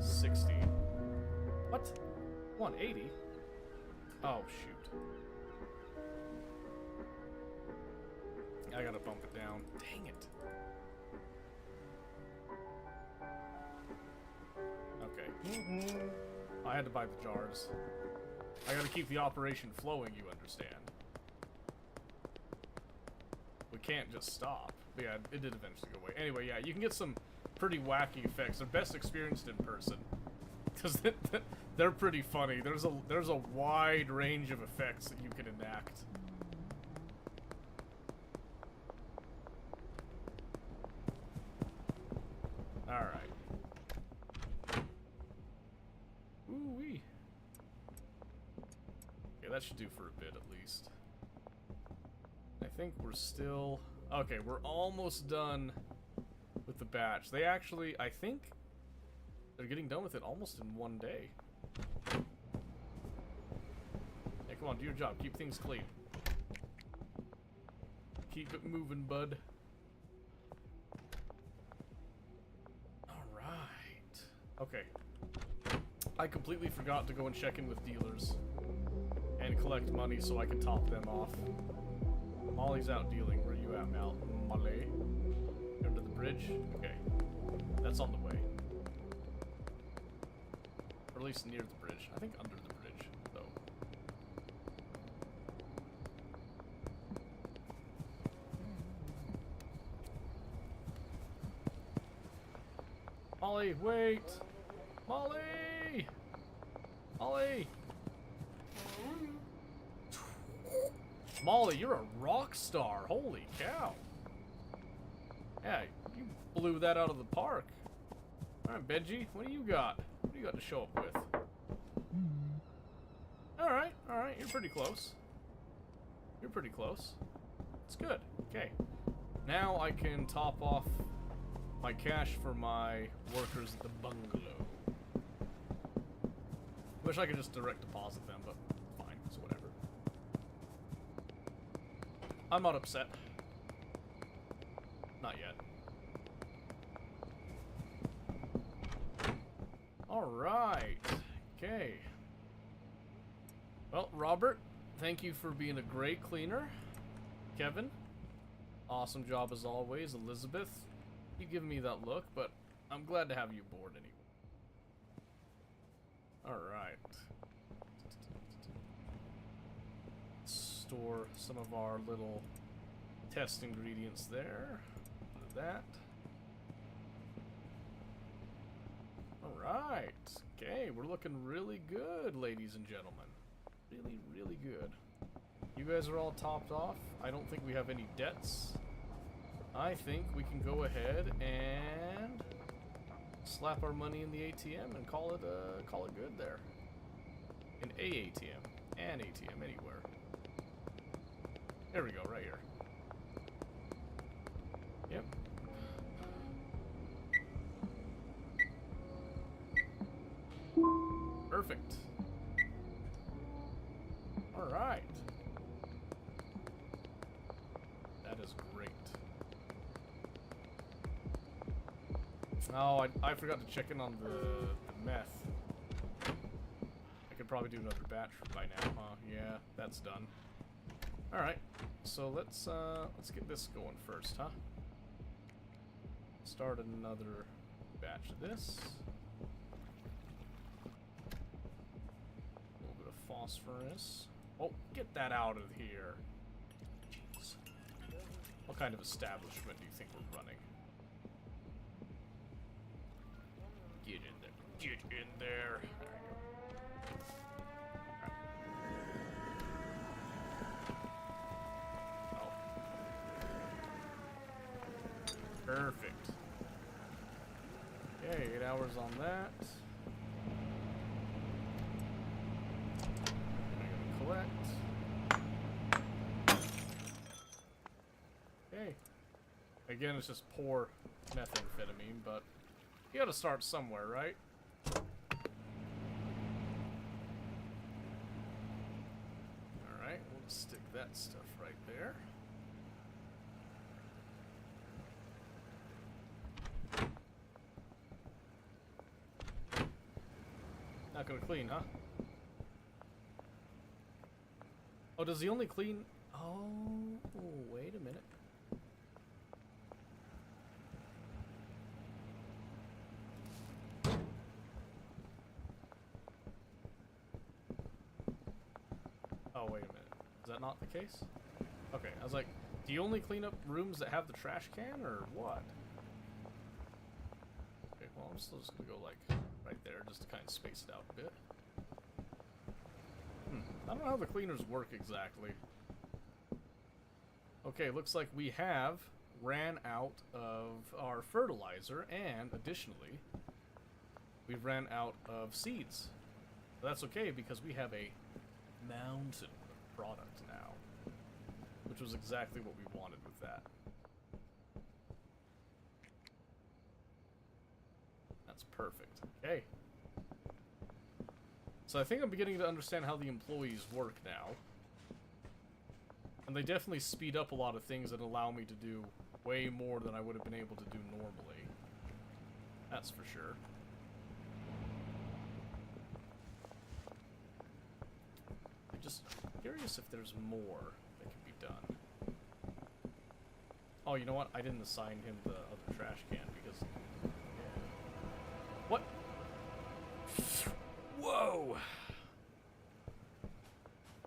60. What? 180? Oh, shoot. I gotta bump it down. Dang it. Okay. I had to buy the jars. I gotta keep the operation flowing, you understand. We can't just stop. But yeah, it did eventually go away. Anyway, yeah, you can get some pretty wacky effects. They're best experienced in person. Because they're pretty funny. There's a wide range of effects that you can enact. Alright. Ooh-wee. Okay, that should do for a bit at least. I think we're still... Okay, we're almost done with the batch. They actually, I think, they're getting done with it almost in one day. Hey, come on, do your job. Keep things clean. Keep it moving, bud. Alright. Okay. I completely forgot to go and check in with dealers and collect money so I can top them off. Molly's out dealing. Where you at, Mal? Molly? Under the bridge? Okay. That's on the way. Or at least near the bridge. I think under the bridge, though. Molly, wait! Molly! Molly! Molly, you're a rock star. Holy cow. Yeah, you blew that out of the park. Alright, Benji, what do you got? What do you got to show up with? Alright, you're pretty close. You're pretty close. It's good. Okay. Now I can top off my cash for my workers at the bungalow. Wish I could just direct deposit them, but fine, so whatever. I'm not upset. Not yet. Alright. Okay. Well, Robert, thank you for being a great cleaner. Kevin, awesome job as always. Elizabeth, you give me that look, but I'm glad to have you aboard anyway. Alright. Store some of our little test ingredients there. Do that. Alright. Okay, we're looking really good, ladies and gentlemen. Really, really good. You guys are all topped off. I don't think we have any debts. I think we can go ahead and slap our money in the ATM and call it good there. In a ATM. An ATM, anywhere. There we go, right here. Yep. Perfect. Alright. That is great. Oh, I forgot to check in on the meth. I could probably do another batch by now, huh? Yeah, that's done. Alright, so let's get this going first, huh? Start another batch of this. A little bit of phosphorus. Oh, get that out of here. Jeez. What kind of establishment do you think we're running? Get in there. Get in there. There you go. Perfect. Okay, 8 hours on that. I'm gonna collect. Okay. Again, it's just poor methamphetamine, but you gotta start somewhere, right? Alright, we'll just stick that stuff right there. Not gonna clean, huh? Oh, does he only clean? Oh, wait a minute. Oh, wait a minute. Is that not the case? Okay, I was like, do you only clean up rooms that have the trash can, or what? Okay, well, I'm still just gonna go, like, right there, just to kind of space it out a bit. I don't know how the cleaners work exactly. Okay, looks like we have ran out of our fertilizer, and additionally, we've ran out of seeds. But that's okay, because we have a mountain of product now, which was exactly what we wanted with that. That's perfect. Okay. So I think I'm beginning to understand how the employees work now. And they definitely speed up a lot of things that allow me to do way more than I would have been able to do normally. That's for sure. I'm just curious if there's more that can be done. Oh, you know what? I didn't assign him the other trash can because... What? Whoa!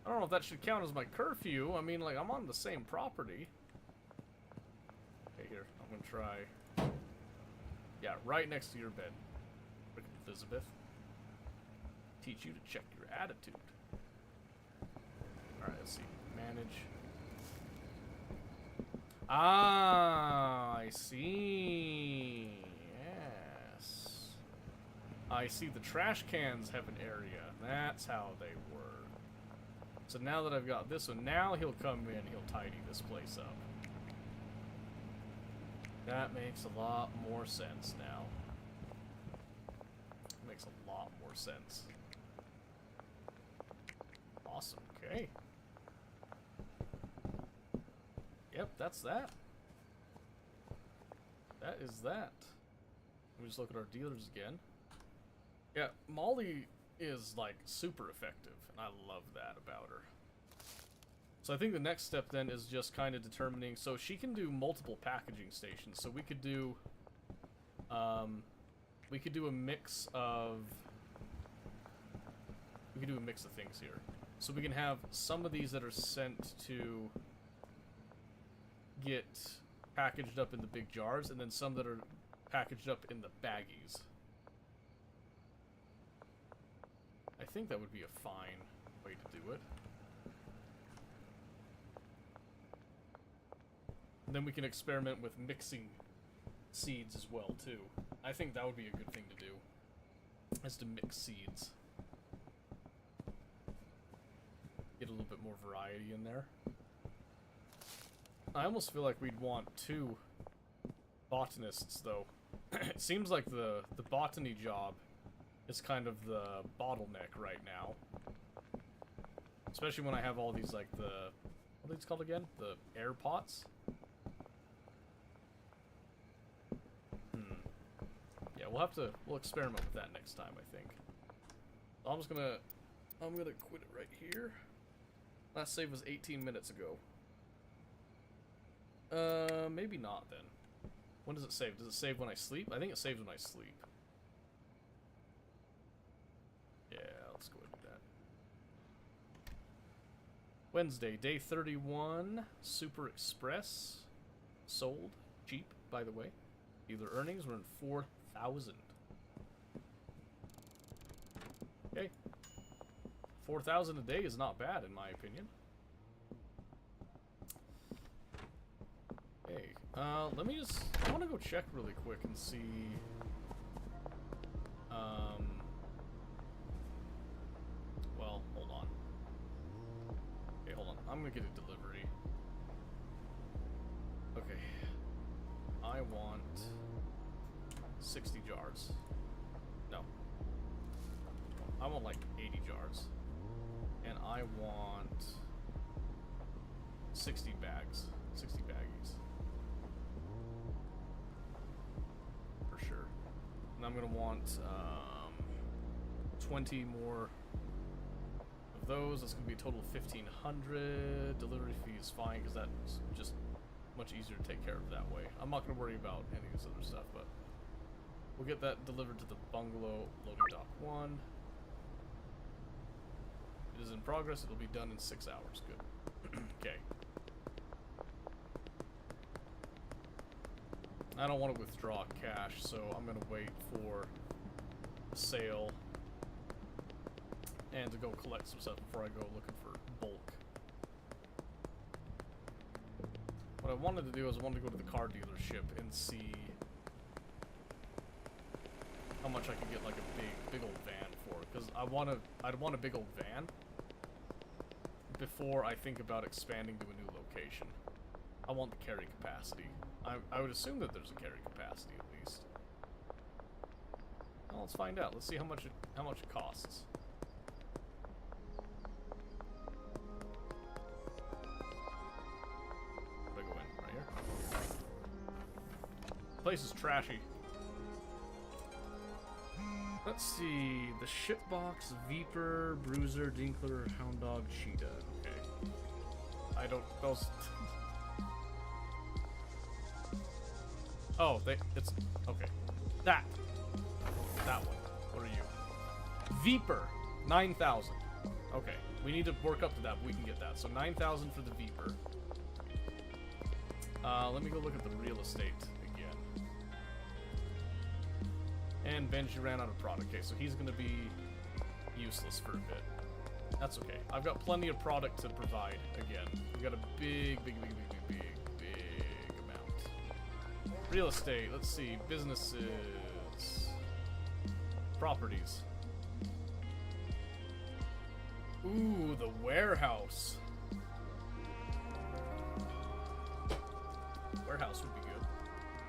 I don't know if that should count as my curfew. I mean, like, I'm on the same property. Okay, here. I'm gonna try... Yeah, right next to your bed. Elizabeth. Teach you to check your attitude. Alright, let's see. Manage. Ah, I see. Yes. I see the trash cans have an area. That's how they work. So now that I've got this one, now he'll come in, he'll tidy this place up. That makes a lot more sense now. Makes a lot more sense. Awesome, okay. Yep, that's that. That is that. Let me just look at our dealers again. Yeah, Molly is, like, super effective, and I love that about her. So I think the next step then is just kind of determining, so she can do multiple packaging stations, so we could do a mix of things here. So we can have some of these that are sent to get packaged up in the big jars, and then some that are packaged up in the baggies. I think that would be a fine way to do it. And then we can experiment with mixing seeds as well, too. I think that would be a good thing to do, is to mix seeds. Get a little bit more variety in there. I almost feel like we'd want 2 botanists, though. It seems like the botany job is kind of the bottleneck right now. Especially when I have all these, like, what are these called again? The air pots? Yeah, we'll experiment with that next time, I think. I'm gonna quit it right here. Last save was 18 minutes ago. Maybe not then. When does it save? Does it save when I sleep? I think it saves when I sleep. Yeah, let's go ahead and do that. Wednesday, day 31, Super Express. Sold. Cheap, by the way. Dealer earnings were in 4,000. Okay. 4,000 a day is not bad, in my opinion. Hey, let me just... I want to go check really quick and see... Well, hold on. Okay, hold on. I'm gonna get a delivery. Okay. I want 60 jars. No. I want like 80 jars. And I want 60 bags. 60 baggies. For sure. And I'm gonna want 20 more of those. That's gonna be a total of 1,500. Delivery fee is fine because that's just much easier to take care of that way. I'm not gonna worry about any of this other stuff, but we'll get that delivered to the bungalow, loading dock 1. It is in progress. It'll be done in 6 hours. Good. Okay. I don't want to withdraw cash, so I'm going to wait for the sale and to go collect some stuff before I go looking for bulk. What I wanted to do is I wanted to go to the car dealership and see how much I could get like a big old van for, because I'd want a big old van before I think about expanding to a new location. I want the carry capacity. I would assume that there's a carry capacity at least. Well, let's find out. Let's see how much it costs. Where do I go in? Right here? The place is trashy. Let's see. The Shipbox, Viper, Bruiser, Dinkler, Hound Dog, Cheetah. Okay. I don't... Those... Oh, it's... Okay. That one. What are you? Viper. 9,000. Okay. We need to work up to that, but we can get that. So 9,000 for the Viper. Let me go look at the real estate again. And Benji ran out of product. Okay, so he's going to be useless for a bit. That's okay. I've got plenty of product to provide again. We've got a big amount. Real estate, let's see, businesses, properties. Ooh, the warehouse. Warehouse would be good.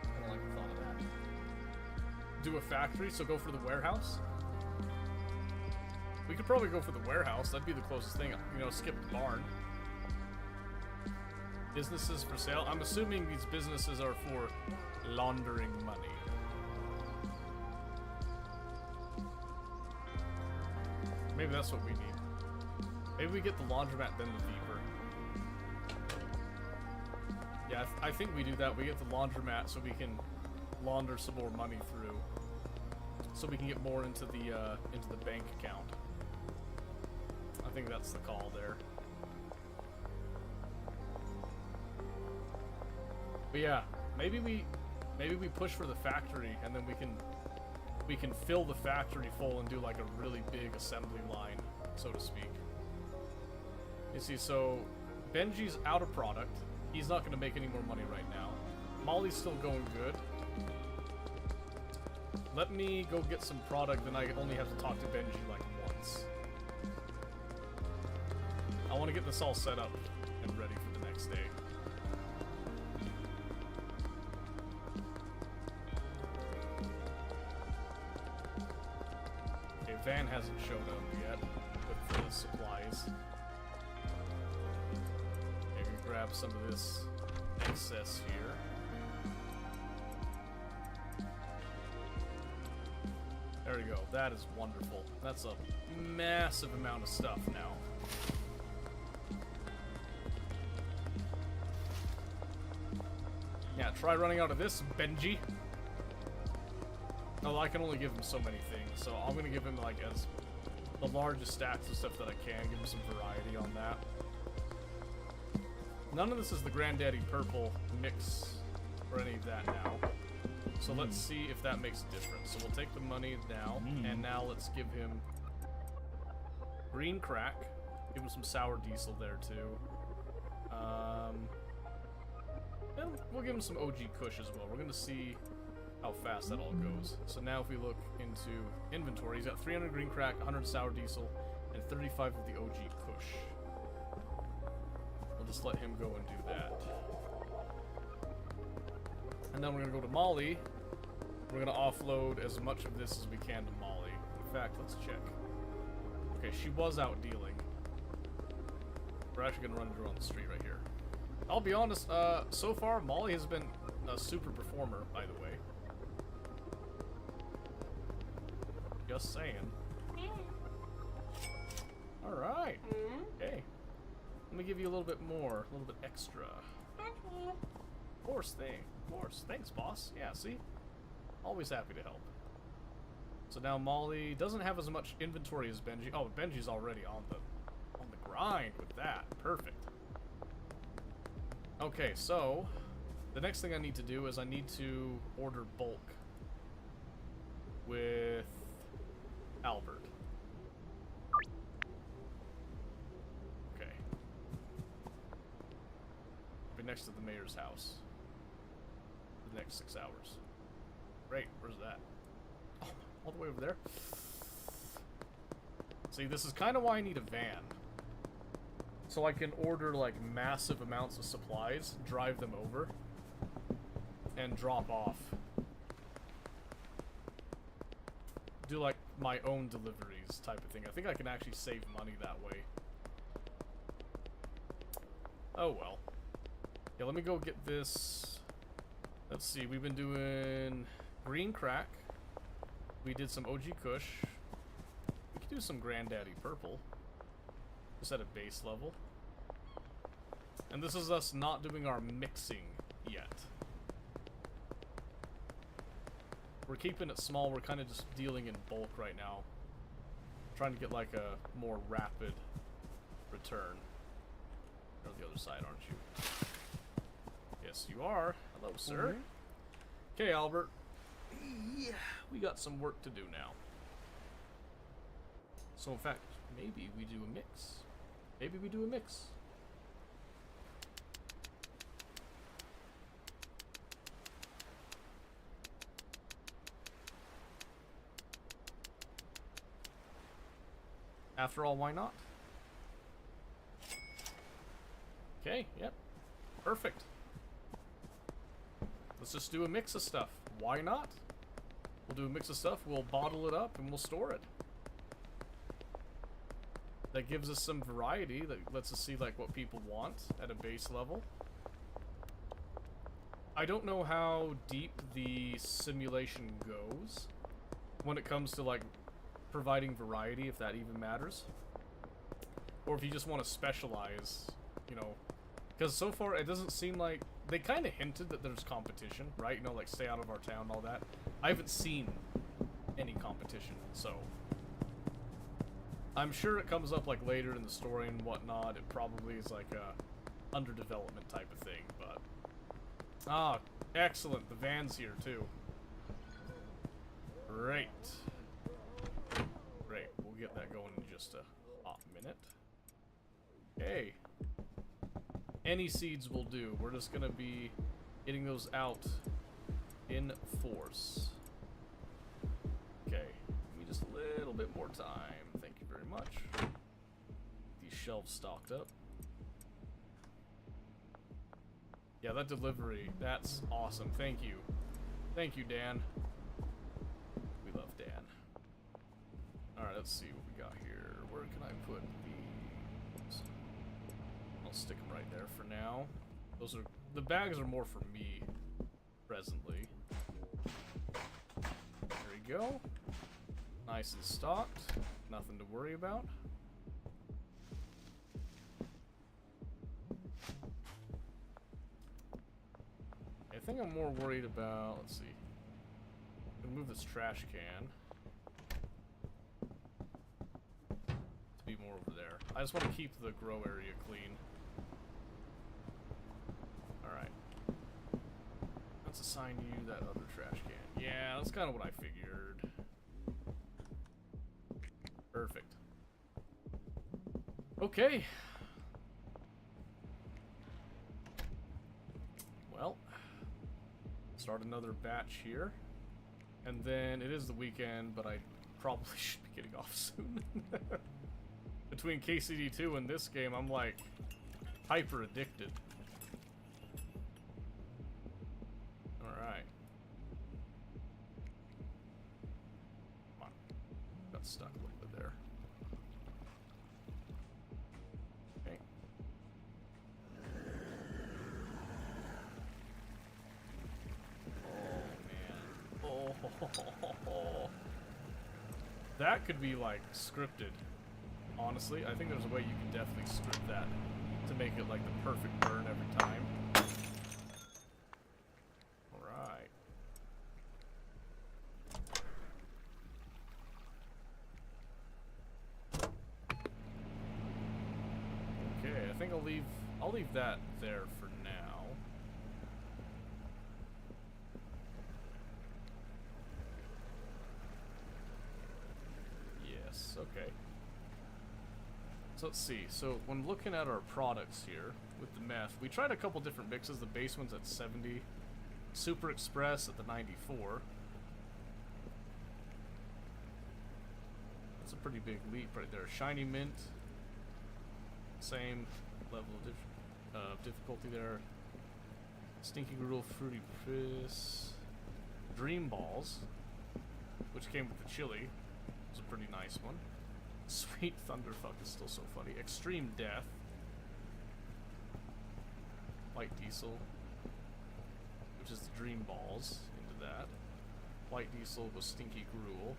I don't like the thought of that. Do a factory, so go for the warehouse? We could probably go for the warehouse, that'd be the closest thing, you know, skip the barn. Businesses for sale? I'm assuming these businesses are for laundering money. Maybe that's what we need. Maybe we get the laundromat, then the Viper. Yeah, I think we do that. We get the laundromat so we can launder some more money through. So we can get more into the bank account. I think that's the call there. But yeah, maybe we push for the factory, and then we can fill the factory full and do like a really big assembly line, so to speak. You see, so Benji's out of product. He's not going to make any more money right now. Molly's still going good. Let me go get some product, then I only have to talk to Benji like once. I want to get this all set up and ready for the next day. Van hasn't showed up yet with the supplies. Maybe grab some of this excess here. There we go. That is wonderful. That's a massive amount of stuff now. Yeah, try running out of this, Benji. Oh, I can only give him so many things, so I'm gonna give him like as the largest stacks of stuff that I can. Give him some variety on that. None of this is the Granddaddy Purple mix or any of that now. So let's see if that makes a difference. So we'll take the money now, and now let's give him green crack. Give him some sour diesel there too. And we'll give him some OG Kush as well. We're gonna see how fast that all goes. So now if we look into inventory, he's got 300 green crack, 100 sour diesel, and 35 of the OG Kush. We'll just let him go and do that. And then we're gonna go to Molly. We're gonna offload as much of this as we can to Molly. In fact, let's check. Okay, she was out dealing. We're actually gonna run into her on the street right here. I'll be honest, so far Molly has been a super performer, by the way. Just saying. Alright. Okay. Let me give you a little bit more, a little bit extra. Of course, thanks, boss. Yeah, see? Always happy to help. So now Molly doesn't have as much inventory as Benji. Oh, Benji's already on the grind with that. Perfect. Okay, so the next thing I need to do is I need to order bulk with Albert. Okay. Be next to the mayor's house. The next 6 hours. Great, where's that? Oh, all the way over there? See, this is kind of why I need a van. So I can order, like, massive amounts of supplies, drive them over, and drop off. Do, like, my own deliveries type of thing. I think I can actually save money that way. Oh, well. Yeah, let me go get this. Let's see, we've been doing green crack. We did some OG Kush. We could do some Granddaddy Purple. Just at a base level. And this is us not doing our mixing yet. We're keeping it small. We're kind of just dealing in bulk right now. Trying to get like a more rapid return. You're on the other side, aren't you? Yes, you are. Hello, sir. Okay, Albert. Yeah, we got some work to do now. So, in fact, maybe we do a mix. Maybe we do a mix. After all, why not? Okay, yep. Perfect. Let's just do a mix of stuff. Why not? We'll do a mix of stuff, we'll bottle it up, and we'll store it. That gives us some variety, that lets us see like what people want at a base level. I don't know how deep the simulation goes when it comes to like providing variety, if that even matters. Or if you just want to specialize, you know. Because so far it doesn't seem like... They kind of hinted that there's competition, right? You know, like stay out of our town, all that. I haven't seen any competition, so... I'm sure it comes up like later in the story and whatnot. It probably is like a underdevelopment type of thing, but... Ah, excellent. The van's here too. Great. Great. We'll get that going in just a hot minute. Okay. Any seeds will do. We're just gonna be getting those out in force. Okay. Give me just a little bit more time. Thank you very much. These shelves stocked up. Yeah, that delivery, that's awesome. Thank you. Thank you, Dan. We love Dan. Alright, let's see what we got here. Where can I put these? I'll stick them right there for now. Those are... The bags are more for me, presently. There we go. Nice and stocked. Nothing to worry about. I think I'm more worried about, let's see. I'm gonna move this trash can to be more over there. I just want to keep the grow area clean. Alright. Let's assign you that other trash can. Yeah, that's kind of what I figured. Perfect. Okay. Well, start another batch here. And then it is the weekend, but I probably should be getting off soon. Between KCD2 and this game, I'm like hyper addicted. Alright. Come on. Got stuck a little bit there. Okay. Oh. That could be like scripted. Honestly, I think there's a way you can definitely script that to make it like the perfect burn every time. Alright. Okay, I think I'll leave that there for now. Yes, okay. So let's see. So when looking at our products here with the meth, we tried a couple different mixes. The base one's at 70, Super Express at the 94. That's a pretty big leap right there. Shiny Mint, same level of difficulty there. Stinky Gruel, Fruity Piss, Dream Balls, which came with the chili. Was a pretty nice one. Sweet Thunderfuck is still so funny. Extreme Death. White Diesel, which is the Dream Balls, into that. White Diesel was Stinky Gruel.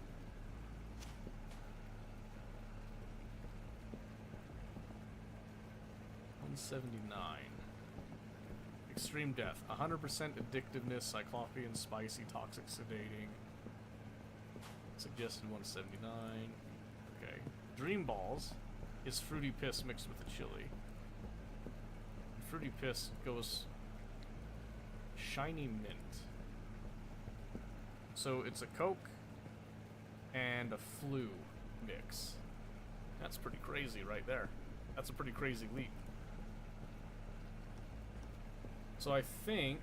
$179. Extreme Death. 100% addictiveness, Cyclopean, spicy, toxic, sedating. Suggested 179. Okay. Dream Balls is Fruity Piss mixed with the chili. Fruity Piss goes Shiny Mint. So it's a Coke and a Flu mix. That's pretty crazy right there. That's a pretty crazy leap. So I think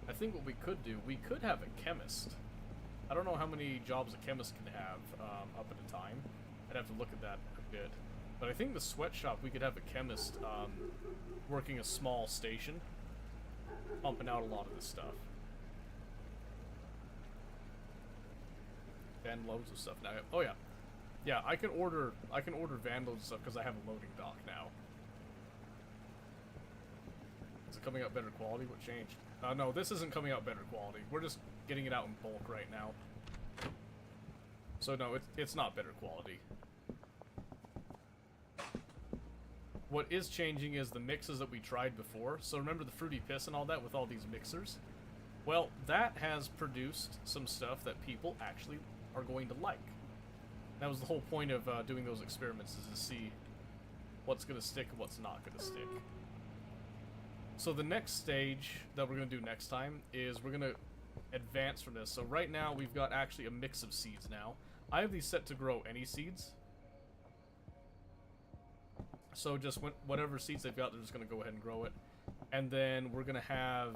what we could do, we could have a chemist. I don't know how many jobs a chemist can have up at a time. I'd have to look at that a bit. But I think the sweatshop, we could have a chemist working a small station, pumping out a lot of this stuff. And loads of stuff now. Oh yeah. Yeah, I can order Vandals and stuff because I have a loading dock now. Is it coming out better quality? What changed? No, this isn't coming out better quality. We're just getting it out in bulk right now. So no, it's not better quality. What is changing is the mixes that we tried before. So remember the Fruity Piss and all that with all these mixers? Well, that has produced some stuff that people actually are going to like. That was the whole point of doing those experiments, is to see what's going to stick and what's not going to stick. So the next stage that we're going to do next time is we're going to advance from this. So right now we've got actually a mix of seeds now. I have these set to grow any seeds. So just whatever seeds they've got, they're just going to go ahead and grow it. And then we're going to have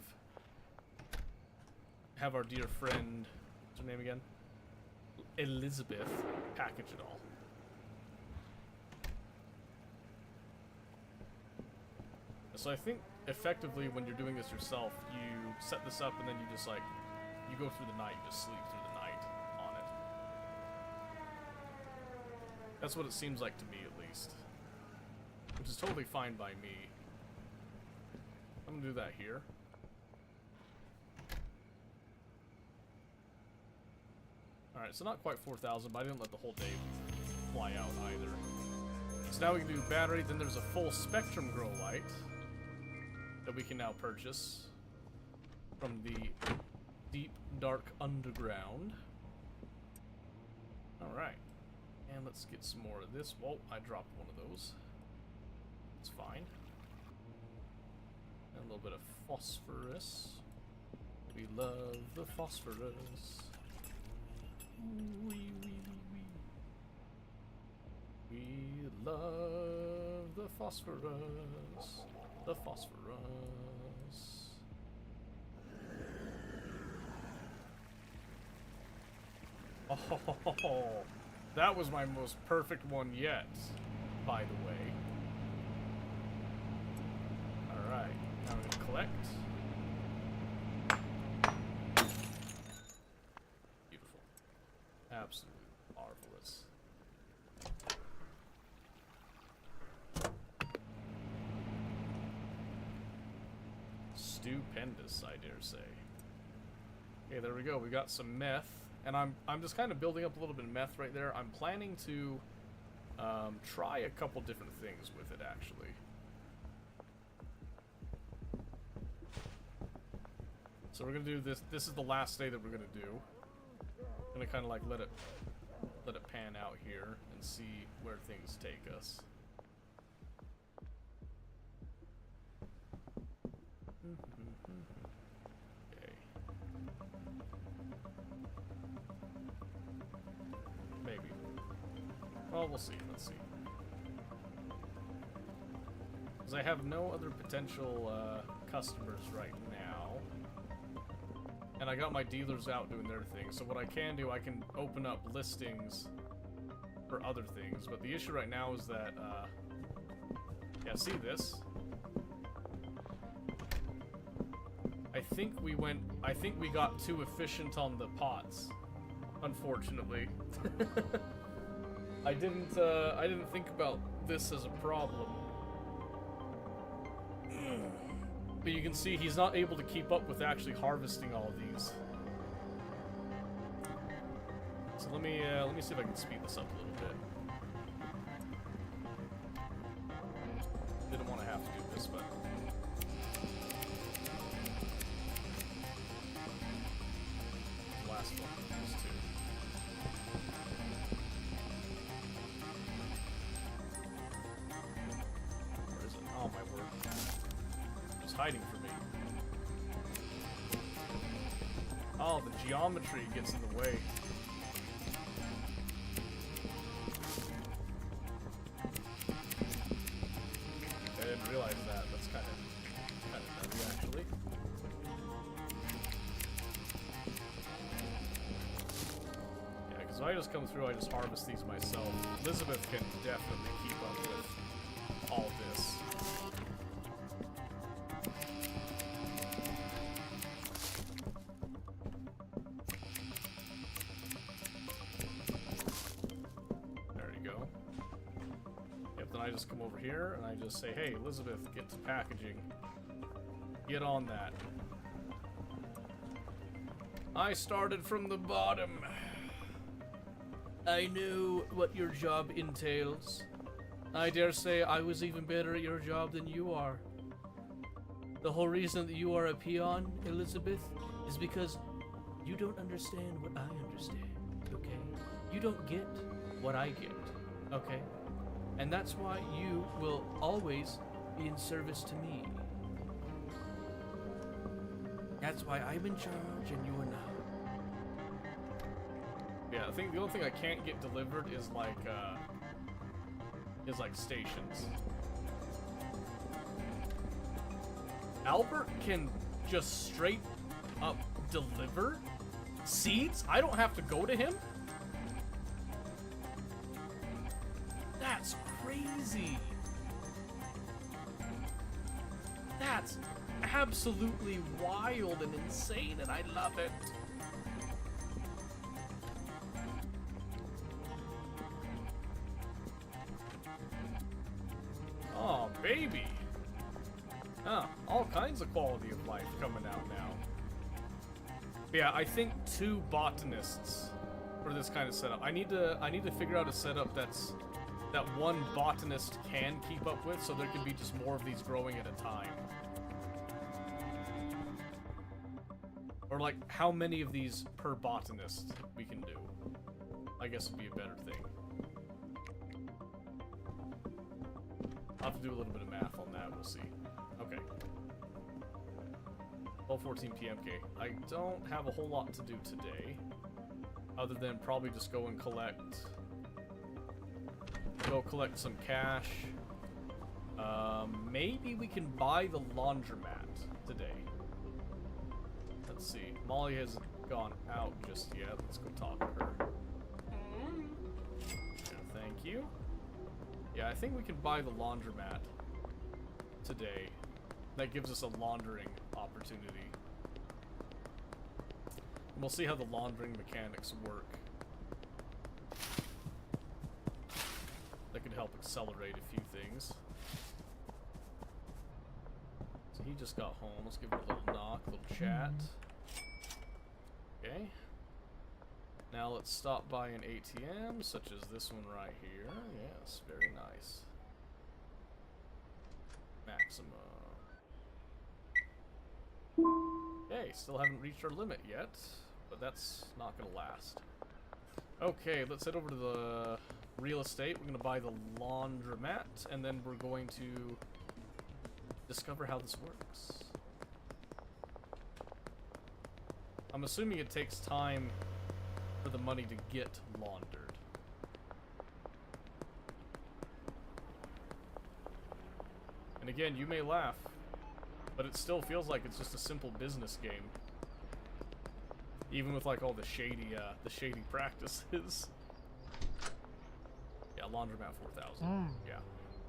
our dear friend, what's her name again? Elizabeth, package it all. So I think effectively when you're doing this yourself, you set this up and then you just like, you go through the night, you just sleep through the night on it. That's what it seems like to me at least. Which is totally fine by me. I'm gonna do that here. Alright, so not quite 4,000, but I didn't let the whole day fly out either. So now we can do battery, then there's a full spectrum grow light that we can now purchase from the deep, dark underground. Alright. And let's get some more of this. Whoa, I dropped one of those. It's fine. And a little bit of phosphorus. We love the phosphorus. Wee, wee, wee. We love the phosphorus. The phosphorus. Oh, that was my most perfect one yet, by the way. Alright, now we're gonna collect. Beautiful. Absolutely marvelous. Stupendous, I dare say. Okay, there we go. We got some meth, and I'm just kind of building up a little bit of meth right there. I'm planning to try a couple different things with it, actually. So we're gonna do this. This is the last day that we're gonna do. I'm gonna kind of like let it pan out here and see where things take us. Okay. Maybe. Well, we'll see. Let's see. Because I have no other potential customers right now. And I got my dealers out doing their thing. So what I can do, I can open up listings for other things. But the issue right now is that, yeah, see this? I think we got too efficient on the pots, unfortunately. I didn't think about this as a problem. But you can see he's not able to keep up with actually harvesting all of these. So let me see if I can speed this up a little bit. Didn't want to have to do this, but last one, these two. Where is it? Oh my word. It's hiding from me. Oh, the geometry gets in the way. I didn't realize that. That's kind of nutty, actually. Yeah, because if I just come through, I just harvest these myself. Elizabeth can definitely keep up with all this. I just come over here and I just say, hey, Elizabeth, get to packaging. Get on that. I started from the bottom. I knew what your job entails. I dare say I was even better at your job than you are. The whole reason that you are a peon, Elizabeth, is because you don't understand what I understand, okay? You don't get what I get, okay? And that's why you will always be in service to me. That's why I'm in charge and you are not. Yeah, I think the only thing I can't get delivered is like stations. Albert can just straight up deliver seeds? I don't have to go to him? That's crazy. That's absolutely wild and insane, and I love it. Oh, baby. Ah, all kinds of quality of life coming out now. Yeah, I think 2 botanists for this kind of setup. I need to figure out a setup that one botanist can keep up with, so there can be just more of these growing at a time. Or like how many of these per botanist we can do. I guess would be a better thing. I'll have to do a little bit of math on that, we'll see. Okay. 12:14 p.m. Okay. I don't have a whole lot to do today. Other than probably just go and collect some cash. Maybe we can buy the laundromat today. Let's see. Molly hasn't gone out just yet. Let's go talk to her. Thank you. Yeah, I think we can buy the laundromat today. That gives us a laundering opportunity. And we'll see how the laundering mechanics work. That could help accelerate a few things. So he just got home. Let's give him a little knock, a little chat. Okay. Now let's stop by an ATM, such as this one right here. Yes, very nice. Maximum. Okay, still haven't reached our limit yet, but that's not gonna last. Okay, let's head over to the real estate. We're gonna buy the laundromat, and then we're going to discover how this works. I'm assuming it takes time for the money to get laundered. And again, you may laugh, but it still feels like it's just a simple business game. Even with like all the shady practices. Yeah, laundromat 4,000. Yeah.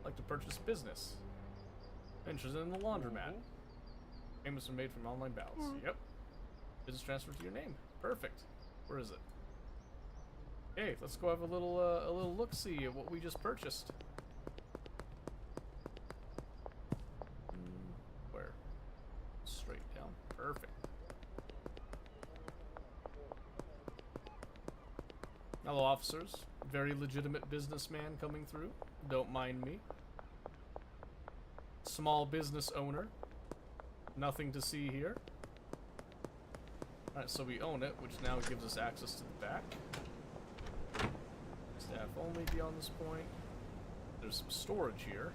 Like to purchase business. Interested in the laundromat. Payments are made from online ballots. Yep. Business transfer to your name. Perfect. Where is it? Hey, let's go have a little look-see at what we just purchased. Where? Straight down. Perfect. Hello, officers. Very legitimate businessman coming through. Don't mind me. Small business owner. Nothing to see here. Alright, so we own it, which now gives us access to the back. Staff only beyond this point. There's some storage here.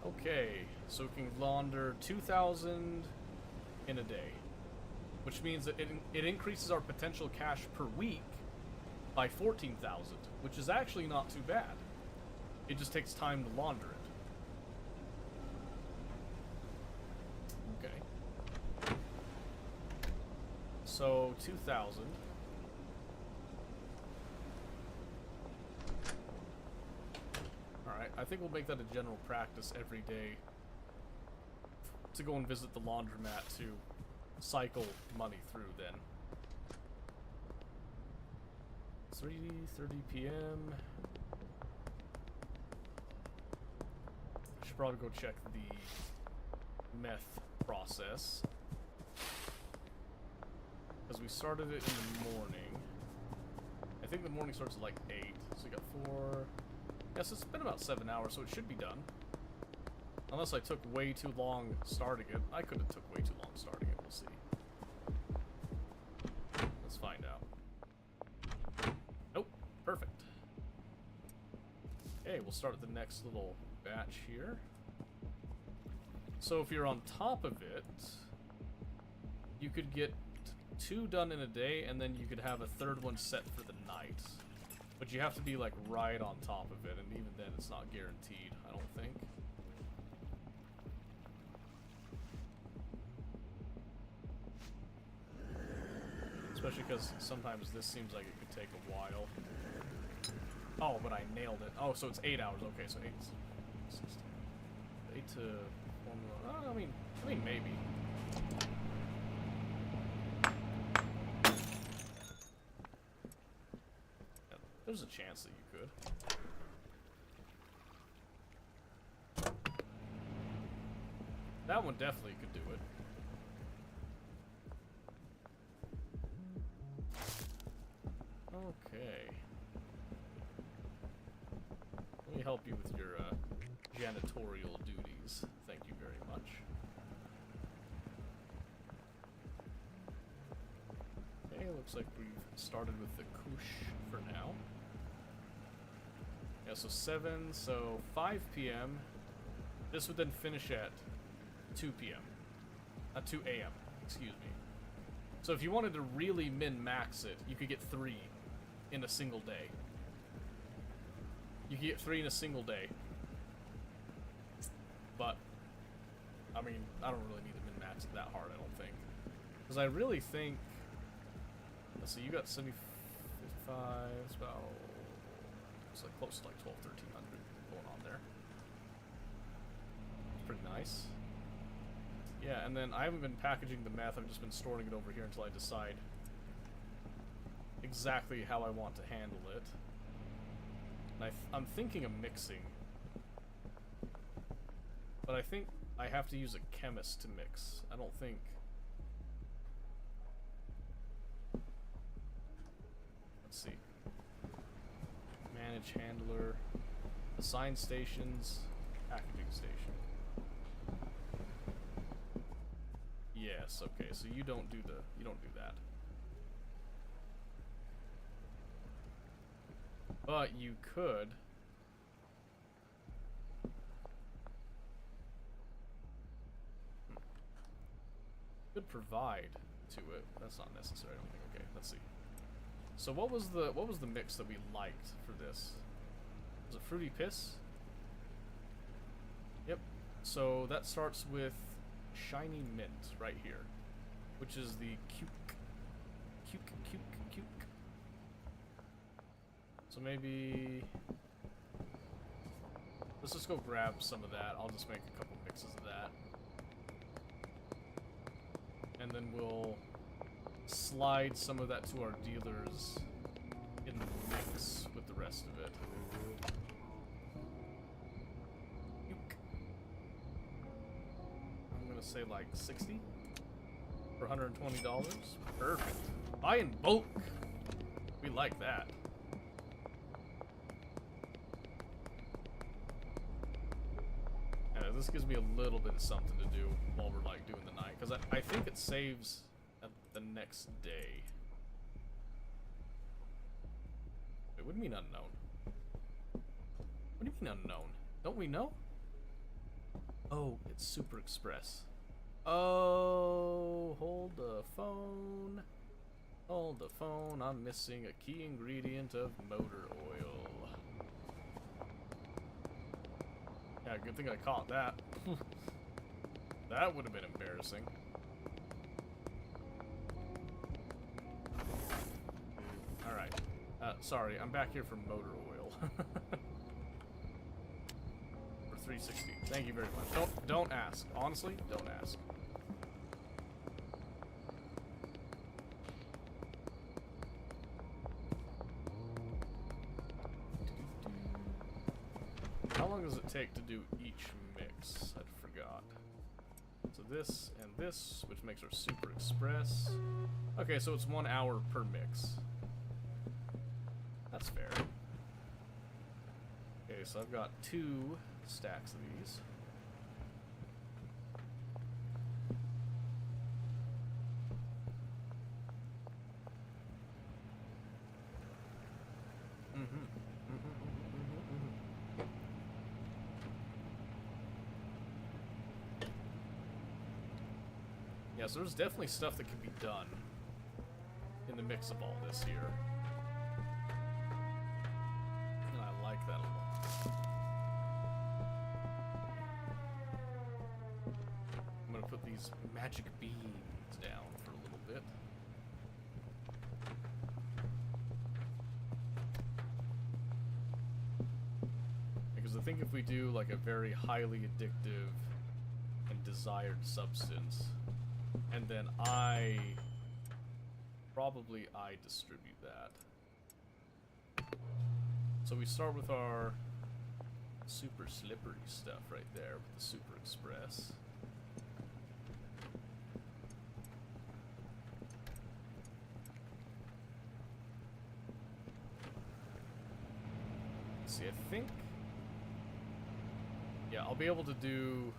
Okay, so we can launder 2,000 in a day. Which means that it increases our potential cash per week by 14,000, which is actually not too bad. It just takes time to launder it. Okay. So, 2,000. Alright, I think we'll make that a general practice every day to go and visit the laundromat to cycle money through then. 3:30 p.m. I should probably go check the meth process. Because we started it in the morning. I think the morning starts at like 8. So we got 4. Yes, it's been about 7 hours, so it should be done. Unless I took way too long starting it. I could have took way too long starting it. We'll see. Let's find out. Nope. Perfect. Okay, we'll start the next little batch here. So if you're on top of it, you could get 2 done in a day, and then you could have a 3rd one set for the night. But you have to be like right on top of it, and even then it's not guaranteed, I don't think. Especially because sometimes this seems like it could take a while. Oh, but I nailed it. Oh, so it's 8 hours. Okay, so 8 to 1. I mean maybe. Yeah, there's a chance that you could. That one definitely could do it. Okay. Let me help you with your janitorial duties. Thank you very much. Okay, looks like we've started with the Kush for now. Yeah, so 7, so 5 p.m. This would then finish at 2 p.m. 2 a.m., excuse me. So if you wanted to really min-max it, you could get 3 in a single day. You could get 3 in a single day. But, I mean, I don't really need to min-max it that hard, I don't think. Because I really think... Let's see, you got 70, 55, it's about... It's like close to like 12, 1300 going on there. Pretty nice. Yeah, and then I haven't been packaging the meth, I've just been storing it over here until I decide exactly how I want to handle it. And I'm thinking of mixing. But I think I have to use a chemist to mix. I don't think... Let's see. Manage handler. Assign stations. Packaging station. Yes, okay, so you don't do that. But you could provide to it. That's not necessary, I don't think. Okay, let's see. So what was the mix that we liked for this? Was it Fruity Piss? Yep. So that starts with Shiny Mint right here, which is the Cuke. So maybe let's just go grab some of that. I'll just make a couple mixes of that. And then we'll slide some of that to our dealers in the mix with the rest of it. I'm gonna say like 60 for $120. Perfect. Buy in bulk. We like that. Yeah, this gives me a little bit of something to do while we're like doing the night, because I think it saves at the next day. Wait, what do you mean unknown? What do you mean unknown? Don't we know? Oh, it's Super Express. Oh, hold the phone. Hold the phone. I'm missing a key ingredient of motor oil. Yeah, good thing I caught that. That would have been embarrassing. Alright. Sorry, I'm back here for motor oil. For 360. Thank you very much. Don't ask. Honestly, don't ask. How long does it take to do each mix? I forgot. So this and this, which makes our Super Express. Okay, so it's 1 hour per mix. That's fair. Okay, so I've got 2 stacks of these. Yeah, so there's definitely stuff that can be done in the mix of all this here. And I like that a lot. I'm gonna put these magic beans down for a little bit. Because I think if we do like a very highly addictive and desired substance, and then I distribute that. So we start with our super slippery stuff right there with the Super Express. let's see, I think... Yeah, I'll be able to do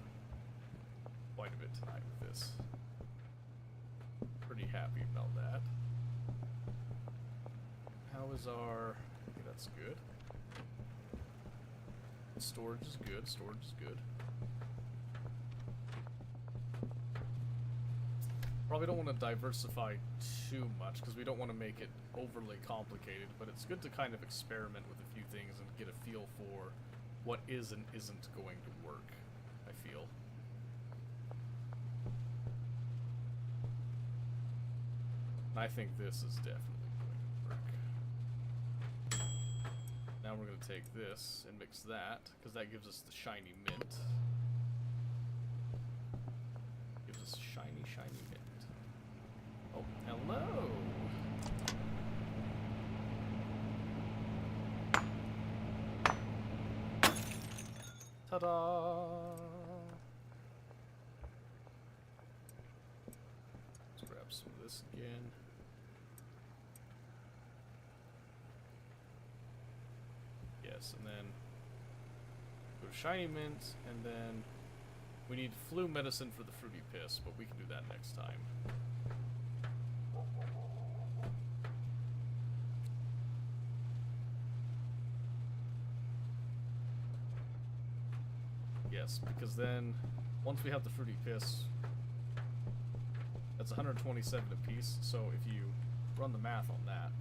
quite a bit tonight with this. Pretty happy about that. How is our... Okay, that's good. Storage is good, storage is good. Probably don't want to diversify too much, because we don't want to make it overly complicated, but it's good to kind of experiment with a few things and get a feel for what is and isn't going to work, I feel. And I think this is definitely going to work. Now we're going to take this and mix that, because that gives us the shiny mint. Gives us shiny, shiny mint. Oh, hello! Ta-da! Let's grab some of this again. Yes, and then go to shiny mint, and then we need flu medicine for the fruity piss, but we can do that next time. Yes, because then, once we have the fruity piss, that's 127 apiece, so if you run the math on that,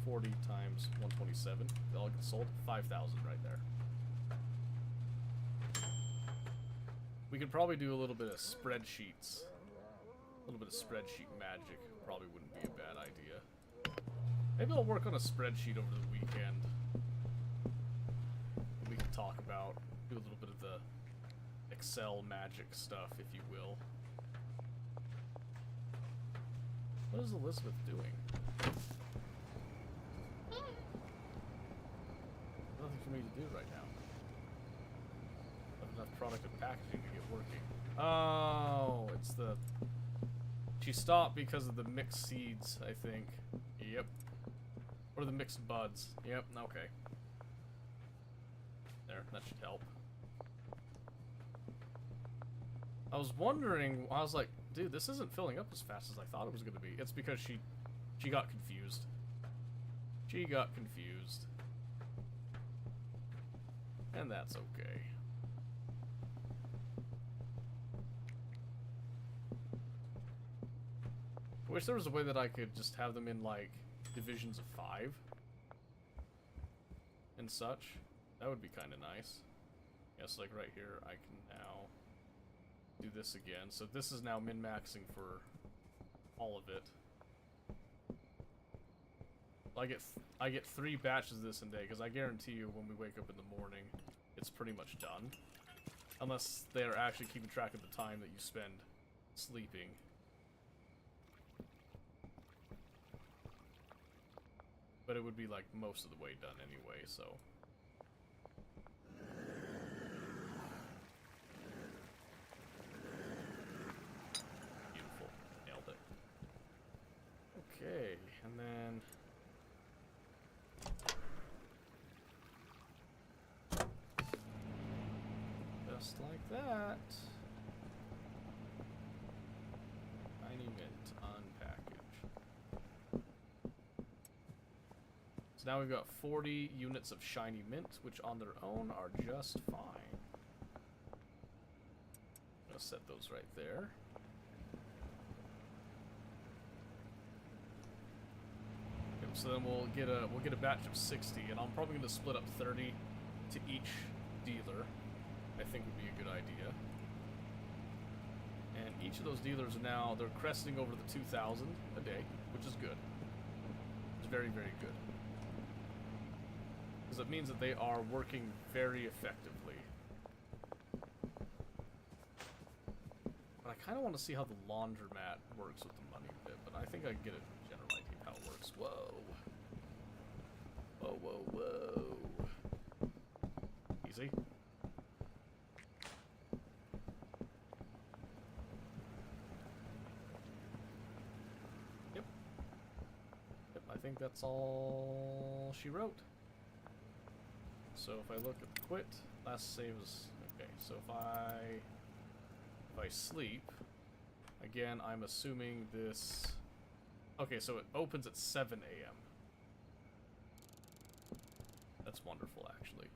40 times 127, they all get sold, 5,000 right there. We could probably do a little bit of spreadsheets. A little bit of spreadsheet magic probably wouldn't be a bad idea. Maybe I'll work on a spreadsheet over the weekend. We can talk about, do a little bit of the Excel magic stuff, if you will. What is Elizabeth doing? Nothing for me to do right now. Not enough product and packaging to get working. Oh, it's the... She stopped because of the mixed seeds, I think. Yep. Or the mixed buds. Yep, okay. There, that should help. I was wondering, I was like, dude, this isn't filling up as fast as I thought it was going to be. It's because she got confused. She got confused. And that's okay. I wish there was a way that I could just have them in, like, divisions of 5. And such. That would be kind of nice. Yes, like right here, I can now do this again. So this is now min-maxing for all of it. I get 3 batches of this in a day, because I guarantee you when we wake up in the morning, it's pretty much done. Unless they're actually keeping track of the time that you spend sleeping. But it would be like most of the way done anyway, so... Beautiful. Nailed it. Okay, and then... Just like that. Tiny mint unpackage. So now we've got 40 units of shiny mint, which on their own are just fine. I'm gonna set those right there. Yep, so then we'll get a batch of 60, and I'm probably gonna split up 30 to each dealer. I think would be a good idea. And each of those dealers are now, they're cresting over the 2,000 a day, which is good. It's very, very good. Because it means that they are working very effectively. But I kind of want to see how the laundromat works with the money bit, but I think I can get a general idea of how it works. Whoa. Whoa, whoa, whoa. Easy. I think that's all she wrote. so if I look at the quit, last save is okay. So if I sleep, again, I'm assuming this. Okay, so it opens at 7 a.m. That's wonderful, actually.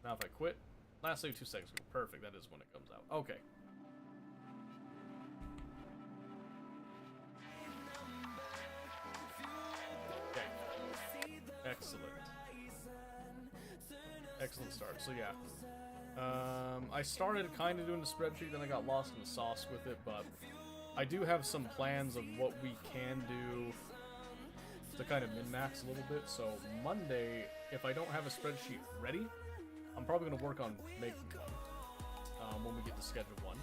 Now if I quit, last save 2 seconds ago. Perfect, that is when it comes out. Okay. Excellent. Excellent start. So yeah. I started kind of doing the spreadsheet, then I got lost in the sauce with it, but I do have some plans of what we can do to kind of min-max a little bit. So Monday, if I don't have a spreadsheet ready, I'm probably going to work on making one when we get to schedule 1.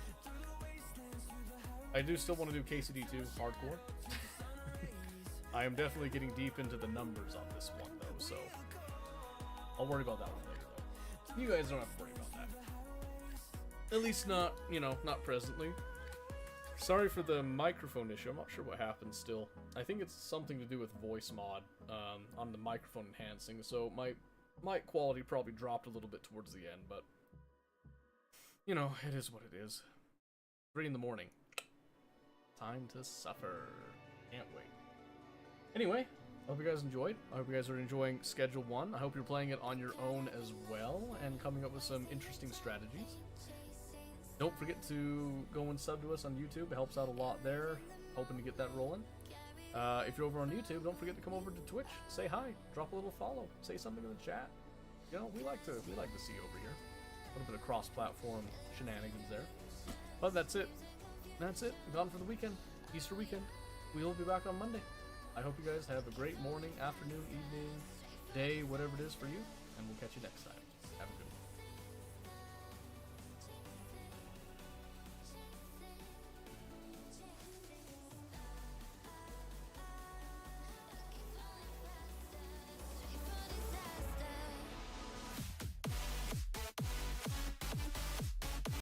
I do still want to do KCD2 hardcore. I am definitely getting deep into the numbers on this one, though, so I'll worry about that one later, though. You guys don't have to worry about that. At least not, you know, not presently. Sorry for the microphone issue. I'm not sure what happened still. I think it's something to do with voice mod on the microphone enhancing, so my mic quality probably dropped a little bit towards the end, but, you know, it is what it is. 3 in the morning. Time to suffer. Can't wait. Anyway, I hope you guys enjoyed. I hope you guys are enjoying Schedule 1. I hope you're playing it on your own as well and coming up with some interesting strategies. Don't forget to go and sub to us on YouTube. It helps out a lot there. Hoping to get that rolling. If you're over on YouTube, don't forget to come over to Twitch. Say hi. Drop a little follow. Say something in the chat. You know, we like to see you over here. A little bit of cross-platform shenanigans there. But that's it. That's it. Gone for the weekend. Easter weekend. We will be back on Monday. I hope you guys have a great morning, afternoon, evening, day, whatever it is for you, and we'll catch you next time.